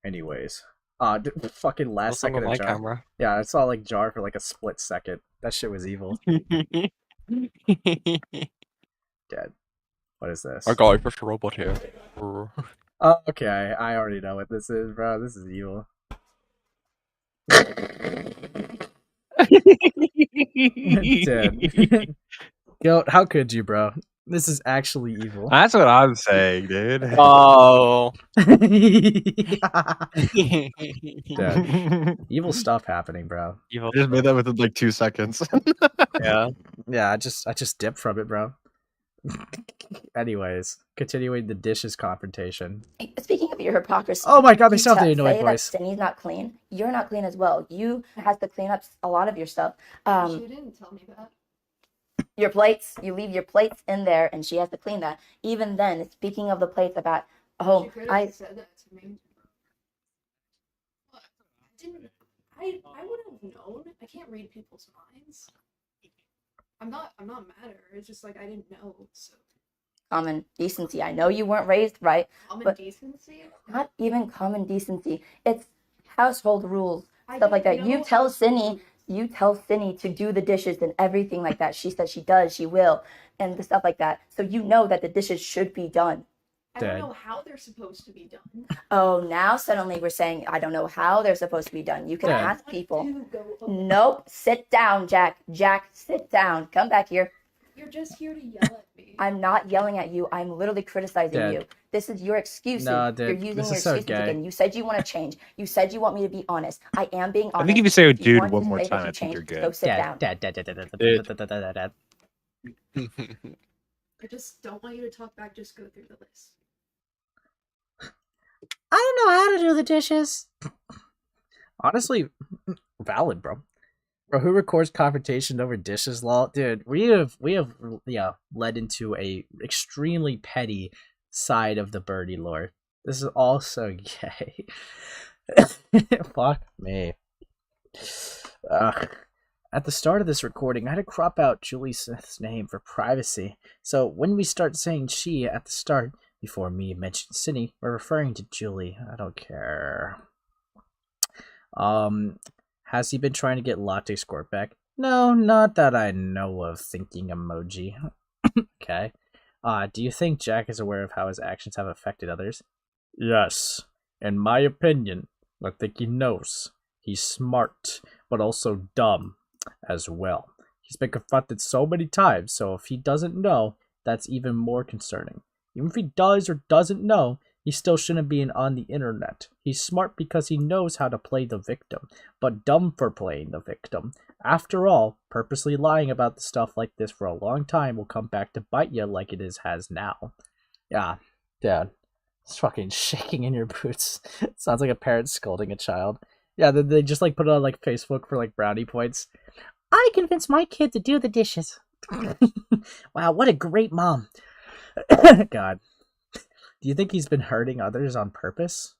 Speaker 1: Anyways. Fucking last
Speaker 2: What's wrong
Speaker 1: second
Speaker 2: with
Speaker 1: of
Speaker 2: my
Speaker 1: jar.
Speaker 2: camera?
Speaker 1: Yeah, I saw like jar for like a split second. That shit was evil. Dead. What is this?
Speaker 2: I got a British robot here.
Speaker 1: Oh, okay. I already know what this is, bro. This is evil. Dead. Goat, how could you, bro? This is actually evil.
Speaker 7: That's what I'm saying, dude.
Speaker 2: Oh.
Speaker 1: Dead. Evil stuff happening, bro.
Speaker 2: Evil.
Speaker 7: I just made that within like 2 seconds.
Speaker 2: Yeah.
Speaker 1: Yeah, I just dipped from it, bro. Anyways, continuing the dishes confrontation.
Speaker 5: Speaking of your hypocrisy,
Speaker 1: Oh my god, they
Speaker 5: you
Speaker 1: still have the
Speaker 5: say
Speaker 1: annoyed
Speaker 5: that
Speaker 1: voice.
Speaker 5: Sydney's not clean. You're not clean as well. You have to clean up a lot of your stuff.
Speaker 6: She didn't tell me that.
Speaker 5: Your plates, you leave your plates in there, and she has to clean that. Even then, speaking of the plates about home,
Speaker 6: She could have said that to me. I would have known. I can't read people's minds. I'm not mad at her. It's just like I didn't know. So
Speaker 5: common decency. I know you weren't raised right.
Speaker 6: Common
Speaker 5: But-
Speaker 6: decency?
Speaker 5: Not even common decency. It's household rules,
Speaker 6: I
Speaker 5: stuff like
Speaker 6: don't
Speaker 5: that. You
Speaker 6: know
Speaker 5: tell
Speaker 6: household
Speaker 5: Cindy,
Speaker 6: rules.
Speaker 5: you tell Cindy to do the dishes and everything like that. She said she does, she will, and the stuff like that. So you know that the dishes should be done.
Speaker 6: I
Speaker 1: Dead.
Speaker 6: don't know how they're supposed to be done.
Speaker 5: Oh, now suddenly we're saying I don't know how they're supposed to be done. You can
Speaker 1: Yeah.
Speaker 5: ask people.
Speaker 6: To go over.
Speaker 5: Nope. Sit down, Jack. Jack, sit down. Come back here.
Speaker 6: You're just here to yell at me.
Speaker 5: I'm not yelling at you. I'm literally criticizing
Speaker 1: Dad.
Speaker 5: you. This is your excuses.
Speaker 1: No, dude,
Speaker 5: You're using
Speaker 1: this
Speaker 5: your
Speaker 1: is so
Speaker 5: excuses
Speaker 1: gay.
Speaker 5: again. You said you want to change. You said you want me to be honest. I am being honest.
Speaker 7: I think if you say
Speaker 5: you
Speaker 7: dude
Speaker 5: want
Speaker 7: one
Speaker 5: to
Speaker 7: more
Speaker 5: say that
Speaker 7: time,
Speaker 5: you
Speaker 7: I think
Speaker 5: changed,
Speaker 7: you're good.
Speaker 5: Go sit down.
Speaker 1: Dad.
Speaker 6: I just don't want you to talk back, just go through the list.
Speaker 1: I don't know how to do the dishes. Honestly, valid, bro. Bro, who records confrontation over dishes, lol? Dude, we have led into a extremely petty side of the birdie lore. This is all so gay. Fuck me. At the start of this recording, I had to crop out Julie Smith's name for privacy. So when we start saying she at the start, before me mentioning Cindy, we're referring to Julie. I don't care. Has he been trying to get latte squirt back? No, not that I know of. Thinking emoji. Okay. Do you think Jack is aware of how his actions have affected others? Yes. In my opinion, I think he knows. He's smart, but also dumb as well. He's been confronted so many times, so if he doesn't know, that's even more concerning. Even if he does or doesn't know, he still shouldn't be on the internet. He's smart because he knows how to play the victim, but dumb for playing the victim. After all, purposely lying about the stuff like this for a long time will come back to bite you like it has now. Yeah, Dad. It's fucking shaking in your boots. Sounds like a parent scolding a child. Yeah, they just like put it on like Facebook for like brownie points. I convinced my kid to do the dishes. Wow, what a great mom. God. Do you think he's been hurting others on purpose?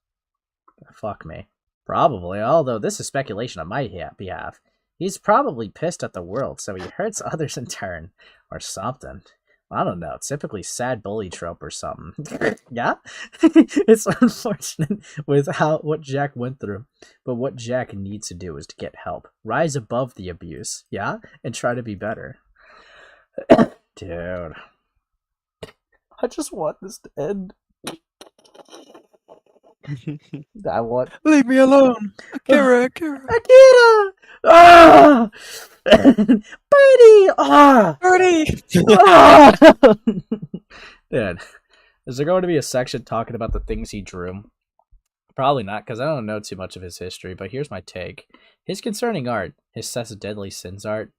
Speaker 1: Fuck me. Probably, although this is speculation on my behalf. He's probably pissed at the world, so he hurts others in turn. Or something. I don't know, typically sad bully trope or something. Yeah? It's unfortunate with what Jack went through, but what Jack needs to do is to get help. Rise above the abuse, yeah? And try to be better. Dude. I just want this to end. I want...
Speaker 7: Leave me alone! Akira!
Speaker 1: Akira! Ah! Birdie! Ah!
Speaker 7: Birdie!
Speaker 1: Ah! Dude, is there going to be a section talking about the things he drew? Probably not, because I don't know too much of his history, but here's my take. His concerning art, his Sets of Deadly Sins art,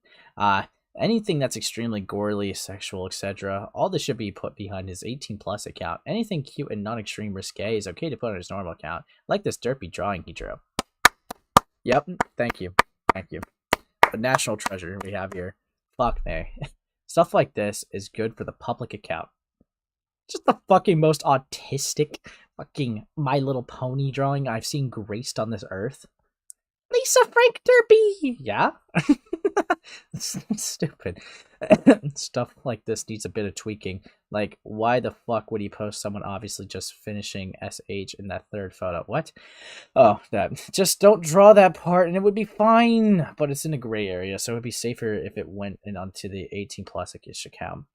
Speaker 1: anything that's extremely gory, sexual, etc., all this should be put behind his 18+ account. Anything cute and non-extreme risque is okay to put on his normal account, like this derpy drawing he drew. Yep, thank you. Thank you. A national treasure we have here. Fuck me. Stuff like this is good for the public account. Just the fucking most autistic fucking My Little Pony drawing I've seen graced on this earth. Lisa Frank Derby! Yeah? It's stupid. Stuff like this needs a bit of tweaking. Like, why the fuck would he post someone obviously just finishing SH in that third photo? What? Oh, that. Just don't draw that part and it would be fine. But it's in a gray area, so it would be safer if it went in onto the 18+-ish account.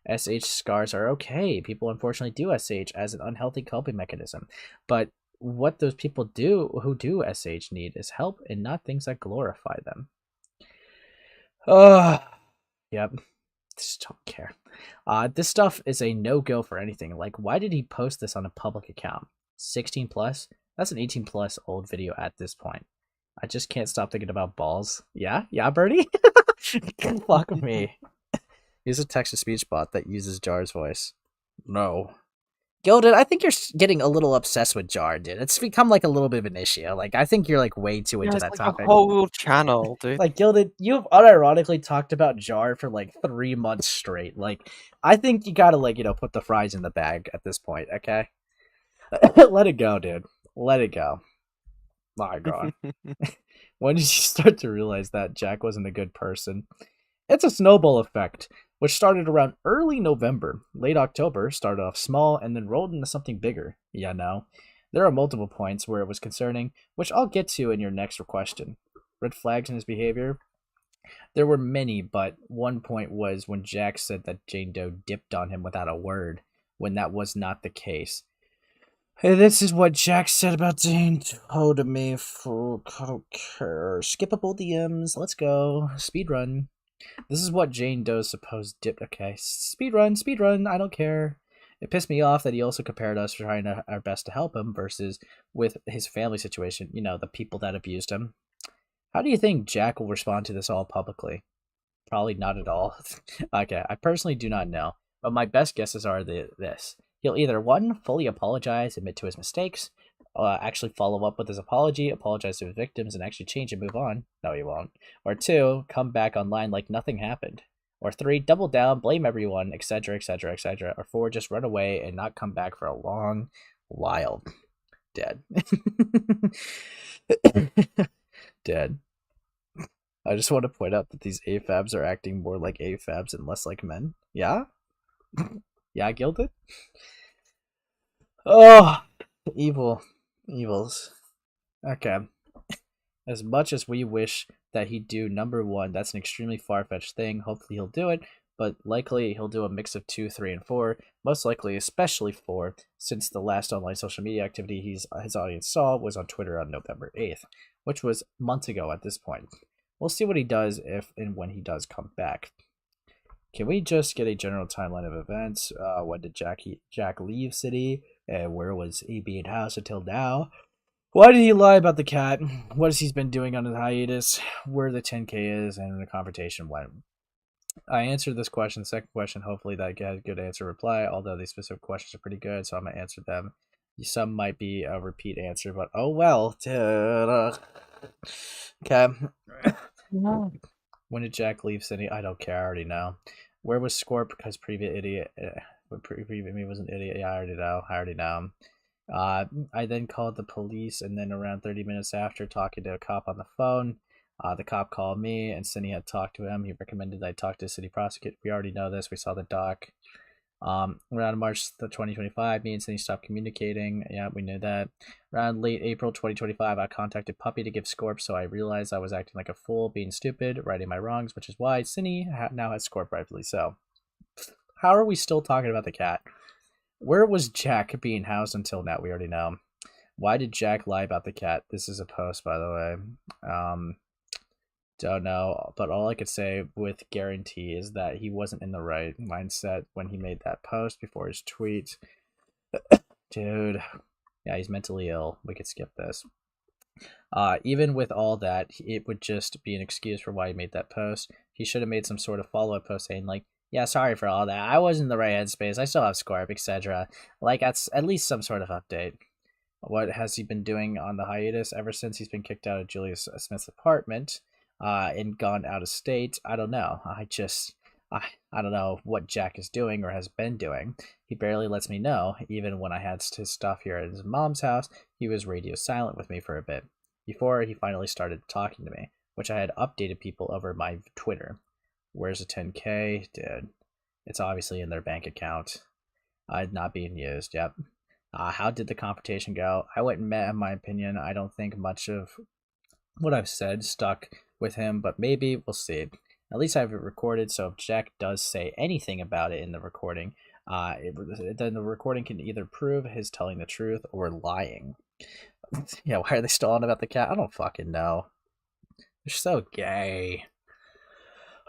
Speaker 1: SH scars are okay. People unfortunately do SH as an unhealthy coping mechanism. But what those people who do SH need is help and not things that glorify them. Yep. Just don't care. This stuff is a no-go for anything. Like, why did he post this on a public account? 16+? That's an 18+ old video at this point. I just can't stop thinking about balls. Yeah? Yeah, Birdie? Fuck me. Use a text-to-speech bot that uses Jar's voice. No. Gilded, I think you're getting a little obsessed with Jar, dude. It's become like a little bit of an issue. Like, I think you're like way too into that
Speaker 2: like
Speaker 1: topic.
Speaker 2: a whole channel, dude.
Speaker 1: Like, Gilded, you've unironically talked about Jar for like 3 months straight. Like, I think you gotta like, put the fries in the bag at this point, okay? Let it go, dude. Let it go. My God. When did you start to realize that Jack wasn't a good person? It's a snowball effect. which started around early November. Late October started off small and then rolled into something bigger. Yeah, no. There are multiple points where it was concerning, which I'll get to in your next question. Red flags in his behavior? There were many, but one point was when Jack said that Jane Doe dipped on him without a word, when that was not the case. Hey, this is what Jack said about Jane Doe to me. I don't care. Skippable DMs. Let's go. Speedrun. This is what Jane Doe's supposed dip. Okay, speedrun. I don't care. It pissed me off that he also compared us for trying our best to help him versus with his family situation. You know, the people that abused him. How do you think Jack will respond to this all publicly? Probably not at all. Okay, I personally do not know, but my best guesses are this. He'll either, 1, fully apologize, admit to his mistakes, actually follow up with his apology, apologize to his victims, and actually change and move on. No, he won't. Or 2, come back online like nothing happened. Or 3, double down, blame everyone, etc., etc., etc. Or 4, just run away and not come back for a long while. Dead. Dead. I just want to point out that these AFABs are acting more like AFABs and less like men. Yeah? Yeah, Gilded? Oh, evils. Okay. As much as we wish that he'd do number 1, that's an extremely far-fetched thing. Hopefully he'll do it, but likely he'll do a mix of 2, 3, and 4. Most likely, especially 4, since the last online social media activity his audience saw was on Twitter on November 8th, which was months ago at this point. We'll see what he does if and when he does come back. Can we just get a general timeline of events? When did Jack leave city? And where was he being housed until now? Why did he lie about the cat? What has he been doing on his hiatus? Where the 10K is and the confrontation went. I answered this question. Second question, hopefully that get a good answer reply, although these specific questions are pretty good, so I'm going to answer them. Some might be a repeat answer, but oh well. Okay. When did Jack leave city? I don't care. I already know. Where was Scorp? Because previous idiot. Previous me was an idiot. Yeah, I already know. I then called the police, and then around 30 minutes after talking to a cop on the phone, the cop called me, and Cindy had talked to him. He recommended I talk to a city prosecutor. We already know this. We saw the doc. Around March 2025, me and Cindy stopped communicating. Yeah, we knew that. Around late April 2025, I contacted Puppy to give Scorp, so I realized I was acting like a fool, being stupid, righting my wrongs, which is why Cindy now has Scorp, rightfully so. How are we still talking about the cat? Where was Jack being housed until now? We already know. Why did Jack lie about the cat? This is a post, by the way. Don't know, but all I could say with guarantee is that he wasn't in the right mindset when he made that post before his tweet. Dude. Yeah, he's mentally ill. We could skip this. Even with all that, it would just be an excuse for why he made that post. He should have made some sort of follow-up post saying, like, yeah, sorry for all that. I wasn't in the right headspace. I still have Scorp, etc. Like, that's at least some sort of update. What has he been doing on the hiatus ever since he's been kicked out of Julius Smith's apartment? And gone out of state? I don't know. I don't know what Jack is doing or has been doing. He barely lets me know. Even when I had his stuff here at his mom's house, he was radio silent with me for a bit, before he finally started talking to me, which I had updated people over my Twitter. Where's the 10K? Dude, it's obviously in their bank account. Not being used, yep. How did the confrontation go? I went and met, in my opinion. I don't think much of what I've said stuck with him, but maybe we'll see. At least I have it recorded, so if Jack does say anything about it in the recording, then the recording can either prove his telling the truth or lying. Yeah, why are they still on about the cat? I don't fucking know. They're so gay.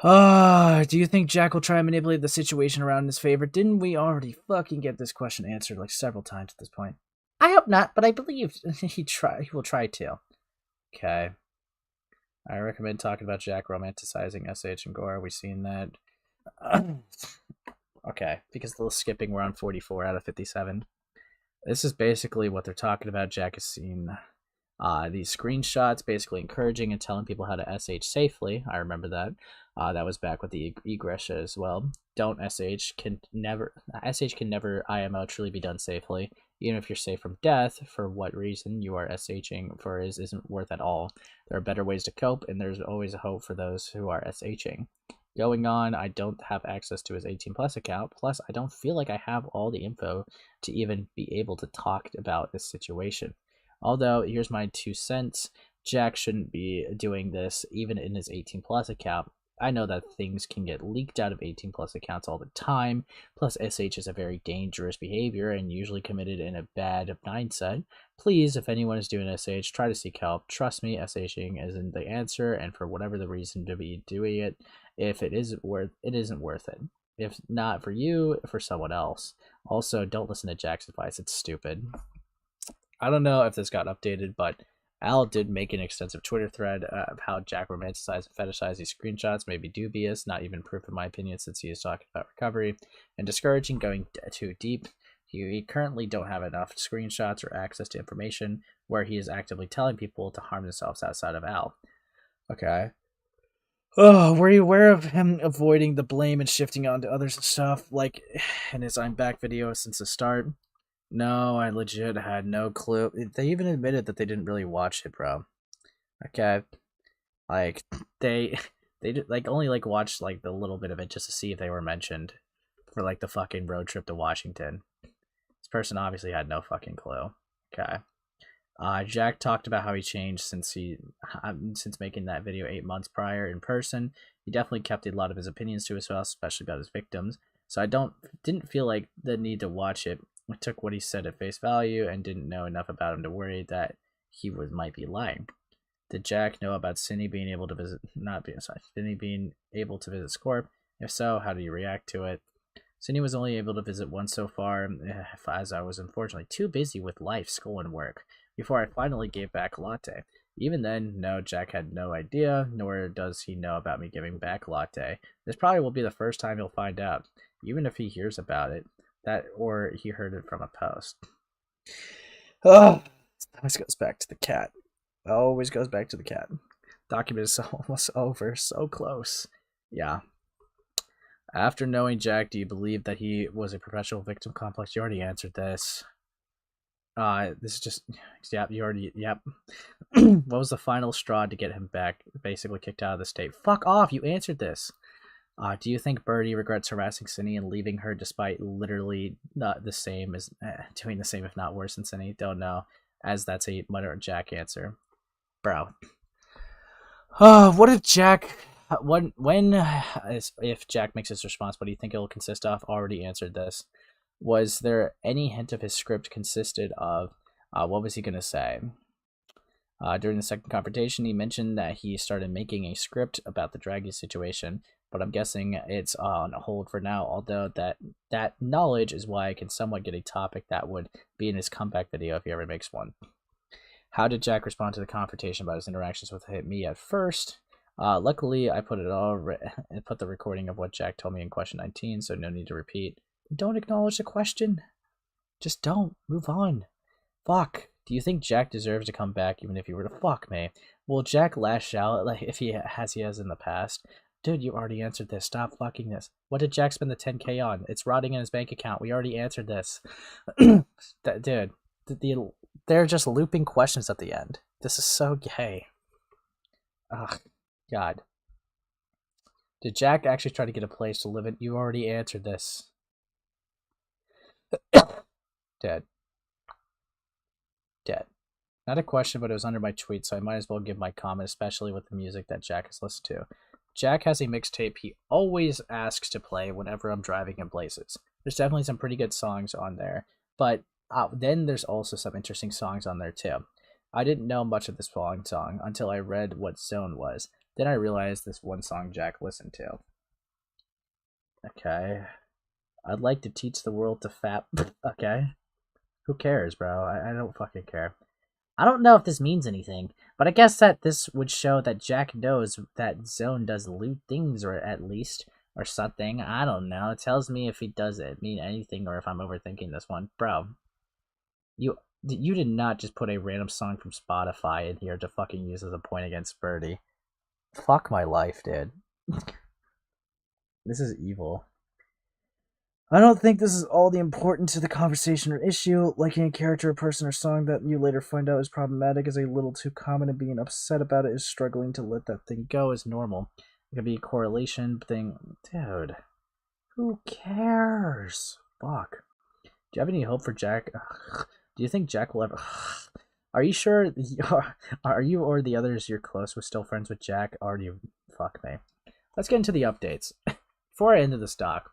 Speaker 1: Do you think Jack will try and manipulate the situation around in his favor? Didn't we already fucking get this question answered like several times at this point? I hope not, but I believe he will try to. Okay. I recommend talking about Jack romanticizing SH and Gore. We've seen that. Okay, because the skipping, we're on 44 out of 57. This is basically what they're talking about. Jack has seen these screenshots, basically encouraging and telling people how to SH safely. I remember that. That was back with the Egresha as well. Don't SH can never IMO truly be done safely. Even if you're safe from death, for what reason you are SHing for isn't worth at all. There are better ways to cope, and there's always a hope for those who are SHing. going on. I don't have access to his 18 plus account. Plus, I don't feel like I have all the info to even be able to talk about this situation. Although, here's my 2 cents. Jack shouldn't be doing this even in his 18 plus account. I know that things can get leaked out of 18 plus accounts all the time. Plus, SH is a very dangerous behavior and usually committed in a bad mindset. Please, if anyone is doing SH, try to seek help. Trust me, SHing isn't the answer, and for whatever the reason to be doing it, if it isn't worth it. If not for you, for someone else. Also, don't listen to Jack's advice. It's stupid. I don't know if this got updated, but Al did make an extensive Twitter thread of how Jack romanticized and fetishized these screenshots may be dubious, not even proof in my opinion, since he is talking about recovery, and discouraging going too deep. He currently don't have enough screenshots or access to information where he is actively telling people to harm themselves outside of Al. Okay. Oh, were you aware of him avoiding the blame and shifting onto others and stuff, like in his I'm Back video since the start? No, I legit had no clue. They even admitted that they didn't really watch it, bro. Okay. Like, they like only like watched like the little bit of it just to see if they were mentioned for like the fucking road trip to Washington. This person obviously had no fucking clue. Okay. Jack talked about how he changed since making that video 8 months prior in person. He definitely kept a lot of his opinions to himself, especially about his victims. So I didn't feel like the need to watch it. I took what he said at face value and didn't know enough about him to worry that he might be lying. Did Jack know about Cindy being able to visit Cindy being able to visit Scorp? If so, how did he react to it? Cindy was only able to visit once so far, as I was unfortunately too busy with life, school, and work, before I finally gave back Latte. Even then, no, Jack had no idea, nor does he know about me giving back Latte. This probably will be the first time he'll find out, even if he hears about it, or he heard it from a post. Oh, it always goes back to the cat. Always goes back to the cat. Document is almost over, so close. Yeah. After knowing Jack, do you believe that he was a perpetual victim complex? You already answered this. This is just, yep, yep. What was the final straw to get him back, basically kicked out of the state? Fuck off, you answered this. Do you think Birdie regrets harassing Cindy and leaving her despite literally not the same as, doing the same if not worse than Cindy? Don't know, as that's a Mud or Jack answer. Bro. What if Jack... if Jack makes his response, what do you think it'll consist of? Already answered this. Was there any hint of his script consisted of? What was he going to say? During the second confrontation, he mentioned that he started making a script about the Draggy situation, but I'm guessing it's on hold for now, although that knowledge is why I can somewhat get a topic that would be in his comeback video if he ever makes one. How did Jack respond to the confrontation about his interactions with me at first? Luckily, I put the recording of what Jack told me in question 19, so no need to repeat. Don't acknowledge the question. Just don't. Move on. Fuck. Do you think Jack deserves to come back even if he were to fuck me? Will Jack lash out like if he has in the past? Dude, you already answered this. Stop fucking this. What did Jack spend the 10K on? It's rotting in his bank account. We already answered this. Dude, they're just looping questions at the end. This is so gay. Ugh. God. Did Jack actually try to get a place to live in? You already answered this. Dead. Not a question, but it was under my tweet, so I might as well give my comment, especially with the music that Jack has listened to. Jack has a mixtape he always asks to play whenever I'm driving in places. There's definitely some pretty good songs on there, but then there's also some interesting songs on there too. I didn't know much of this song until I read what Zone was. Then I realized this one song Jack listened to. Okay. I'd like to teach the world to fap. Okay. Who cares, bro? I don't fucking care. I don't know if this means anything, but I guess that this would show that Jack knows that Zone does lewd things, or at least, or something. I don't know. It tells me if he does it mean anything, or if I'm overthinking this one. Bro, you did not just put a random song from Spotify in here to fucking use as a point against Birdie. Fuck my life, dude. This is evil. I don't think this is all the important to the conversation or issue. Liking a character, a person, or song that you later find out is problematic is a little too common, and being upset about it is struggling to let that thing go is normal. could be a correlation thing. Dude, who cares? Fuck. Do you have any hope for Jack? Ugh. Do you think Jack will ever... Ugh. Are you sure? Are you or the others you're close with still friends with Jack? Or do you... Fuck me. Let's get into the updates. Before I end this doc,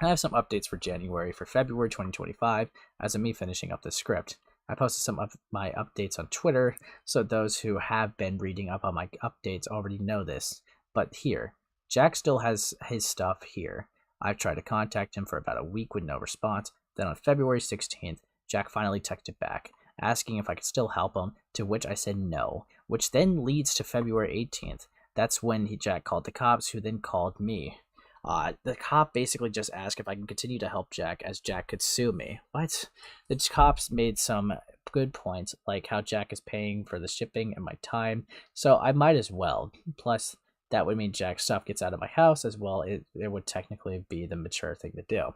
Speaker 1: I have some updates for January. For February 2025, as of me finishing up the script. I posted some of my updates on Twitter, so those who have been reading up on my updates already know this. But here, Jack still has his stuff here. I've tried to contact him for about a week with no response. Then on February 16th, Jack finally texted back, asking if I could still help him, to which I said no, which then leads to February 18th. That's when Jack called the cops, who then called me. The cop basically just asked if I can continue to help Jack, as Jack could sue me. What? The cops made some good points, like how Jack is paying for the shipping and my time, so I might as well. Plus, that would mean Jack's stuff gets out of my house as well. It would technically be the mature thing to do.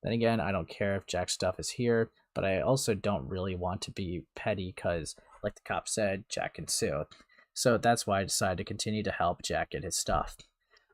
Speaker 1: Then again, I don't care if Jack's stuff is here, but I also don't really want to be petty because, like the cop said, Jack can sue. So that's why I decided to continue to help Jack get his stuff.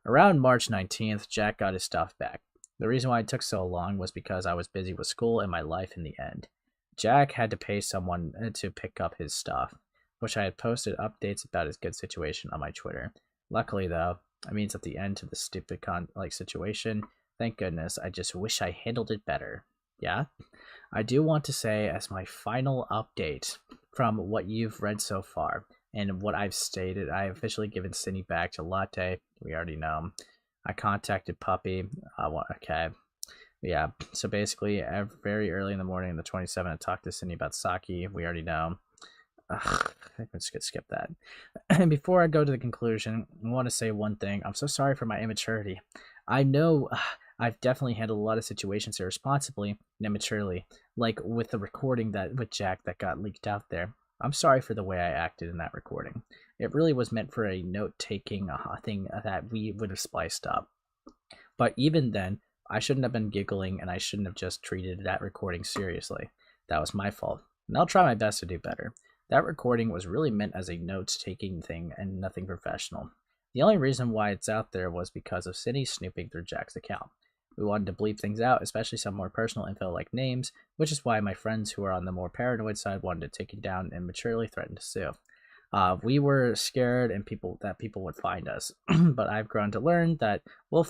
Speaker 1: Around March 19th, Jack got his stuff back. The reason why it took so long was because I was busy with school and my life in the end. Jack had to pay someone to pick up his stuff, which I had posted updates about his good situation on my Twitter. Luckily, though, it means at the end to the stupid situation. Thank goodness, I just wish I handled it better. Yeah? I do want to say, as my final update from what you've read so far, and what I've stated, I have officially given Cindy back to Latte. We already know. I contacted Puppy. Okay. Yeah, so basically, very early in the morning, the 27th, I talked to Cindy about Saki. We already know. Ugh, I think I'm just going to skip that. And before I go to the conclusion, I want to say one thing. I'm so sorry for my immaturity. I know I've definitely handled a lot of situations irresponsibly and immaturely, like with the recording with Jack that got leaked out there. I'm sorry for the way I acted in that recording. It really was meant for a note-taking thing that we would have spliced up. But even then, I shouldn't have been giggling and I shouldn't have just treated that recording seriously. That was my fault, and I'll try my best to do better. That recording was really meant as a notes-taking thing and nothing professional. The only reason why it's out there was because of Cindy snooping through Jack's account. We wanted to bleep things out, especially some more personal info like names, which is why my friends who are on the more paranoid side wanted to take it down and maturely threatened to sue. We were scared and people would find us, but I've grown to learn that we'll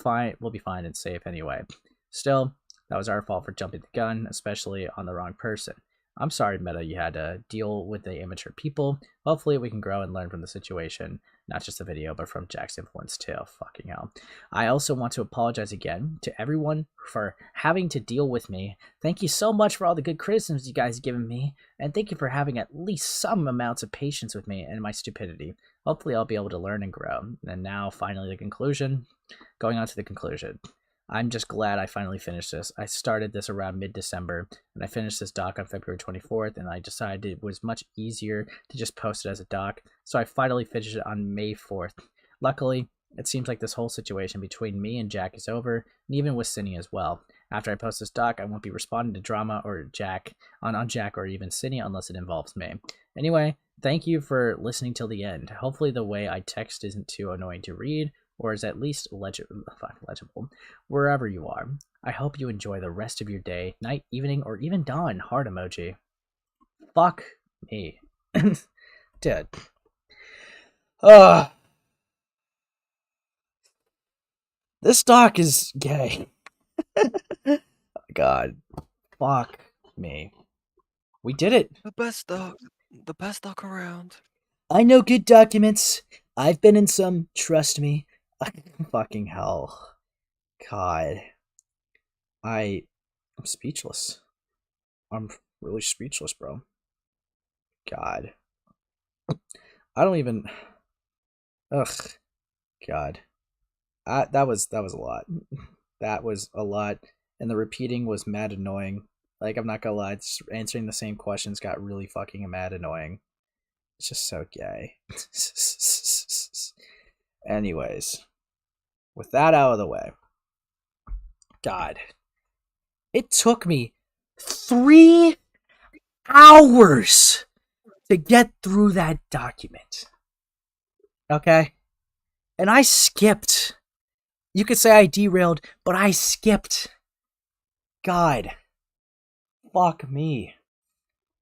Speaker 1: be fine and safe anyway. Still, that was our fault for jumping the gun, especially on the wrong person. I'm sorry, Meta, you had to deal with the immature people. Hopefully we can grow and learn from the situation, not just the video, but from Jack's influence too. Fucking hell. I also want to apologize again to everyone for having to deal with me. Thank you so much for all the good criticisms you guys have given me, and thank you for having at least some amounts of patience with me and my stupidity. Hopefully I'll be able to learn and grow. And now, finally, the conclusion. Going on to the conclusion. I'm just glad I finally finished this. I started this around mid-December, and I finished this doc on February 24th, and I decided it was much easier to just post it as a doc, so I finally finished it on May 4th. Luckily, it seems like this whole situation between me and Jack is over, and even with Cindy as well. After I post this doc, I won't be responding to drama or Jack on Jack or even Cindy unless it involves me. Anyway, thank you for listening till the end. Hopefully the way I text isn't too annoying to read, or is at least legible, wherever you are. I hope you enjoy the rest of your day, night, evening, or even dawn. Heart emoji. Fuck me. Dude. This doc is gay. God. Fuck me. We did it.
Speaker 2: The best doc around.
Speaker 1: I know good documents. I've been in some, trust me. Fucking hell. God. I'm speechless. I'm really speechless, bro. God. I don't even... Ugh. God. That was a lot. That was a lot. And the repeating was mad annoying. Like, I'm not gonna lie, answering the same questions got really fucking mad annoying. It's just so gay. Anyways. With that out of the way. God. It took me 3 hours to get through that document. Okay? And I skipped. You could say I derailed, but I skipped. God. Fuck me.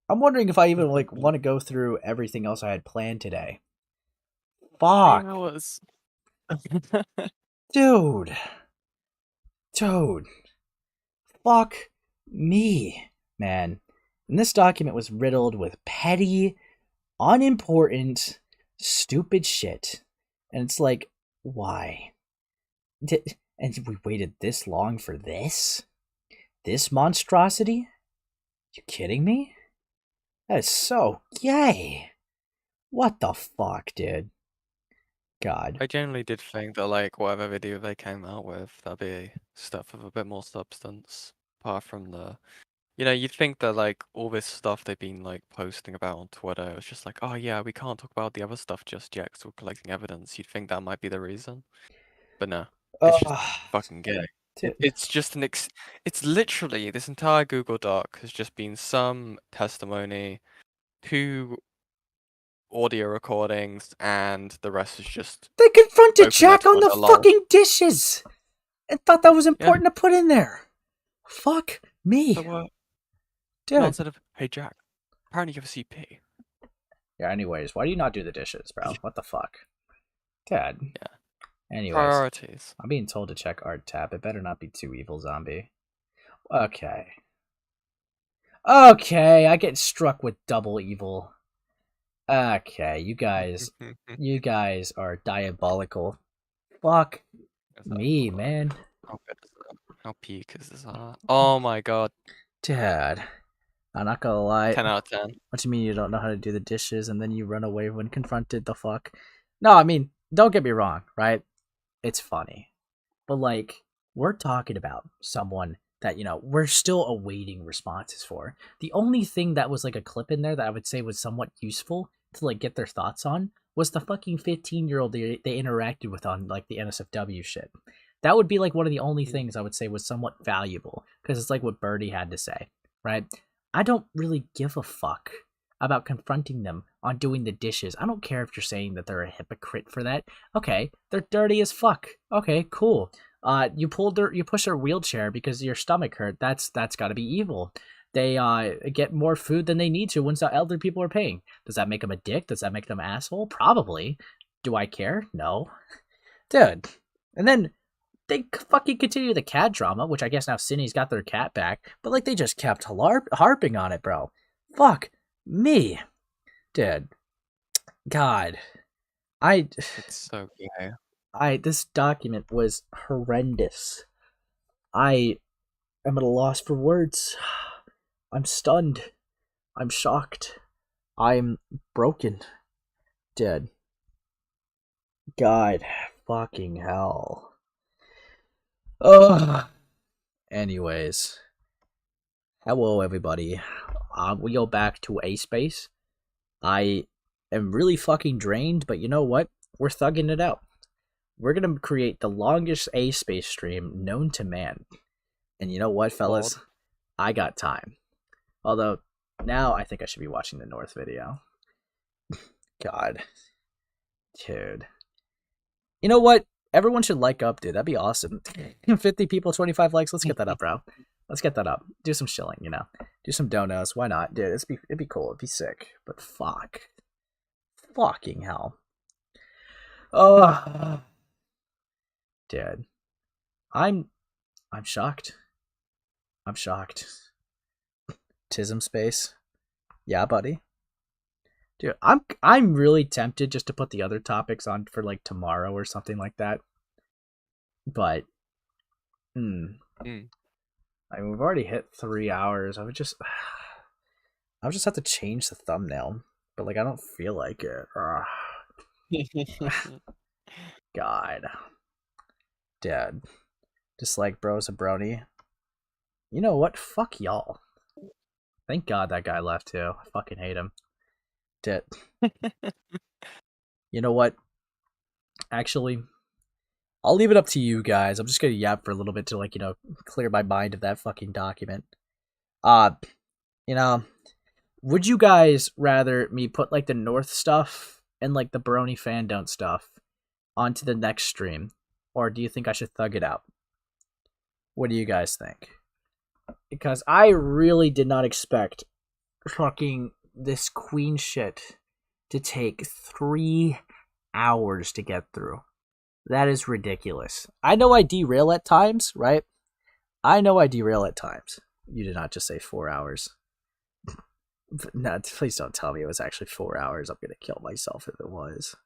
Speaker 1: I'm wondering if I even want to go through everything else I had planned today.
Speaker 2: 3
Speaker 1: Fuck.
Speaker 2: hours.
Speaker 1: Dude. Fuck me, man. And this document was riddled with petty, unimportant, stupid shit. And it's like, why? And we waited this long for this? This monstrosity? You kidding me? That is so gay. What the fuck, dude? God.
Speaker 2: I generally did think that like whatever video they came out with, that'd be stuff with a bit more substance. Apart from the, you'd think that like all this stuff they've been like posting about on Twitter, it's just like, oh yeah, we can't talk about the other stuff just yet 'cause we're collecting evidence. You'd think that might be the reason, but no, it's just fucking gay. It's just it's literally this entire Google Doc has just been some testimony, 2 audio recordings, and the rest is just
Speaker 1: They confronted
Speaker 2: open
Speaker 1: Jack on the
Speaker 2: Twitter, lol.
Speaker 1: fucking dishes and thought that was important to put in there. Fuck me.
Speaker 2: So,
Speaker 1: Dude.
Speaker 2: instead of, hey Jack, apparently you have a CP.
Speaker 1: Yeah, anyways, why do you not do the dishes, bro? What the fuck? Dad.
Speaker 2: Yeah.
Speaker 1: Anyways.
Speaker 2: Priorities.
Speaker 1: I'm being told to check art tab. It better not be too evil, zombie. Okay. Okay, I get struck with double evil. Okay, you guys are diabolical. Fuck me, man.
Speaker 2: How peak is this art? Oh my god.
Speaker 1: Dad. I'm not gonna lie.
Speaker 2: 10 out of 10.
Speaker 1: What do you mean you don't know how to do the dishes and then you run away when confronted? The fuck? No, I mean, don't get me wrong, right? It's funny. But, like, we're talking about someone that, we're still awaiting responses for. The only thing that was, like, a clip in there that I would say was somewhat useful to, like, get their thoughts on was the fucking 15-year-old they interacted with on, like, the NSFW shit. That would be, like, one of the only things I would say was somewhat valuable, because it's like what Birdie had to say, right? I don't really give a fuck about confronting them on doing the dishes. I don't care if you're saying that they're a hypocrite for that. Okay, they're dirty as fuck. Okay, cool. You push their wheelchair because your stomach hurt. That's got to be evil. They get more food than they need to once the elder people are paying. Does that make them a dick? Does that make them an asshole? Probably. Do I care? No. Dude. And then they fucking continue the cat drama, which I guess now Cindy's got their cat back, but like they just kept harping on it, bro. Fuck me. Dude. God.
Speaker 2: It's so gay.
Speaker 1: This document was horrendous. I am at a loss for words. I'm stunned. I'm shocked. I'm broken. Dead. God fucking hell. Ugh. Anyways. Hello, everybody. We go back to A Space. I am really fucking drained, but you know what? We're thugging it out. We're going to create the longest A Space stream known to man. And you know what, fellas?
Speaker 2: Lord.
Speaker 1: I got time. Although, now I think I should be watching the Nvrth video. God. Dude. You know what? Everyone should like up, dude. That'd be awesome. 50 people, 25 likes. Let's get that up, bro. Let's get that up. Do some shilling, Do some donos. Why not? Dude, it'd be cool. It'd be sick. But fuck. Fucking hell. Oh. Dude. I'm shocked. I'm shocked. Tism space. Yeah, buddy. Dude, I'm really tempted just to put the other topics on for like tomorrow or something like that. But I mean, we've already hit 3 hours. I would just have to change the thumbnail. But like I don't feel like it. God. Dad. Just like bros a brony. You know what? Fuck y'all. Thank God that guy left too. I fucking hate him. Dead. You know what? Actually, I'll leave it up to you guys. I'm just gonna yap for a little bit to like, clear my mind of that fucking document. Would you guys rather me put like the Nvrth stuff and like the Brony Fandont stuff on to the next stream, or do you think I should thug it out? What do you guys think? Because I really did not expect fucking this queen shit to take 3 hours to get through. That is ridiculous. I know I derail at times, right? I know I derail at times. You did not just say 4 hours. No, please don't tell me it was actually 4 hours. I'm gonna kill myself if it was.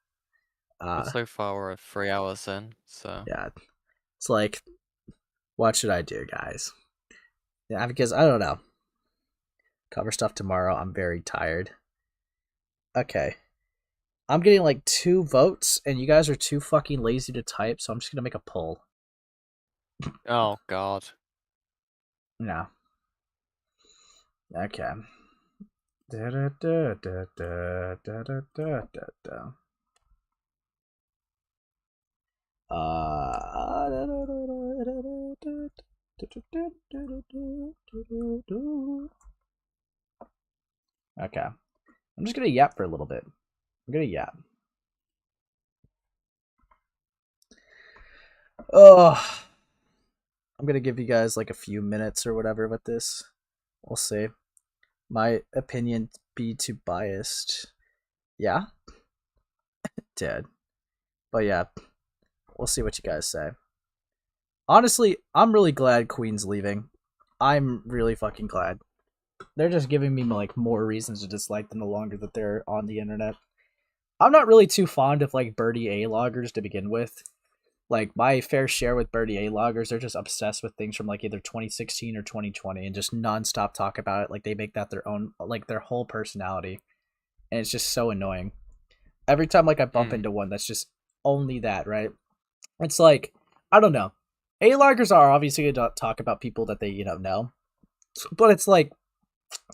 Speaker 2: But so far we're 3 hours in, so
Speaker 1: Yeah. It's like, what should I do, guys? Yeah, because I don't know. Cover stuff tomorrow. I'm very tired. Okay. I'm getting like 2 votes, and you guys are too fucking lazy to type, so I'm just gonna make a poll.
Speaker 2: oh god.
Speaker 1: No. Okay. Okay. I'm just gonna yap for a little bit. I'm gonna yap. Oh, I'm gonna give you guys like a few minutes or whatever with this. We'll see. My opinion be too biased. Yeah? Dead. But yeah, we'll see what you guys say. Honestly, I'm really glad Queen's leaving. I'm really fucking glad. They're just giving me like more reasons to dislike them the longer that they're on the internet. I'm not really too fond of like birdie A-loggers to begin with. Like my fair share with birdie A-loggers, they're just obsessed with things from like either 2016 or 2020 and just nonstop talk about it. Like they make that their own, like their whole personality. And it's just so annoying. Every time like I bump into one that's just only that, right? It's like, I don't know. A-loggers are obviously going to talk about people that they, know. But it's like,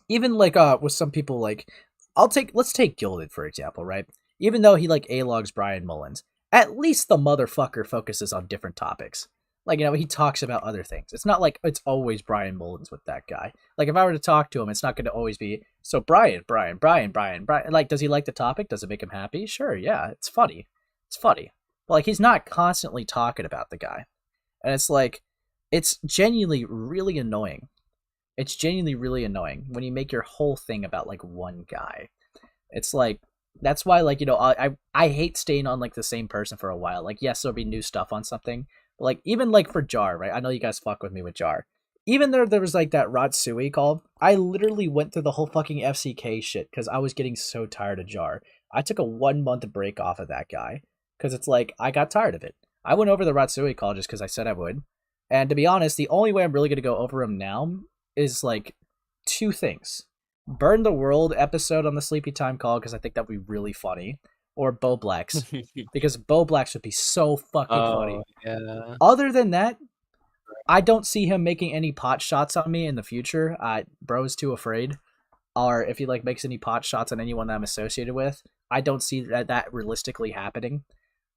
Speaker 1: even like with some people, like let's take Gilded for example, right? Even though he like A-logs Brian Mullins, at least the motherfucker focuses on different topics. Like, he talks about other things. It's not like it's always Brian Mullins with that guy. Like, if I were to talk to him, it's not going to always be, so Brian. Like, does he like the topic? Does it make him happy? Sure, yeah, it's funny. It's funny. But, like, he's not constantly talking about the guy. And it's like, it's genuinely really annoying. It's genuinely really annoying when you make your whole thing about, like, one guy. It's like, that's why, like, I hate staying on, like, the same person for a while. Like, yes, there'll be new stuff on something. But, like, even, like, for Jar, right? I know you guys fuck with me with Jar. Even there was, like, that Ratsui call. I literally went through the whole fucking FCK shit because I was getting so tired of Jar. I took a 1-month break off of that guy because it's like, I got tired of it. I went over the Ratsui call just because I said I would. And to be honest, the only way I'm really going to go over him now is, like, 2 things. Burn the World episode on the Sleepy Time call because I think that would be really funny. Or Bo Blacks. Because Bo Blacks would be so fucking funny.
Speaker 2: Yeah.
Speaker 1: Other than that, I don't see him making any pot shots on me in the future. Bro's too afraid. Or if he like makes any pot shots on anyone that I'm associated with, I don't see that realistically happening.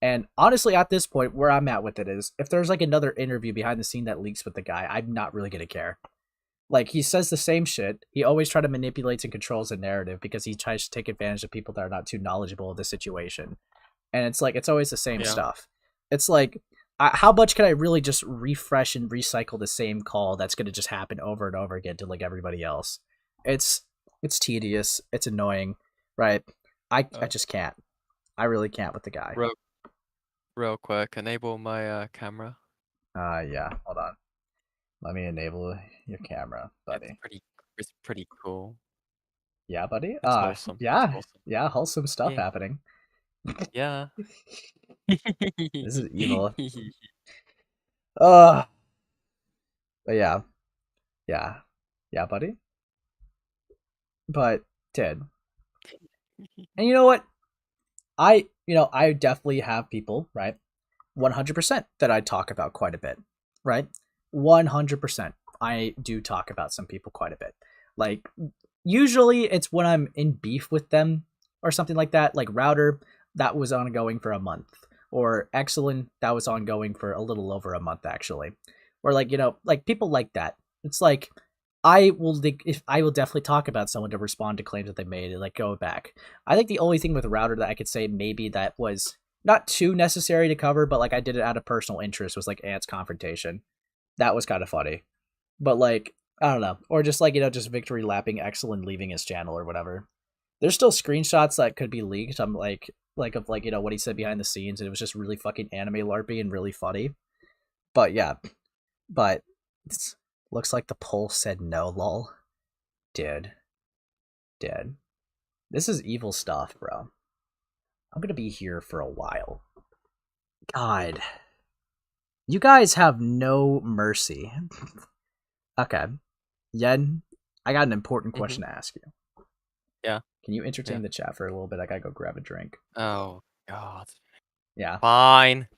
Speaker 1: And honestly, at this point, where I'm at with it is, if there's like another interview behind the scene that leaks with the guy, I'm not really gonna care. Like, he says the same shit. He always tries to manipulate and controls the narrative because he tries to take advantage of people that are not too knowledgeable of the situation. And it's like, it's always the same stuff. It's like, how much can I really just refresh and recycle the same call that's going to just happen over and over again to like everybody else? It's tedious. It's annoying, right? I just can't. I really can't with the guy.
Speaker 2: Real quick, enable my camera.
Speaker 1: Yeah, hold on. Let me enable your camera, buddy.
Speaker 2: It's pretty cool.
Speaker 1: Yeah, buddy.
Speaker 2: It's awesome.
Speaker 1: Yeah,
Speaker 2: it's awesome.
Speaker 1: Yeah, wholesome stuff happening.
Speaker 2: Yeah.
Speaker 1: This is evil. But yeah, buddy. But Ted, and you know what? I definitely have people, right? 100% that I talk about quite a bit, right? 100%. I do talk about some people quite a bit. Like, usually it's when I'm in beef with them or something like that. Like Router, that was ongoing for a month. Or Excellent, that was ongoing for a little over a month, actually. Or like, like people like that. It's like, I will definitely talk about someone to respond to claims that they made and like go back. I think the only thing with Router that I could say maybe that was not too necessary to cover, but like I did it out of personal interest. Was like Ant's confrontation. That was kind of funny, but like I don't know, or just like just Victory lapping Excel and leaving his channel or whatever. There's still screenshots that could be leaked. I'm like of like what he said behind the scenes, and it was just really fucking anime larpy and really funny. But yeah, but looks like the poll said no, lol. Dude. This is evil stuff, bro. I'm gonna be here for a while. God. You guys have no mercy. Okay. Yen, I got an important question to ask you.
Speaker 2: Yeah.
Speaker 1: Can you entertain the chat for a little bit? I gotta go grab a drink.
Speaker 2: Oh, God.
Speaker 1: Yeah.
Speaker 2: Fine.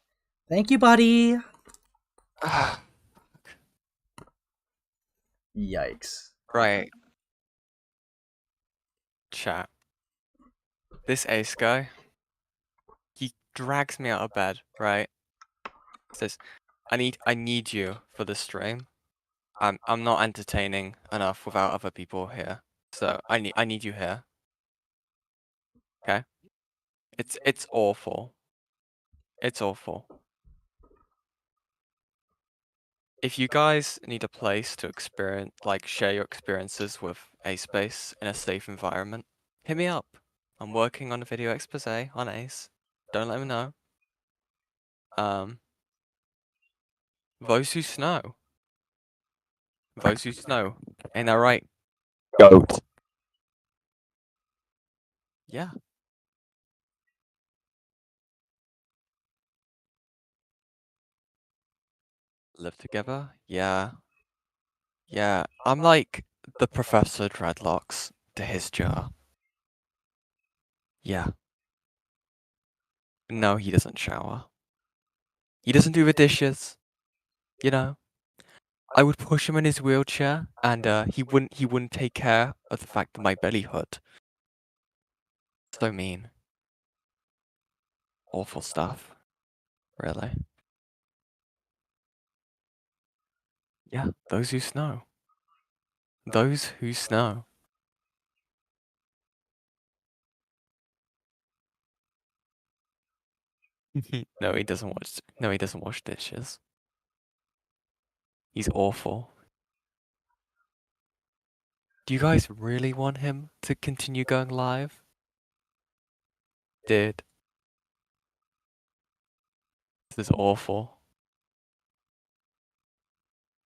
Speaker 1: Thank you, buddy. Yikes.
Speaker 2: Right. Chat. This Ace guy, he drags me out of bed, right? Says, I need you for the stream. I'm not entertaining enough without other people here. So I need you here. Okay? It's awful. It's awful. If you guys need a place to share your experiences with Ace in a safe environment, hit me up. I'm working on a video expose on Ace. Don't let me know. Those who snow. Those who snow. Ain't that right? Goat. Yeah. Live together? Yeah. Yeah. I'm like the Professor Dreadlocks to his jar. Yeah. No, he doesn't shower. He doesn't do the dishes. You know? I would push him in his wheelchair, and he wouldn't take care of the fact that my belly hurt. So mean. Awful stuff. Really. Yeah, those who snow. Those who snow. No, he doesn't wash dishes. He's awful. Do you guys really want him to continue going live? Dude. This is awful.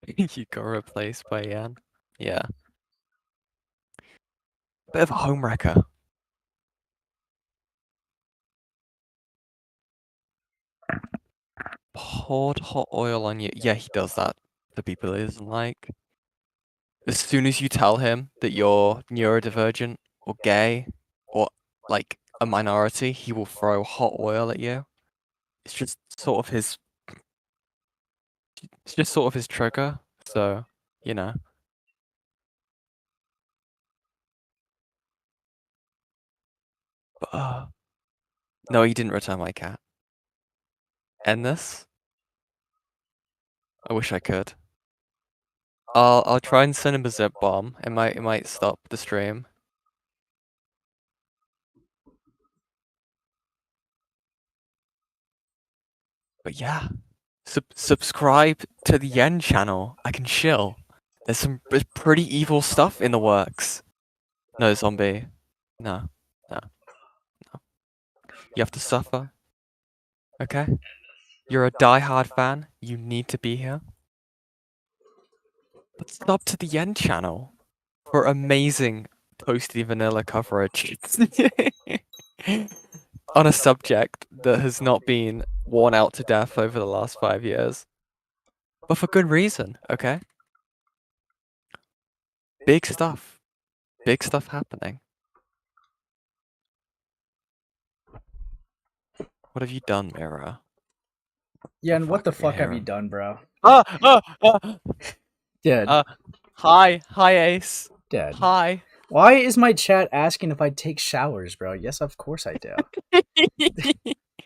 Speaker 2: You got replaced by Yan. Yeah. Bit of a homewrecker. Poured hot oil on you. Yeah, he does that to people he doesn't like. As soon as you tell him that you're neurodivergent or gay or like a minority, he will throw hot oil at you. It's just sort of his trigger. So, you know. But, no, he didn't return my cat. End this? I wish I could. I'll try and send him a zip bomb. It might stop the stream. But yeah, subscribe to the Yen channel. I can chill. There's pretty evil stuff in the works. No, zombie. No. You have to suffer. Okay? You're a die-hard fan. You need to be here. But sub to the Yen channel for amazing toasty vanilla coverage on a subject that has not been worn out to death over the last 5 years. But for good reason, okay? Big stuff. Big stuff happening. What have you done, Mira?
Speaker 1: Yen, what the fuck have you done, bro? Dude.
Speaker 2: Hi, Ace.
Speaker 1: Dude.
Speaker 2: Hi.
Speaker 1: Why is my chat asking if I take showers, bro? Yes, of course I do.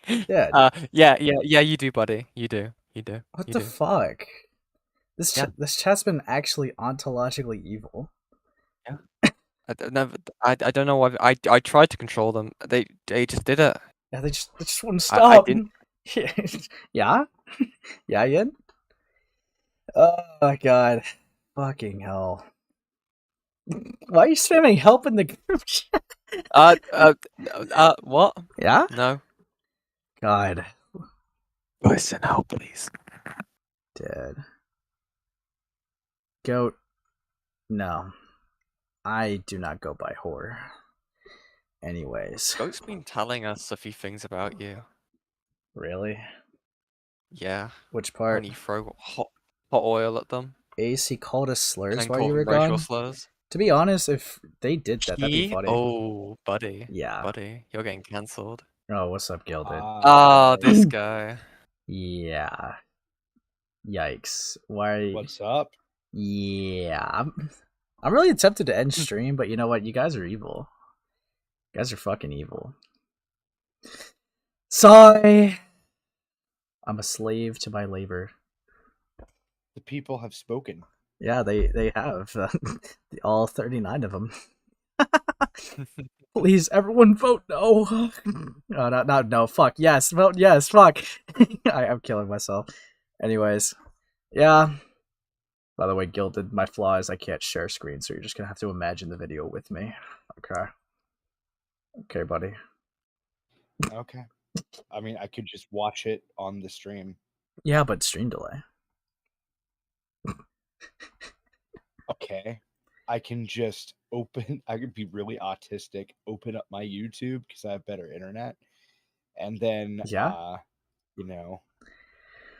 Speaker 1: Dude.
Speaker 2: Yeah, you do, buddy. You do.
Speaker 1: What the fuck? This chat's been actually ontologically evil.
Speaker 2: Yeah. I don't know why. I tried to control them. They just did it.
Speaker 1: Yeah, they just wouldn't
Speaker 2: I
Speaker 1: stop.
Speaker 2: didn't.
Speaker 1: Yeah? Yeah, Yin? Oh my god. Fucking hell. Why are you spamming help in the group chat?
Speaker 2: What?
Speaker 1: Yeah?
Speaker 2: No.
Speaker 1: God.
Speaker 2: Guys, send help, please.
Speaker 1: Dead. Goat. No. I do not go by whore. Anyways.
Speaker 2: Goat's been telling us a few things about you.
Speaker 1: Really?
Speaker 2: Yeah.
Speaker 1: Which part?
Speaker 2: Apparently you throw hot oil at them.
Speaker 1: Ace, he called us
Speaker 2: And
Speaker 1: slurs
Speaker 2: then
Speaker 1: while
Speaker 2: call
Speaker 1: you were
Speaker 2: them racial
Speaker 1: gone?
Speaker 2: slurs.
Speaker 1: To be honest, if they did that, that'd be funny.
Speaker 2: Oh, buddy.
Speaker 1: Yeah.
Speaker 2: Buddy, you're getting cancelled.
Speaker 1: Oh, what's up, Gilded?
Speaker 2: Ah, this guy.
Speaker 1: Yeah. Yikes. Why?
Speaker 3: What's up?
Speaker 1: Yeah. I'm really tempted to end stream, but you know what? You guys are evil. You guys are fucking evil. Sigh. I'm a slave to my labor.
Speaker 3: The people have spoken.
Speaker 1: Yeah, they have. All 39 of them. Please, everyone vote no. Oh, not no. Fuck. Yes. Vote yes. Fuck. I'm killing myself. Anyways. Yeah. By the way, Gilded, my flaw is I can't share screen, so you're just gonna have to imagine the video with me. Okay. Okay, buddy.
Speaker 3: Okay. I mean, I could just watch it on the stream.
Speaker 1: Yeah, but stream delay.
Speaker 3: Okay. I can just I could be really autistic, open up my YouTube because I have better internet, and then,
Speaker 1: Yeah?
Speaker 3: you know,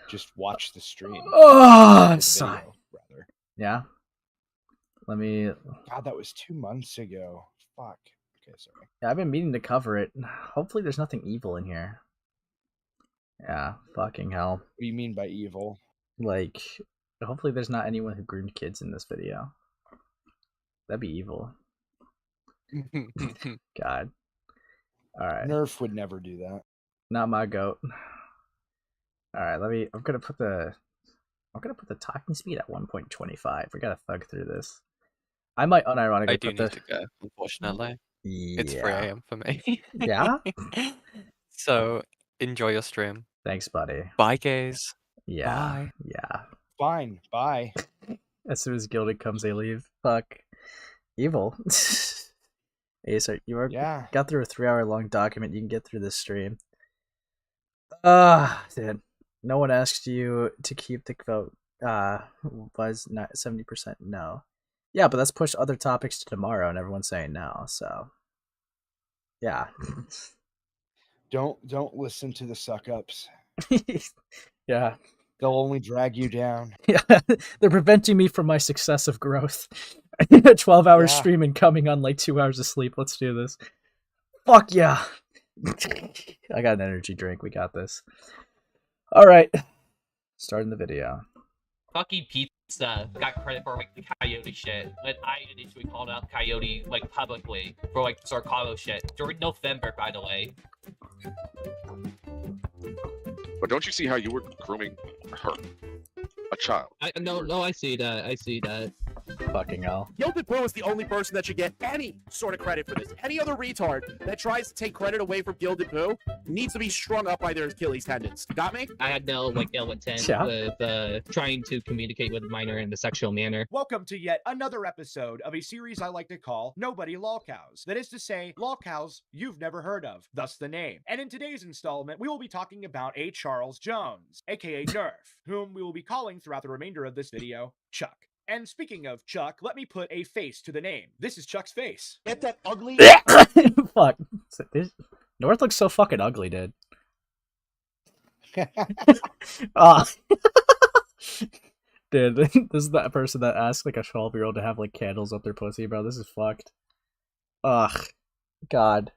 Speaker 3: just watch the stream.
Speaker 1: Oh,
Speaker 3: The
Speaker 1: sigh.
Speaker 3: video, rather.
Speaker 1: Yeah? Let me...
Speaker 3: God, that was 2 months ago. Fuck. Okay, sorry.
Speaker 1: Yeah, I've been meaning to cover it. Hopefully there's nothing evil in here. Yeah, fucking hell.
Speaker 3: What do you mean by evil?
Speaker 1: Like, hopefully there's not anyone who groomed kids in this video. That'd be evil. God. Alright.
Speaker 3: Nerf would never do that.
Speaker 1: Not my goat. Alright, I'm gonna put the talking speed at 1.25. We gotta thug through this. I might unironically
Speaker 2: I do
Speaker 1: put
Speaker 2: need to go, unfortunately.
Speaker 1: Yeah.
Speaker 2: It's 3 AM for me.
Speaker 1: Yeah?
Speaker 2: So, enjoy your stream.
Speaker 1: Thanks, buddy.
Speaker 2: Bye, guys.
Speaker 1: Yeah.
Speaker 2: Bye.
Speaker 1: Yeah.
Speaker 3: Fine. Bye.
Speaker 1: As soon as Gilded comes, they leave. Fuck. Evil. Ace, you
Speaker 3: Yeah.
Speaker 1: got through a 3-hour long document. You can get through this stream. Dude. No one asked you to keep the vote. Was not 70% no. Yeah, but that's pushed other topics to tomorrow, and everyone's saying no. So, yeah.
Speaker 3: Don't listen to the suck ups.
Speaker 1: Yeah.
Speaker 3: They'll only drag you down.
Speaker 1: Yeah, they're preventing me from my success of growth. A 12-hour
Speaker 3: Yeah.
Speaker 1: stream and coming on like 2 hours of sleep. Let's do this. Fuck yeah. I got an energy drink. We got this. All right. Starting the video.
Speaker 9: Fucking Pizza got credit for like the Coyote shit, but I initially called out Coyote like publicly for like Sarcado shit during November, by the way.
Speaker 10: But don't you see how you were grooming her, a child?
Speaker 9: No, I see that. I see that.
Speaker 1: Fucking hell.
Speaker 11: Gilded Boo is the only person that should get any sort of credit for this. Any other retard that tries to take credit away from Gilded Boo needs to be strung up by their Achilles tendons. Got me?
Speaker 9: I had no like ill intent
Speaker 1: Yeah.
Speaker 9: with trying to communicate with a minor in a sexual manner.
Speaker 11: Welcome to yet another episode of a series I like to call Nobody Lolcows. That is to say, lolcows you've never heard of, thus the name. And in today's installment, we will be talking about a Charles Jones, aka Nvrth, whom we will be calling throughout the remainder of this video, Chuck. And speaking of Chuck, let me put a face to the name. This is Chuck's face. Get that ugly?
Speaker 1: Fuck. North looks so fucking ugly, dude. Ah. Dude, this is that person that asked like a 12-year-old to have like candles up their pussy, bro. This is fucked. Ugh. God.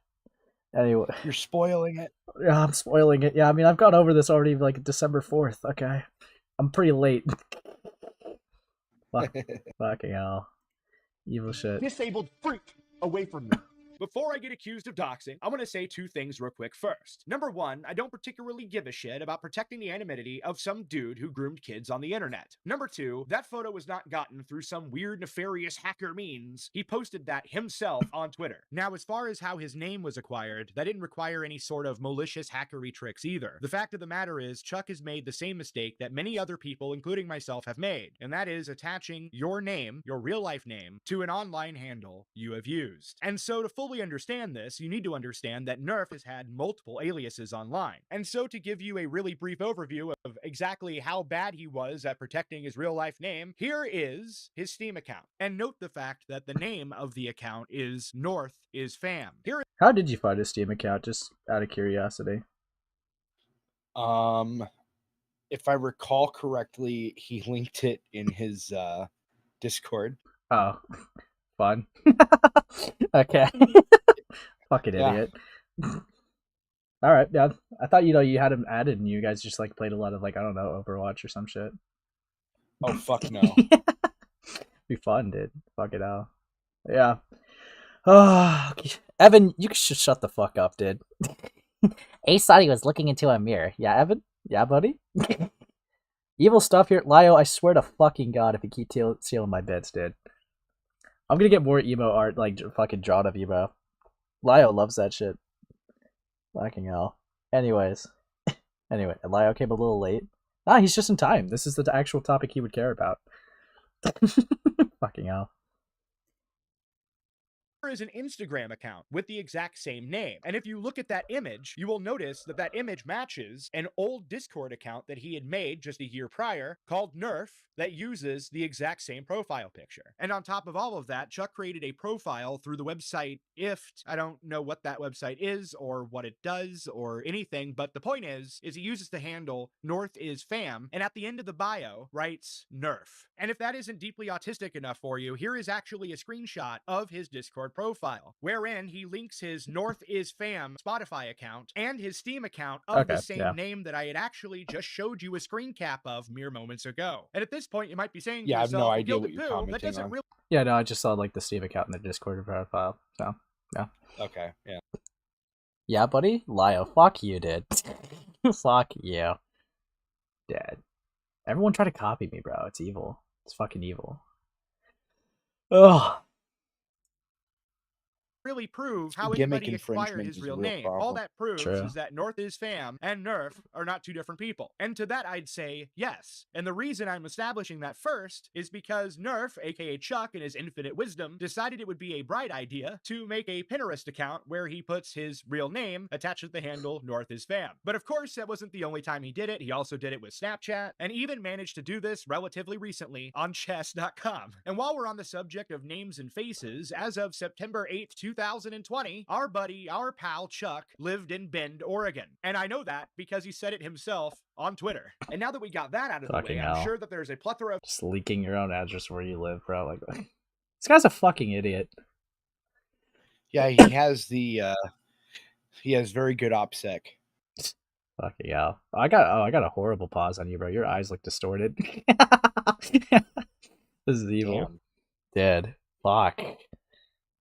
Speaker 1: Anyway.
Speaker 3: You're spoiling it.
Speaker 1: Yeah, I'm spoiling it. Yeah, I mean, I've gone over this already like December 4th. Okay. I'm pretty late. Fucking hell. Evil shit.
Speaker 11: Disabled freak away from me. Before I get accused of doxing, I want to say 2 things real quick first. Number 1, I don't particularly give a shit about protecting the anonymity of some dude who groomed kids on the internet. Number 2, that photo was not gotten through some weird nefarious hacker means. He posted that himself on Twitter. Now, as far as how his name was acquired, that didn't require any sort of malicious hackery tricks either. The fact of the matter is, Chuck has made the same mistake that many other people, including myself, have made, and that is attaching your name, your real life name, to an online handle you have used. And so to fully understand this, you need to understand that Nvrth has had multiple aliases online. And so to give you a really brief overview of exactly how bad he was at protecting his real life name, here is his Steam account. And note the fact that the name of the account is Nvrth is Fam. Here
Speaker 1: How did you find his Steam account? Just out of curiosity.
Speaker 3: If I recall correctly, he linked it in his Discord.
Speaker 1: Oh, fun. Okay. Fucking
Speaker 3: Yeah.
Speaker 1: idiot. All right, yeah. I thought you had him added and you guys just like played a lot of like I don't know Overwatch or some shit.
Speaker 3: Oh fuck no.
Speaker 1: Be fun, dude. Fuck it out. Yeah. Oh, Evan, you should shut the fuck up, dude. Ace thought he was looking into a mirror. Yeah, Evan? Yeah, buddy? Evil stuff here. Lio, I swear to fucking God if you keep stealing my bits, dude. I'm gonna get more emo art, like, fucking drawn of you, bro. Lio loves that shit. Fucking hell. Anyways. Anyway, Lio came a little late. Ah, he's just in time. This is the actual topic he would care about. Fucking hell.
Speaker 11: is an Instagram account with the exact same name. And if you look at that image, you will notice that that image matches an old Discord account that he had made just a year prior called Nvrth that uses the exact same profile picture. And on top of all of that, Chuck created a profile through the website Ift. I don't know what that website is or what it does or anything, but the point is he uses the handle Nvrth is Fam, and at the end of the bio writes Nvrth. And if that isn't deeply autistic enough for you, here is actually a screenshot of his Discord profile, wherein he links his Nvrth is Fam Spotify account and his Steam account of the same name that I had actually just showed you a screen cap of mere moments ago. And at this point, you might be saying to
Speaker 3: I have
Speaker 11: yourself,
Speaker 3: no idea
Speaker 11: "Guilty
Speaker 3: what you're
Speaker 11: poo,
Speaker 3: commenting
Speaker 11: that doesn't
Speaker 3: on."
Speaker 11: really
Speaker 1: Yeah, no, I just saw like the Steam account in the Discord profile. So, yeah.
Speaker 3: Okay, yeah.
Speaker 1: Yeah, buddy? Lio, fuck you, dude. Fuck you. Dead. Everyone try to copy me, bro. It's evil. It's fucking evil. Ugh.
Speaker 11: really prove how
Speaker 3: Gimmick
Speaker 11: anybody acquired
Speaker 3: infringement
Speaker 11: his
Speaker 3: is a
Speaker 11: real
Speaker 3: real
Speaker 11: name. All
Speaker 3: problem.
Speaker 11: that proves
Speaker 1: True.
Speaker 11: is that Nvrth is Fam and Nvrth are not two different people. And to that I'd say yes. And the reason I'm establishing that first is because Nvrth, aka Chuck, in his infinite wisdom, decided it would be a bright idea to make a Pinterest account where he puts his real name attached to the handle Nvrth is Fam. But of course, that wasn't the only time he did it. He also did it with Snapchat, and even managed to do this relatively recently on chess.com. And while we're on the subject of names and faces, as of September 8th, 2020, our buddy, our pal Chuck, lived in Bend, Oregon. And I know that because he said it himself on Twitter. And now that we got that out of the
Speaker 1: Fucking
Speaker 11: way,
Speaker 1: hell.
Speaker 11: I'm sure that there's a plethora of
Speaker 1: Just leaking your own address where you live, bro. Like, this guy's a fucking idiot.
Speaker 3: Yeah, he has he has very good OPSEC.
Speaker 1: Fucking hell. I got a horrible pause on you, bro. Your eyes look distorted. This is evil.
Speaker 3: Damn.
Speaker 1: Dead. Fuck.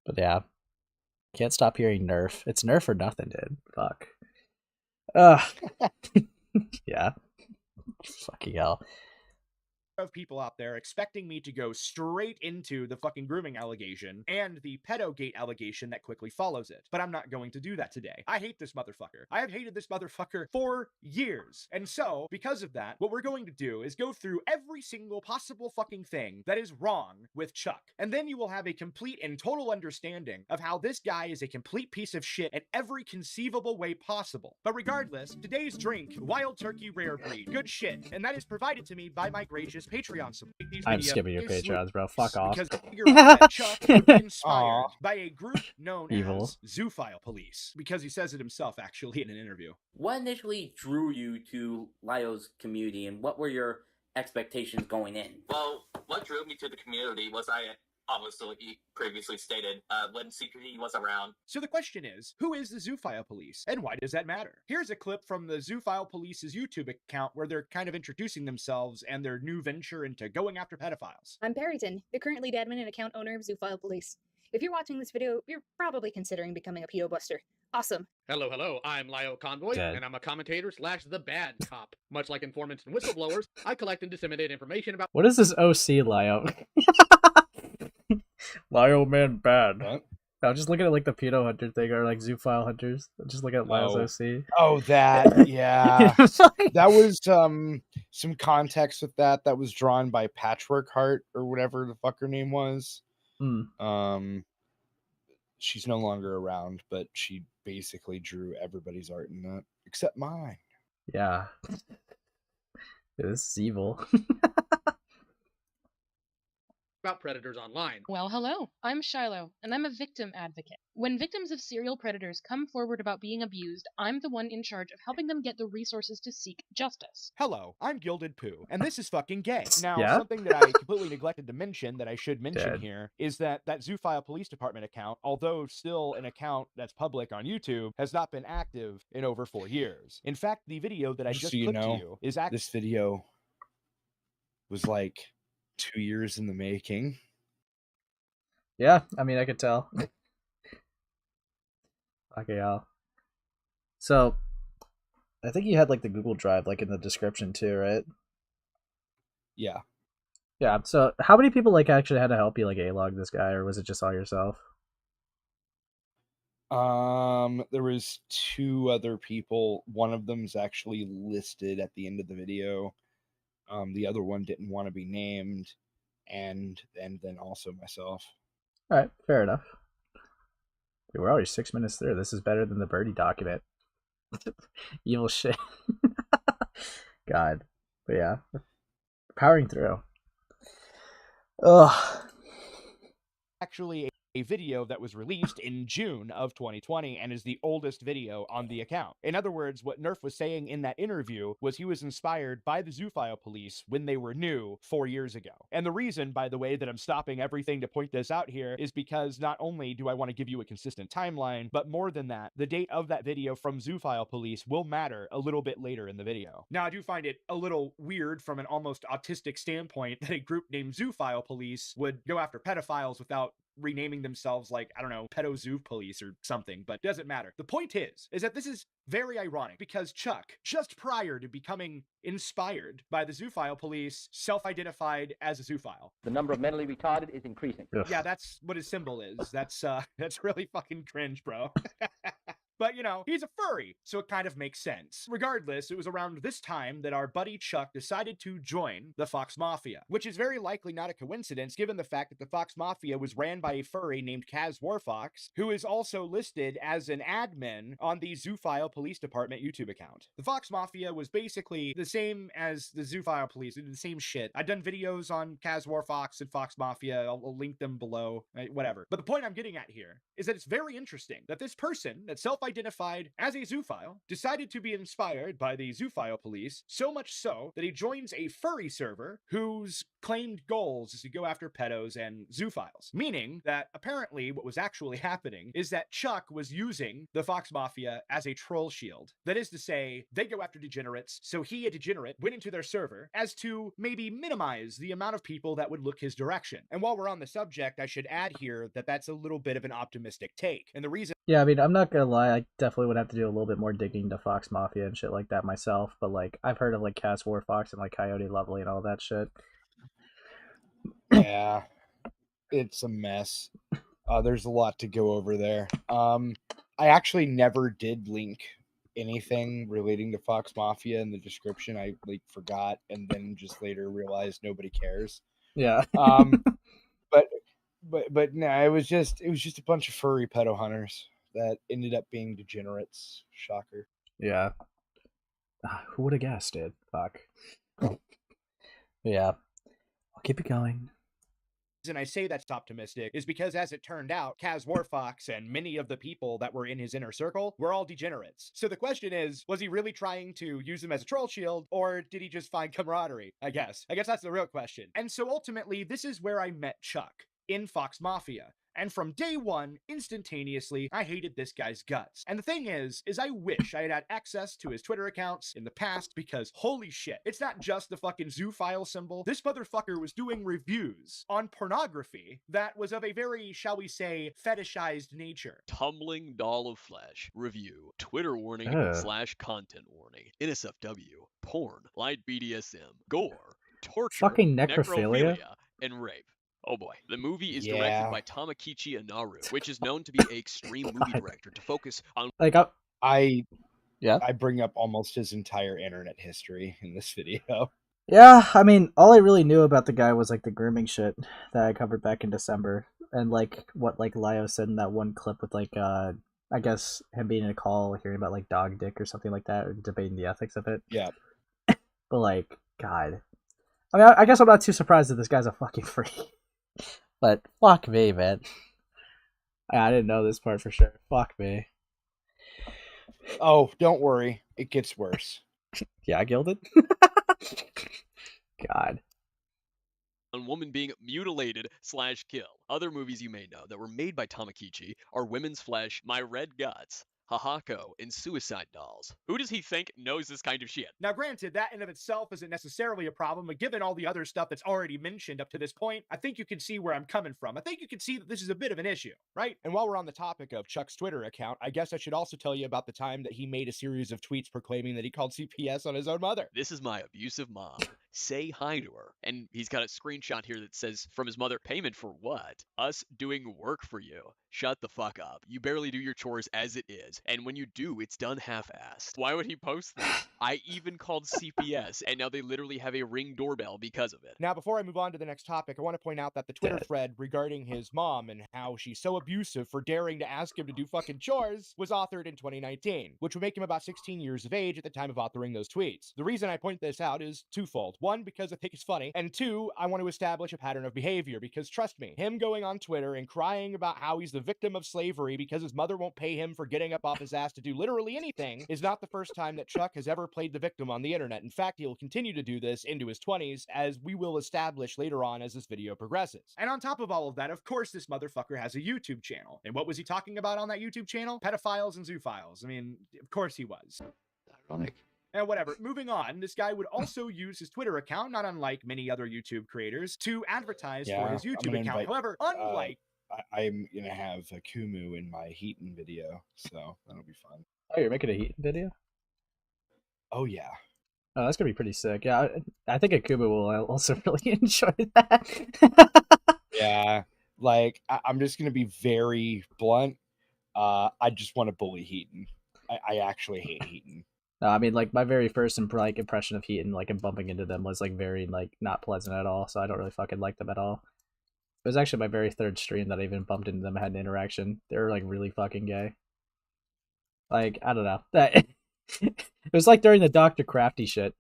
Speaker 1: But yeah. Can't stop hearing Nvrth. It's Nvrth or nothing, dude. Fuck. Yeah. Fucking hell.
Speaker 11: people out there expecting me to go straight into the fucking grooming allegation and the pedogate allegation that quickly follows it. But I'm not going to do that today. I hate this motherfucker. I have hated this motherfucker for years. And so, because of that, what we're going to do is go through every single possible fucking thing that is wrong with Chuck. And then you will have a complete and total understanding of how this guy is a complete piece of shit in every conceivable way possible. But regardless, today's drink, Wild Turkey Rare Breed. Good shit. And that is provided to me by my gracious Patreon support.
Speaker 1: I'm skipping your Patreons, bro. Fuck off.
Speaker 11: Because I figured out that Chuck would be inspired by a group known
Speaker 1: Evil.
Speaker 11: as Zoophile Police. Because he says it himself, actually, in an interview.
Speaker 12: What initially drew you to Lio's community, and what were your expectations going in?
Speaker 9: Well, what drew me to the community was I obviously previously stated when CPD was around.
Speaker 11: So the question is, who is the Zoophile Police, and why does that matter? Here's a clip from the Zoophile Police's YouTube account where they're kind of introducing themselves and their new venture into going after pedophiles.
Speaker 13: I'm Perryton, the current lead admin and account owner of Zoophile Police. If you're watching this video, you're probably considering becoming a pedo buster. Awesome.
Speaker 14: Hello, I'm Lio Convoy,
Speaker 1: Dead.
Speaker 14: and I'm a commentator / the bad cop. Much like informants and whistleblowers, I collect and disseminate information about—
Speaker 1: What is this OC Lio? Lio man bad.
Speaker 3: What?
Speaker 1: I was just looking at like the pedo hunter thing or like zoophile hunters. Just look at Lio's OC.
Speaker 3: Oh, that, yeah. That was some context with that. That was drawn by Patchwork Heart or whatever the fuck her name was. She's no longer around, but she basically drew everybody's art in that except mine.
Speaker 1: Yeah. This is evil.
Speaker 14: about predators online.
Speaker 15: Well, hello. I'm Shiloh, and I'm a victim advocate. When victims of serial predators come forward about being abused, I'm the one in charge of helping them get the resources to seek justice.
Speaker 11: Hello, I'm Gilded Pooh, and this is fucking gay. Now,
Speaker 1: Yeah?
Speaker 11: something that I completely neglected to mention that I should mention
Speaker 1: Dead.
Speaker 11: here is that Zoophile Police Department account, although still an account that's public on YouTube, has not been active in over 4 years. In fact, the video that I just
Speaker 3: so you
Speaker 11: clipped
Speaker 3: know,
Speaker 11: to you is actually—
Speaker 3: this video was like 2 years in the making.
Speaker 1: Yeah, I mean, I could tell. Okay, y'all. So, I think you had like the Google Drive like in the description too, right?
Speaker 3: Yeah.
Speaker 1: Yeah. So, how many people like actually had to help you like A-log this guy, or was it just all yourself?
Speaker 3: There was 2 other people. One of them's actually listed at the end of the video. The other one didn't want to be named, and then also myself.
Speaker 1: All right, fair enough. Dude, we're already 6 minutes through. This is better than the birdie document. Evil shit. God. But yeah. Powering through. Ugh.
Speaker 11: actually a video that was released in June of 2020 and is the oldest video on the account. In other words, what Nvrth was saying in that interview was he was inspired by the Zoophile Police when they were new 4 years ago. And the reason, by the way, that I'm stopping everything to point this out here is because not only do I want to give you a consistent timeline, but more than that, the date of that video from Zoophile Police will matter a little bit later in the video. Now, I do find it a little weird from an almost autistic standpoint that a group named Zoophile Police would go after pedophiles without renaming themselves like, I don't know, Pedo Zoo Police or something, but doesn't matter. The point is that this is very ironic because Chuck, just prior to becoming inspired by the Zoophile Police, self-identified as a zoophile.
Speaker 16: The number of mentally retarded is increasing.
Speaker 1: Ugh.
Speaker 11: Yeah, that's what his symbol is. That's really fucking cringe, bro. But, you know, he's a furry, so it kind of makes sense. Regardless, it was around this time that our buddy Chuck decided to join the Fox Mafia, which is very likely not a coincidence given the fact that the Fox Mafia was ran by a furry named Kaz Warfox, who is also listed as an admin on the Zoophile Police Department YouTube account. The Fox Mafia was basically the same as the Zoophile Police. They did the same shit. I've done videos on Kaz Warfox and Fox Mafia. I'll link them below, whatever. But the point I'm getting at here is that it's very interesting that this person that self-identified as a zoophile decided to be inspired by the Zoophile Police, so much so that he joins a furry server whose claimed goals is to go after pedos and zoophiles. Meaning that apparently what was actually happening is that Chuck was using the Fox Mafia as a troll shield. That is to say, they go after degenerates, so he, a degenerate, went into their server as to maybe minimize the amount of people that would look his direction. And while we're on the subject, I should add here that that's a little bit of an optimistic take. And the reason—
Speaker 1: Yeah, I mean, I'm not gonna lie, I definitely would have to do a little bit more digging to Fox Mafia and shit like that myself, but like, I've heard of like Kaz Warfox and like Coyote Lovely and all that shit.
Speaker 3: Yeah, it's a mess. There's a lot to go over there. I actually never did link anything relating to Fox Mafia in the description. I like forgot and then just later realized nobody cares.
Speaker 1: Yeah.
Speaker 3: But no, it was just a bunch of furry pedo hunters that ended up being degenerates. Shocker.
Speaker 1: Yeah. Who would have guessed, dude? Fuck. Yeah. I'll keep it going.
Speaker 11: And I say that's optimistic is because, as it turned out, Kaz Warfox and many of the people that were in his inner circle were all degenerates. So the question is, was he really trying to use them as a troll shield, or did he just find camaraderie? I guess that's the real question. And so ultimately, this is where I met Chuck, in Fox Mafia. And from day one, instantaneously, I hated this guy's guts. And the thing is I wish I had had access to his Twitter accounts in the past, because holy shit, it's not just the fucking zoophile symbol. This motherfucker was doing reviews on pornography that was of a very, shall we say, fetishized nature.
Speaker 17: Tumbling doll of flesh. Review. Twitter warning / content warning. NSFW. Porn. Light BDSM. Gore. Torture.
Speaker 1: Fucking necrophilia.
Speaker 17: And rape. Oh boy. The movie is
Speaker 3: Yeah.
Speaker 17: directed by Tamakichi Inaru, which is known to be an extreme movie director to focus on...
Speaker 1: Like,
Speaker 3: I
Speaker 1: yeah,
Speaker 3: I bring up almost his entire internet history in this video.
Speaker 1: yeah, I mean, all I really knew about the guy was like the grooming shit that I covered back in December, and like what like Lio said in that one clip with like I guess him being in a call hearing about like dog dick or something like that, or debating the ethics of it.
Speaker 3: Yeah.
Speaker 1: But like, God, I mean, I guess I'm not too surprised that this guy's a fucking freak. But fuck me, man. I didn't know this part for sure. Fuck me.
Speaker 3: Oh, don't worry. It gets worse.
Speaker 1: Yeah, Gilded? God.
Speaker 17: On woman being mutilated / kill. Other movies you may know that were made by Tamakichi are Women's Flesh, My Red Guts, Hahako, and Suicide Dolls. Who does he think knows this kind of shit?
Speaker 11: Now, granted, that in of itself isn't necessarily a problem, but given all the other stuff that's already mentioned up to this point, I think you can see where I'm coming from. I think you can see that this is a bit of an issue, right? And while we're on the topic of Chuck's Twitter account, I guess I should also tell you about the time that he made a series of tweets proclaiming that he called CPS on his own mother.
Speaker 17: This is my abusive mom. Say hi to her. And he's got a screenshot here that says, from his mother, payment for what? Us doing work for you. Shut the fuck up. You barely do your chores as it is. And when you do, it's done half-assed. Why would he post that? I even called CPS, and now they literally have a Ring doorbell because of it.
Speaker 11: Now, before I move on to the next topic, I want to point out that the Twitter thread regarding his mom and how she's so abusive for daring to ask him to do fucking chores was authored in 2019, which would make him about 16 years of age at the time of authoring those tweets. The reason I point this out is twofold. One, because I think it's funny, and two, I want to establish a pattern of behavior, because trust me, him going on Twitter and crying about how he's the victim of slavery because his mother won't pay him for getting up off his ass to do literally anything is not the first time that Chuck has ever played the victim on the internet. In fact, he'll continue to do this into his 20s, as we will establish later on as this video progresses. And on top of all of that, of course, this motherfucker has a YouTube channel. And what was he talking about on that YouTube channel? Pedophiles and zoophiles. I mean, of course he was.
Speaker 2: Ironic.
Speaker 11: And whatever, moving on, this guy would also use his Twitter account, not unlike many other YouTube creators, to advertise for his YouTube account. However, unlike...
Speaker 3: I'm going to have a Kumu in my Heaton video, so that'll be fun.
Speaker 1: Oh, you're making a Heaton video?
Speaker 3: Oh, yeah.
Speaker 1: Oh, that's going to be pretty sick. Yeah, I think Akuba will also really enjoy that.
Speaker 3: Yeah, like, I'm just going to be very blunt. I just want to bully Heaton. I actually hate Heaton.
Speaker 1: No, I mean, like, my very first impression of Heaton, like, and bumping into them was, like, very, like, not pleasant at all, so I don't really fucking like them at all. It was actually my very third stream that I even bumped into them and had an interaction. They were, like, really fucking gay. Like, I don't know. It was, like, during the Dr. Crafty shit.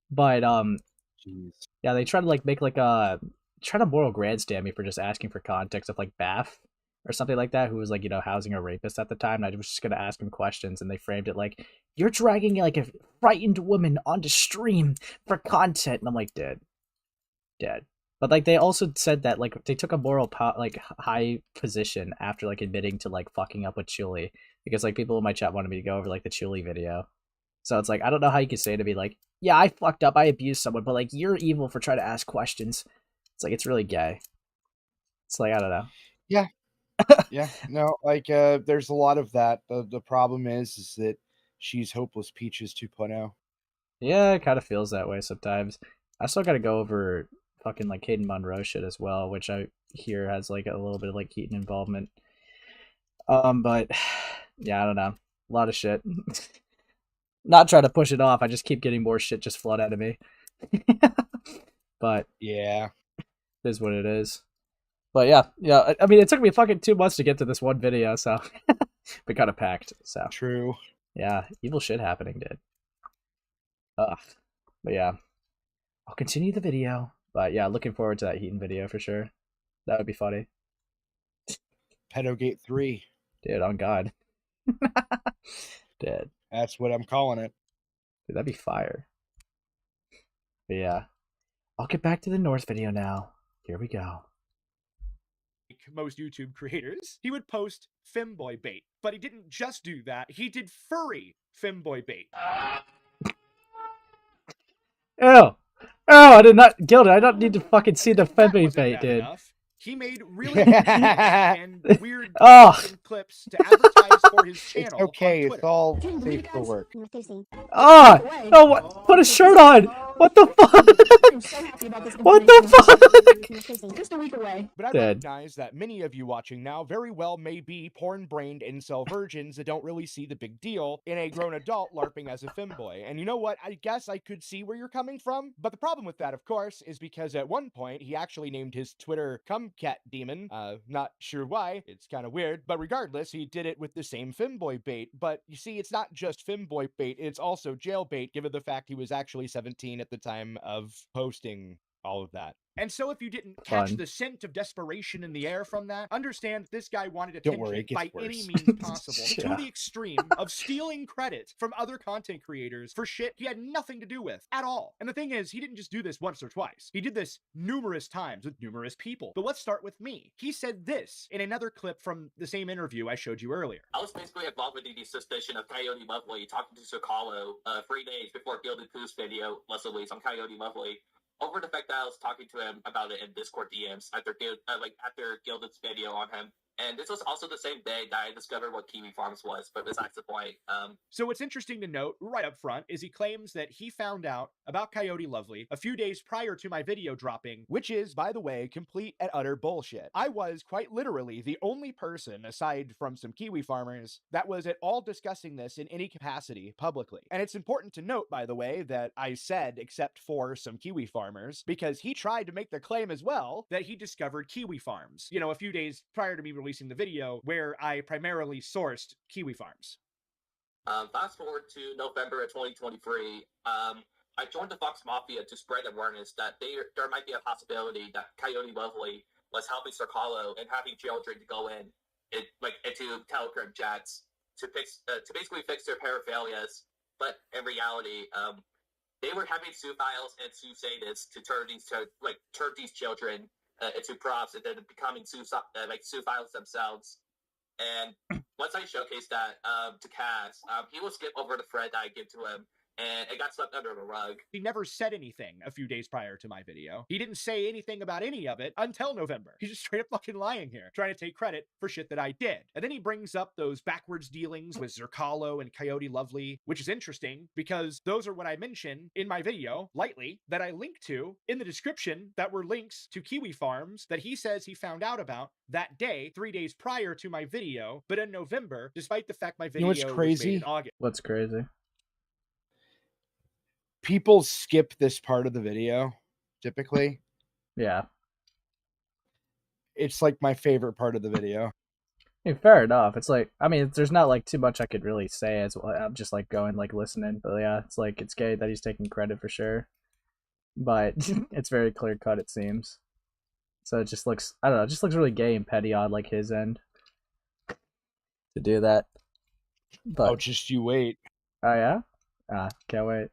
Speaker 1: But,
Speaker 3: Jeez.
Speaker 1: Yeah, they tried to, like, make, like, try to moral grandstand me for just asking for context of, like, Bath or something like that, who was, like, you know, housing a rapist at the time, and I was just gonna ask him questions, and they framed it like, you're dragging, like, a frightened woman onto stream for content, and I'm like, dead. But, like, they also said that, like, they took a moral, high position after, like, admitting to, like, fucking up with Chuli, because, like, people in my chat wanted me to go over, like, the Chuli video. So it's like, I don't know how you could say to me, like, yeah, I fucked up, I abused someone, but, like, you're evil for trying to ask questions. It's like, it's really gay. It's like, I don't know.
Speaker 3: Yeah. Yeah, no, like, there's a lot of that. The problem is that she's Hopeless Peaches 2.0.
Speaker 1: Yeah, it kind of feels that way sometimes. I still gotta go over fucking, like, Hayden Monroe shit as well, which I hear has, like, a little bit of, like, Keaton involvement. But, yeah, I don't know. A lot of shit. Not trying to push it off, I just keep getting more shit just flood out of me. But,
Speaker 3: yeah,
Speaker 1: it is what it is. But yeah, I mean, it took me fucking 2 months to get to this one video, so we kind of packed, so.
Speaker 3: True.
Speaker 1: Yeah, evil shit happening, dude. Ugh. But yeah, I'll continue the video, but yeah, looking forward to that Heaton video for sure. That would be funny.
Speaker 3: Pedogate 3.
Speaker 1: Dude, on God. Dude.
Speaker 3: That's what I'm calling it.
Speaker 1: Dude, that'd be fire. But yeah, I'll get back to the North video now. Here we go.
Speaker 11: most YouTube creators, he would post femboy bait. But he didn't just do that, he did furry femboy bait.
Speaker 1: Ew. Oh, I did not, Gilda, I don't need to fucking see the femboy bait, dude.
Speaker 11: Enough. He made really unique and weird
Speaker 1: Oh.
Speaker 11: clips to advertise for his channel.
Speaker 3: It's okay. It's all safe for work.
Speaker 1: Ah! Oh, what? Put a shirt on! What the fuck? What the fuck?
Speaker 11: Just a week away. But I recognize that many of you watching now very well may be porn-brained incel virgins that don't really see the big deal in a grown adult LARPing as a femboy. And you know what? I guess I could see where you're coming from. But the problem with that, of course, is because at one point he actually named his Twitter Cumcat Demon. Not sure why. It's kind of weird. But regardless, he did it with the same femboy bait. But you see, it's not just femboy bait. It's also jail bait, given the fact he was actually 17 at the time of posting all of that. And so if you didn't catch
Speaker 1: Fun.
Speaker 11: the scent of desperation in the air from that, understand this guy wanted
Speaker 3: Don't
Speaker 11: attention
Speaker 3: worry, it gets
Speaker 11: by any
Speaker 3: worse.
Speaker 11: means possible,
Speaker 1: Yeah.
Speaker 11: to the extreme of stealing credit from other content creators for shit he had nothing to do with at all. And the thing is, he didn't just do this once or twice. He did this numerous times with numerous people. But let's start with me. He said this in another clip from the same interview I showed you earlier.
Speaker 9: I was basically involved with the suspicion of Coyote Lovely talking to Sir Carlo 3 days before Gilded Pooh's video was released on Coyote Lovely, over the fact that I was talking to him about it in Discord DMs after Gilded's video on him. And this was also the same day that I discovered what Kiwi Farms was, but besides the point.
Speaker 11: So what's interesting to note right up front is he claims that he found out about Coyote Lovely a few days prior to my video dropping, which is, by the way, complete and utter bullshit. I was quite literally the only person, aside from some Kiwi farmers, that was at all discussing this in any capacity publicly. And it's important to note, by the way, that I said except for some Kiwi farmers, because he tried to make the claim as well that he discovered Kiwi Farms, you know, a few days prior to me releasing the video where I primarily sourced Kiwi Farms.
Speaker 9: Fast forward to November of 2023, I joined the Fox Mafia to spread awareness that there might be a possibility that Coyote Lovely was helping Sir Carlo and having children to go into Telegram chats to basically fix their paraphilias. But in reality, they were having sue files and sue sadists to turn these children into props and then becoming sue files themselves. And once I showcased that to Cass, he will skip over the thread that I give to him, and it got swept under the rug.
Speaker 11: He never said anything a few days prior to my video. He didn't say anything about any of it until November. He's just straight up fucking lying here, trying to take credit for shit that I did. And then he brings up those backwards dealings with Zerkalo and Coyote Lovely, which is interesting because those are what I mentioned in my video, lightly, that I linked to in the description that were links to Kiwi Farms that he says he found out about that day, 3 days prior to my video, but in November, despite the fact my video
Speaker 3: You know what's crazy?
Speaker 11: was made in August.
Speaker 1: What's crazy?
Speaker 3: People skip this part of the video, typically.
Speaker 1: Yeah.
Speaker 3: It's like my favorite part of the video.
Speaker 1: I mean, fair enough. It's like, I mean, there's not like too much I could really say as well. I'm just like going, like listening. But yeah, it's like, it's gay that he's taking credit for sure. But it's very clear cut, it seems. So it just looks, I don't know, it just looks really gay and petty on like his end to do that. But,
Speaker 3: Oh, just you wait.
Speaker 1: oh yeah? Can't wait.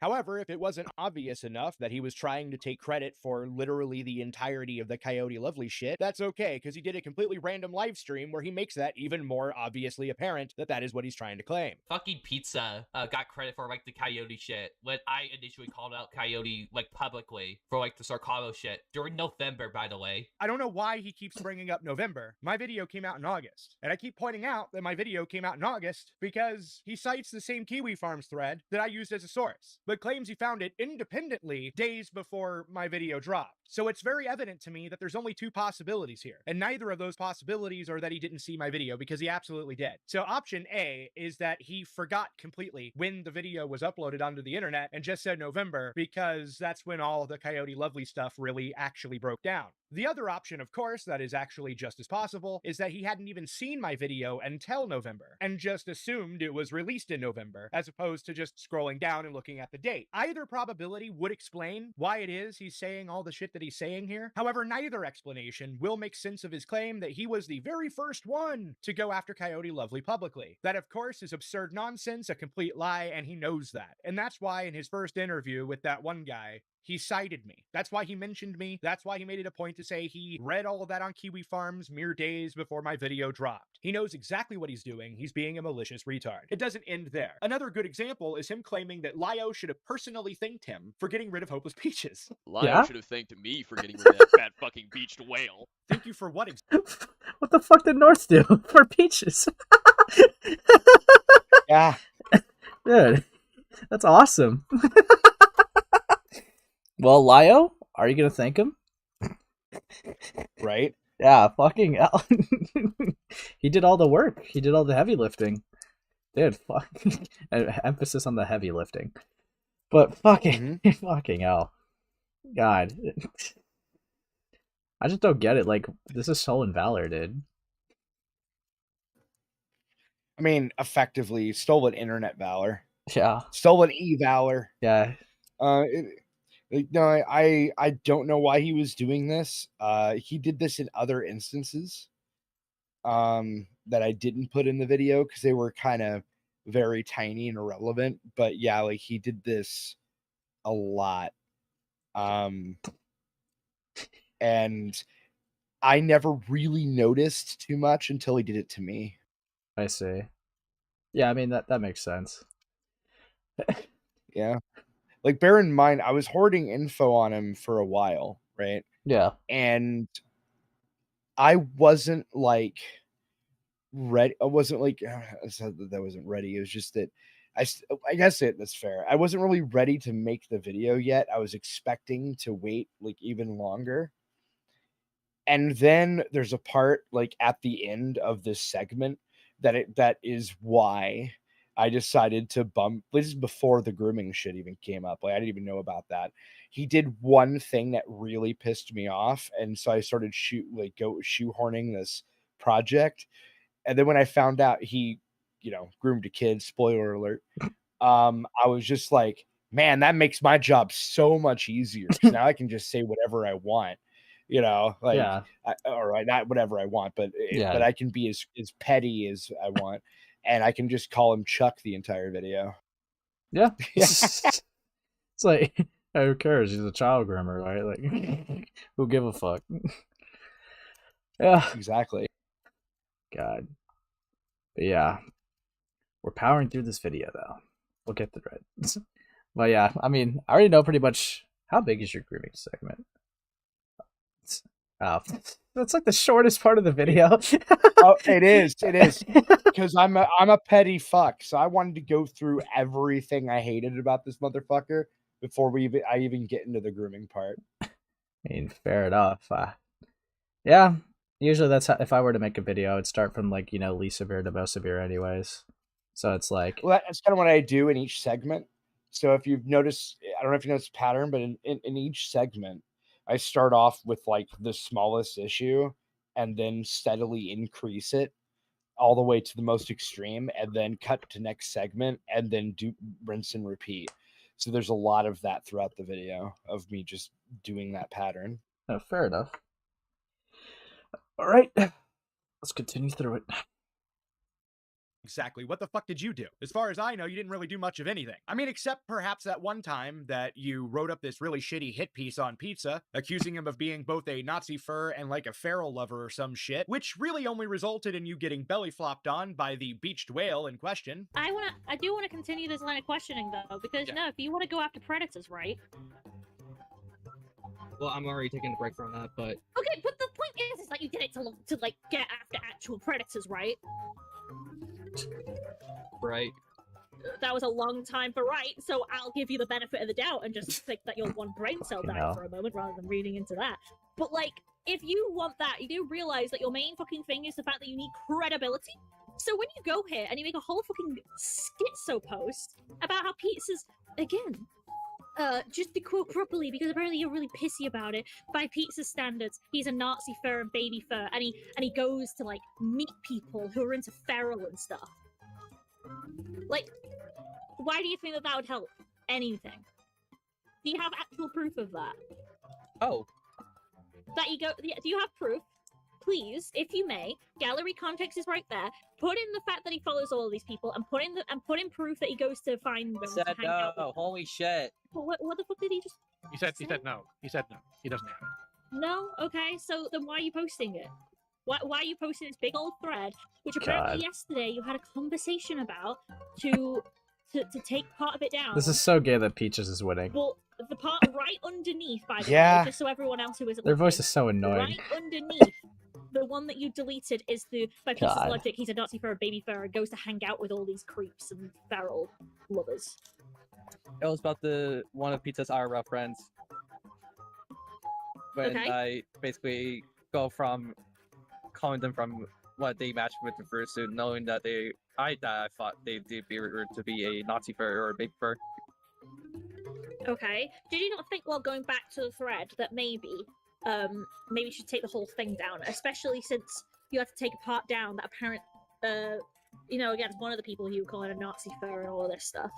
Speaker 11: However, if it wasn't obvious enough that he was trying to take credit for literally the entirety of the Coyote Lovely shit, that's okay, because he did a completely random live stream where he makes that even more obviously apparent that that is what he's trying to claim.
Speaker 9: Fucking Pizza got credit for like the Coyote shit when I initially called out Coyote like publicly for like the Sir Carlo shit during November, by the way.
Speaker 11: I don't know why he keeps bringing up November. My video came out in August, and I keep pointing out that my video came out in August because he cites the same Kiwi Farms thread that I used as a source, but claims he found it independently days before my video dropped. So it's very evident to me that there's only two possibilities here, and neither of those possibilities are that he didn't see my video, because he absolutely did. So option A is that he forgot completely when the video was uploaded onto the internet and just said November, because that's when all the Coyote Lovely stuff really actually broke down. The other option, of course, that is actually just as possible, is that he hadn't even seen my video until November, and just assumed it was released in November, as opposed to just scrolling down and looking at the date. Either probability would explain why it is he's saying all the shit that he's saying here. However, neither explanation will make sense of his claim that he was the very first one to go after Coyote Lovely publicly. That, of course, is absurd nonsense, a complete lie, and he knows that. And that's why in his first interview with that one guy, he cited me. That's why he mentioned me. That's why he made it a point to say he read all of that on Kiwi Farms mere days before my video dropped. He knows exactly what he's doing. He's being a malicious retard. It doesn't end there. Another good example is him claiming that Lio should have personally thanked him for getting rid of Hopeless Peaches.
Speaker 17: Lio should have thanked me for getting rid of that fat fucking beached whale.
Speaker 11: Thank you for what
Speaker 1: What the fuck did North do for Peaches?
Speaker 3: Yeah.
Speaker 1: Dude, that's awesome. Well, Lio, are you gonna thank him?
Speaker 3: Right?
Speaker 1: Yeah, fucking hell. He did all the work. He did all the heavy lifting. Dude, fuck. Emphasis on the heavy lifting. But fucking hell. God. I just don't get it. Like, this is Stolen Valor, dude.
Speaker 3: I mean, effectively, stolen internet valor.
Speaker 1: Yeah.
Speaker 3: Stolen e-valor.
Speaker 1: Yeah.
Speaker 3: No, I don't know why he was doing this. He did this in other instances that I didn't put in the video because they were kind of very tiny and irrelevant. But yeah, like he did this a lot. And I never really noticed too much until he did it to me.
Speaker 1: I see. Yeah, I mean, that makes sense.
Speaker 3: Yeah. Like, bear in mind, I was hoarding info on him for a while, right?
Speaker 1: Yeah.
Speaker 3: And I wasn't, like, ready. I wasn't, like, I said that I wasn't ready. It was just that I guess that's fair. I wasn't really ready to make the video yet. I was expecting to wait, like, even longer. And then there's a part, like, at the end of this segment that is why I decided to bump. This is before the grooming shit even came up. Like, I didn't even know about that. He did one thing that really pissed me off, and so I started shoehorning this project. And then when I found out he, groomed a kid, spoiler alert, I was just like, man, that makes my job so much easier. 'Cause now I can just say whatever I want.
Speaker 1: Yeah.
Speaker 3: All right, not whatever I want, but
Speaker 1: Yeah.
Speaker 3: but I can be as petty as I want, and I can just call him Chuck the entire video.
Speaker 1: Yeah. It's like, who cares? He's a child groomer, right? Like, who give a fuck? Yeah.
Speaker 3: Exactly.
Speaker 1: God. But yeah. We're powering through this video, though. We'll get the dread. But yeah, I mean, I already know pretty much how big is your grooming segment. That's like the shortest part of the video.
Speaker 3: Oh, it is because I'm a petty fuck, so I wanted to go through everything I hated about this motherfucker before I even get into the grooming part.
Speaker 1: I mean, fair enough. Yeah, usually that's how, if I were to make a video, I would start from like least severe to most severe, anyways. So it's like,
Speaker 3: well, that's kind of what I do in each segment. So if you've noticed, I don't know if you noticed the pattern, but in each segment, I start off with like the smallest issue and then steadily increase it all the way to the most extreme and then cut to next segment and then do rinse and repeat. So there's a lot of that throughout the video of me just doing that pattern.
Speaker 1: Oh, fair enough. All right, let's continue through it.
Speaker 11: Exactly. What the fuck did you do? As far as I know, you didn't really do much of anything. I mean, except perhaps that one time that you wrote up this really shitty hit piece on Pizza, accusing him of being both a Nazi fur and like a feral lover or some shit, which really only resulted in you getting belly flopped on by the beached whale in question.
Speaker 18: I do want to continue this line of questioning though, because no, if you want to go after predators, right?
Speaker 19: Well, I'm already taking a break from that, but
Speaker 18: Okay, but the point is that you did it to like get after actual predators, right?
Speaker 19: right.
Speaker 18: That was a long time for right, so I'll give you the benefit of the doubt and just think that your one brain cell died for a moment rather than reading into that. But like, if you want that, you do realize that your main fucking thing is the fact that you need credibility. So when you go here and you make a whole fucking schizo post about how Pizza's, again, just to quote properly, because apparently you're really pissy about it, by Pizza's standards, he's a Nazi fur and baby fur, and he goes to, like, meet people who are into feral and stuff. Like, why do you think that would help anything? Do you have actual proof of that?
Speaker 19: Oh.
Speaker 18: That you go, do you have proof please, if you may, gallery context is right there. Put in the fact that he follows all of these people, and put in proof that he goes to find them
Speaker 19: I
Speaker 18: to
Speaker 19: said
Speaker 18: hang out with
Speaker 19: no.
Speaker 18: them.
Speaker 19: Holy shit.
Speaker 18: What the fuck did he just?
Speaker 14: He said no. He said no. He doesn't have it.
Speaker 18: No. Okay. So then why are you posting it? Why are you posting this big old thread, which apparently
Speaker 1: God.
Speaker 18: yesterday you had a conversation about to take part of it down?
Speaker 1: This is so gay that Peaches is winning.
Speaker 18: Well, the part right underneath, by the
Speaker 1: Yeah.
Speaker 18: way, just so everyone else who isn't
Speaker 1: Their
Speaker 18: looking,
Speaker 1: voice is so annoying.
Speaker 18: right underneath, the one that you deleted is the, by Peaches'
Speaker 1: God.
Speaker 18: logic, he's a Nazi for a baby fur and goes to hang out with all these creeps and feral lovers.
Speaker 19: It was about one of Pizza's IRL friends. When
Speaker 18: Okay.
Speaker 19: I basically go from calling them from what they matched with the fursuit, knowing that I thought they did to be a Nazi fur or a baby fur.
Speaker 18: Okay. Did you not think, well, going back to the thread, that maybe you should take the whole thing down, especially since you had to take a part down that apparent, against one of the people you were calling a Nazi fur and all of this stuff.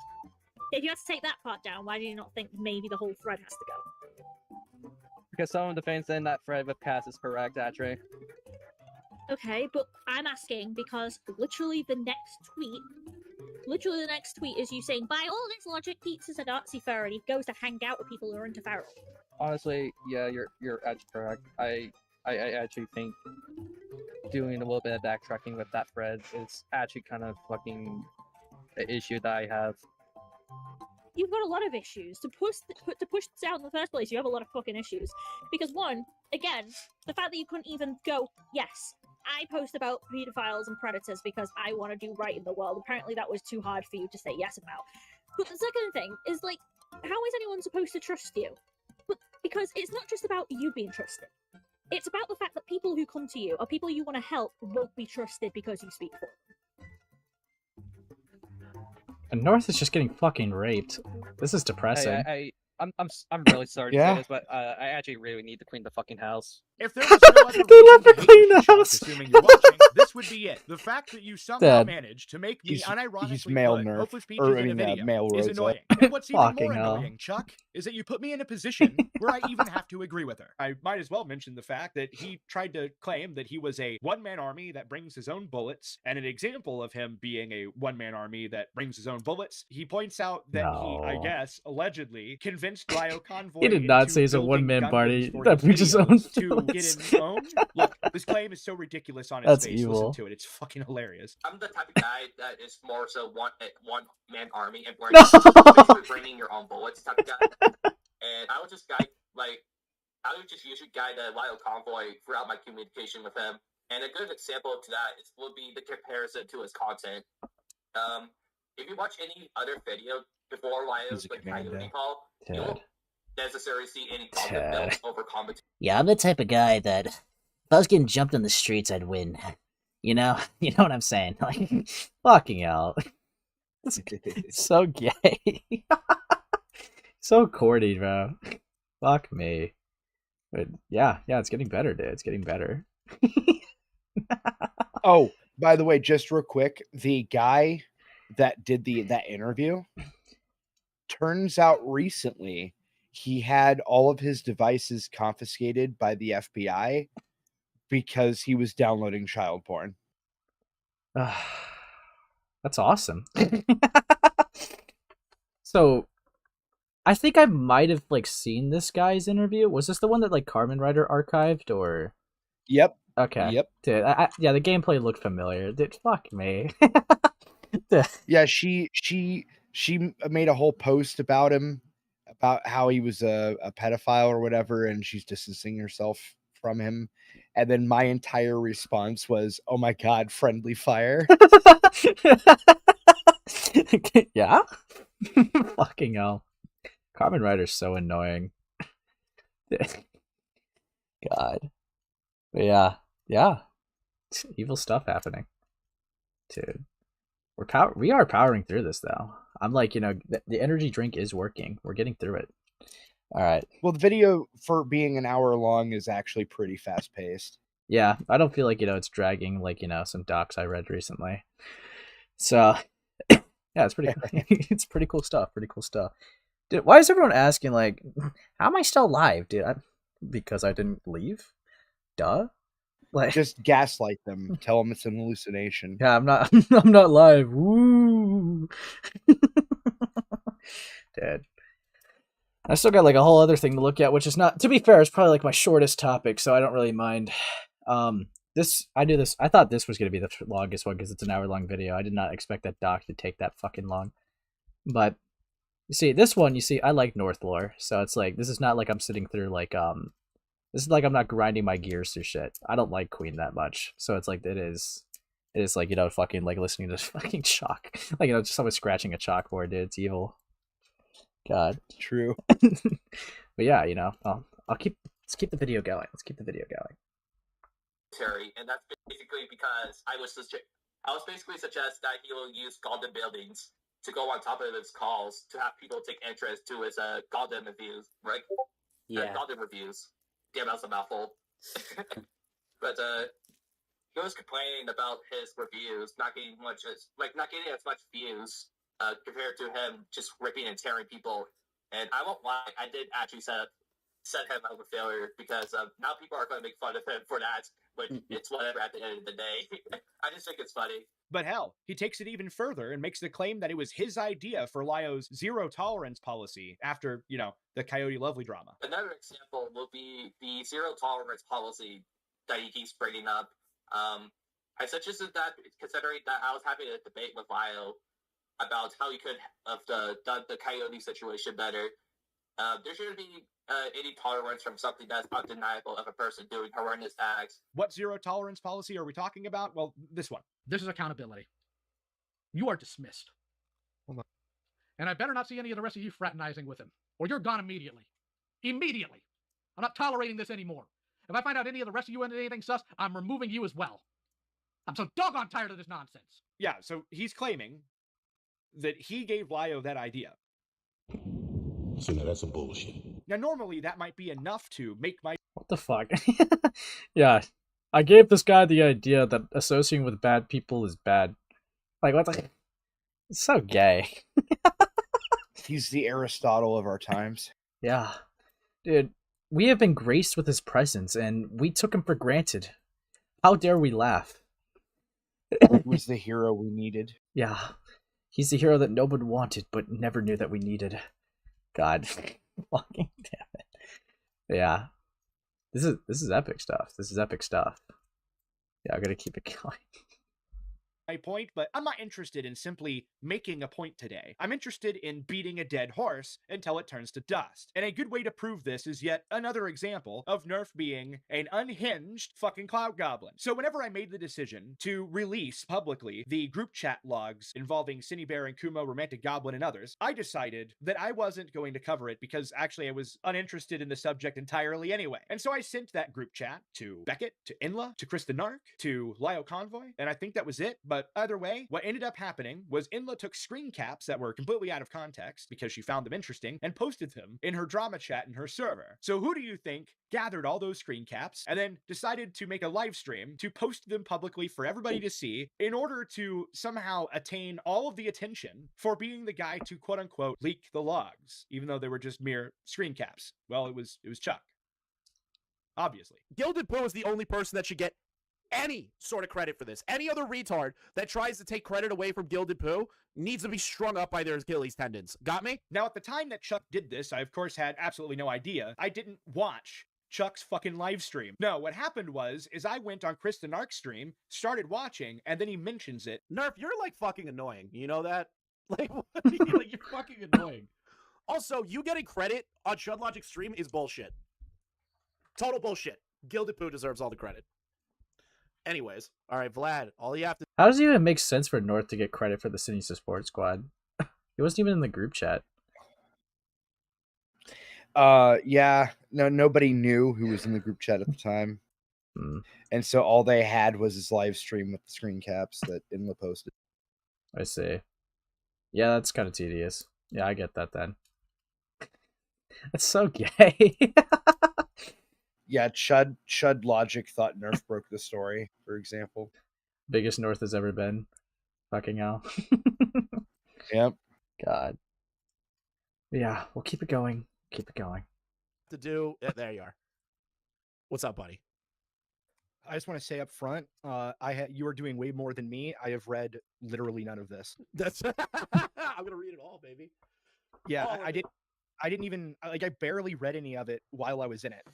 Speaker 18: If you had to take that part down, why do you not think maybe the whole thread has to go?
Speaker 19: Because some of the fans in that thread with Cass is correct, actually.
Speaker 18: Okay, but I'm asking because literally the next tweet is you saying, by all this logic, Pizza's a Nazi fur and he goes to hang out with people who are into feral.
Speaker 19: Honestly, yeah, you're actually correct. I actually think doing a little bit of backtracking with that thread is actually kind of fucking the issue that I have.
Speaker 18: You've got a lot of issues. To push this out in the first place, you have a lot of fucking issues. Because one, again, the fact that you couldn't even go, yes, I post about pedophiles and predators because I want to do right in the world. Apparently that was too hard for you to say yes about. But the second thing is, like, how is anyone supposed to trust you? But because it's not just about you being trusted. It's about the fact that people who come to you or people you want to help won't be trusted because you speak for them.
Speaker 1: And North is just getting fucking raped. This is depressing.
Speaker 19: I'm really sorry to
Speaker 1: Yeah.
Speaker 19: say this, but I actually really need to clean the fucking house.
Speaker 11: If there was no other
Speaker 1: They
Speaker 11: reason
Speaker 1: never
Speaker 11: to hate
Speaker 1: clean
Speaker 11: you,
Speaker 1: the
Speaker 11: Chuck,
Speaker 1: house.
Speaker 11: assuming you're watching, this would be it. The fact that you somehow
Speaker 1: Dad.
Speaker 11: managed to make me
Speaker 3: He's
Speaker 11: unironically
Speaker 3: male
Speaker 11: put
Speaker 3: nerf.
Speaker 11: Hopeless Peaches
Speaker 3: Or, I
Speaker 11: in a
Speaker 3: mean,
Speaker 11: video
Speaker 3: male
Speaker 11: is
Speaker 3: Rosa.
Speaker 11: annoying. And what's even
Speaker 1: Fucking
Speaker 11: more
Speaker 1: hell.
Speaker 11: annoying, Chuck, is that you put me in a position where I even have to agree with her. I might as well mention the fact that he tried to claim that he was a one-man army that brings his own bullets, and an example of him being a one-man army that brings his own bullets, he points out that he, I
Speaker 1: No.
Speaker 11: guess, allegedly convinced Lyo Convoy
Speaker 1: He did not
Speaker 11: into
Speaker 1: say he's a
Speaker 11: building
Speaker 1: one-man
Speaker 11: Gundams
Speaker 1: party
Speaker 11: for
Speaker 1: that brings his own
Speaker 11: videos to get
Speaker 1: bullets.
Speaker 11: his own. Look, this claim is so ridiculous on its
Speaker 1: That's
Speaker 11: face.
Speaker 1: evil.
Speaker 11: Listen to it. It's fucking hilarious.
Speaker 9: I'm the type of guy that is more so one man army and where basically bringing your own bullets type of guy. And I would just usually guide the Lyle Convoy throughout my communication with him. And a good example to that would be the comparison to his content. If you watch any other video before Lyle's like Coyote Call, you won't necessarily see any content built over commentary.
Speaker 20: Yeah, I'm the type of guy that if I was getting jumped in the streets, I'd win. You know what I'm saying? Like,
Speaker 1: Fucking hell. So gay. So corny, bro. Fuck me. But yeah, it's getting better, dude. It's getting better.
Speaker 3: Oh, by the way, just real quick, the guy that did that interview, turns out recently he had all of his devices confiscated by the FBI because he was downloading child porn.
Speaker 1: That's awesome. So, I think I might have seen this guy's interview. Was this the one that Carmen Rider archived or?
Speaker 3: Yep.
Speaker 1: Okay.
Speaker 3: Yep.
Speaker 1: Dude, yeah, the gameplay looked familiar. Dude, fuck me.
Speaker 3: Yeah, she made a whole post about him, about how he was a pedophile or whatever, and she's distancing herself from him. And then my entire response was, "Oh my god, friendly fire."
Speaker 1: Yeah? Fucking hell. Carmen Rider's so annoying. God. But yeah. Evil stuff happening. Dude. We are powering through this though. I'm the energy drink is working. We're getting through it. All right.
Speaker 3: Well, the video, for being an hour long, is actually pretty fast paced.
Speaker 1: Yeah, I don't feel like it's dragging some docs I read recently. So yeah, it's pretty it's pretty cool stuff. Pretty cool stuff. Dude, why is everyone asking how am I still alive, dude? Because I didn't leave? Duh. Like,
Speaker 3: just gaslight them. Tell them it's an hallucination.
Speaker 1: yeah, I'm not. I'm not live. Woo. Dead. I still got like a whole other thing to look at, which is not. To be fair, it's probably like my shortest topic, so I don't really mind. I thought this was gonna be the longest one because it's an hour-long video. I did not expect that doc to take that fucking long. But you see, this one, I like North lore, so it's like this is not like I'm sitting through like this is like I'm not grinding my gears through shit. I don't like Queen that much, so it's like it is like, you know, fucking like listening to fucking chalk, like, you know, just someone scratching a chalkboard, dude. It's evil. God,
Speaker 3: true.
Speaker 1: But yeah, you know, let's keep the video going.
Speaker 9: Terry, and that's basically because I was basically suggest that he will use Golden buildings to go on top of his calls to have people take interest to his Golden reviews, right?
Speaker 12: Yeah.
Speaker 9: Golden reviews. Damn, that's a mouthful. But he was complaining about his reviews not getting as much views compared to him just ripping and tearing people. And I won't lie, I did actually set him up a failure because now people are going to make fun of him for that, but it's whatever at the end of the day. I just think it's funny.
Speaker 11: But hell, he takes it even further and makes the claim that it was his idea for Lyo's zero tolerance policy after, you know, the Coyote Lovely drama.
Speaker 9: Another example will be the zero tolerance policy that he keeps bringing up. I suggested that considering that I was having a debate with Lyo about how he could have done the Coyote situation better. There shouldn't be any tolerance from something that's undeniable of a person doing horrendous acts.
Speaker 11: What zero tolerance policy are we talking about? Well, this one.
Speaker 14: This is accountability. You are dismissed.
Speaker 19: Hold on.
Speaker 14: And I better not see any of the rest of you fraternizing with him, or you're gone immediately. Immediately. I'm not tolerating this anymore. If I find out any of the rest of you into anything sus, I'm removing you as well. I'm so doggone tired of this nonsense.
Speaker 11: Yeah, so he's claiming that he gave Lyo that idea.
Speaker 21: So now that's some bullshit.
Speaker 11: Now, normally that might be enough to make my...
Speaker 1: What the fuck? Yeah, I gave this guy the idea that associating with bad people is bad. Like, what the... It's so gay.
Speaker 3: He's the Aristotle of our times.
Speaker 1: Yeah. Dude, we have been graced with his presence, and we took him for granted. How dare we laugh?
Speaker 3: He was the hero we needed.
Speaker 1: Yeah. He's the hero that nobody wanted, but never knew that we needed. God. Fucking damn it. Yeah. This is epic stuff. Yeah, I'm gonna keep it going.
Speaker 11: My point, but I'm not interested in simply making a point today. I'm interested in beating a dead horse until it turns to dust. And a good way to prove this is yet another example of Nvrth being an unhinged fucking cloud goblin. So whenever I made the decision to release publicly the group chat logs involving Cinebear and Kumo, Romantic Goblin, and others, I decided that I wasn't going to cover it because actually I was uninterested in the subject entirely anyway. And so I sent that group chat to Beckett, to Inla, to Krista Nark, to Lyo Convoy, and I think that was it. But either way, what ended up happening was Inla took screen caps that were completely out of context because she found them interesting and posted them in her drama chat in her server. So who do you think gathered all those screen caps and then decided to make a live stream to post them publicly for everybody to see in order to somehow attain all of the attention for being the guy to quote unquote leak the logs, even though they were just mere screen caps? Well, it was Chuck. Obviously.
Speaker 22: Gilded Pooh is the only person that should get any sort of credit for this. Any other retard that tries to take credit away from Gilded Pooh needs to be strung up by their Achilles tendons. Got me?
Speaker 11: Now, at the time that Chuck did this, I of course had absolutely no idea. I didn't watch Chuck's fucking live stream. No, what happened was, is I went on Krista Nark's stream, started watching, and then he mentions it.
Speaker 22: Nvrth, you're like fucking annoying. You know that? Like, like you're fucking annoying. Also, you getting credit on Shudlogic's stream is bullshit. Total bullshit. Gilded Pooh deserves all the credit. Anyways, all right, Vlad, all you have to...
Speaker 1: How does it even make sense for Nvrth to get credit for the Sinisa Sports Squad? He wasn't even in the group chat.
Speaker 3: Yeah, no, nobody knew who was in the group chat at the time. And so all they had was his live stream with the screen caps that Inla posted.
Speaker 1: I see. Yeah, that's kind of tedious. Yeah, I get that then. That's so gay.
Speaker 3: Yeah, Chud Logic thought Nvrth broke the story, for example.
Speaker 1: Biggest Nvrth has ever been. Fucking hell.
Speaker 3: Yep.
Speaker 1: God. Yeah, we'll keep it going.
Speaker 22: To do... Yeah, there you are. What's up, buddy?
Speaker 11: I just want to say up front, you are doing way more than me. I have read literally none of this.
Speaker 22: That's I'm gonna read it all, baby.
Speaker 11: Yeah,
Speaker 22: All of it.
Speaker 11: I didn't even I barely read any of it while I was in it.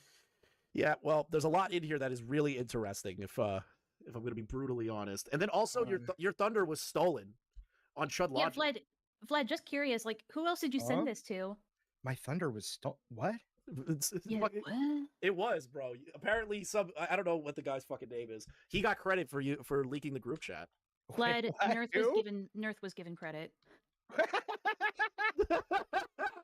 Speaker 22: Yeah, well, there's a lot in here that is really interesting. If I'm gonna be brutally honest, and then also your thunder was stolen on Chud
Speaker 13: Yeah,
Speaker 22: Logic.
Speaker 13: Vlad, just curious, like, who else did you send
Speaker 11: Huh?
Speaker 13: this to?
Speaker 11: My thunder was what?
Speaker 22: It's
Speaker 13: Yeah,
Speaker 22: fucking-
Speaker 13: what?
Speaker 22: It was, bro. Apparently, I don't know what the guy's fucking name is. He got credit for leaking the group chat.
Speaker 13: Vlad,
Speaker 11: what?
Speaker 13: Nvrth was given credit.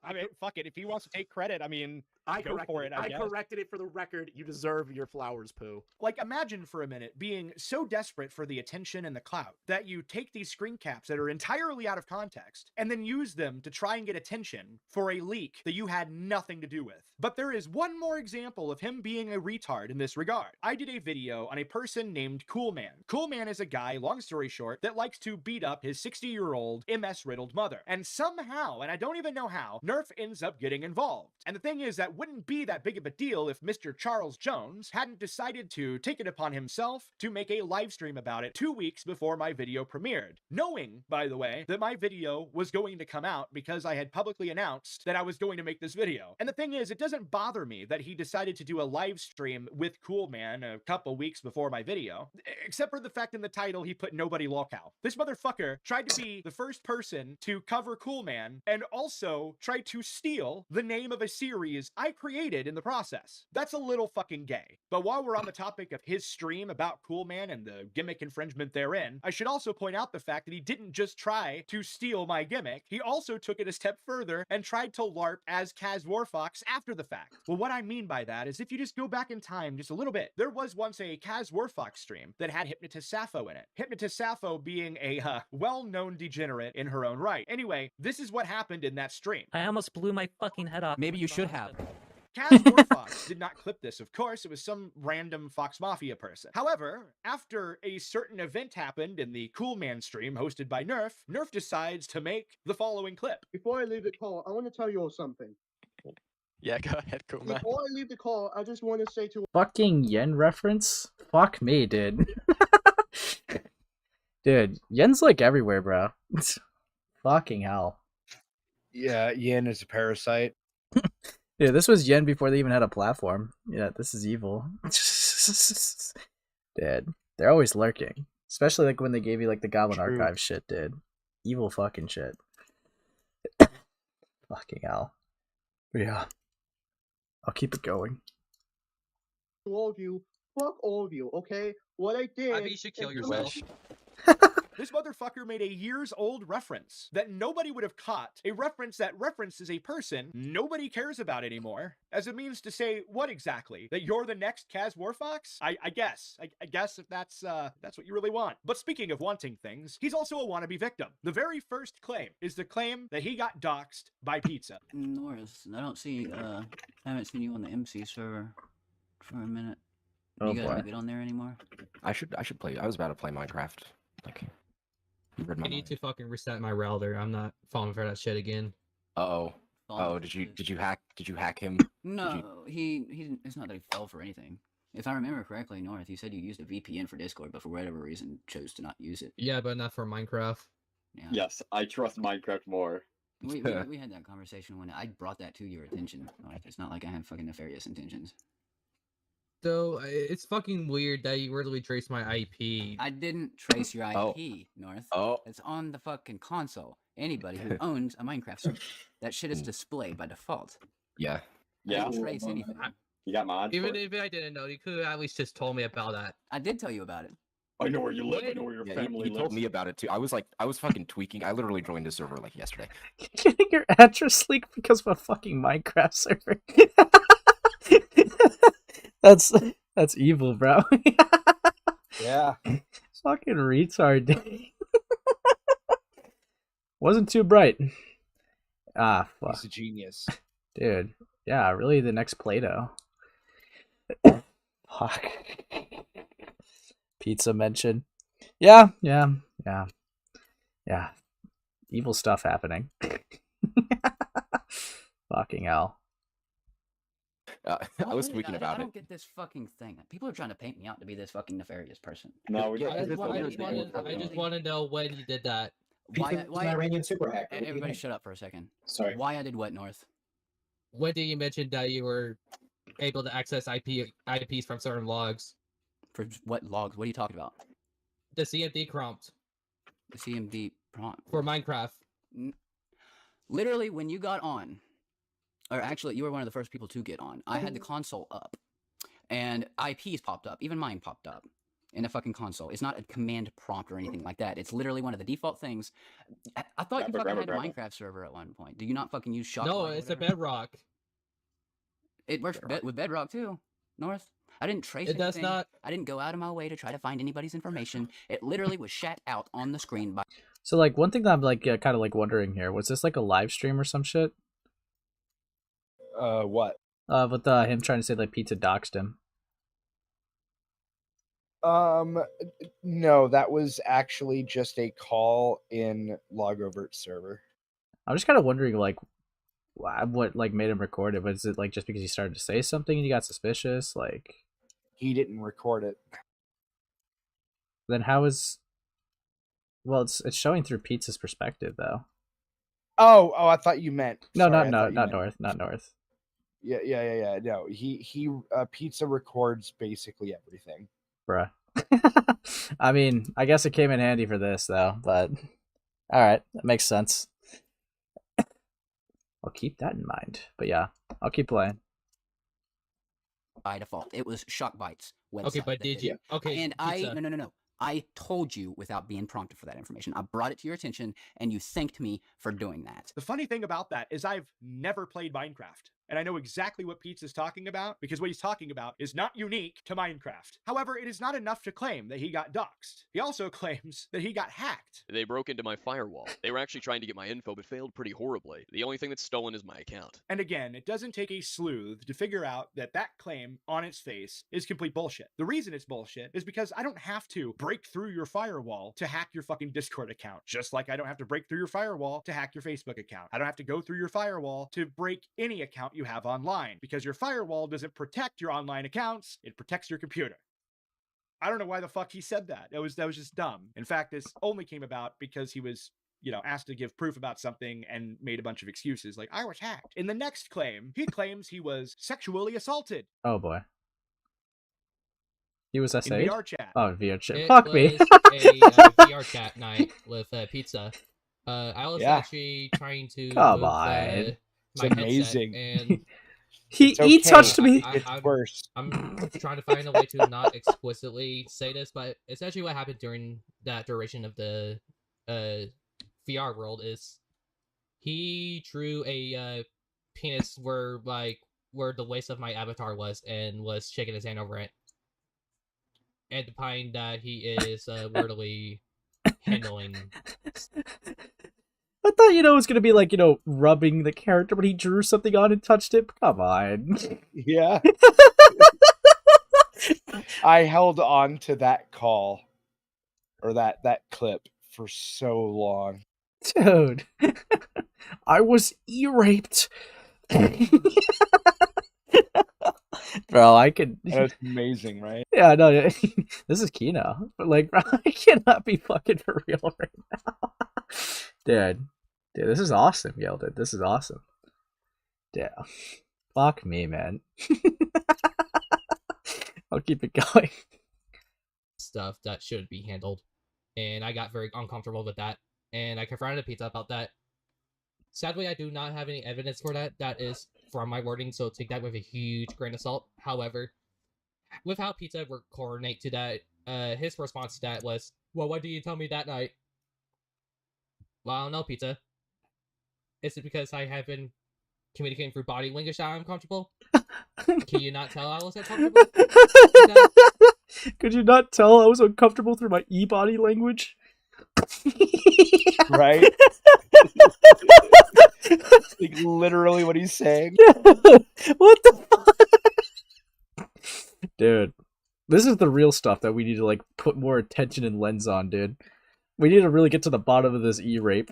Speaker 11: I mean, fuck it. If he wants to take credit, I mean,
Speaker 22: I
Speaker 11: go for it. I guess.
Speaker 22: corrected it for the record. You deserve your flowers, Pooh.
Speaker 11: Like, imagine for a minute being so desperate for the attention and the clout that you take these screen caps that are entirely out of context and then use them to try and get attention for a leak that you had nothing to do with. But there is one more example of him being a retard in this regard. I did a video on a person named Cool Man. Cool Man is a guy, long story short, that likes to beat up his 60-year-old MS-riddled mother. And somehow, and I don't even know how, Nvrth ends up getting involved. And the thing is, that wouldn't be that big of a deal if Mr. Charles Jones hadn't decided to take it upon himself to make a live stream about it 2 weeks before my video premiered. Knowing, by the way, that my video was going to come out because I had publicly announced that I was going to make this video. And the thing is, it doesn't bother me that he decided to do a live stream with Cool Man a couple weeks before my video, except for the fact in the title he put nobody lolcow. This motherfucker tried to be the first person to cover Cool Man and also tried to steal the name of a series I created in the process. That's a little fucking gay. But while we're on the topic of his stream about Cool Man and the gimmick infringement therein, I should also point out the fact that he didn't just try to steal my gimmick, he also took it a step further and tried to LARP as Kaz Warfox after the fact. Well, what I mean by that is if you just go back in time just a little bit, there was once a Kaz Warfox stream that had Hypnotist Sappho in it. Hypnotist Sappho being a well-known degenerate in her own right. Anyway, this is what happened in that stream.
Speaker 4: I almost blew my fucking head off. Maybe you should have.
Speaker 11: Kaz Warfox did not clip this, of course. It was some random Fox Mafia person. However, after a certain event happened in the Cool Man stream hosted by Nvrth decides to make the following clip.
Speaker 8: Before I leave the call, I want to tell you all something.
Speaker 2: Yeah, go ahead, Cool Man.
Speaker 8: Before I leave the call, I just want to say to
Speaker 1: Fucking Yen reference? Fuck me, dude. Dude, Yen's like everywhere, bro. Fucking hell.
Speaker 3: Yeah, Yen is a parasite.
Speaker 1: Dude, this was Yen before they even had a platform. Yeah, this is evil. Dude, they're always lurking. Especially like when they gave you like the Goblin
Speaker 3: True.
Speaker 1: Archive shit, dude. Evil fucking shit. Fucking hell. But yeah. I'll keep it going.
Speaker 8: all of you, fuck all of you, okay? What I did.
Speaker 4: I think you should kill
Speaker 8: is-
Speaker 4: yourself.
Speaker 11: This motherfucker made a years-old reference that nobody would have caught. A reference that references a person nobody cares about anymore. As a means to say, what exactly? That you're the next Kaz Warfox? I guess. I guess if that's what you really want. But speaking of wanting things, he's also a wannabe victim. The very first claim is the claim that he got doxxed by pizza.
Speaker 23: Norris, I don't see, I haven't seen you on the MC server for a minute.
Speaker 1: Oh,
Speaker 23: You guys
Speaker 1: boy.
Speaker 23: not get on there anymore?
Speaker 24: I should play. I was about to play Minecraft. Like, you read my
Speaker 4: I need to fucking reset my router. I'm not falling for that shit again.
Speaker 24: Uh-oh. Oh, did you hack him?
Speaker 23: No, it's not that he fell for anything. If I remember correctly, North, you said you used a VPN for Discord, but for whatever reason chose to not use it.
Speaker 4: Yeah, but not for Minecraft.
Speaker 23: Yeah.
Speaker 25: Yes, I trust Minecraft more.
Speaker 23: We had that conversation when I brought that to your attention, North. It's not like I have fucking nefarious intentions.
Speaker 4: So it's fucking weird that you weirdly traced my IP.
Speaker 23: I didn't trace your IP,
Speaker 4: Oh.
Speaker 23: North.
Speaker 24: Oh.
Speaker 23: It's on the fucking console. Anybody who owns a Minecraft server, that shit is displayed by default.
Speaker 24: Yeah.
Speaker 23: I didn't trace anything.
Speaker 25: You got mods
Speaker 4: Even
Speaker 25: for it?
Speaker 4: if I didn't know, you could have at least just told me about that.
Speaker 23: I did tell you about it.
Speaker 25: I know where you live. I know where your
Speaker 24: Yeah,
Speaker 25: family
Speaker 24: he
Speaker 25: lives.
Speaker 24: told me about it too. I was fucking tweaking. I literally joined the server like yesterday.
Speaker 1: Getting your address leaked because of a fucking Minecraft server. That's evil, bro.
Speaker 3: Yeah.
Speaker 1: Fucking retard, dude. Wasn't too bright. Ah, fuck.
Speaker 3: He's a genius.
Speaker 1: Dude. Yeah, really the next Play-Doh. Fuck. Pizza mention. Yeah. Evil stuff happening. Fucking hell.
Speaker 24: I was tweaking
Speaker 23: I
Speaker 24: about
Speaker 23: don't
Speaker 24: it.
Speaker 23: get this fucking thing. People are trying to paint me out to be this fucking nefarious person.
Speaker 25: No,
Speaker 23: Yeah,
Speaker 4: I just want to know when you did that.
Speaker 23: Why?
Speaker 25: He's an Iranian super hacker. What do you
Speaker 23: Everybody,
Speaker 25: think?
Speaker 23: shut up for a second.
Speaker 25: Sorry.
Speaker 23: Why I did what, North?
Speaker 4: When did you mention that you were able to access IPs from certain logs?
Speaker 23: For what logs? What are you talking about?
Speaker 4: The CMD prompt.
Speaker 23: The CMD prompt
Speaker 4: for Minecraft.
Speaker 23: Literally, when you got on, or actually, you were one of the first people to get on. I had the console up, and IPs popped up. Even mine popped up in a fucking console. It's not a command prompt or anything like that. It's literally one of the default things. I thought you fucking had a Minecraft server at one point. Do you not fucking use Shock?
Speaker 4: No, it's a Bedrock.
Speaker 23: It works with Bedrock too, North. I didn't trace
Speaker 4: it.
Speaker 23: Anything.
Speaker 4: Does not.
Speaker 23: I didn't go out of my way to try to find anybody's information. It literally was shat out on the screen by.
Speaker 1: So like one thing that I'm like kind of like wondering here, was this like a live stream or some shit?
Speaker 3: What?
Speaker 1: With him trying to say like Pizza doxed him.
Speaker 3: No, that was actually just a call in Logovert server.
Speaker 1: I'm just kind of wondering like what like made him record it. Was it like just because he started to say something and he got suspicious? Like
Speaker 3: he didn't record it.
Speaker 1: Then how is? Well, it's showing through Pizza's perspective though.
Speaker 3: Oh, I thought you meant.
Speaker 1: No,
Speaker 3: sorry,
Speaker 1: not North, not North.
Speaker 3: Yeah. No, he Pizza records basically everything.
Speaker 1: Bruh. I mean, I guess it came in handy for this though, but all right, that makes sense. I'll keep that in mind. But yeah, I'll keep playing.
Speaker 23: By default, it was Shockbyte's website.
Speaker 4: Okay, but did you? Okay,
Speaker 23: and no. I told you without being prompted for that information. I brought it to your attention, and you thanked me for doing that.
Speaker 11: The funny thing about that is I've never played Minecraft, and I know exactly what Pizza's talking about, because what he's talking about is not unique to Minecraft. However, it is not enough to claim that he got doxxed. He also claims that he got hacked.
Speaker 17: They broke into my firewall. They were actually trying to get my info, but failed pretty horribly. The only thing that's stolen is my account.
Speaker 11: And again, it doesn't take a sleuth to figure out that that claim on its face is complete bullshit. The reason it's bullshit is because I don't have to break through your firewall to hack your fucking Discord account, just like I don't have to break through your firewall to hack your Facebook account. I don't have to go through your firewall to break any account you have online, because your firewall doesn't protect your online accounts, it protects your computer. I don't know why the fuck he said that. That was just dumb. In fact, this only came about because he was, asked to give proof about something and made a bunch of excuses like, I was hacked. In the next claim, he claims he was sexually assaulted.
Speaker 1: Oh boy. He was SA?
Speaker 11: In VR chat.
Speaker 1: Oh, VR chat.
Speaker 4: It
Speaker 1: Fuck
Speaker 4: was
Speaker 1: me.
Speaker 4: a VR chat night with Pizza. I was actually trying to
Speaker 1: Come
Speaker 4: move,
Speaker 1: on.
Speaker 4: my
Speaker 3: It's amazing.
Speaker 4: And
Speaker 1: he touched me.
Speaker 4: I'm
Speaker 3: worse.
Speaker 4: I'm trying to find a way to not explicitly say this, but essentially what happened during that duration of the VR world is he drew a penis where the waist of my avatar was and was shaking his hand over it. And implying that he is wordily handling.
Speaker 1: I thought, it was gonna be like, rubbing the character, but he drew something on and touched it. Come on.
Speaker 3: Yeah. I held on to that call or that clip for so long.
Speaker 1: Dude. I was e-raped. Bro, I could.
Speaker 3: That's amazing, right?
Speaker 1: Yeah, no, this is Kino, but like, bro, I cannot be fucking for real right now, dude. This is awesome, yo, dude. This is awesome. Yeah, fuck me, man. I'll keep it going.
Speaker 4: Stuff that should be handled, and I got very uncomfortable with that, and I confronted Pizza about that. Sadly, I do not have any evidence for that. That is from my wording, so take that with a huge grain of salt. However, with how Pizza would coordinate to that, his response to that was, well, what did you tell me that night? Well, I don't know, Pizza. Is it because I have been communicating through body language that I'm comfortable? Can you not tell I was uncomfortable?
Speaker 1: Could you not tell I was uncomfortable through my e-body language?
Speaker 3: Right? Like literally what he's saying.
Speaker 1: What the fuck? Dude, this is the real stuff that we need to like put more attention and lens on, dude. We need to really get to the bottom of this e-rape.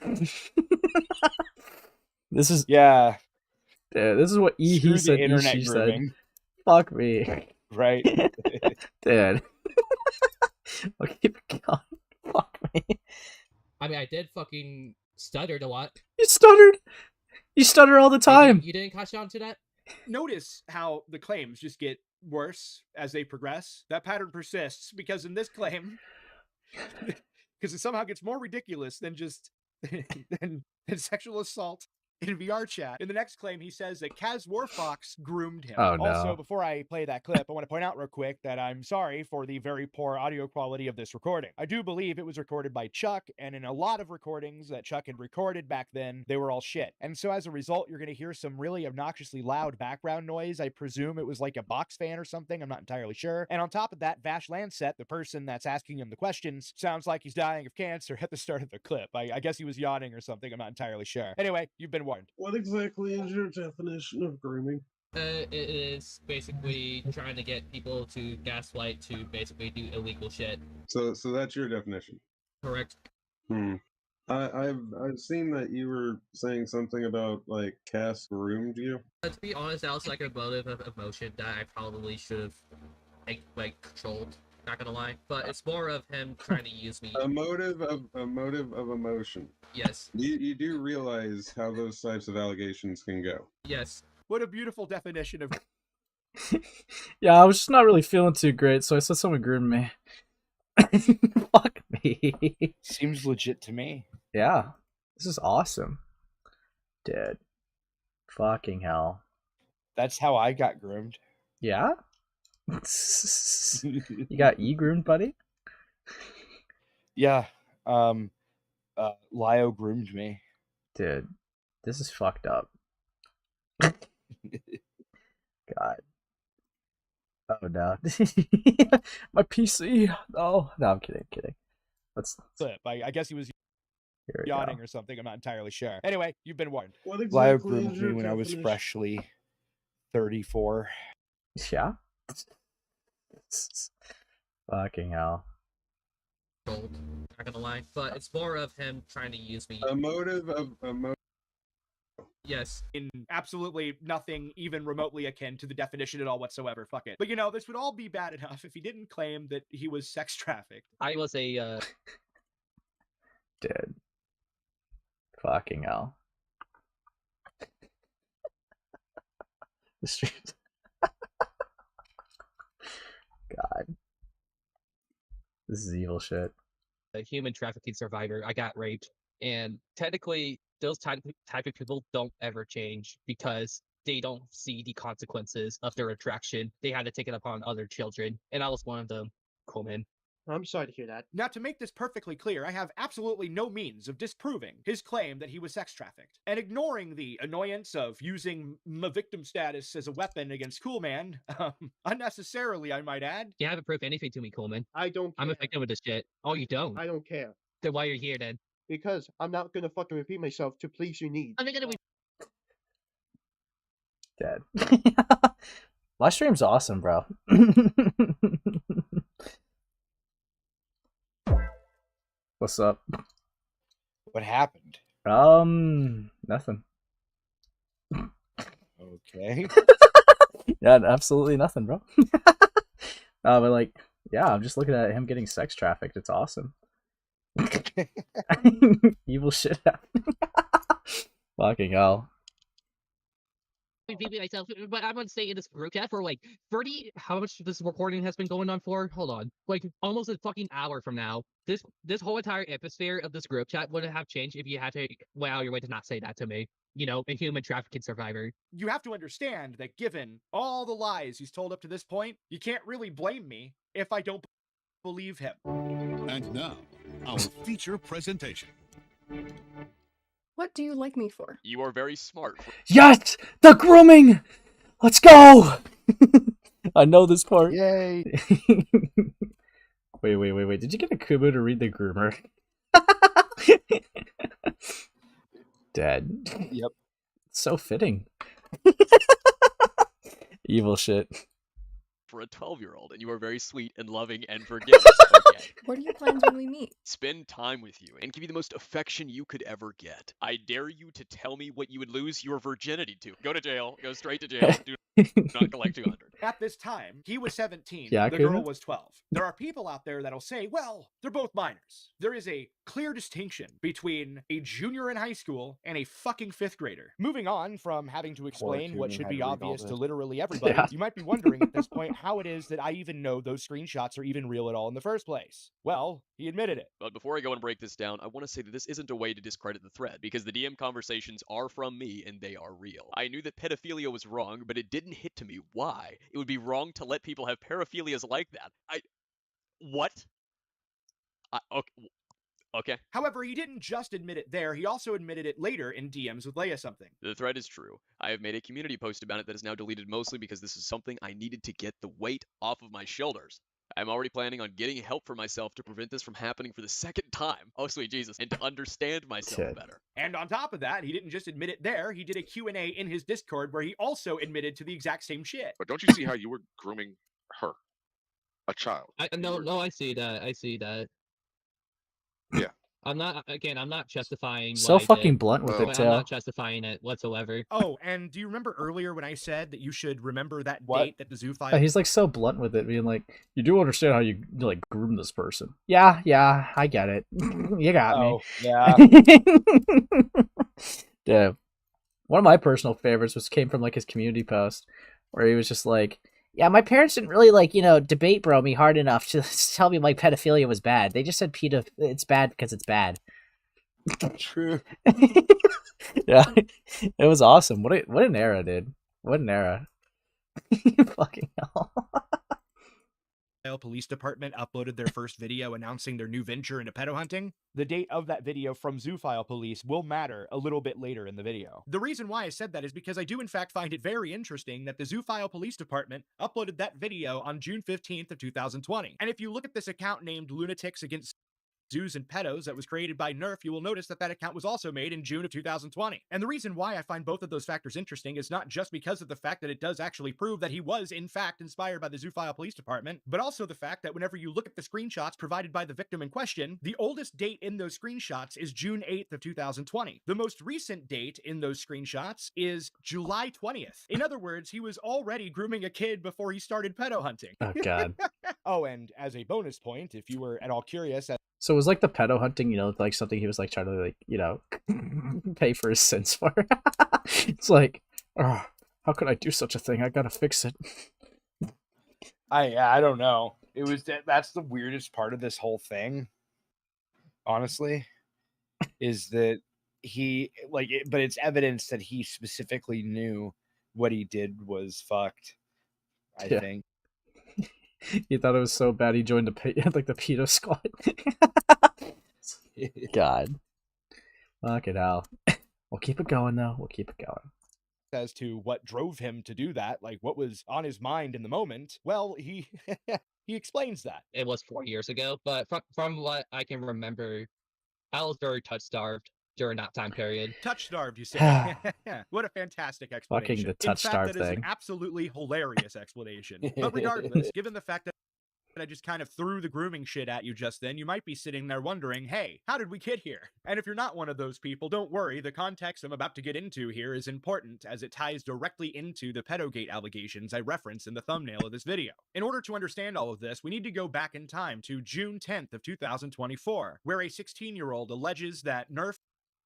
Speaker 1: This is
Speaker 3: This
Speaker 1: is what he
Speaker 3: Screw the
Speaker 1: said,
Speaker 3: internet
Speaker 1: she
Speaker 3: grooming.
Speaker 1: said. Fuck me.
Speaker 3: Right?
Speaker 1: Dude. I'll keep it going. Fuck me.
Speaker 4: I mean, I did fucking stuttered a lot.
Speaker 1: You stuttered. You stutter all the time.
Speaker 4: You didn't catch on to that?
Speaker 11: Notice how the claims just get worse as they progress. That pattern persists because in this claim, because it somehow gets more ridiculous than just than sexual assault in VR chat. In the next claim, he says that Kaz Warfox groomed him.
Speaker 1: Oh, no.
Speaker 11: Also, before I play that clip, I want to point out real quick that I'm sorry for the very poor audio quality of this recording. I do believe it was recorded by Chuck, and in a lot of recordings that Chuck had recorded back then, they were all shit. And so as a result, you're going to hear some really obnoxiously loud background noise. I presume it was like a box fan or something. I'm not entirely sure. And on top of that, Vash Lancet, the person that's asking him the questions, sounds like he's dying of cancer at the start of the clip. I guess he was yawning or something. I'm not entirely sure. Anyway, you've been warned.
Speaker 5: What exactly is your definition of grooming?
Speaker 4: It is basically trying to get people to gaslight to basically do illegal shit.
Speaker 6: So that's your definition.
Speaker 4: Correct.
Speaker 6: I've seen that you were saying something about like Cass groomed you.
Speaker 4: To be honest, that was like a motive of emotion that I probably should have like controlled. Not gonna lie, but it's more of him trying to use me.
Speaker 6: A motive of emotion.
Speaker 4: Yes.
Speaker 6: You do realize how those types of allegations can go.
Speaker 4: Yes.
Speaker 11: What a beautiful definition of.
Speaker 1: Yeah, I was just not really feeling too great, so I said someone groomed me. Fuck me.
Speaker 3: Seems legit to me.
Speaker 1: Yeah. This is awesome. Dude. Fucking hell.
Speaker 3: That's how I got groomed.
Speaker 1: Yeah? You got groomed, buddy?
Speaker 3: Yeah. Lio groomed me.
Speaker 1: Dude, this is fucked up. God. Oh no. My PC. Oh no, I'm kidding. Let's
Speaker 11: Clip. I guess he was
Speaker 1: here we
Speaker 11: yawning
Speaker 1: go.
Speaker 11: or something. I'm not entirely sure. Anyway, you've been warned.
Speaker 5: What
Speaker 3: Lio
Speaker 5: exactly
Speaker 3: groomed
Speaker 5: is
Speaker 3: me
Speaker 5: your
Speaker 3: when I was
Speaker 5: definition?
Speaker 3: freshly 34.
Speaker 1: Yeah? Fucking hell.
Speaker 4: Not gonna lie, but it's more of him trying to use me.
Speaker 6: A motive of emotion.
Speaker 4: Yes.
Speaker 11: In absolutely nothing even remotely akin to the definition at all whatsoever. Fuck it. But this would all be bad enough if he didn't claim that he was sex trafficked.
Speaker 4: I was a
Speaker 1: Dude. Fucking hell. The streams. God. This is evil shit.
Speaker 4: a human trafficking survivor. I got raped, and technically, those type of people don't ever change because they don't see the consequences of their attraction. They had to take it upon other children, and I was one of them. Cool, man.
Speaker 8: I'm sorry to hear that.
Speaker 11: Now, to make this perfectly clear, I have absolutely no means of disproving his claim that he was sex trafficked, and ignoring the annoyance of using my victim status as a weapon against Cool Man, unnecessarily, I might add.
Speaker 4: You haven't proved anything to me, Coleman.
Speaker 8: I don't care.
Speaker 4: I'm a victim of this shit. Oh, you don't?
Speaker 8: I don't care.
Speaker 4: Then why are you here, then?
Speaker 8: Because I'm not gonna fucking repeat myself to please your needs.
Speaker 4: I'm not gonna
Speaker 1: Dead. My stream's awesome, bro. What's up?
Speaker 3: What happened?
Speaker 1: Nothing.
Speaker 3: Okay.
Speaker 1: Yeah, absolutely nothing, bro. But like, yeah, I'm just looking at him getting sex trafficked. It's awesome. Evil shit happening. Fucking hell.
Speaker 4: repeat myself, but I'm gonna stay in this group chat for like 30. How much this recording has been going on for? Hold on, like almost a fucking hour from now. This whole entire atmosphere of this group chat wouldn't have changed if you had to went out your way to not say that to me. You know, a human trafficking survivor.
Speaker 11: You have to understand that given all the lies he's told up to this point, you can't really blame me if I don't believe him.
Speaker 7: And now, our feature presentation.
Speaker 10: What do you like me for?
Speaker 17: You are very smart.
Speaker 1: Yes! The grooming! Let's go! I know this part.
Speaker 3: Yay!
Speaker 1: Wait. Did you get a Kubo to read the groomer? Dead.
Speaker 3: Yep.
Speaker 1: So fitting. Evil shit.
Speaker 17: For a 12-year-old, and you are very sweet and loving and forgiving. Okay.
Speaker 10: What are your plans when we meet?
Speaker 17: Spend time with you and give you the most affection you could ever get. I dare you to tell me what you would lose your virginity to. Go to jail. Go straight to jail. Do Not collect 200.
Speaker 11: At this time, he was 17,
Speaker 1: Yeah,
Speaker 11: the girl
Speaker 1: Kuma?
Speaker 11: was 12. There are people out there that'll say, well, they're both minors. There is a clear distinction between a junior in high school and a fucking 5th grader. Moving on from having to explain what
Speaker 25: Kuma
Speaker 11: should
Speaker 25: had
Speaker 11: be
Speaker 25: to read all
Speaker 11: obvious to
Speaker 25: this.
Speaker 11: literally everybody,
Speaker 1: Yeah.
Speaker 11: you might be wondering at this point how it is that I even know those screenshots are even real at all in the first place. Well, he admitted it.
Speaker 17: But before I go and break this down, I want to say that this isn't a way to discredit the thread, because the DM conversations are from me and they are real. I knew that pedophilia was wrong, but it didn't hit to me why it would be wrong to let people have paraphilias like that. What? Okay.
Speaker 11: However, he didn't just admit it there, he also admitted it later in DMs with Leia something.
Speaker 17: The thread is true. I have made a community post about it that is now deleted mostly because this is something I needed to get the weight off of my shoulders. I'm already planning on getting help for myself to prevent this from happening for the second time. Oh, sweet Jesus. And to understand myself better.
Speaker 11: And on top of that, he didn't just admit it there, he did a Q&A in his Discord where he also admitted to the exact same shit.
Speaker 12: But don't you see how you were grooming her? A child.
Speaker 4: No, I see that. I see that.
Speaker 12: Yeah.
Speaker 4: I'm not justifying
Speaker 1: So
Speaker 4: what I
Speaker 1: fucking
Speaker 4: did,
Speaker 1: blunt with it,
Speaker 4: but
Speaker 1: too.
Speaker 4: I'm not justifying it whatsoever.
Speaker 11: Oh, and do you remember earlier when I said that you should remember that date that the zoo file...
Speaker 1: He's like so blunt with it, being like, "You do understand how you like groom this person?" Yeah, I get it. You got me.
Speaker 3: Yeah.
Speaker 1: Yeah. One of my personal favorites came from like his community post, where he was just like, "Yeah, my parents didn't really like debate bro me hard enough to tell me like pedophilia was bad. They just said it's bad because it's bad."
Speaker 3: True.
Speaker 1: Yeah, it was awesome. What an era, dude. What an era. Fucking hell.
Speaker 11: Police Department uploaded their first video announcing their new venture into pedo hunting. The date of that video from Zoophile Police will matter a little bit later in the video. The reason why I said that is because I do in fact find it very interesting that the Zoophile Police Department uploaded that video on June 15th of 2020. And if you look at this account named Lunatics Against Zoos and Pedos that was created by Nvrth, you will notice that that account was also made in June of 2020. And the reason why I find both of those factors interesting is not just because of the fact that it does actually prove that he was in fact inspired by the Zoophile Police Department, but also the fact that whenever you look at the screenshots provided by the victim in question, the oldest date in those screenshots is June 8th of 2020. The most recent date in those screenshots is July 20th. In other words, he was already grooming a kid before he started pedo hunting.
Speaker 1: Oh god.
Speaker 11: Oh, and as a bonus point, if you were at all curious
Speaker 1: So it was like the pedo hunting, like something he was like trying to pay for his sins for. It's like, oh, how could I do such a thing? I gotta fix it.
Speaker 3: I don't know. It was that's the weirdest part of this whole thing. Honestly, is that he but it's evidence that he specifically knew what he did was fucked. I think.
Speaker 1: He thought it was so bad he joined the pedo squad. God. Fucking hell. We'll keep it going though. We'll keep it going.
Speaker 11: As to what drove him to do that, like what was on his mind in the moment, well, he he explains that.
Speaker 4: It was 4 years ago, but from what I can remember, I was very touch-starved during that time period.
Speaker 11: Touch-starved, you say? What a fantastic explanation.
Speaker 1: Fucking the
Speaker 11: In fact,
Speaker 1: touch-starved
Speaker 11: that is
Speaker 1: thing.
Speaker 11: an absolutely hilarious explanation. But regardless, given the fact that I just kind of threw the grooming shit at you just then, you might be sitting there wondering, hey, how did we get here? And if you're not one of those people, don't worry, the context I'm about to get into here is important as it ties directly into the pedogate allegations I referenced in the thumbnail of this video. In order to understand all of this, we need to go back in time to June 10th of 2024, where a 16-year-old alleges that Nvrth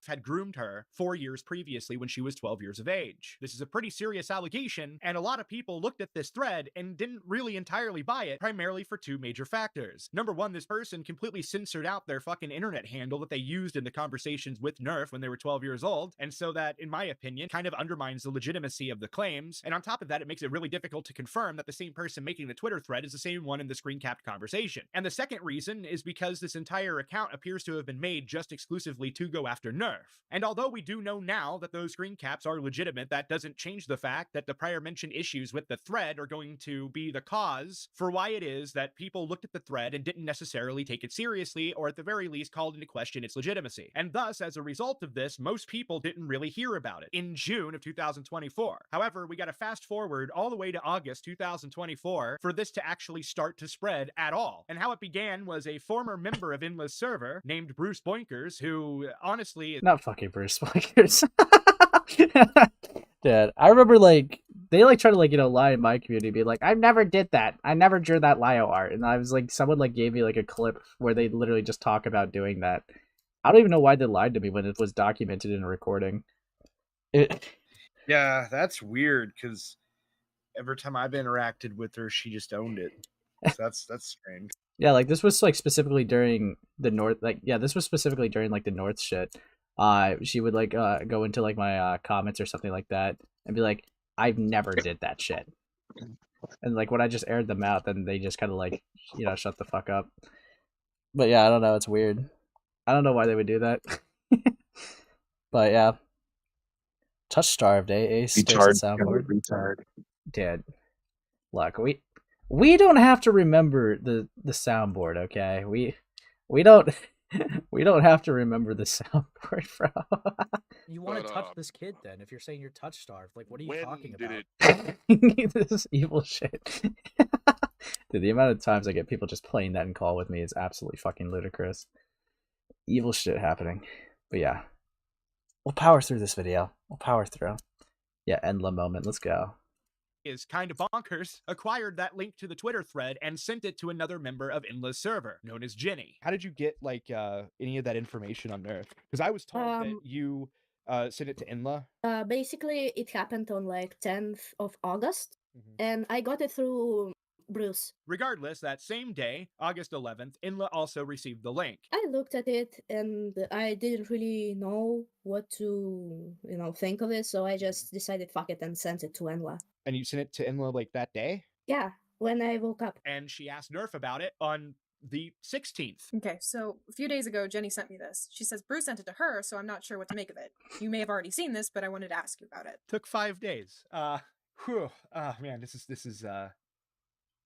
Speaker 11: had groomed her 4 years previously when she was 12 years of age. This is a pretty serious allegation, and a lot of people looked at this thread and didn't really entirely buy it, primarily for two major factors. Number one, this person completely censored out their fucking internet handle that they used in the conversations with Nvrth when they were 12 years old, and so that, in my opinion, kind of undermines the legitimacy of the claims, and on top of that, it makes it really difficult to confirm that the same person making the Twitter thread is the same one in the screen-capped conversation. And the second reason is because this entire account appears to have been made just exclusively to go after Nvrth. And although we do know now that those screen caps are legitimate, that doesn't change the fact that the prior mentioned issues with the thread are going to be the cause for why it is that people looked at the thread and didn't necessarily take it seriously, or at the very least called into question its legitimacy. And thus, as a result of this, most people didn't really hear about it in June of 2024. However, we got to fast forward all the way to August 2024 for this to actually start to spread at all. And how it began was a former member of Endless Server named Bruce Boinkers, who honestly...
Speaker 1: Not fucking Bruce Boinkers. Dude, I remember they like try to like lie in my community, be like, I never did that, I never drew that Lio art, and I was like, someone like gave me like a clip where they literally just talk about doing that. I don't even know why they lied to me when it was documented in a recording.
Speaker 3: Yeah, that's weird because every time I've interacted with her, she just owned it. So that's strange.
Speaker 1: Yeah, like this was like specifically during the North, like this was specifically during like the North shit. She would like go into like my comments or something like that and be like, I've never did that shit. And like when I just aired them out, then they just kind of like shut the fuck up. But yeah, I don't know, it's weird. I don't know why they would do that. But yeah. Touch starved, Ace stares at soundboard. Dude, look, we don't have to remember the soundboard, okay? We don't have to remember the soundboard, bro. You want to touch this kid then? If you're saying you're touch starved, like what are you talking about? This is evil shit. Dude, the amount of times I get people just playing that in call with me is absolutely fucking ludicrous. Evil shit happening. But yeah. We'll power through this video. We'll power through. Yeah, Endla moment. Let's go.
Speaker 11: Is kind of bonkers, acquired that link to the Twitter thread and sent it to another member of Inla's server, known as Jenny. How did you get like any of that information on Nvrth? Because I was told that you sent it to Inla.
Speaker 9: Basically, it happened on like 10th of August, and I got it through Bruce.
Speaker 11: Regardless, that same day, August 11th, Inla also received the link.
Speaker 9: I looked at it and I didn't really know what to, think of it, so I just decided fuck it and sent it to Inla.
Speaker 11: And you sent it to Inla like that day?
Speaker 9: Yeah, when I woke up.
Speaker 11: And she asked Nvrth about it on the 16th.
Speaker 10: Okay, so a few days ago, Jenny sent me this. She says Bruce sent it to her, so I'm not sure what to make of it. You may have already seen this, but I wanted to ask you about it.
Speaker 11: Took 5 days. Man, this is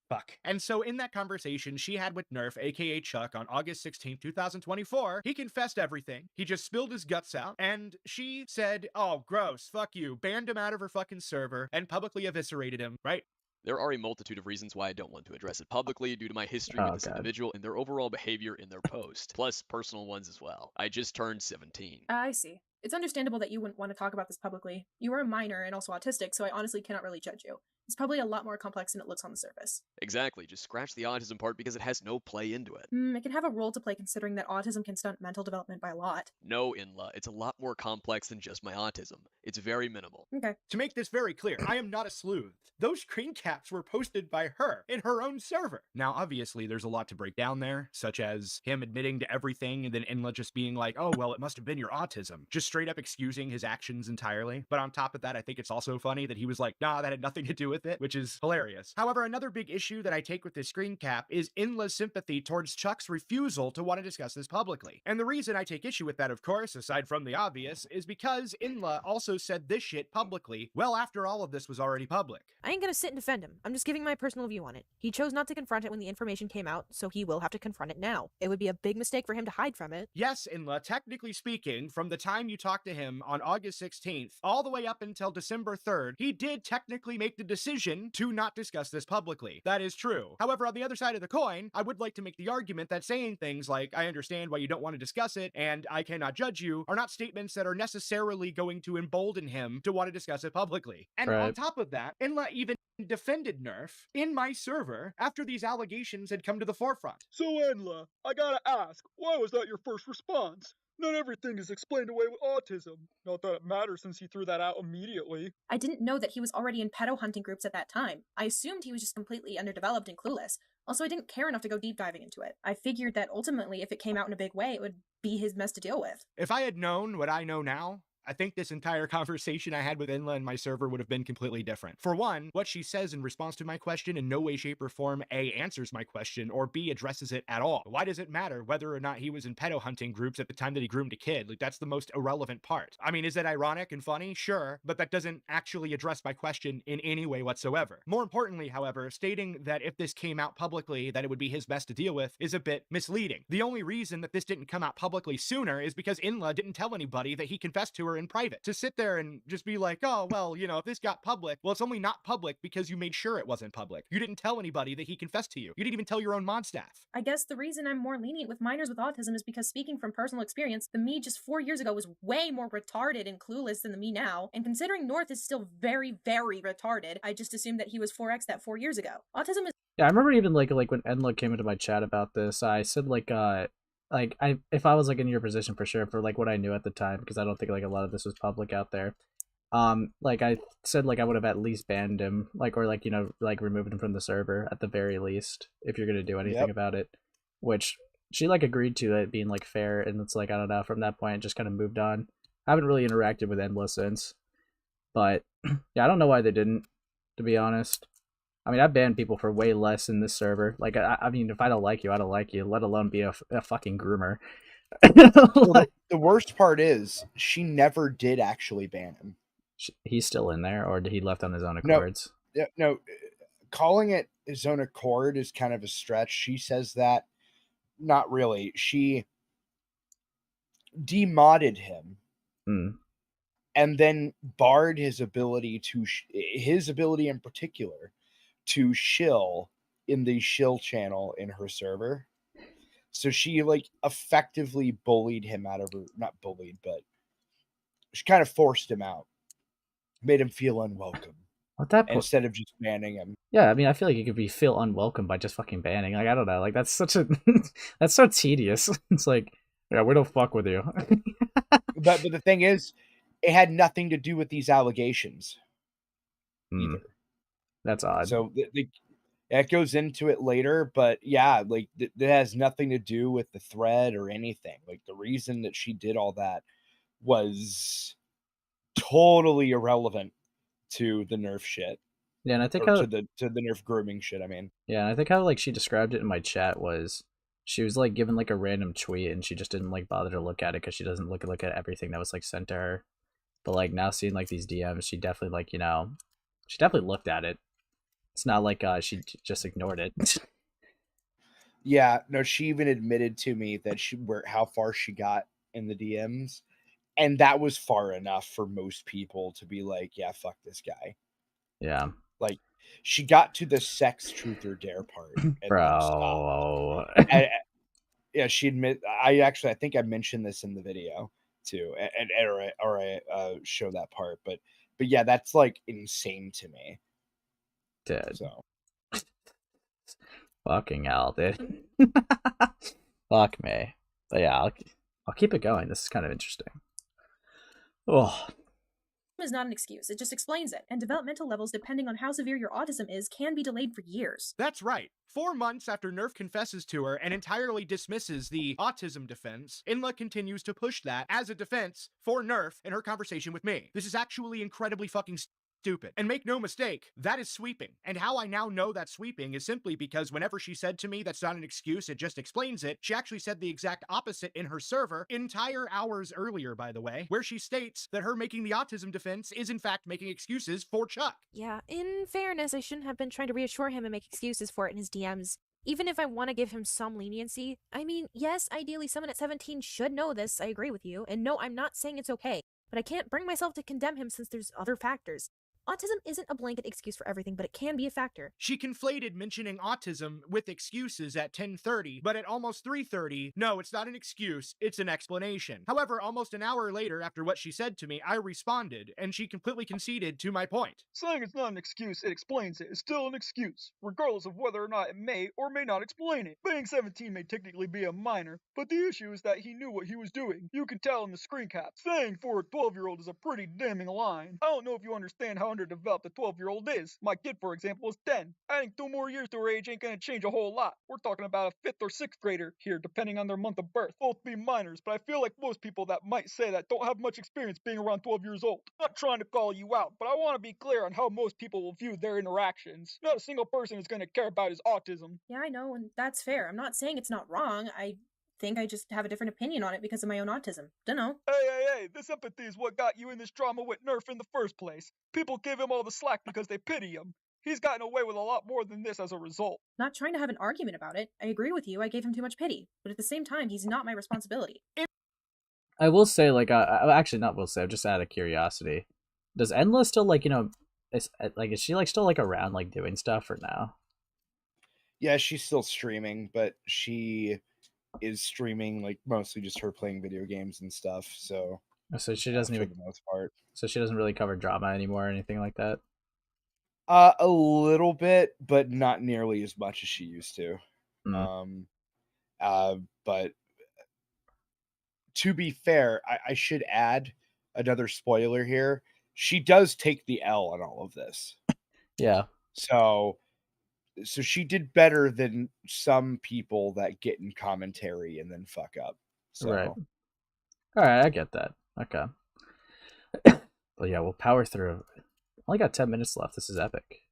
Speaker 11: fuck. And so in that conversation she had with Nvrth, aka Chuck, on August 16th, 2024, he confessed everything. He just spilled his guts out, and she said, oh, gross, fuck you, banned him out of her fucking server, and publicly eviscerated him, right?
Speaker 17: There are a multitude of reasons why I don't want to address it publicly due to my history with this individual and their overall behavior in their post, plus personal ones as well. I just turned 17.
Speaker 10: I see. It's understandable that you wouldn't want to talk about this publicly. You are a minor and also autistic, so I honestly cannot really judge you. It's probably a lot more complex than it looks on the surface.
Speaker 17: Exactly, just scratch the autism part because it has no play into it.
Speaker 10: It can have a role to play considering that autism can stunt mental development by a lot.
Speaker 17: No, Inla, it's a lot more complex than just my autism. It's very minimal.
Speaker 10: Okay.
Speaker 11: To make this very clear, I am not a sleuth. Those screen caps were posted by her in her own server. Now, obviously, there's a lot to break down there, such as him admitting to everything and then Inla just being like, oh, well, it must have been your autism. Just straight up excusing his actions entirely. But on top of that, I think it's also funny that he was like, nah, that had nothing to do with it, which is hilarious. However, another big issue that I take with this screen cap is Inla's sympathy towards Chuck's refusal to want to discuss this publicly. And the reason I take issue with that, of course, aside from the obvious, is because Inla also said this shit publicly well after all of this was already public.
Speaker 15: I ain't gonna sit and defend him. I'm just giving my personal view on it. He chose not to confront it when the information came out, so he will have to confront it now. It would be a big mistake for him to hide from it.
Speaker 11: Yes, Inla, technically speaking, from the time you talked to him on August 16th, all the way up until December 3rd, he did technically make the decision to not discuss this publicly. That is true. However, on the other side of the coin, I would like to make the argument that saying things like, I understand why you don't want to discuss it, and I cannot judge you, are not statements that are necessarily going to embolden him to want to discuss it publicly. And on top of that, Inla even defended Nvrth in my server after these allegations had come to the forefront.
Speaker 16: So Inla, I gotta ask, why was that your first response? Not everything is explained away with autism. Not that it matters since he threw that out immediately.
Speaker 10: I didn't know that he was already in pedo hunting groups at that time. I assumed he was just completely underdeveloped and clueless. Also, I didn't care enough to go deep diving into it. I figured that ultimately, if it came out in a big way, it would be his mess to deal with.
Speaker 11: If I had known what I know now, I think this entire conversation I had with Inla and my server would have been completely different. For one, what she says in response to my question in no way, shape, or form A, answers my question, or B, addresses it at all. Why does it matter whether or not he was in pedo hunting groups at the time that he groomed a kid? Like, that's the most irrelevant part. I mean, is it ironic and funny? Sure, but that doesn't actually address my question in any way whatsoever. More importantly, however, stating that if this came out publicly that it would be his best to deal with is a bit misleading. The only reason that this didn't come out publicly sooner is because Inla didn't tell anybody that he confessed to her her in private. To sit there and just be like, oh, well, you know, if this got public, well, it's only not public because you made sure it wasn't public. You didn't tell anybody that he confessed to you. You didn't even tell your own mod staff.
Speaker 10: I guess the reason I'm more lenient with minors with autism is because, speaking from personal experience, the me just 4 years ago was way more retarded and clueless than the me now, and considering North is still very, very retarded, I just assumed that he was 4x that 4 years ago. Autism is—
Speaker 1: Yeah, I remember even like when Enlook came into my chat about this, I said like if I was like in your position for sure for like what I knew at the time, because I don't think like a lot of this was public out there. Like I said, like I would have at least banned him, like, or like, you know, like removed him from the server at the very least if you're gonna do anything about it. Which she like agreed to it being like fair, and it's like, I don't know, from that point just kind of moved on. I haven't really interacted with Endless since, but yeah, I don't know why they didn't, to be honest. I mean, I've banned people for way less in this server. Like, I mean, if I don't like you, I don't like you, let alone be a fucking groomer.
Speaker 3: Well, the worst part is, she never did actually ban him.
Speaker 1: He's still in there, or did he left on his own accords?
Speaker 3: No, calling it his own accord is kind of a stretch. She says that. Not really. She demodded him. And then barred his ability to, his ability in particular, to shill in the shill channel in her server. So she like effectively bullied him out of her, not bullied, but she kind of forced him out, made him feel unwelcome.
Speaker 1: At that point,
Speaker 3: instead of just banning him.
Speaker 1: Yeah, I mean, I feel like you could feel unwelcome by just fucking banning. Like, I don't know, like that's such a that's so tedious. It's like, yeah, we don't fuck with you.
Speaker 3: but the thing is, it had nothing to do with these allegations either.
Speaker 1: That's odd.
Speaker 3: So it goes into it later, but yeah, like that has nothing to do with the thread or anything. Like the reason that she did all that was totally irrelevant to the nerf shit.
Speaker 1: Yeah, and I think
Speaker 3: to the nerf grooming shit. I mean,
Speaker 1: yeah, and I think how like she described it in my chat was she was like given like a random tweet and she just didn't like bother to look at it because she doesn't look at everything that was like sent to her. But like now seeing like these DMs, she definitely like, you know, she definitely looked at it. It's not like she just ignored it.
Speaker 3: Yeah, no, she even admitted to me that how far she got in the DMs, and that was far enough for most people to be like, yeah, fuck this guy.
Speaker 1: Yeah.
Speaker 3: Like, she got to the sex truth or dare part. And
Speaker 1: Bro.
Speaker 3: Yeah, she admit. I think I mentioned this in the video too, or I show that part. But yeah, that's like insane to me.
Speaker 1: Dude.
Speaker 3: So.
Speaker 1: Fucking hell, dude. Fuck me. But yeah, I'll keep it going. This is kind of interesting. Oh.
Speaker 10: Is not an excuse. It just explains it. And developmental levels, depending on how severe your autism is, can be delayed for years.
Speaker 11: That's right. 4 months after Nerf confesses to her and entirely dismisses the autism defense, Inla continues to push that as a defense for Nerf in her conversation with me. This is actually incredibly fucking stupid. And make no mistake, that is sweeping. And how I now know that's sweeping is simply because whenever she said to me that's not an excuse, it just explains it, she actually said the exact opposite in her server, entire hours earlier, by the way, where she states that her making the autism defense is in fact making excuses for Chuck.
Speaker 15: Yeah, in fairness, I shouldn't have been trying to reassure him and make excuses for it in his DMs. Even if I want to give him some leniency, I mean, yes, ideally someone at 17 should know this, I agree with you, and no, I'm not saying it's okay, but I can't bring myself to condemn him since there's other factors. Autism isn't a blanket excuse for everything, but it can be a factor.
Speaker 11: She conflated mentioning autism with excuses at 10:30, but at almost 3:30, no, it's not an excuse, it's an explanation. However, almost an hour later after what she said to me, I responded, and she completely conceded to my point.
Speaker 16: Saying it's not an excuse, it explains it, is still an excuse, regardless of whether or not it may or may not explain it. Being 17 may technically be a minor, but the issue is that he knew what he was doing. You can tell in the screen cap. Saying for a 12-year-old is a pretty damning line. I don't know if you understand how underdeveloped a 12-year-old is. My kid, for example, is 10. Adding 2 more years to her age ain't gonna change a whole lot. We're talking about a 5th or 6th grader here, depending on their month of birth. Both be minors, but I feel like most people that might say that don't have much experience being around 12 years old. Not trying to call you out, but I want to be clear on how most people will view their interactions. Not a single person is gonna care about his autism.
Speaker 10: Yeah, I know, and that's fair. I'm not saying it's not wrong. I think I just have a different opinion on it because of my own autism. Dunno.
Speaker 16: Hey, this empathy is what got you in this drama with Nerf in the first place. People give him all the slack because they pity him. He's gotten away with a lot more than this as a result.
Speaker 10: Not trying to have an argument about it. I agree with you, I gave him too much pity. But at the same time, he's not my responsibility.
Speaker 1: I will say, like, actually not will say, just out of curiosity, does Enla still, like, is she like still like around, like, doing stuff or no?
Speaker 3: Yeah, she's still streaming, but she is streaming like mostly just her playing video games and stuff. So
Speaker 1: she doesn't
Speaker 3: for
Speaker 1: even,
Speaker 3: the most part.
Speaker 1: so she doesn't really cover drama anymore or anything like that.
Speaker 3: A little bit, but not nearly as much as she used to. But to be fair, I should add another spoiler here. She does take the L on all of this.
Speaker 1: Yeah.
Speaker 3: So she did better than some people that get in commentary and then fuck up. So.
Speaker 1: Right. All right, I get that. Okay. Well, yeah, we'll power through. Only got 10 minutes left. This is epic.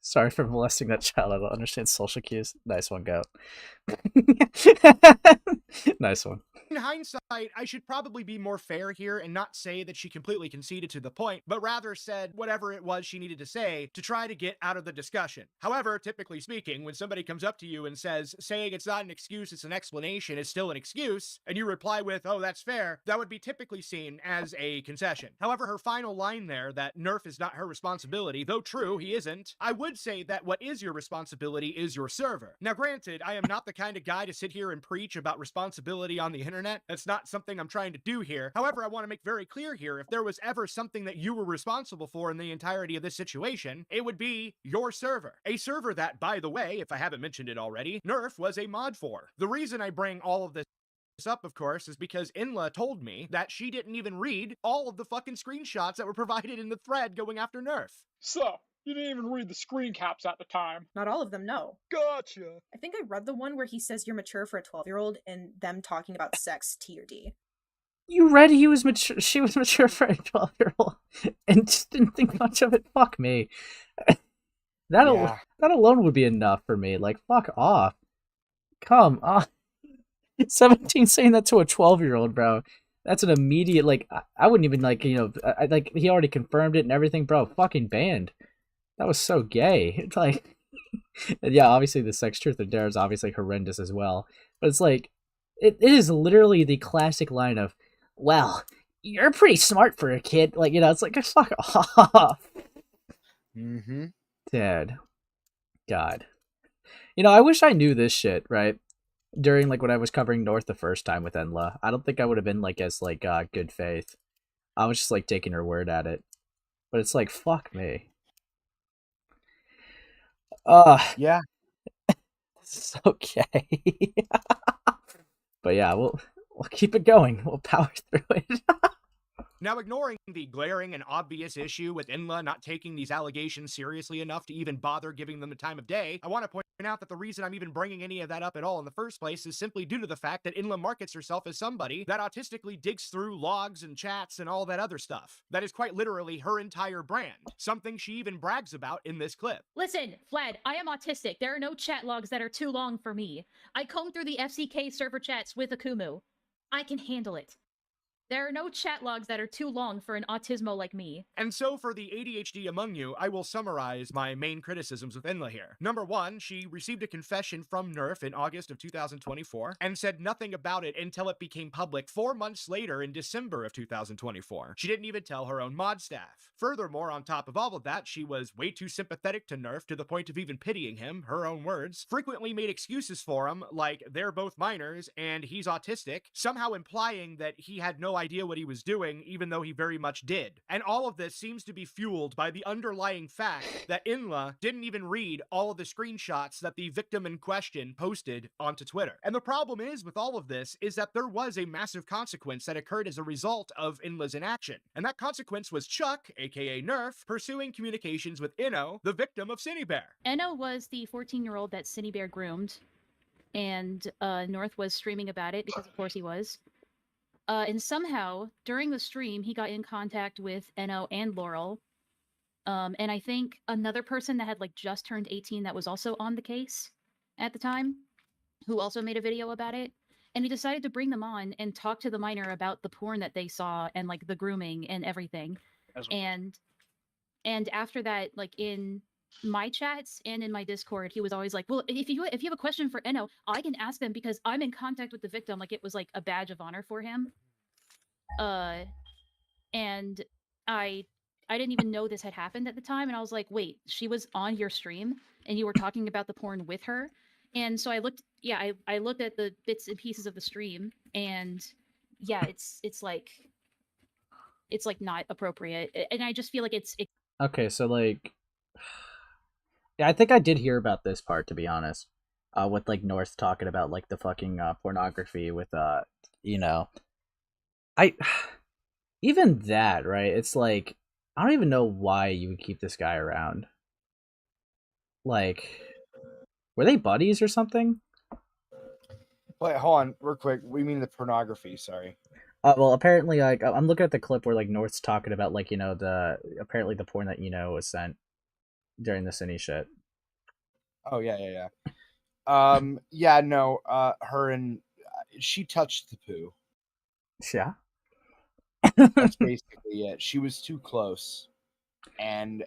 Speaker 1: Sorry for molesting that child. I don't understand social cues. Nice one, Goat. Nice one.
Speaker 11: In hindsight, I should probably be more fair here and not say that she completely conceded to the point, but rather said whatever it was she needed to say to try to get out of the discussion. However, typically speaking, when somebody comes up to you and says, saying it's not an excuse, it's an explanation, is still an excuse, and you reply with, oh, that's fair, that would be typically seen as a concession. However, her final line there, that Nvrth is not her responsibility, though true, he isn't, I would say that what is your responsibility is your server. Now, granted, I am not the kind of guy to sit here and preach about responsibility on the internet. That's not something I'm trying to do here. However, I want to make very clear here, if there was ever something that you were responsible for in the entirety of this situation, it would be your server. A server that, by the way, if I haven't mentioned it already, Nvrth was a mod for. The reason I bring all of this up, of course, is because Inla told me that she didn't even read all of the fucking screenshots that were provided in the thread going after Nvrth.
Speaker 16: So, you didn't even read the screen caps at the time.
Speaker 10: Not all of them, no.
Speaker 16: Gotcha.
Speaker 10: I think I read the one where he says you're mature for a 12-year-old and them talking about sex T or D.
Speaker 1: You read he was mature. She was mature for a 12-year-old, and just didn't think much of it. Fuck me. That alone would be enough for me. Like, fuck off. Come on. 17 saying that to a 12-year-old, bro. That's an immediate, like, I wouldn't even, like, like, he already confirmed it and everything, bro. Fucking banned. That was so gay. It's like, yeah, obviously the sex truth of dare is obviously horrendous as well. But it's like, it is literally the classic line of, well, you're pretty smart for a kid. Like, it's like, fuck off.
Speaker 3: Mm-hmm.
Speaker 1: Dad. God. I wish I knew this shit, right? During, like, when I was covering Nvrth the first time with Enla. I don't think I would have been, like, as, like, good faith. I was just, like, taking her word at it. But it's like, fuck me.
Speaker 3: Yeah.
Speaker 1: It's okay. But yeah, we'll keep it going. We'll power through it.
Speaker 11: Now, ignoring the glaring and obvious issue with Inla not taking these allegations seriously enough to even bother giving them the time of day, I want to point out that the reason I'm even bringing any of that up at all in the first place is simply due to the fact that Inla markets herself as somebody that autistically digs through logs and chats and all that other stuff. That is quite literally her entire brand, something she even brags about in this clip.
Speaker 14: Listen, Vlad, I am autistic. There are no chat logs that are too long for me. I comb through the FCK server chats with Akumu. I can handle it. There are no chat logs that are too long for an autismo like me.
Speaker 11: And so for the ADHD among you, I will summarize my main criticisms with Inla here. Number one, she received a confession from Nvrth in August of 2024 and said nothing about it until it became public 4 months later in December of 2024. She didn't even tell her own mod staff. Furthermore, on top of all of that, she was way too sympathetic to Nvrth to the point of even pitying him, her own words, frequently made excuses for him, like they're both minors and he's autistic, somehow implying that he had no idea what he was doing, even though he very much did. And all of this seems to be fueled by the underlying fact that Inla didn't even read all of the screenshots that the victim in question posted onto Twitter. And the problem is with all of this is that there was a massive consequence that occurred as a result of Inla's inaction. And that consequence was Chuck, aka Nvrth, pursuing communications with Inno, the victim of Cinebear.
Speaker 14: Enno was the 14-year-old that Cinebear groomed, and Nvrth was streaming about it, because of course he was. And somehow, during the stream, he got in contact with Enno and Laurel. And I think another person that had like just turned 18 that was also on the case at the time, who also made a video about it. And he decided to bring them on and talk to the minor about the porn that they saw and like the grooming and everything. And after that, like in my chats and in my Discord, he was always like, "Well, if you have a question for Eno, I can ask them because I'm in contact with the victim." Like it was like a badge of honor for him. And I didn't even know this had happened at the time, and I was like, "Wait, she was on your stream and you were talking about the porn with her?" And so I looked, yeah, I looked at the bits and pieces of the stream, and yeah, it's like not appropriate, and I just feel like it's
Speaker 1: Okay, so like, yeah, I think I did hear about this part, to be honest. With like North talking about like the fucking pornography with you know, I even that, right? It's like I don't even know why you would keep this guy around. Like, were they buddies or something?
Speaker 3: Wait, hold on, real quick. We mean the pornography? Sorry.
Speaker 1: Well, apparently, like I'm looking at the clip where like North's talking about like the apparently the porn that was sent during the Cine shit.
Speaker 3: Oh yeah. Yeah, no. Her and she touched the poo.
Speaker 1: Yeah.
Speaker 3: That's basically it. She was too close, and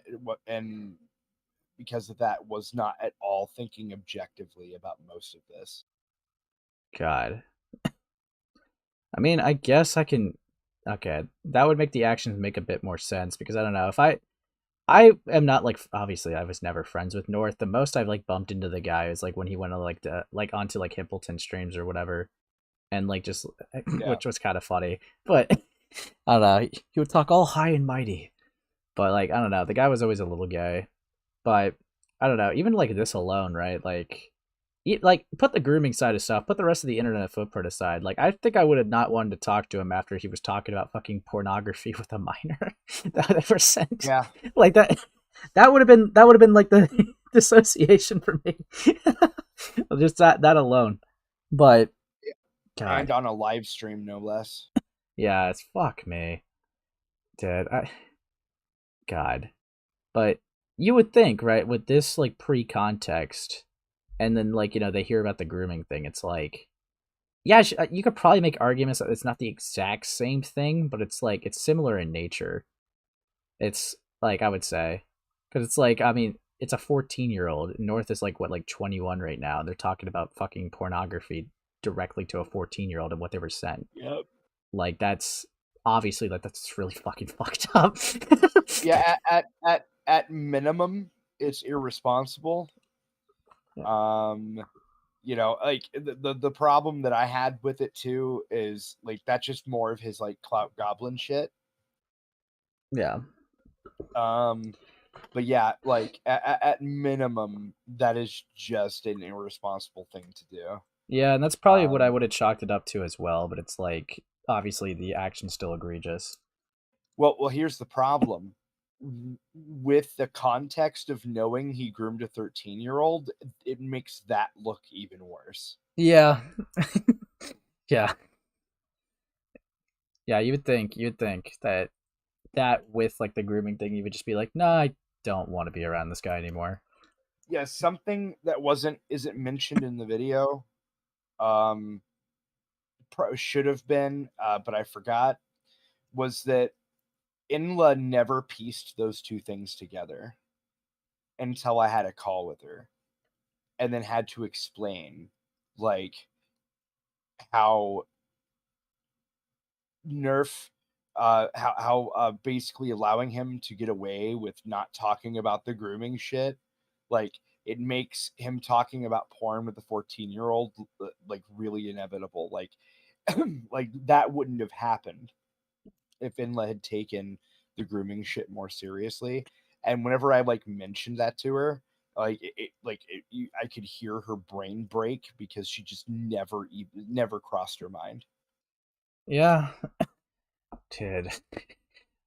Speaker 3: because of that, was not at all thinking objectively about most of this.
Speaker 1: God. I mean, I guess I can. Okay, that would make the actions make a bit more sense because I don't know if I am not like obviously I was never friends with North. The most I've like bumped into the guy is like when he went on like onto like Hippleton streams or whatever, and like just which was kind of funny. But I don't know. He would talk all high and mighty, but like I don't know. The guy was always a little gay, but I don't know. Even like this alone, right? Like put the grooming side of stuff, put the rest of the internet footprint aside. Like I think I would have not wanted to talk to him after he was talking about fucking pornography with a minor that I ever sent.
Speaker 3: Yeah,
Speaker 1: like that would have been like the dissociation for me. Just that alone. But God.
Speaker 3: And on a live stream, no less.
Speaker 1: Yeah, it's fuck me, dude. God, but you would think, right, with this like pre-context. And then, like, they hear about the grooming thing. It's like, yeah, you could probably make arguments that it's not the exact same thing, but it's like, it's similar in nature. It's like, I would say. Because it's like, I mean, it's a 14-year-old. North is like, what, like 21 right now. And they're talking about fucking pornography directly to a 14-year-old and what they were sent.
Speaker 3: Yep.
Speaker 1: Like, that's obviously, that's really fucking fucked up.
Speaker 3: Yeah, at minimum, it's irresponsible. Like the problem that I had with it too is like that's just more of his like clout goblin shit.
Speaker 1: Yeah.
Speaker 3: But yeah, like at minimum, that is just an irresponsible thing to do.
Speaker 1: Yeah, and that's probably what I would have chalked it up to as well. But it's like obviously the action's still egregious.
Speaker 3: Well, here's the problem. With the context of knowing he groomed a 13-year-old, it makes that look even worse.
Speaker 1: Yeah. Yeah. Yeah, you would think that with like the grooming thing, you would just be like, nah, I don't want to be around this guy anymore.
Speaker 3: Yeah, something that isn't mentioned in the video, should have been, but I forgot, was that Inla never pieced those two things together until I had a call with her, and then had to explain like how Nvrth how basically allowing him to get away with not talking about the grooming shit, like it makes him talking about porn with a 14-year-old like really inevitable. Like like that wouldn't have happened if Inla had taken the grooming shit more seriously. And whenever I like mentioned that to her, I could hear her brain break because she just never crossed her mind.
Speaker 1: Yeah. Dude.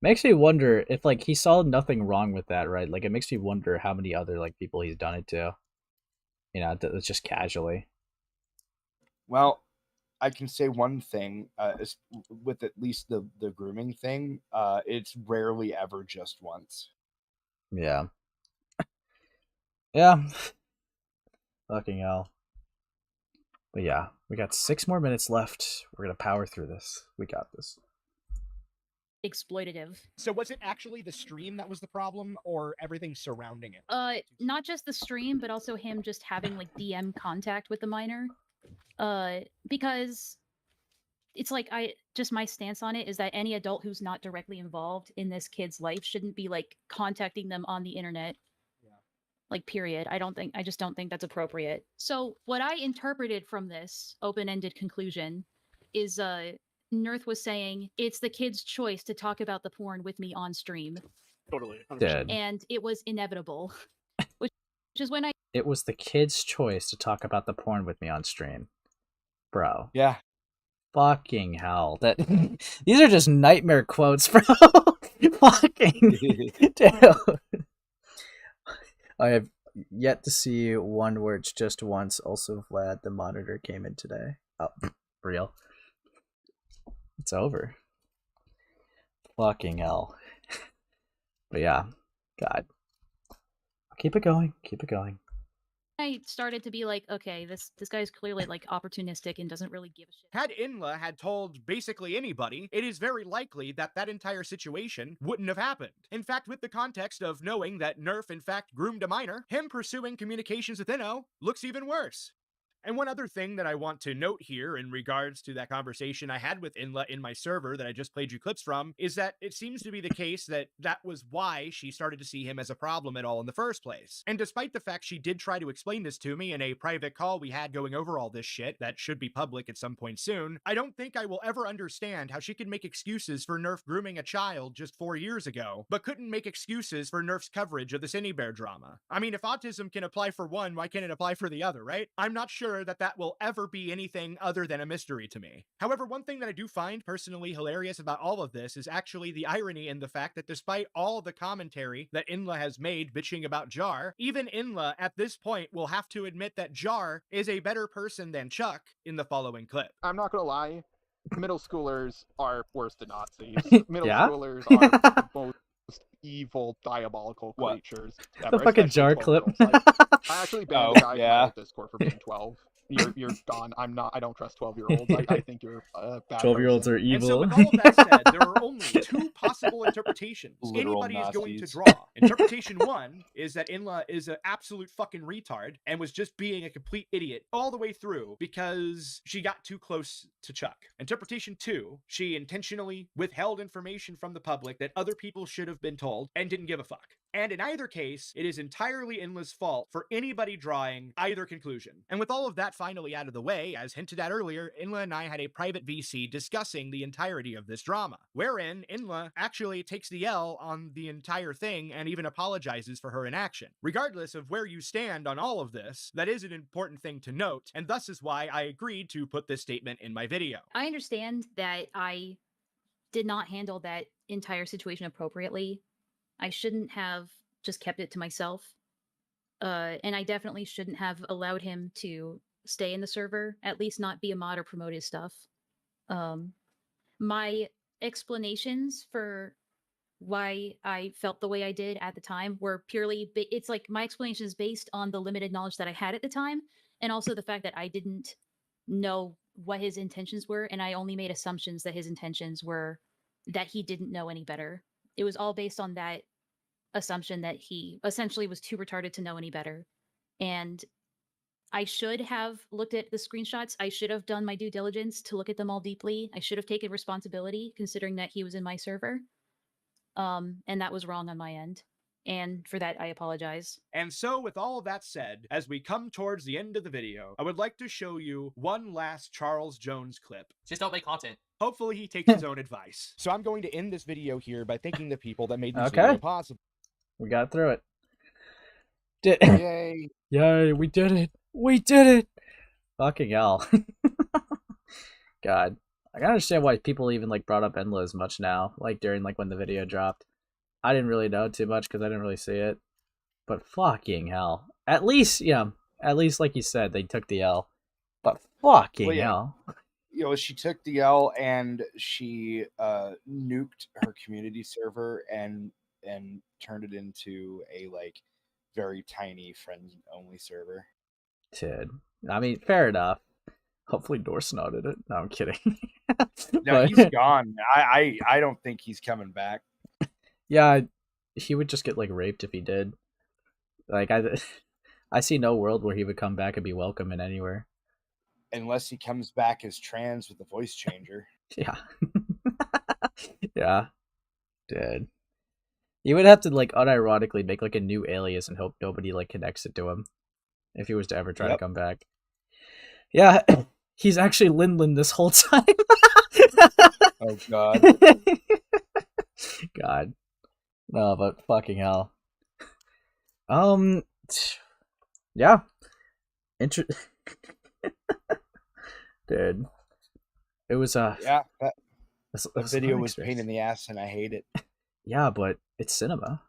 Speaker 1: Makes me wonder if like he saw nothing wrong with that, right? Like it makes me wonder how many other like people he's done it to. It's just casually.
Speaker 3: Well, I can say one thing, with at least the grooming thing, it's rarely ever just once.
Speaker 1: Yeah. Yeah. Fucking hell. But yeah, we got 6 more minutes left. We're gonna power through this. We got this.
Speaker 14: exploitative.
Speaker 11: So was it actually the stream that was the problem, or everything surrounding it?
Speaker 14: Not just the stream, but also him just having like DM contact with the minor. Because it's like my stance on it is that any adult who's not directly involved in this kid's life shouldn't be like contacting them on the internet. Like, period. I just don't think that's appropriate. So what I interpreted from this open-ended conclusion is Nvrth was saying it's the kid's choice to talk about the porn with me on stream.
Speaker 22: Totally. 100%.
Speaker 1: Dead.
Speaker 14: And it was inevitable. which is when I
Speaker 1: It was the kid's choice to talk about the porn with me on stream. Bro.
Speaker 3: Yeah.
Speaker 1: Fucking hell. That these are just nightmare quotes, bro. Fucking damn. I have yet to see one where it's just once. Also, Vlad, the monitor came in today. Oh, real. It's over. Fucking hell. But yeah, God. Keep it going. Keep it going.
Speaker 14: I started to be like, okay, this guy's clearly like opportunistic and doesn't really give a shit.
Speaker 11: Had Inla had told basically anybody, it is very likely that that entire situation wouldn't have happened. In fact, with the context of knowing that Nvrth in fact groomed a minor, him pursuing communications with Inno looks even worse. And one other thing that I want to note here in regards to that conversation I had with Inla in my server that I just played you clips from is that it seems to be the case that that was why she started to see him as a problem at all in the first place. And despite the fact she did try to explain this to me in a private call we had going over all this shit that should be public at some point soon, I don't think I will ever understand how she could make excuses for Nvrth grooming a child just 4 years ago, but couldn't make excuses for Nvrth's coverage of the Cindy Bear drama. I mean, if autism can apply for one, why can't it apply for the other, right? I'm not sure that will ever be anything other than a mystery to me. However, one thing that I do find personally hilarious about all of this is actually the irony in the fact that despite all the commentary that Inla has made bitching about Jar, even Inla at this point will have to admit that Jar is a better person than Chuck in the following clip.
Speaker 13: I'm not gonna lie, middle schoolers are worse than Nazis. Middle
Speaker 1: Yeah?
Speaker 13: schoolers are the most evil, diabolical creatures ever.
Speaker 1: The fucking
Speaker 13: especially
Speaker 1: Jar clip.
Speaker 13: 12-year-olds. Like, I actually banned a guy from my old Discord for being 12. You're gone. I don't trust 12-year-olds. I think you're a bad
Speaker 1: 12-year-olds
Speaker 13: person.
Speaker 1: are
Speaker 11: And so
Speaker 1: evil.
Speaker 11: with all of that said, there are only two possible interpretations
Speaker 3: Literal
Speaker 11: anybody is going to
Speaker 3: Nazis.
Speaker 11: draw. Interpretation one is that Inla is an absolute fucking retard and was just being a complete idiot all the way through because she got too close to Chuck. Interpretation two, she intentionally withheld information from the public that other people should have been told and didn't give a fuck. And in either case, it is entirely Inla's fault for anybody drawing either conclusion. And with all of that finally out of the way, as hinted at earlier, Inla and I had a private VC discussing the entirety of this drama, wherein Inla actually takes the L on the entire thing and even apologizes for her inaction. Regardless of where you stand on all of this, that is an important thing to note, and thus is why I agreed to put this statement in my video.
Speaker 14: I understand that I did not handle that entire situation appropriately. I shouldn't have just kept it to myself. And I definitely shouldn't have allowed him to stay in the server, at least not be a mod or promote his stuff. My explanations for why I felt the way I did at the time were purely, it's like my explanation is based on the limited knowledge that I had at the time, and also the fact that I didn't know what his intentions were, and I only made assumptions that his intentions were that he didn't know any better. It was all based on that assumption that he essentially was too retarded to know any better. And I should have looked at the screenshots. I should have done my due diligence to look at them all deeply. I should have taken responsibility considering that he was in my server. And that was wrong on my end. And for that, I apologize.
Speaker 11: And so with all of that said, as we come towards the end of the video, I would like to show you one last Charles Jones clip.
Speaker 4: Just don't make content.
Speaker 11: Hopefully he takes his own advice. So I'm going to end this video here by thanking the people that made this
Speaker 1: Okay.
Speaker 11: video possible.
Speaker 1: We got through it.
Speaker 3: Yay.
Speaker 1: Yay, we did it. We did it. Fucking hell. God. I can understand why people even like brought up Enla as much now, like during like when the video dropped. I didn't really know too much because I didn't really see it. But fucking hell. At least, at least like you said, they took the L. But fucking hell.
Speaker 3: You know, she took the L and she nuked her community server and turned it into a like very tiny friends only server.
Speaker 1: Dude. I mean, fair enough. Hopefully Norse nodded it. No, I'm kidding.
Speaker 3: No, he's gone. I don't think he's coming back.
Speaker 1: Yeah, he would just get like raped if he did. Like I see no world where he would come back and be welcome in anywhere.
Speaker 3: Unless he comes back as trans with a voice changer.
Speaker 1: Yeah. Yeah. Dude. You would have to like unironically make like a new alias and hope nobody like connects it to him if he was to ever try to come back. Yeah, he's actually Lin this whole time.
Speaker 3: Oh god.
Speaker 1: God. No, but fucking hell. Yeah. Dude. It was
Speaker 3: yeah, that
Speaker 1: the
Speaker 3: video was pain in the ass and I hate it.
Speaker 1: Yeah, but it's cinema.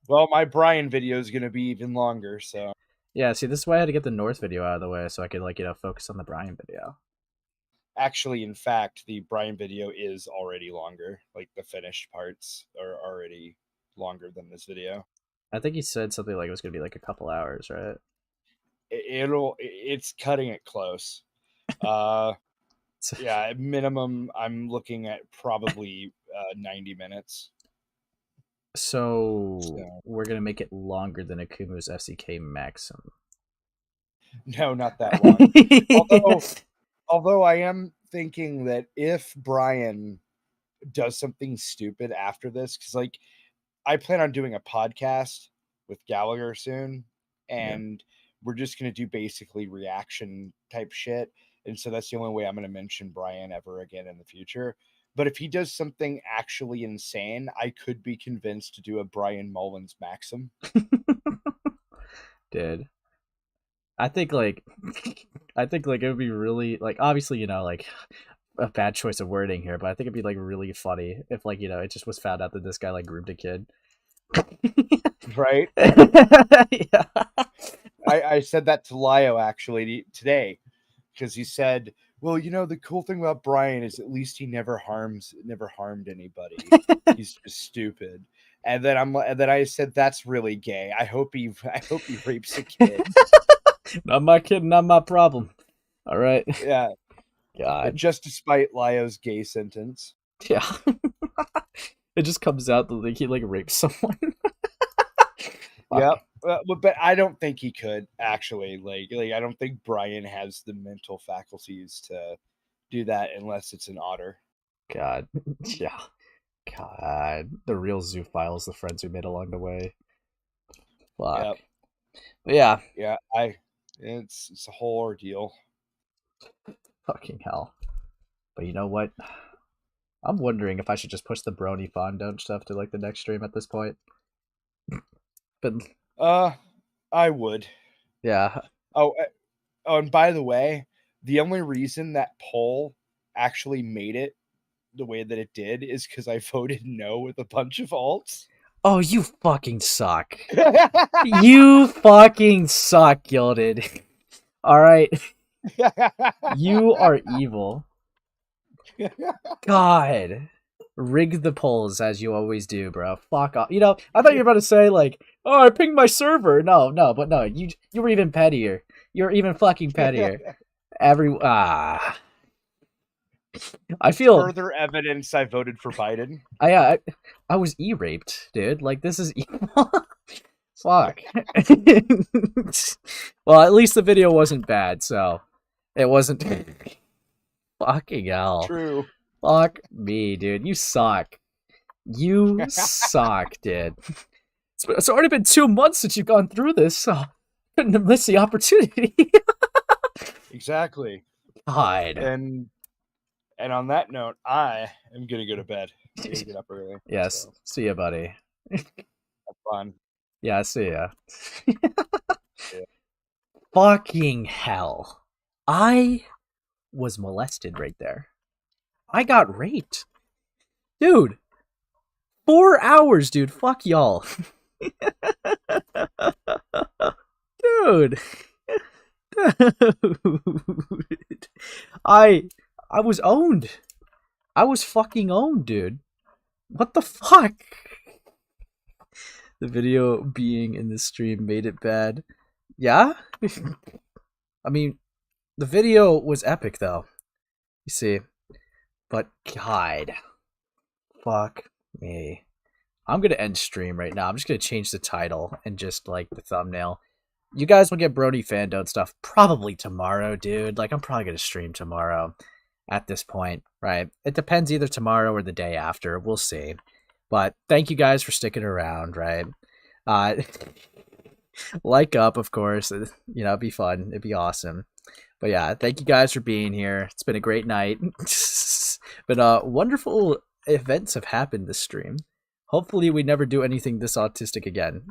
Speaker 3: Well, my Brian video is gonna be even longer, so
Speaker 1: yeah, see, this is why I had to get the North video out of the way so I could like, focus on the Brian video.
Speaker 3: Actually, in fact, the Brian video is already longer. Like the finished parts are already longer than this video.
Speaker 1: I think he said something like it was gonna be like a couple hours, right?
Speaker 3: It's cutting it close. Yeah, at minimum, I'm looking at probably 90 minutes.
Speaker 1: So we're gonna make it longer than Akumu's FCK maximum.
Speaker 3: No, not that long. although I am thinking that if Brian does something stupid after this, because like I plan on doing a podcast with Gallagher soon, and we're just gonna do basically reaction type shit. And so that's the only way I'm going to mention Brian ever again in the future. But if he does something actually insane, I could be convinced to do a Brian Mullins Maxim.
Speaker 1: Dude. I think like it would be really like, obviously, like a bad choice of wording here, but I think it'd be like really funny if like, it just was found out that this guy like groomed a kid.
Speaker 3: Right?
Speaker 1: Yeah.
Speaker 3: I said that to Lio actually today. Because he said, well, the cool thing about Brian is at least he never harmed anybody. He's just stupid. And then I said, that's really gay. I hope he rapes a kid.
Speaker 1: Not my kid, not my problem. All right.
Speaker 3: Yeah.
Speaker 1: God.
Speaker 3: But just despite Lio's gay sentence.
Speaker 1: Yeah. It just comes out that he like raped someone.
Speaker 3: Yep. But I don't think he could actually. Like I don't think Brian has the mental faculties to do that unless it's an otter.
Speaker 1: God. Yeah. God. The real zoophiles, the friends we made along the way. Fuck.
Speaker 3: Yep.
Speaker 1: But yeah.
Speaker 3: Yeah, it's a whole ordeal.
Speaker 1: Fucking hell. But you know what? I'm wondering if I should just push the Brony Fandont stuff to like the next stream at this point. But
Speaker 3: I would.
Speaker 1: Yeah.
Speaker 3: Oh, and by the way, the only reason that poll actually made it the way that it did is because I voted no with a bunch of alts.
Speaker 1: Oh, you fucking suck. You fucking suck, Gilded. All right. You are evil. God. Rig the polls as you always do, bro. Fuck off. I thought you were about to say like, oh, I pinged my server. No, you were even pettier. You're even fucking pettier. I feel
Speaker 3: further evidence I voted for Biden.
Speaker 1: I was e-raped, dude. Like this is evil. Fuck. Well, at least the video wasn't bad, so it wasn't. Fucking hell.
Speaker 3: True.
Speaker 1: Fuck me, dude. You suck. You suck, dude. It's already been 2 months since you've gone through this, so couldn't have missed the opportunity.
Speaker 3: Exactly.
Speaker 1: God.
Speaker 3: And on that note, I am gonna go to bed. I'm gonna get up early.
Speaker 1: Yes. So. See ya, buddy.
Speaker 3: Have fun.
Speaker 1: Yeah, see ya.
Speaker 3: Yeah.
Speaker 1: Fucking hell. I was molested right there. I got raped. Dude. 4 hours, dude. Fuck y'all. Dude. Dude. I was owned. I was fucking owned, dude. What the fuck? The video being in the stream made it bad. Yeah? I mean, the video was epic though. You see, but God, fuck me. I'm gonna end stream right now. I'm just gonna change the title and just like the thumbnail. You guys will get Brony Fandont stuff probably tomorrow, dude. Like, I'm probably gonna stream tomorrow at this point, right? It depends either tomorrow or the day after. We'll see. But thank you guys for sticking around, right? Like up, of course. You know, it'd be fun. It'd be awesome. But yeah, thank you guys for being here. It's been a great night. But wonderful events have happened this stream. Hopefully we never do anything this autistic again.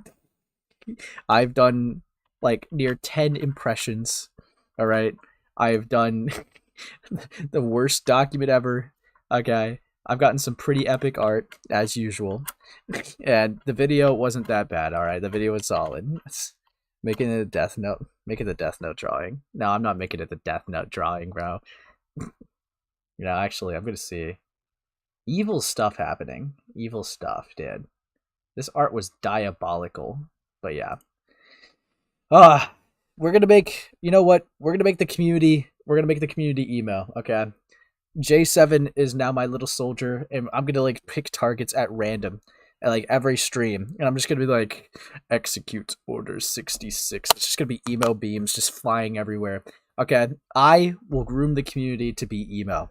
Speaker 1: I've done like near 10 impressions. All right. I've done the worst document ever. Okay. I've gotten some pretty epic art as usual. And the video wasn't that bad. All right. The video was solid. Making it a death note. Make it a death note drawing. No, I'm not making it the death note drawing, bro. You know, actually, I'm going to see. Evil stuff happening. Evil stuff, dude. This art was diabolical. But yeah. We're going to make, you know what? We're going to make the community, emo, okay? J7 is now my little soldier, and I'm going to, like, pick targets at random at, like, every stream. And I'm just going to be like, execute order 66. It's just going to be emo beams just flying everywhere. Okay, I will groom the community to be emo.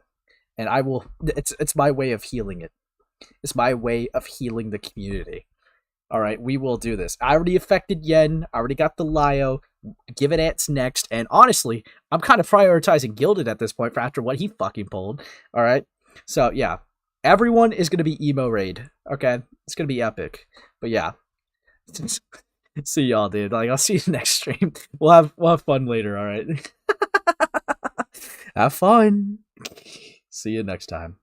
Speaker 1: And I will, it's my way of healing it. It's my way of healing the community. All right, we will do this. I already affected Yen. I already got the Lio. Give it ants next. And honestly, I'm kind of prioritizing Gilded at this point for after what he fucking pulled. All right. So yeah, everyone is going to be emo raid. Okay. It's going to be epic. But yeah, see y'all, dude. Like, I'll see you next stream. We'll have fun later. All right. Have fun. See you next time.